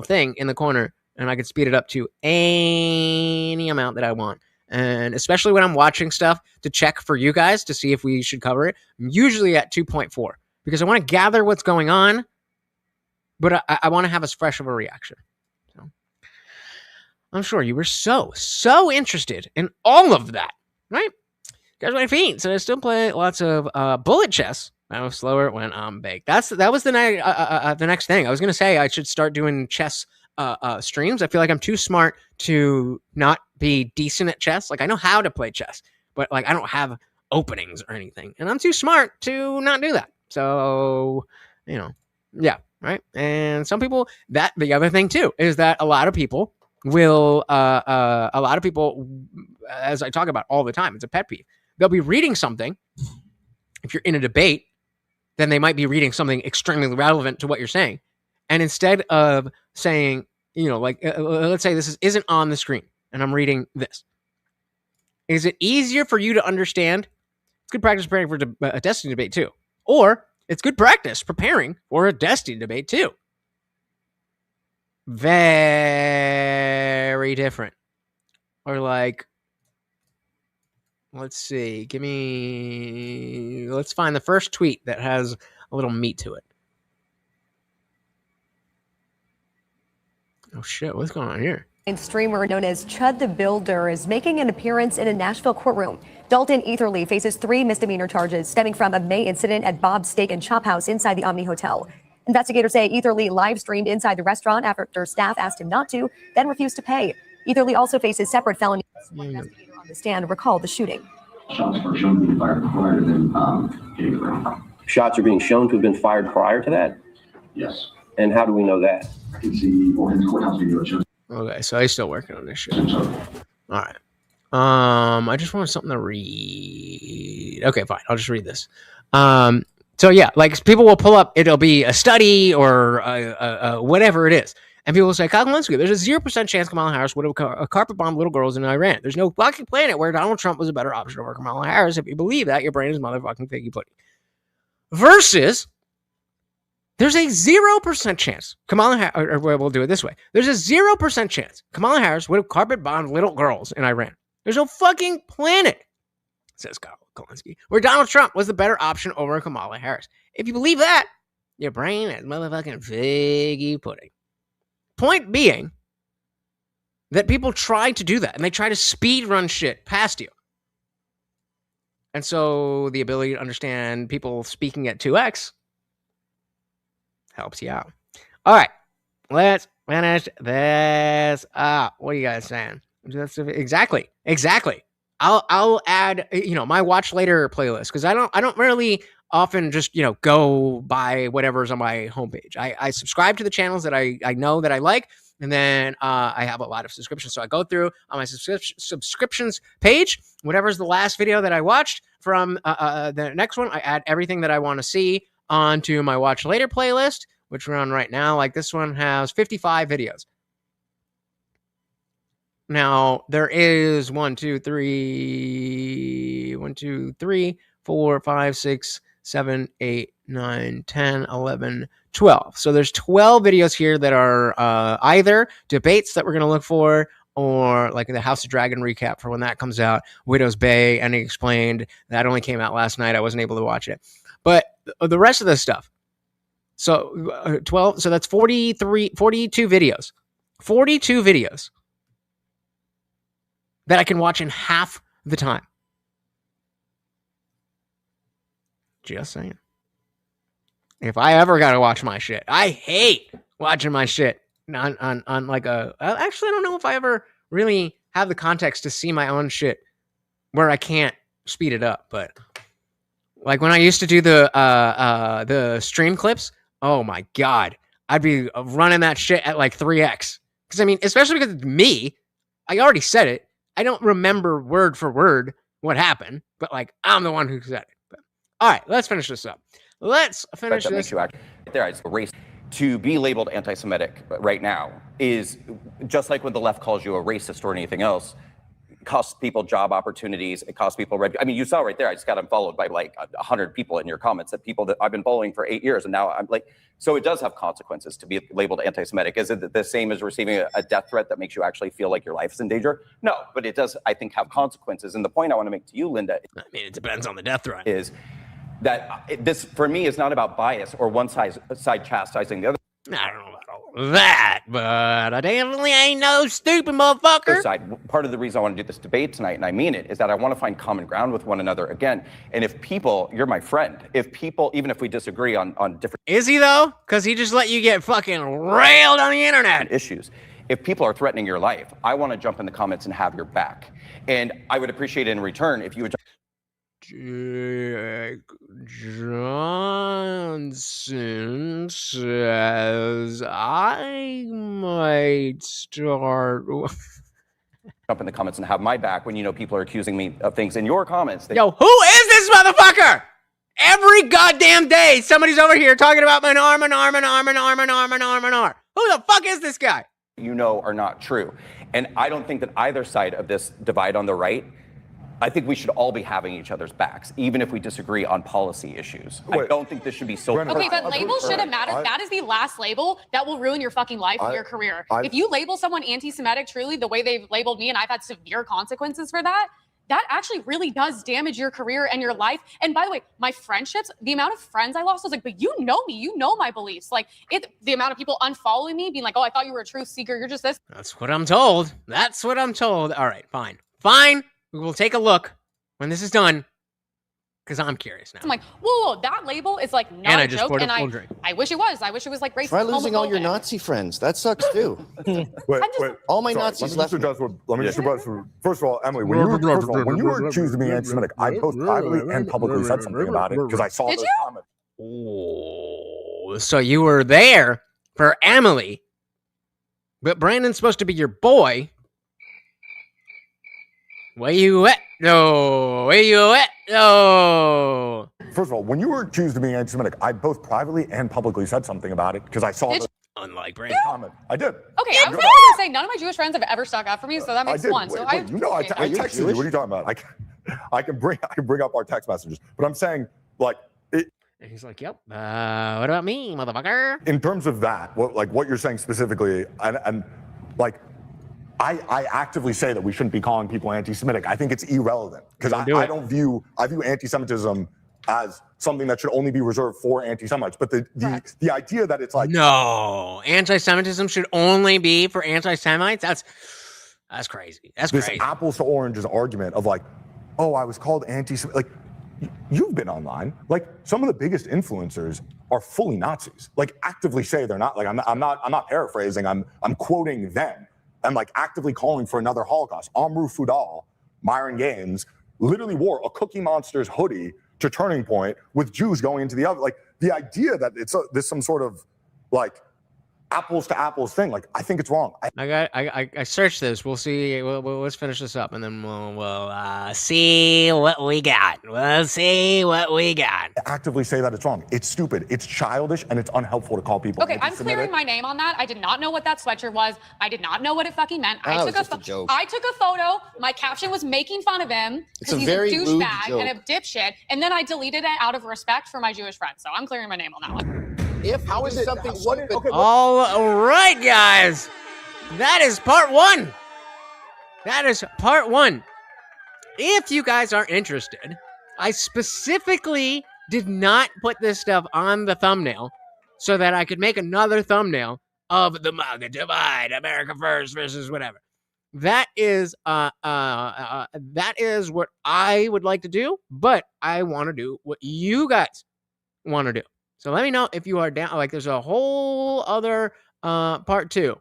thing in the corner, and I can speed it up to any amount that I want. And especially when I'm watching stuff to check for you guys to see if we should cover it, I'm usually at 2.4 because I want to gather what's going on, but I want to have as fresh of a reaction. So I'm sure you were so interested in all of that, right? Guys, my feet. So I still play lots of bullet chess. I was slower when I'm baked. That was the next thing. I was gonna say I should start doing chess streams. I feel like I'm too smart to not be decent at chess. Like I know how to play chess, but like I don't have openings or anything, and I'm too smart to not do that. So yeah, right. And some people, the other thing too is that a lot of people will, as I talk about all the time, it's a pet peeve. They'll be reading something. If you're in a debate, then they might be reading something extremely relevant to what you're saying. And instead of saying, let's say this isn't on the screen and I'm reading this. Is it easier for you to understand? It's good practice preparing for a Destiny debate too. Or it's good practice preparing for a Destiny debate too. Very different. Or like, let's see, let's find the first tweet that has a little meat to it. Oh shit, what's going on here? Streamer known as Chud the Builder is making an appearance in a Nashville courtroom. Dalton Etherly faces 3 misdemeanor charges stemming from a May incident at Bob's Steak and Chop House inside the Omni Hotel. Investigators say Etherly live streamed inside the restaurant after staff asked him not to, then refused to pay. Etherly also faces separate felonies. One investigator on the stand recalled the shooting. Shots were shown to be fired prior to them getting around. Shots are being shown to have been fired prior to that? Yes. And how do we know that? I can see Owens courthouse video shows. Okay, so he's still working on this shit. All right. I just want something to read. Okay, fine. I'll just read this. So yeah, like people will pull up, it'll be a study or whatever it is. And people will say, Koglinski, there's a 0% chance Kamala Harris would have carpet bombed little girls in Iran. There's no fucking planet where Donald Trump was a better option over Kamala Harris. If you believe that, your brain is motherfucking figgy pudding. Versus, there's a 0% chance Kamala Harris, or we'll do it this way. There's a 0% chance Kamala Harris would have carpet bombed little girls in Iran. There's no fucking planet, says Koglinski, where Donald Trump was the better option over Kamala Harris. If you believe that, your brain is motherfucking figgy pudding. Point being, that people try to do that, and they try to speed run shit past you. And so the ability to understand people speaking at 2x helps you out. All right, let's finish this up. What are you guys saying? Exactly. I'll add, my watch later playlist, because I don't really often just, go by whatever's on my homepage. I subscribe to the channels that I know that I like, and then I have a lot of subscriptions. So I go through on my subscriptions page, whatever's the last video that I watched from the next one, I add everything that I want to see onto my watch later playlist, which we're on right now. Like this one has 55 videos. Now, there is 1, 2, 3, 4, 5, 6, 7, 8, 9, 10, 11, 12. So there's 12 videos here that are either debates that we're going to look for, or like the House of Dragon recap for when that comes out, Widow's Bay, and he explained that only came out last night. I wasn't able to watch it. But the rest of this stuff, so 12, so that's 42 videos. 42 videos that I can watch in half the time. Just saying. If I ever got to watch my shit, I hate watching my shit on like a... Actually, I don't know if I ever really have the context to see my own shit where I can't speed it up. But like when I used to do the stream clips, oh my God, I'd be running that shit at like 3x. Because I mean, especially because it's me, I already said it. I don't remember word for word what happened, but like I'm the one who said it. But, all right, let's finish this up. Let's finish that this. Makes you act there. It's race. To be labeled anti-Semitic right now is just like when the left calls you a racist or anything else. It costs people job opportunities. It costs people. I mean, you saw right there. I just got unfollowed by like 100 people in your comments. That people that I've been following for 8 years, and now I'm like. So it does have consequences to be labeled anti-Semitic. Is it the same as receiving a death threat that makes you actually feel like your life is in danger? No, but it does, I think, have consequences. And the point I want to make to you, Linda, I mean, it depends on the death threat. Is that this, for me, is not about bias or one side chastising the other. I don't know about all that, but I definitely ain't no stupid motherfucker. Part of the reason I want to do this debate tonight, and I mean it, is that I want to find common ground with one another again. And if people, you're my friend, if people, even if we disagree on different... Is he though? Because he just let you get fucking railed on the internet. Issues. If people are threatening your life, I want to jump in the comments and have your back. And I would appreciate it in return if you would... Jake Johnson says I might start. Jump in the comments and have my back when you know people are accusing me of things in your comments. Yo, who is this motherfucker? Every goddamn day, somebody's over here talking about an arm. Who the fuck is this guy? You know are not true. And I don't think that either side of this divide on the right, I think we should all be having each other's backs, even if we disagree on policy issues. Wait, I don't think this should be so... Okay, but labels shouldn't matter. That is the last label that will ruin your fucking life and your career. If you label someone anti-Semitic truly the way they've labeled me, and I've had severe consequences for that, that actually really does damage your career and your life. And by the way, my friendships, the amount of friends I lost, I was like, but you know me, you know my beliefs. Like, the amount of people unfollowing me, being like, oh, I thought you were a truth seeker, you're just this. That's what I'm told. That's what I'm told. All right, fine. Fine. We will take a look when this is done, because I'm curious now. I'm like, whoa, that label is like not a joke, and I wish it was. I wish it was like racist. Try losing all your Nazi friends. That sucks too. Wait. All my Sorry, Nazis let me left. just address. First of all, Emily, when you were accused of being anti-Semitic, I both privately and publicly said something about it because I saw those comments. Oh, so you were there for Emily, but Brandon's supposed to be your boy. Where you at? No. Where you at? No. First of all, when you were accused of being anti-Semitic, I both privately and publicly said something about it because I saw the unlike Brandon comment. I did. Okay, I'm gonna say none of my Jewish friends have ever stuck up for me, so that makes one. So I texted you. What are you talking about? I can bring up our text messages, but I'm saying like it. And he's like, "Yep. What about me, motherfucker?" In terms of that, what you're saying specifically, and like. I actively say that we shouldn't be calling people anti-Semitic. I think it's irrelevant because I view anti-Semitism as something that should only be reserved for anti-Semites. But the idea that it's like no, anti-Semitism should only be for anti-Semites. That's crazy. That's this crazy. apples to oranges argument of like, oh, I was called like, you've been online. Like, some of the biggest influencers are fully Nazis. Like, actively say they're not. Like, I'm not paraphrasing. I'm quoting them. I'm like actively calling for another Holocaust. Amru Fudal, Myron Gaines, literally wore a Cookie Monster's hoodie to Turning Point with Jews going into the oven. Like, the idea that there's some sort of like apples to apples thing. Like, I think it's wrong. I searched this. We'll see. Let's finish this up, and then we'll see what we got. We'll see what we got. Actively say that it's wrong. It's stupid. It's childish, and it's unhelpful to call people. Okay, I'm clearing my name on that. I did not know what that sweatshirt was. I did not know what it fucking meant. I took a joke. I took a photo. My caption was making fun of him because he's a douchebag and a dipshit, and then I deleted it out of respect for my Jewish friends. So I'm clearing my name on that one. How is it something stupid? All right, guys. That is part one. That is part one. If you guys are interested, I specifically did not put this stuff on the thumbnail so that I could make another thumbnail of the MAGA divide, America first versus whatever. That is what I would like to do, but I want to do what you guys want to do. So let me know if you are down. Like, there's a whole other part two.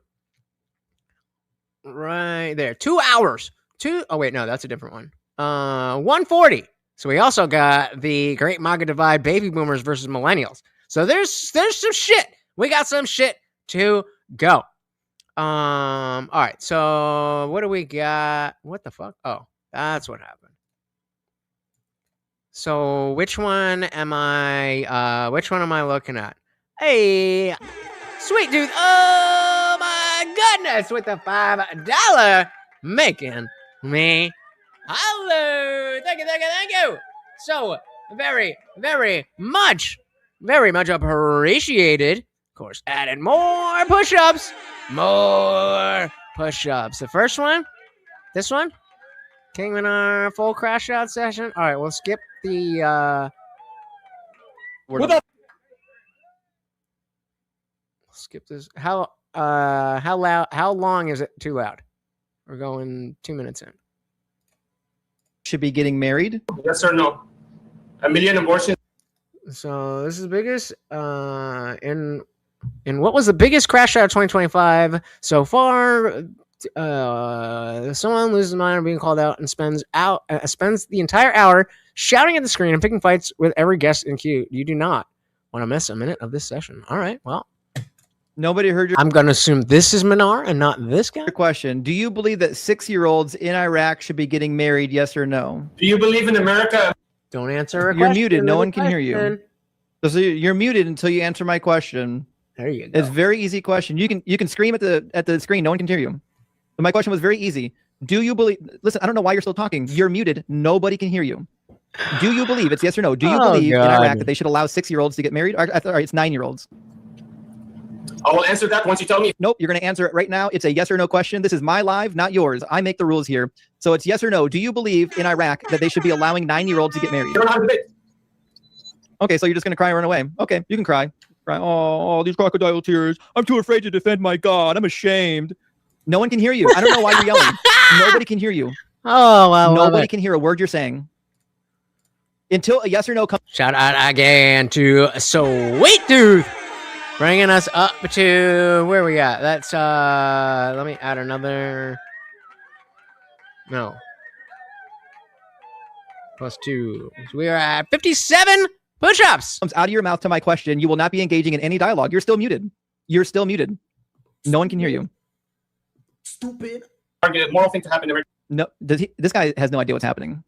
Right there. 2 hours. Oh, wait, no, that's a different one. 140. So we also got the Great MAGA Divide, baby boomers versus millennials. So there's some shit. We got some shit to go. All right. So what do we got? What the fuck? Oh, that's what happened. So which one am I looking at? Hey, sweet dude. Oh my goodness, with the $5 making me holler. Thank you. So very much appreciated. Of course, added more push-ups. The first one, this one, came in our full crash out session. All right, we'll skip the skip this. How long is it too loud? We're going 2 minutes in. Should be getting married? Yes or no? 1 million abortions. So this is the biggest in what was the biggest crash out of 2025 so far. Someone loses mind being called out and spends the entire hour shouting at the screen and picking fights with every guest in queue. You do not want to miss a minute of this session. All right, well, nobody heard your. I'm going to assume this is Minar and not this guy. Question: do you believe that 6-year-olds in Iraq should be getting married? Yes or no? Do you believe in America? Don't answer. You're muted. No one can hear you. So you're muted until you answer my question. There you go. It's a very easy question. You can scream at the screen. No one can hear you. But my question was very easy. Do you believe? Listen, I don't know why you're still talking. You're muted. Nobody can hear you. Do you believe? It's yes or no. Do you believe in Iraq that they should allow 6-year-olds to get married? Or, sorry, it's 9-year-olds. I will answer that once you tell me. Nope, you're going to answer it right now. It's a yes or no question. This is my live, not yours. I make the rules here. So it's yes or no. Do you believe in Iraq that they should be allowing 9-year-olds to get married? Okay, so you're just going to cry and run away. Okay, you can cry. Cry. Oh, these crocodile tears. I'm too afraid to defend my God. I'm ashamed. No one can hear you. I don't know why you're yelling. Nobody can hear you. Oh, wow. Nobody can hear a word you're saying. Until a yes or no comes. Shout out again to Sweet Tooth, bringing us up to where we at. That's let me add another. No. +2. So we are at 57 push-ups. Comes out of your mouth to my question. You will not be engaging in any dialogue. You're still muted. You're still muted. No one can hear you. Stupid. Moral thing to happen. No, this guy has no idea what's happening.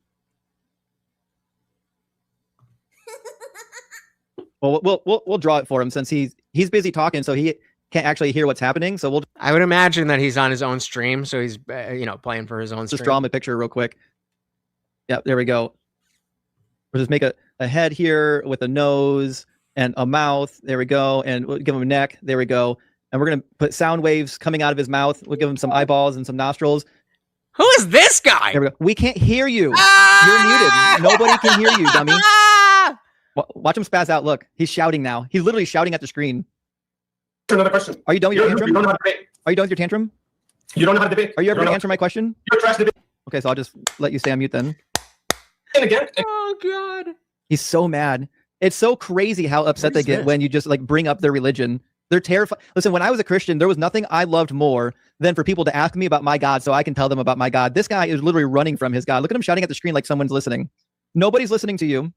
Well, we'll draw it for him since he's busy talking, so he can't actually hear what's happening. So I would imagine that he's on his own stream, so he's playing for his own. Just draw him a picture real quick. Yep, there we go. We'll just make a head here with a nose and a mouth. There we go, and we'll give him a neck. There we go, and we're gonna put sound waves coming out of his mouth. We'll give him some eyeballs and some nostrils. Who is this guy? There we go. We can't hear you. You're muted. Nobody can hear you, dummy. Watch him spaz out. Look, he's shouting now. He's literally shouting at the screen. Another question. Are you done with your tantrum? Are you done with your tantrum? You don't know how to debate. Are you ever going to answer my question? You're a trash debate. Okay, so I'll just let you stay on mute then. And again. Oh God. He's so mad. It's so crazy how upset they get when you just like bring up their religion. They're terrified. Listen, when I was a Christian, there was nothing I loved more than for people to ask me about my God so I can tell them about my God. This guy is literally running from his God. Look at him shouting at the screen like someone's listening. Nobody's listening to you.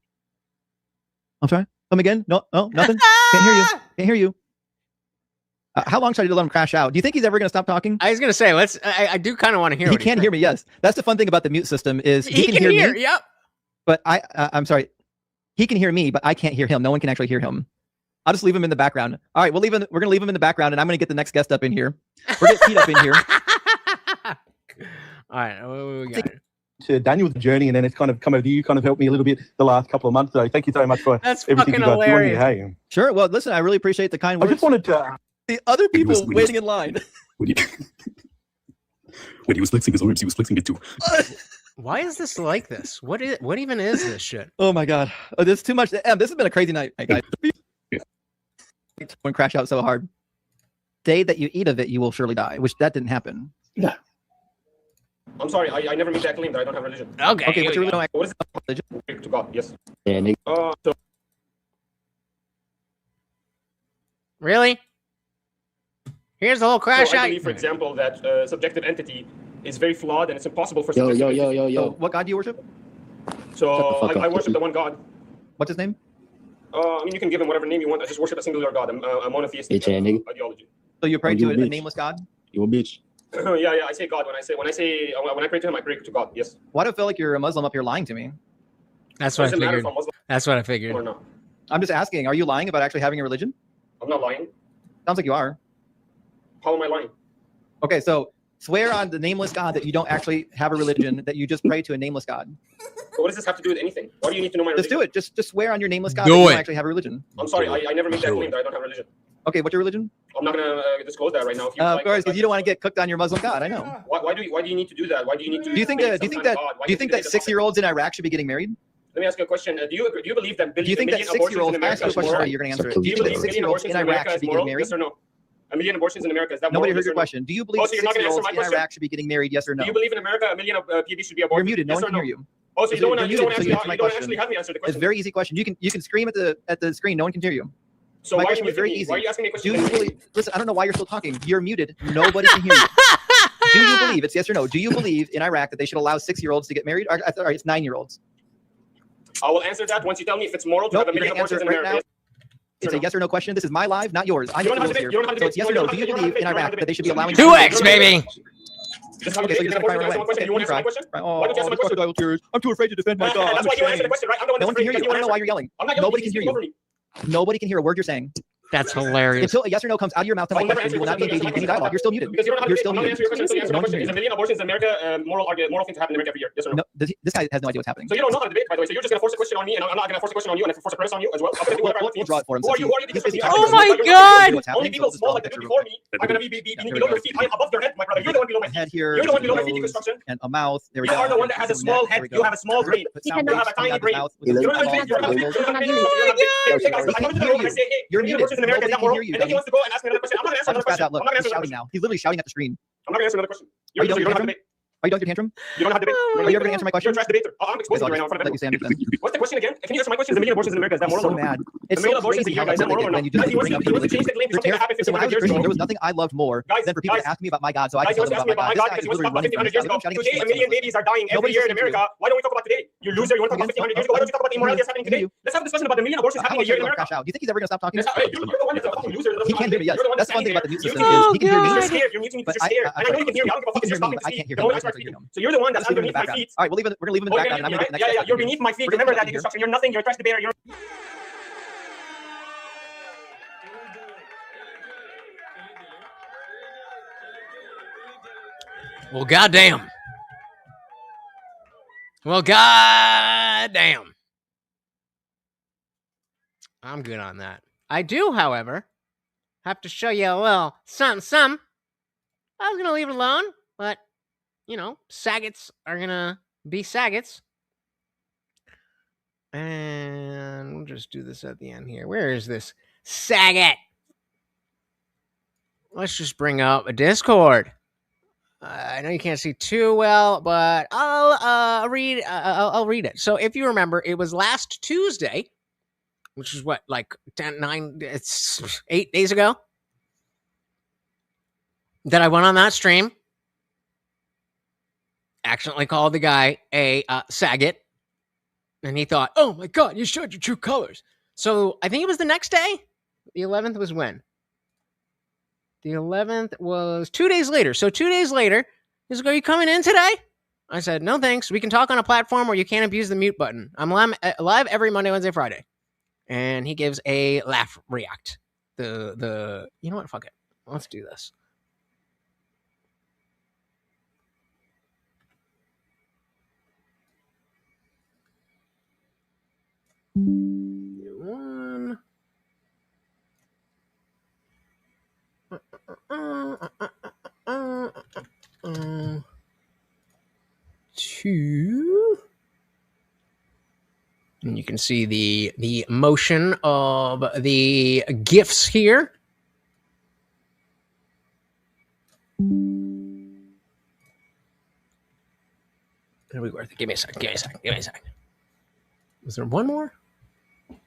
I'm sorry. Come again? No, nothing. Can't hear you. Can't hear you. How long should I let him crash out? Do you think he's ever going to stop talking? I was going to say, I do kind of want to hear. He can hear me. Yes, that's the fun thing about the mute system is he can hear me. Yep. But I'm sorry. He can hear me, but I can't hear him. No one can actually hear him. I'll just leave him in the background. All right, we're going to leave him in the background, and I'm going to get the next guest up in here. We're getting Pete up in here. All right, what we got? To Daniel's journey, and then it's kind of come over to you. Kind of helped me a little bit the last couple of months. So thank you so much for everything you guys do on here. Hey, sure. Well, listen, I really appreciate the kind words. I just wanted to. The other people waiting in line. When he was flexing his arms, he was flexing it too. Why is this like this? What even is this shit? Oh my God. Oh, this is too much. This has been a crazy night, guys. When crash out so hard. Day that you eat of it, you will surely die, which that didn't happen. Yeah. I'm sorry, I never made that claim that I don't have religion. Okay, what's your religion? What is religion? To God, yes. Yeah, Nick. So Really? Here's the whole crash I out. believe, for example, that subjective entity is very flawed and it's impossible for Yo. So what God do you worship? So I worship the one God. What's his name? I mean, you can give him whatever name you want. I just worship a singular God. I'm a monotheistic ideology. So you pray to a nameless God? You a bitch. Yeah, I say God when I pray to him. I pray to God. Yes. Why do I feel like you're a Muslim up here lying to me? That's what I figured. That's what I figured. Or no? I'm just asking. Are you lying about actually having a religion? I'm not lying. Sounds like you are. How am I lying? Okay, so swear on the nameless God that you don't actually have a religion, that you just pray to a nameless God. But what does this have to do with anything? Why do you need to know my religion? Just do it. Just swear on your nameless God that you don't actually have a religion. I'm sorry, I never made that claim that I don't have a religion. Okay, what's your religion? I'm not gonna disclose that right now. Of course, because you don't want to get cooked on your Muslim God. I know. Why do you need to do that? Why do you need to? Do you think that 6-year-olds in Iraq should be getting married? Let me ask you a question. Do you believe that do you think that 6-year-olds? I ask you a question. You're going to answer it. Do you think that 6-year-olds in Iraq should be getting married? Yes or no? A million abortions in America, is that Nobody moral? heard your question. Do you believe 6-year-olds in Iraq should be getting married? Yes or no? Do you believe in America a million of PBs should be aborted? You're muted. No yes one can hear you. Oh, so you don't want to actually have me answer the question. It's a very easy question. You can scream at the screen. No one can hear you. So my why question was very easy. Why are you asking me a question? Do you really, listen, I don't know why you're still talking. You're muted. Nobody can hear you. Do you believe, it's yes or no, do you believe in Iraq that they should allow 6-year-olds to get married? Sorry, it's 9-year-olds. I will answer that once you tell me if it's moral to have a million abortions in America. It's a yes or no question. This is my live, not yours. I'm the here. So it's yes or no. Do you believe in Iraq that they should be allowing 2x, baby? Okay, so you're just going to cry right away. Okay, you can cry. Oh, crocodile tears. I'm too afraid to defend my God. That's why you answer the question, right? I'm the one no one can hear you. I don't know why you're yelling. Nobody can hear you. Nobody can hear a word you're saying. That's hilarious. Until a yes or no comes out of your mouth to my question, you will not be engaging in any dialogue. You're still muted. Because you don't know how to still muted. Is a million abortions in America moral thing to happen in America every year? Yes or no? No, this guy has no idea what's happening. So you don't know how to debate, by the way. So you're just going to force a question on me, and I'm not going to force a question on you, and force a premise on you as well. We'll draw it for him. Who are you? Oh my God! Only people small like the dude before me are going to be below your feet, above their head, my brother. You're the one below my feet. You're the one below my feet deconstruction. And a mouth. There we go. You are the one that has a small head. You have a small brain. You have a tiny brain. You're muted. Nobody can hear you. And then he wants to go and ask me another question. I'm not going to answer another question. Look, he's shouting now. He's literally shouting at the screen. I'm not going to answer another question. Are you done with your tantrum? Are you done with your tantrum? You don't have to debate. Are you ever going to answer my question? You're a trash debater. I'm exposing you right now in front of everyone. What's the question again? Can you answer my question? Is a million abortions in America, is that moral? So mad. It's so crazy how upset they get when you just bring up religion. When I was Christian, there was nothing I loved more than for people to ask me about my God, so I could tell them about my God. This guy is literally running from his God. Today, a million babies are dying every year in America. Why don't we talk about today? You loser. You want to talk about 1,500 years ago? Why don't you talk about the immorality that's happening today? Let's have a discussion about the million abortions happening a year in America. Do you think he's ever going to stop talking? You're the one that's a fucking loser. He can't hear me. Yes, that's one thing about the mute system is he can hear me. You're scared. You're muting me because you're scared. And I know you can hear me. I don't give a fuck. You're stopping to speak. So you're the one that's underneath my feet. All right, we're gonna leave him in the background. And I'm gonna get the next. Yeah, you're beneath my feet. Remember that deconstruction. You're nothing. You're a trash debater. You're. Well, goddamn. Well, goddamn. I'm good on that. I do, however, have to show you a little something. I was gonna leave it alone, but you know, Saggets are gonna be Saggets. And we'll just do this at the end here. Where is this Saget? Let's just bring up a Discord. I know you can't see too well, but I'll read. I'll read it. So if you remember, it was last Tuesday, which is what, like 9, it's 8 days ago, that I went on that stream, accidentally called the guy a saggot, and he thought, oh my God, you showed your true colors. So I think it was the next day. The 11th was when? The 11th was 2 days later. So 2 days later, he's like, are you coming in today? I said, no, thanks. We can talk on a platform where you can't abuse the mute button. I'm live every Monday, Wednesday, Friday. And he gives a laugh react. You know what? Fuck it. Let's do this. One. Two. And you can see the motion of the GIFs here. There we go. Give me a second. Was there one more?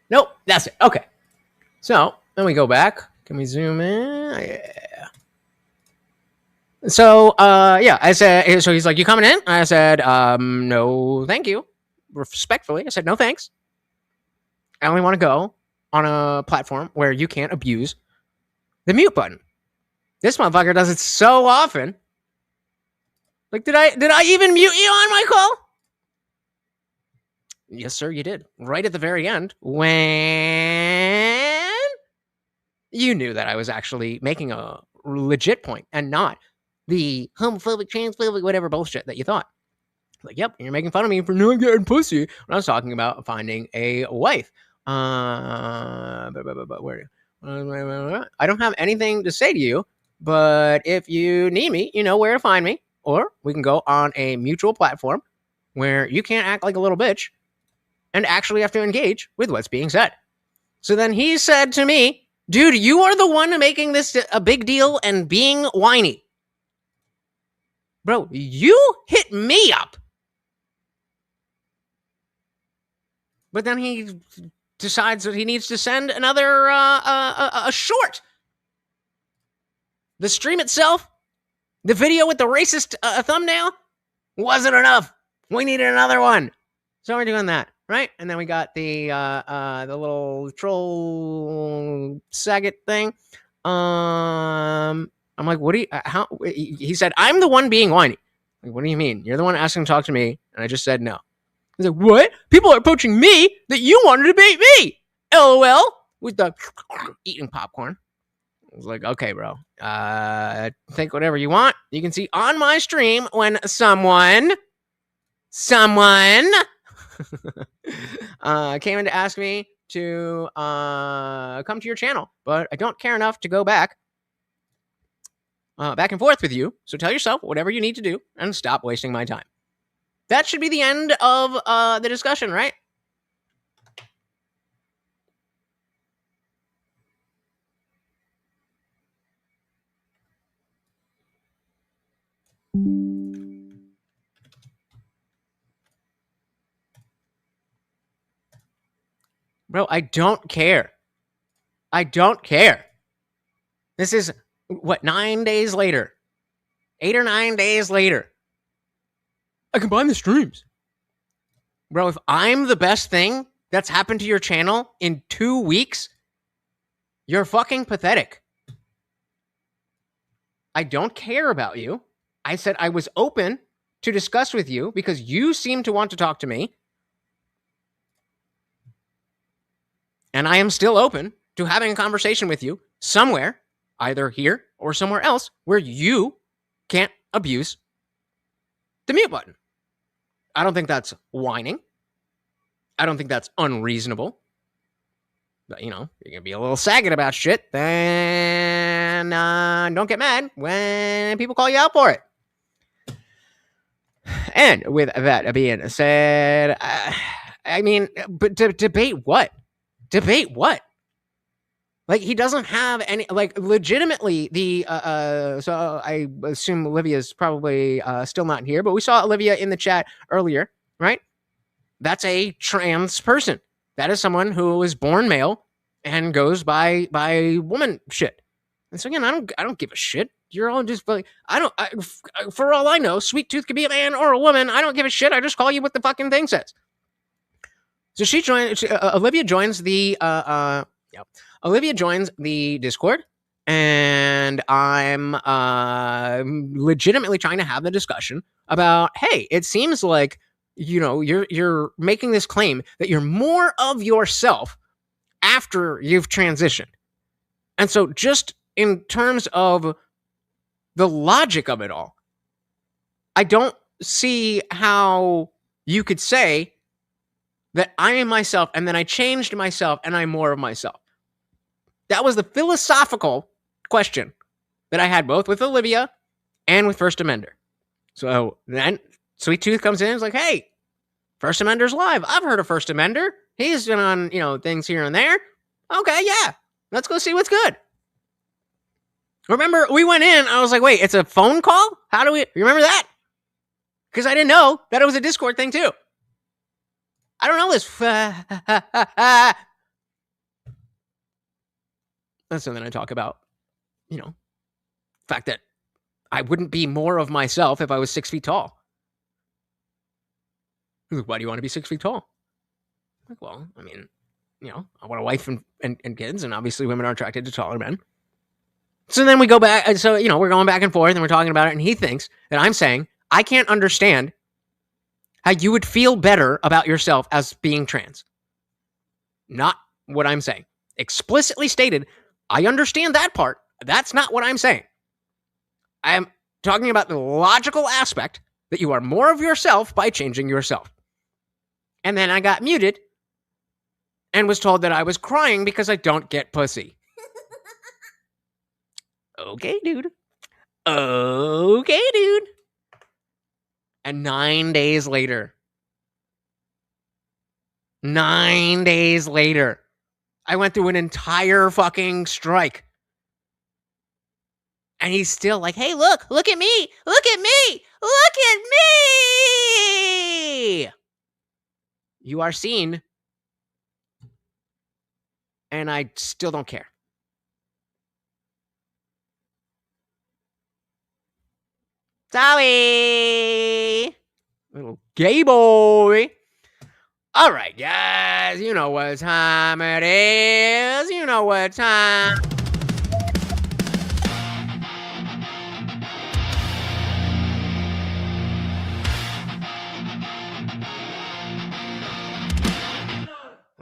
Nope, that's it. Okay. So then we go back. Can we zoom in? Yeah. So yeah, I said, so he's like, you coming in? I said, no, thank you. Respectfully, I said, no, thanks. I only want to go on a platform where you can't abuse the mute button. This motherfucker does it so often. Like, did I even mute you on my call? Yes, sir, you did. Right at the very end, when you knew that I was actually making a legit point and not the homophobic, transphobic, whatever bullshit that you thought. Like, yep, you're making fun of me for not getting pussy when I was talking about finding a wife. Where? I don't have anything to say to you, but if you need me, you know where to find me. Or we can go on a mutual platform where you can't act like a little bitch and actually have to engage with what's being said. So then he said to me, dude, you are the one making this a big deal and being whiny. Bro, you hit me up. But then he decides that he needs to send another a short. The stream itself, the video with the racist thumbnail, wasn't enough. We needed another one. So we're doing that, right? And then we got the little troll Saget thing. I'm like, what do you? How? He said, I'm the one being whiny. Like, what do you mean? You're the one asking to talk to me, and I just said no. He's like, what? People are approaching me that you wanted to debate me. LOL. With the eating popcorn. I was like, okay, bro. Think whatever you want. You can see on my stream when someone came in to ask me to come to your channel, but I don't care enough to go back and forth with you. So tell yourself whatever you need to do and stop wasting my time. That should be the end of the discussion, right? Bro, I don't care. I don't care. This is, what, 9 days later? 8 or 9 days later. I combine the streams. Bro, if I'm the best thing that's happened to your channel in 2 weeks, you're fucking pathetic. I don't care about you. I said I was open to discuss with you because you seem to want to talk to me. And I am still open to having a conversation with you somewhere, either here or somewhere else, where you can't abuse the mute button. I don't think that's whining. I don't think that's unreasonable. But, you know, you're going to be a little sagging about shit, then don't get mad when people call you out for it. And with that being said, I mean, but debate what? Debate what? Like, he doesn't have any, like, legitimately, so I assume Olivia's probably still not here, but we saw Olivia in the chat earlier, right? That's a trans person. That is someone who is born male and goes by woman shit. And so again, I don't give a shit. You're all just like, for all I know, Sweet Tooth could be a man or a woman. I don't give a shit. I just call you what the fucking thing says. So Olivia joins the Olivia joins the Discord, and I'm legitimately trying to have the discussion about, hey, it seems like, you know, you're making this claim that you're more of yourself after you've transitioned. And so just in terms of the logic of it all, I don't see how you could say that I am myself and then I changed myself and I'm more of myself. That was the philosophical question that I had both with Olivia and with First Amender. So then Sweet Tooth comes in and is like, hey, First Amender's live. I've heard of First Amender. He's been on, you know, things here and there. Okay, yeah. Let's go see what's good. Remember, we went in, I was like, wait, it's a phone call? How do we remember that? Because I didn't know that it was a Discord thing too. I don't know this. And so then I talk about, you know, the fact that I wouldn't be more of myself if I was 6 feet tall. Why do you want to be 6 feet tall? Like, well, I mean, you know, I want a wife and kids, and obviously women are attracted to taller men. So then we go back, so, you know, we're going back and forth, and we're talking about it, and he thinks that I'm saying, I can't understand how you would feel better about yourself as being trans. Not what I'm saying. Explicitly stated, I understand that part. That's not what I'm saying. I am talking about the logical aspect that you are more of yourself by changing yourself. And then I got muted and was told that I was crying because I don't get pussy. Okay, dude. Okay, dude. And 9 days later, I went through an entire fucking strike. And he's still like, hey, look at me. Look at me. Look at me. You are seen. And I still don't care. Sorry. Little gay boy. All right, guys. You know what time it is. You know what time.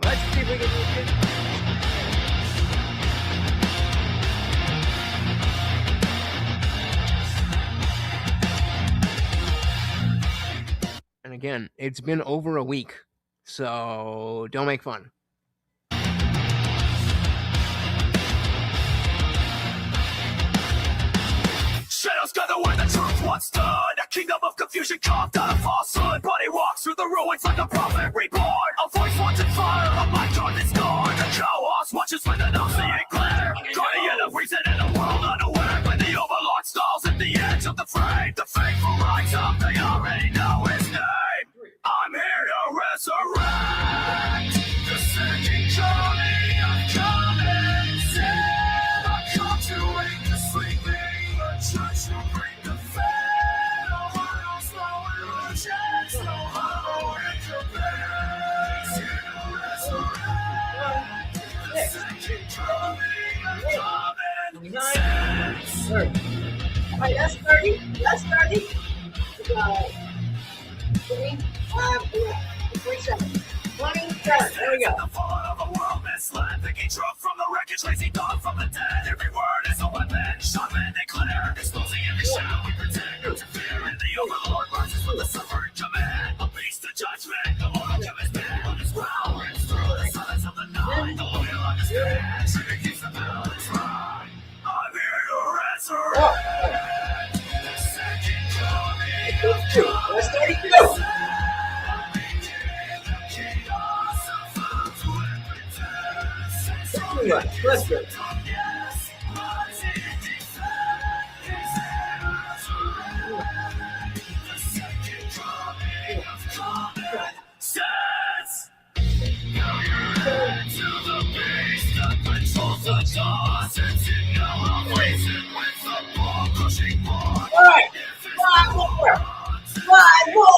Let's see if we can do it. And again, it's been over a week, so don't make fun. Shadows gather where the truth once stood. A kingdom of confusion carved out of falsehood. Body walks through the ruins like a prophet reborn. A voice wants in fire, a mind torn and scorned. The chaos watches with an all-seeing glare. Guardian of reason in a world unaware. When the overlord stalls at the edge of the frame, the faithful rise up, they already know his name. I'm here to resurrect the sinking journey of common sin. I come to wake the sleeping, the church will bring the fed. No hollow, slow illusions, no hollow incompleteness. Here to resurrect the sinking journey of common sin. Alright, that's 30. That's 30. 27. 27. There we go. The fallout of a world misled. Thinking truth from the wreckage, lazy thought from the dead. Every word is a weapon. Shot men declare. Exposing every shadow we protect. No to fear. And the overlord rises from the suffering command. A beast of judgment. The mortal chemist man. On his growl rings through the silence of the night. The loyal on his hand. Trigger keeps the battle is right. I'm here to resurrect. The second coming of God. That's 32. Let's go. All right, 5 more. 5 more.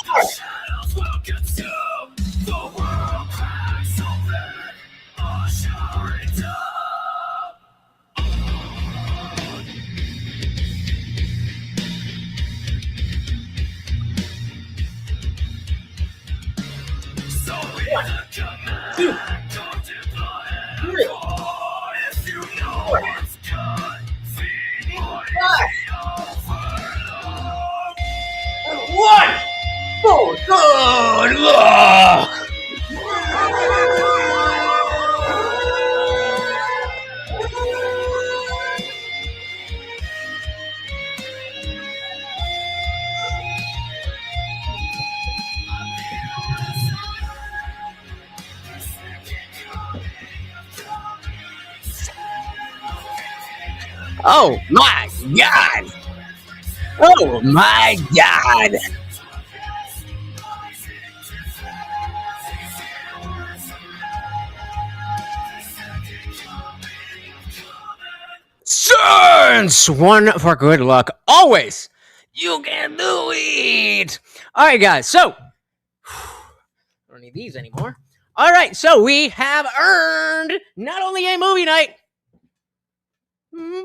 One. Oh, good luck. Oh my God! Oh my God! Sense! One for good luck. Always! You can do it! Alright, guys, so. I don't need these anymore. Alright, so we have earned not only a movie night,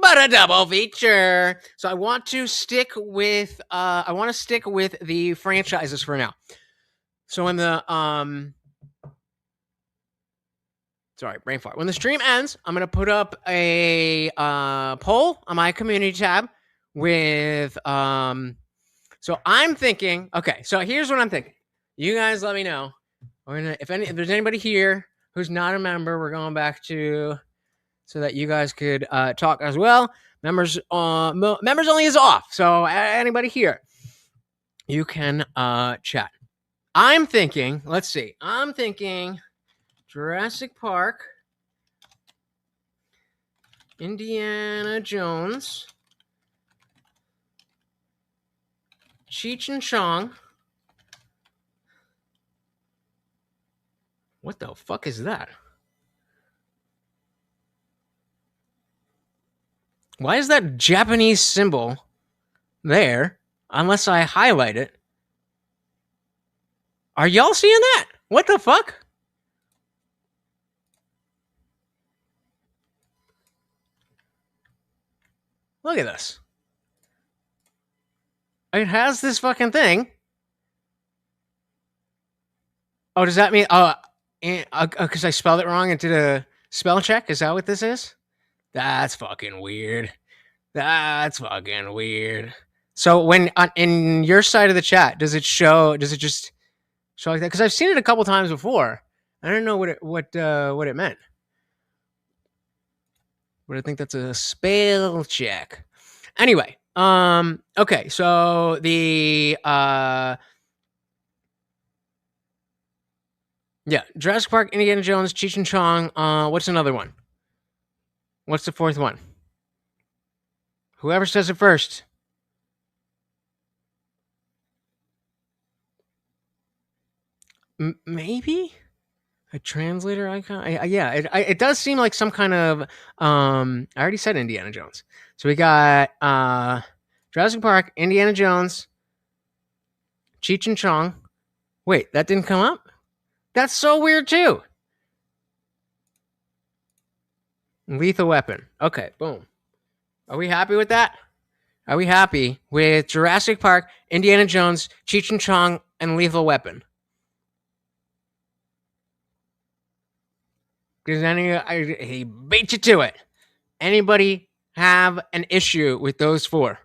but a double feature. So I want to stick with the franchises for now. So when the sorry, brain fart. When the stream ends, I'm gonna put up a poll on my community tab with so I'm thinking, okay, so here's what I'm thinking. You guys let me know. If there's anybody here who's not a member, we're going back to so that you guys could talk as well. Members only is off. So anybody here, you can chat. I'm thinking, let's see. I'm thinking Jurassic Park, Indiana Jones, Cheech and Chong. What the fuck is that? Why is that Japanese symbol there unless I highlight it? Are y'all seeing that? What the fuck? Look at this. It has this fucking thing. Oh, does that mean... because I spelled it wrong and did a spell check? Is that what this is? That's fucking weird. That's fucking weird. So when in your side of the chat, does it just show like that? Because I've seen it a couple times before. I don't know what it meant. But I think that's a spell check. Anyway, okay, so the yeah, Jurassic Park, Indiana Jones, Cheech and Chong. What's another one? What's the fourth one? Whoever says it first. Maybe a translator icon. Yeah, it does seem like some kind of. I already said Indiana Jones, so we got Jurassic Park, Indiana Jones, Cheech and Chong. Wait, that didn't come up. That's so weird too. Lethal Weapon. Okay, boom. Are we happy with that? Are we happy with Jurassic Park, Indiana Jones, Cheech and Chong, and Lethal Weapon? Does he beat you to it? Anybody have an issue with those four?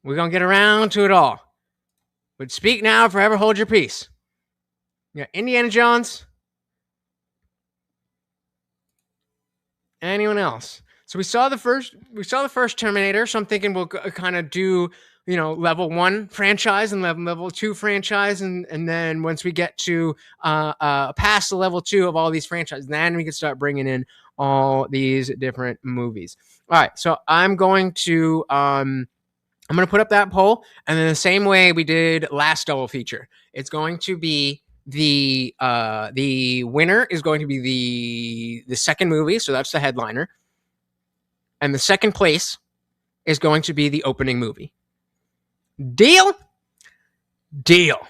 We're going to get around to it all. But speak now, forever hold your peace. You got Indiana Jones. Anyone else? So we saw the first Terminator. So I'm thinking we'll kind of do, level 1 franchise and level 2 franchise, and then once we get to past the level 2 of all these franchises, then we can start bringing in all these different movies. All right, so I'm going to put up that poll, and then the same way we did last double feature, it's going to be the winner is going to be the second movie, so that's the headliner, and the second place is going to be the opening movie. Deal? Deal.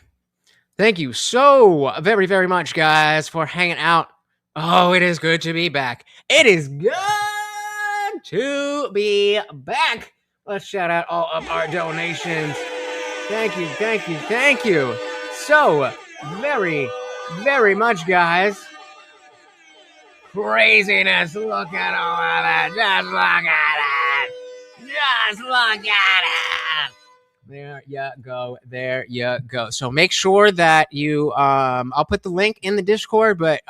Thank you so very, very much, guys, for hanging out. Oh, it is good to be back. It is good to be back. Let's shout out all of our donations. Thank you, thank you, thank you so very, very much, guys. Craziness. Look at all of that. Just look at it. Just look at it. There you go. There you go. So make sure that you, I'll put the link in the Discord, but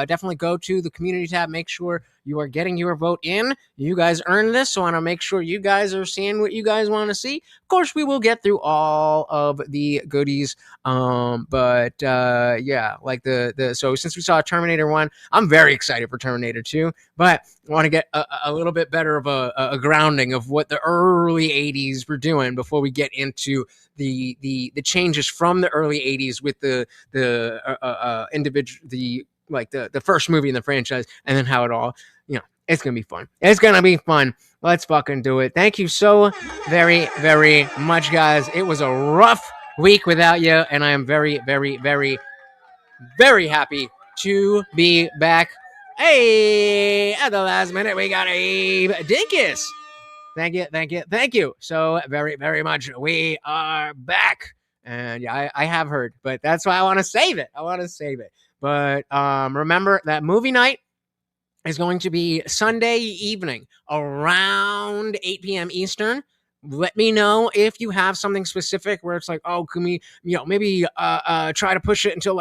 definitely go to the community tab. Make sure you are getting your vote in. You guys earned this, so I want to make sure you guys are seeing what you guys want to see. Of course, we will get through all of the goodies. But yeah, like so since we saw Terminator 1, I'm very excited for Terminator 2, but I want to get a little bit better of a grounding of what the early 80s were doing before we get into the changes from the early 80s with the individual, the first movie in the franchise, and then how it all, it's going to be fun. It's going to be fun. Let's fucking do it. Thank you so very, very much, guys. It was a rough week without you, and I am very, very, very, very happy to be back. Hey, at the last minute, we got Abe Dinkus. Thank you, thank you, thank you so very, very much. We are back. And yeah, I have heard, but that's why I want to save it. But remember that movie night is going to be Sunday evening around 8 p.m. Eastern. Let me know if you have something specific where it's like, oh, can we, maybe try to push it until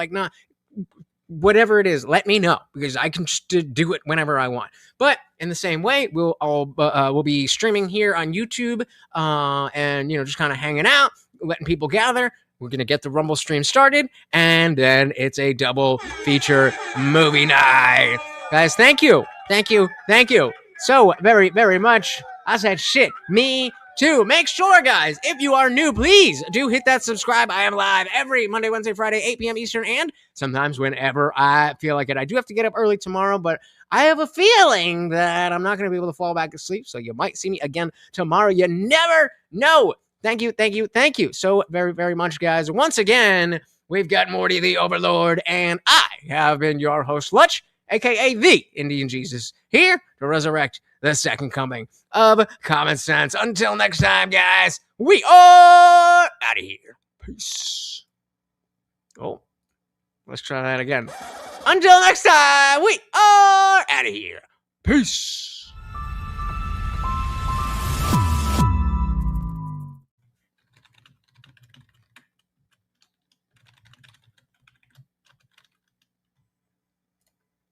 whatever it is. Let me know, because I can just do it whenever I want. But in the same way, we'll be streaming here on YouTube, and just kind of hanging out, letting people gather. We're going to get the Rumble stream started, and then it's a double feature movie night. Guys, thank you. Thank you. Thank you so very, very much. I said shit. Me too. Make sure, guys, if you are new, please do hit that subscribe. I am live every Monday, Wednesday, Friday, 8 p.m. Eastern, and sometimes whenever I feel like it. I do have to get up early tomorrow, but I have a feeling that I'm not going to be able to fall back asleep, so you might see me again tomorrow. You never know. Thank you, thank you, thank you so very, very much, guys. Once again, we've got Morty the Overlord, and I have been your host, Lutch, a.k.a. the Indian Jesus, here to resurrect the second coming of Common Sense. Until next time, guys, we are out of here. Peace. Oh, let's try that again. Until next time, we are out of here. Peace.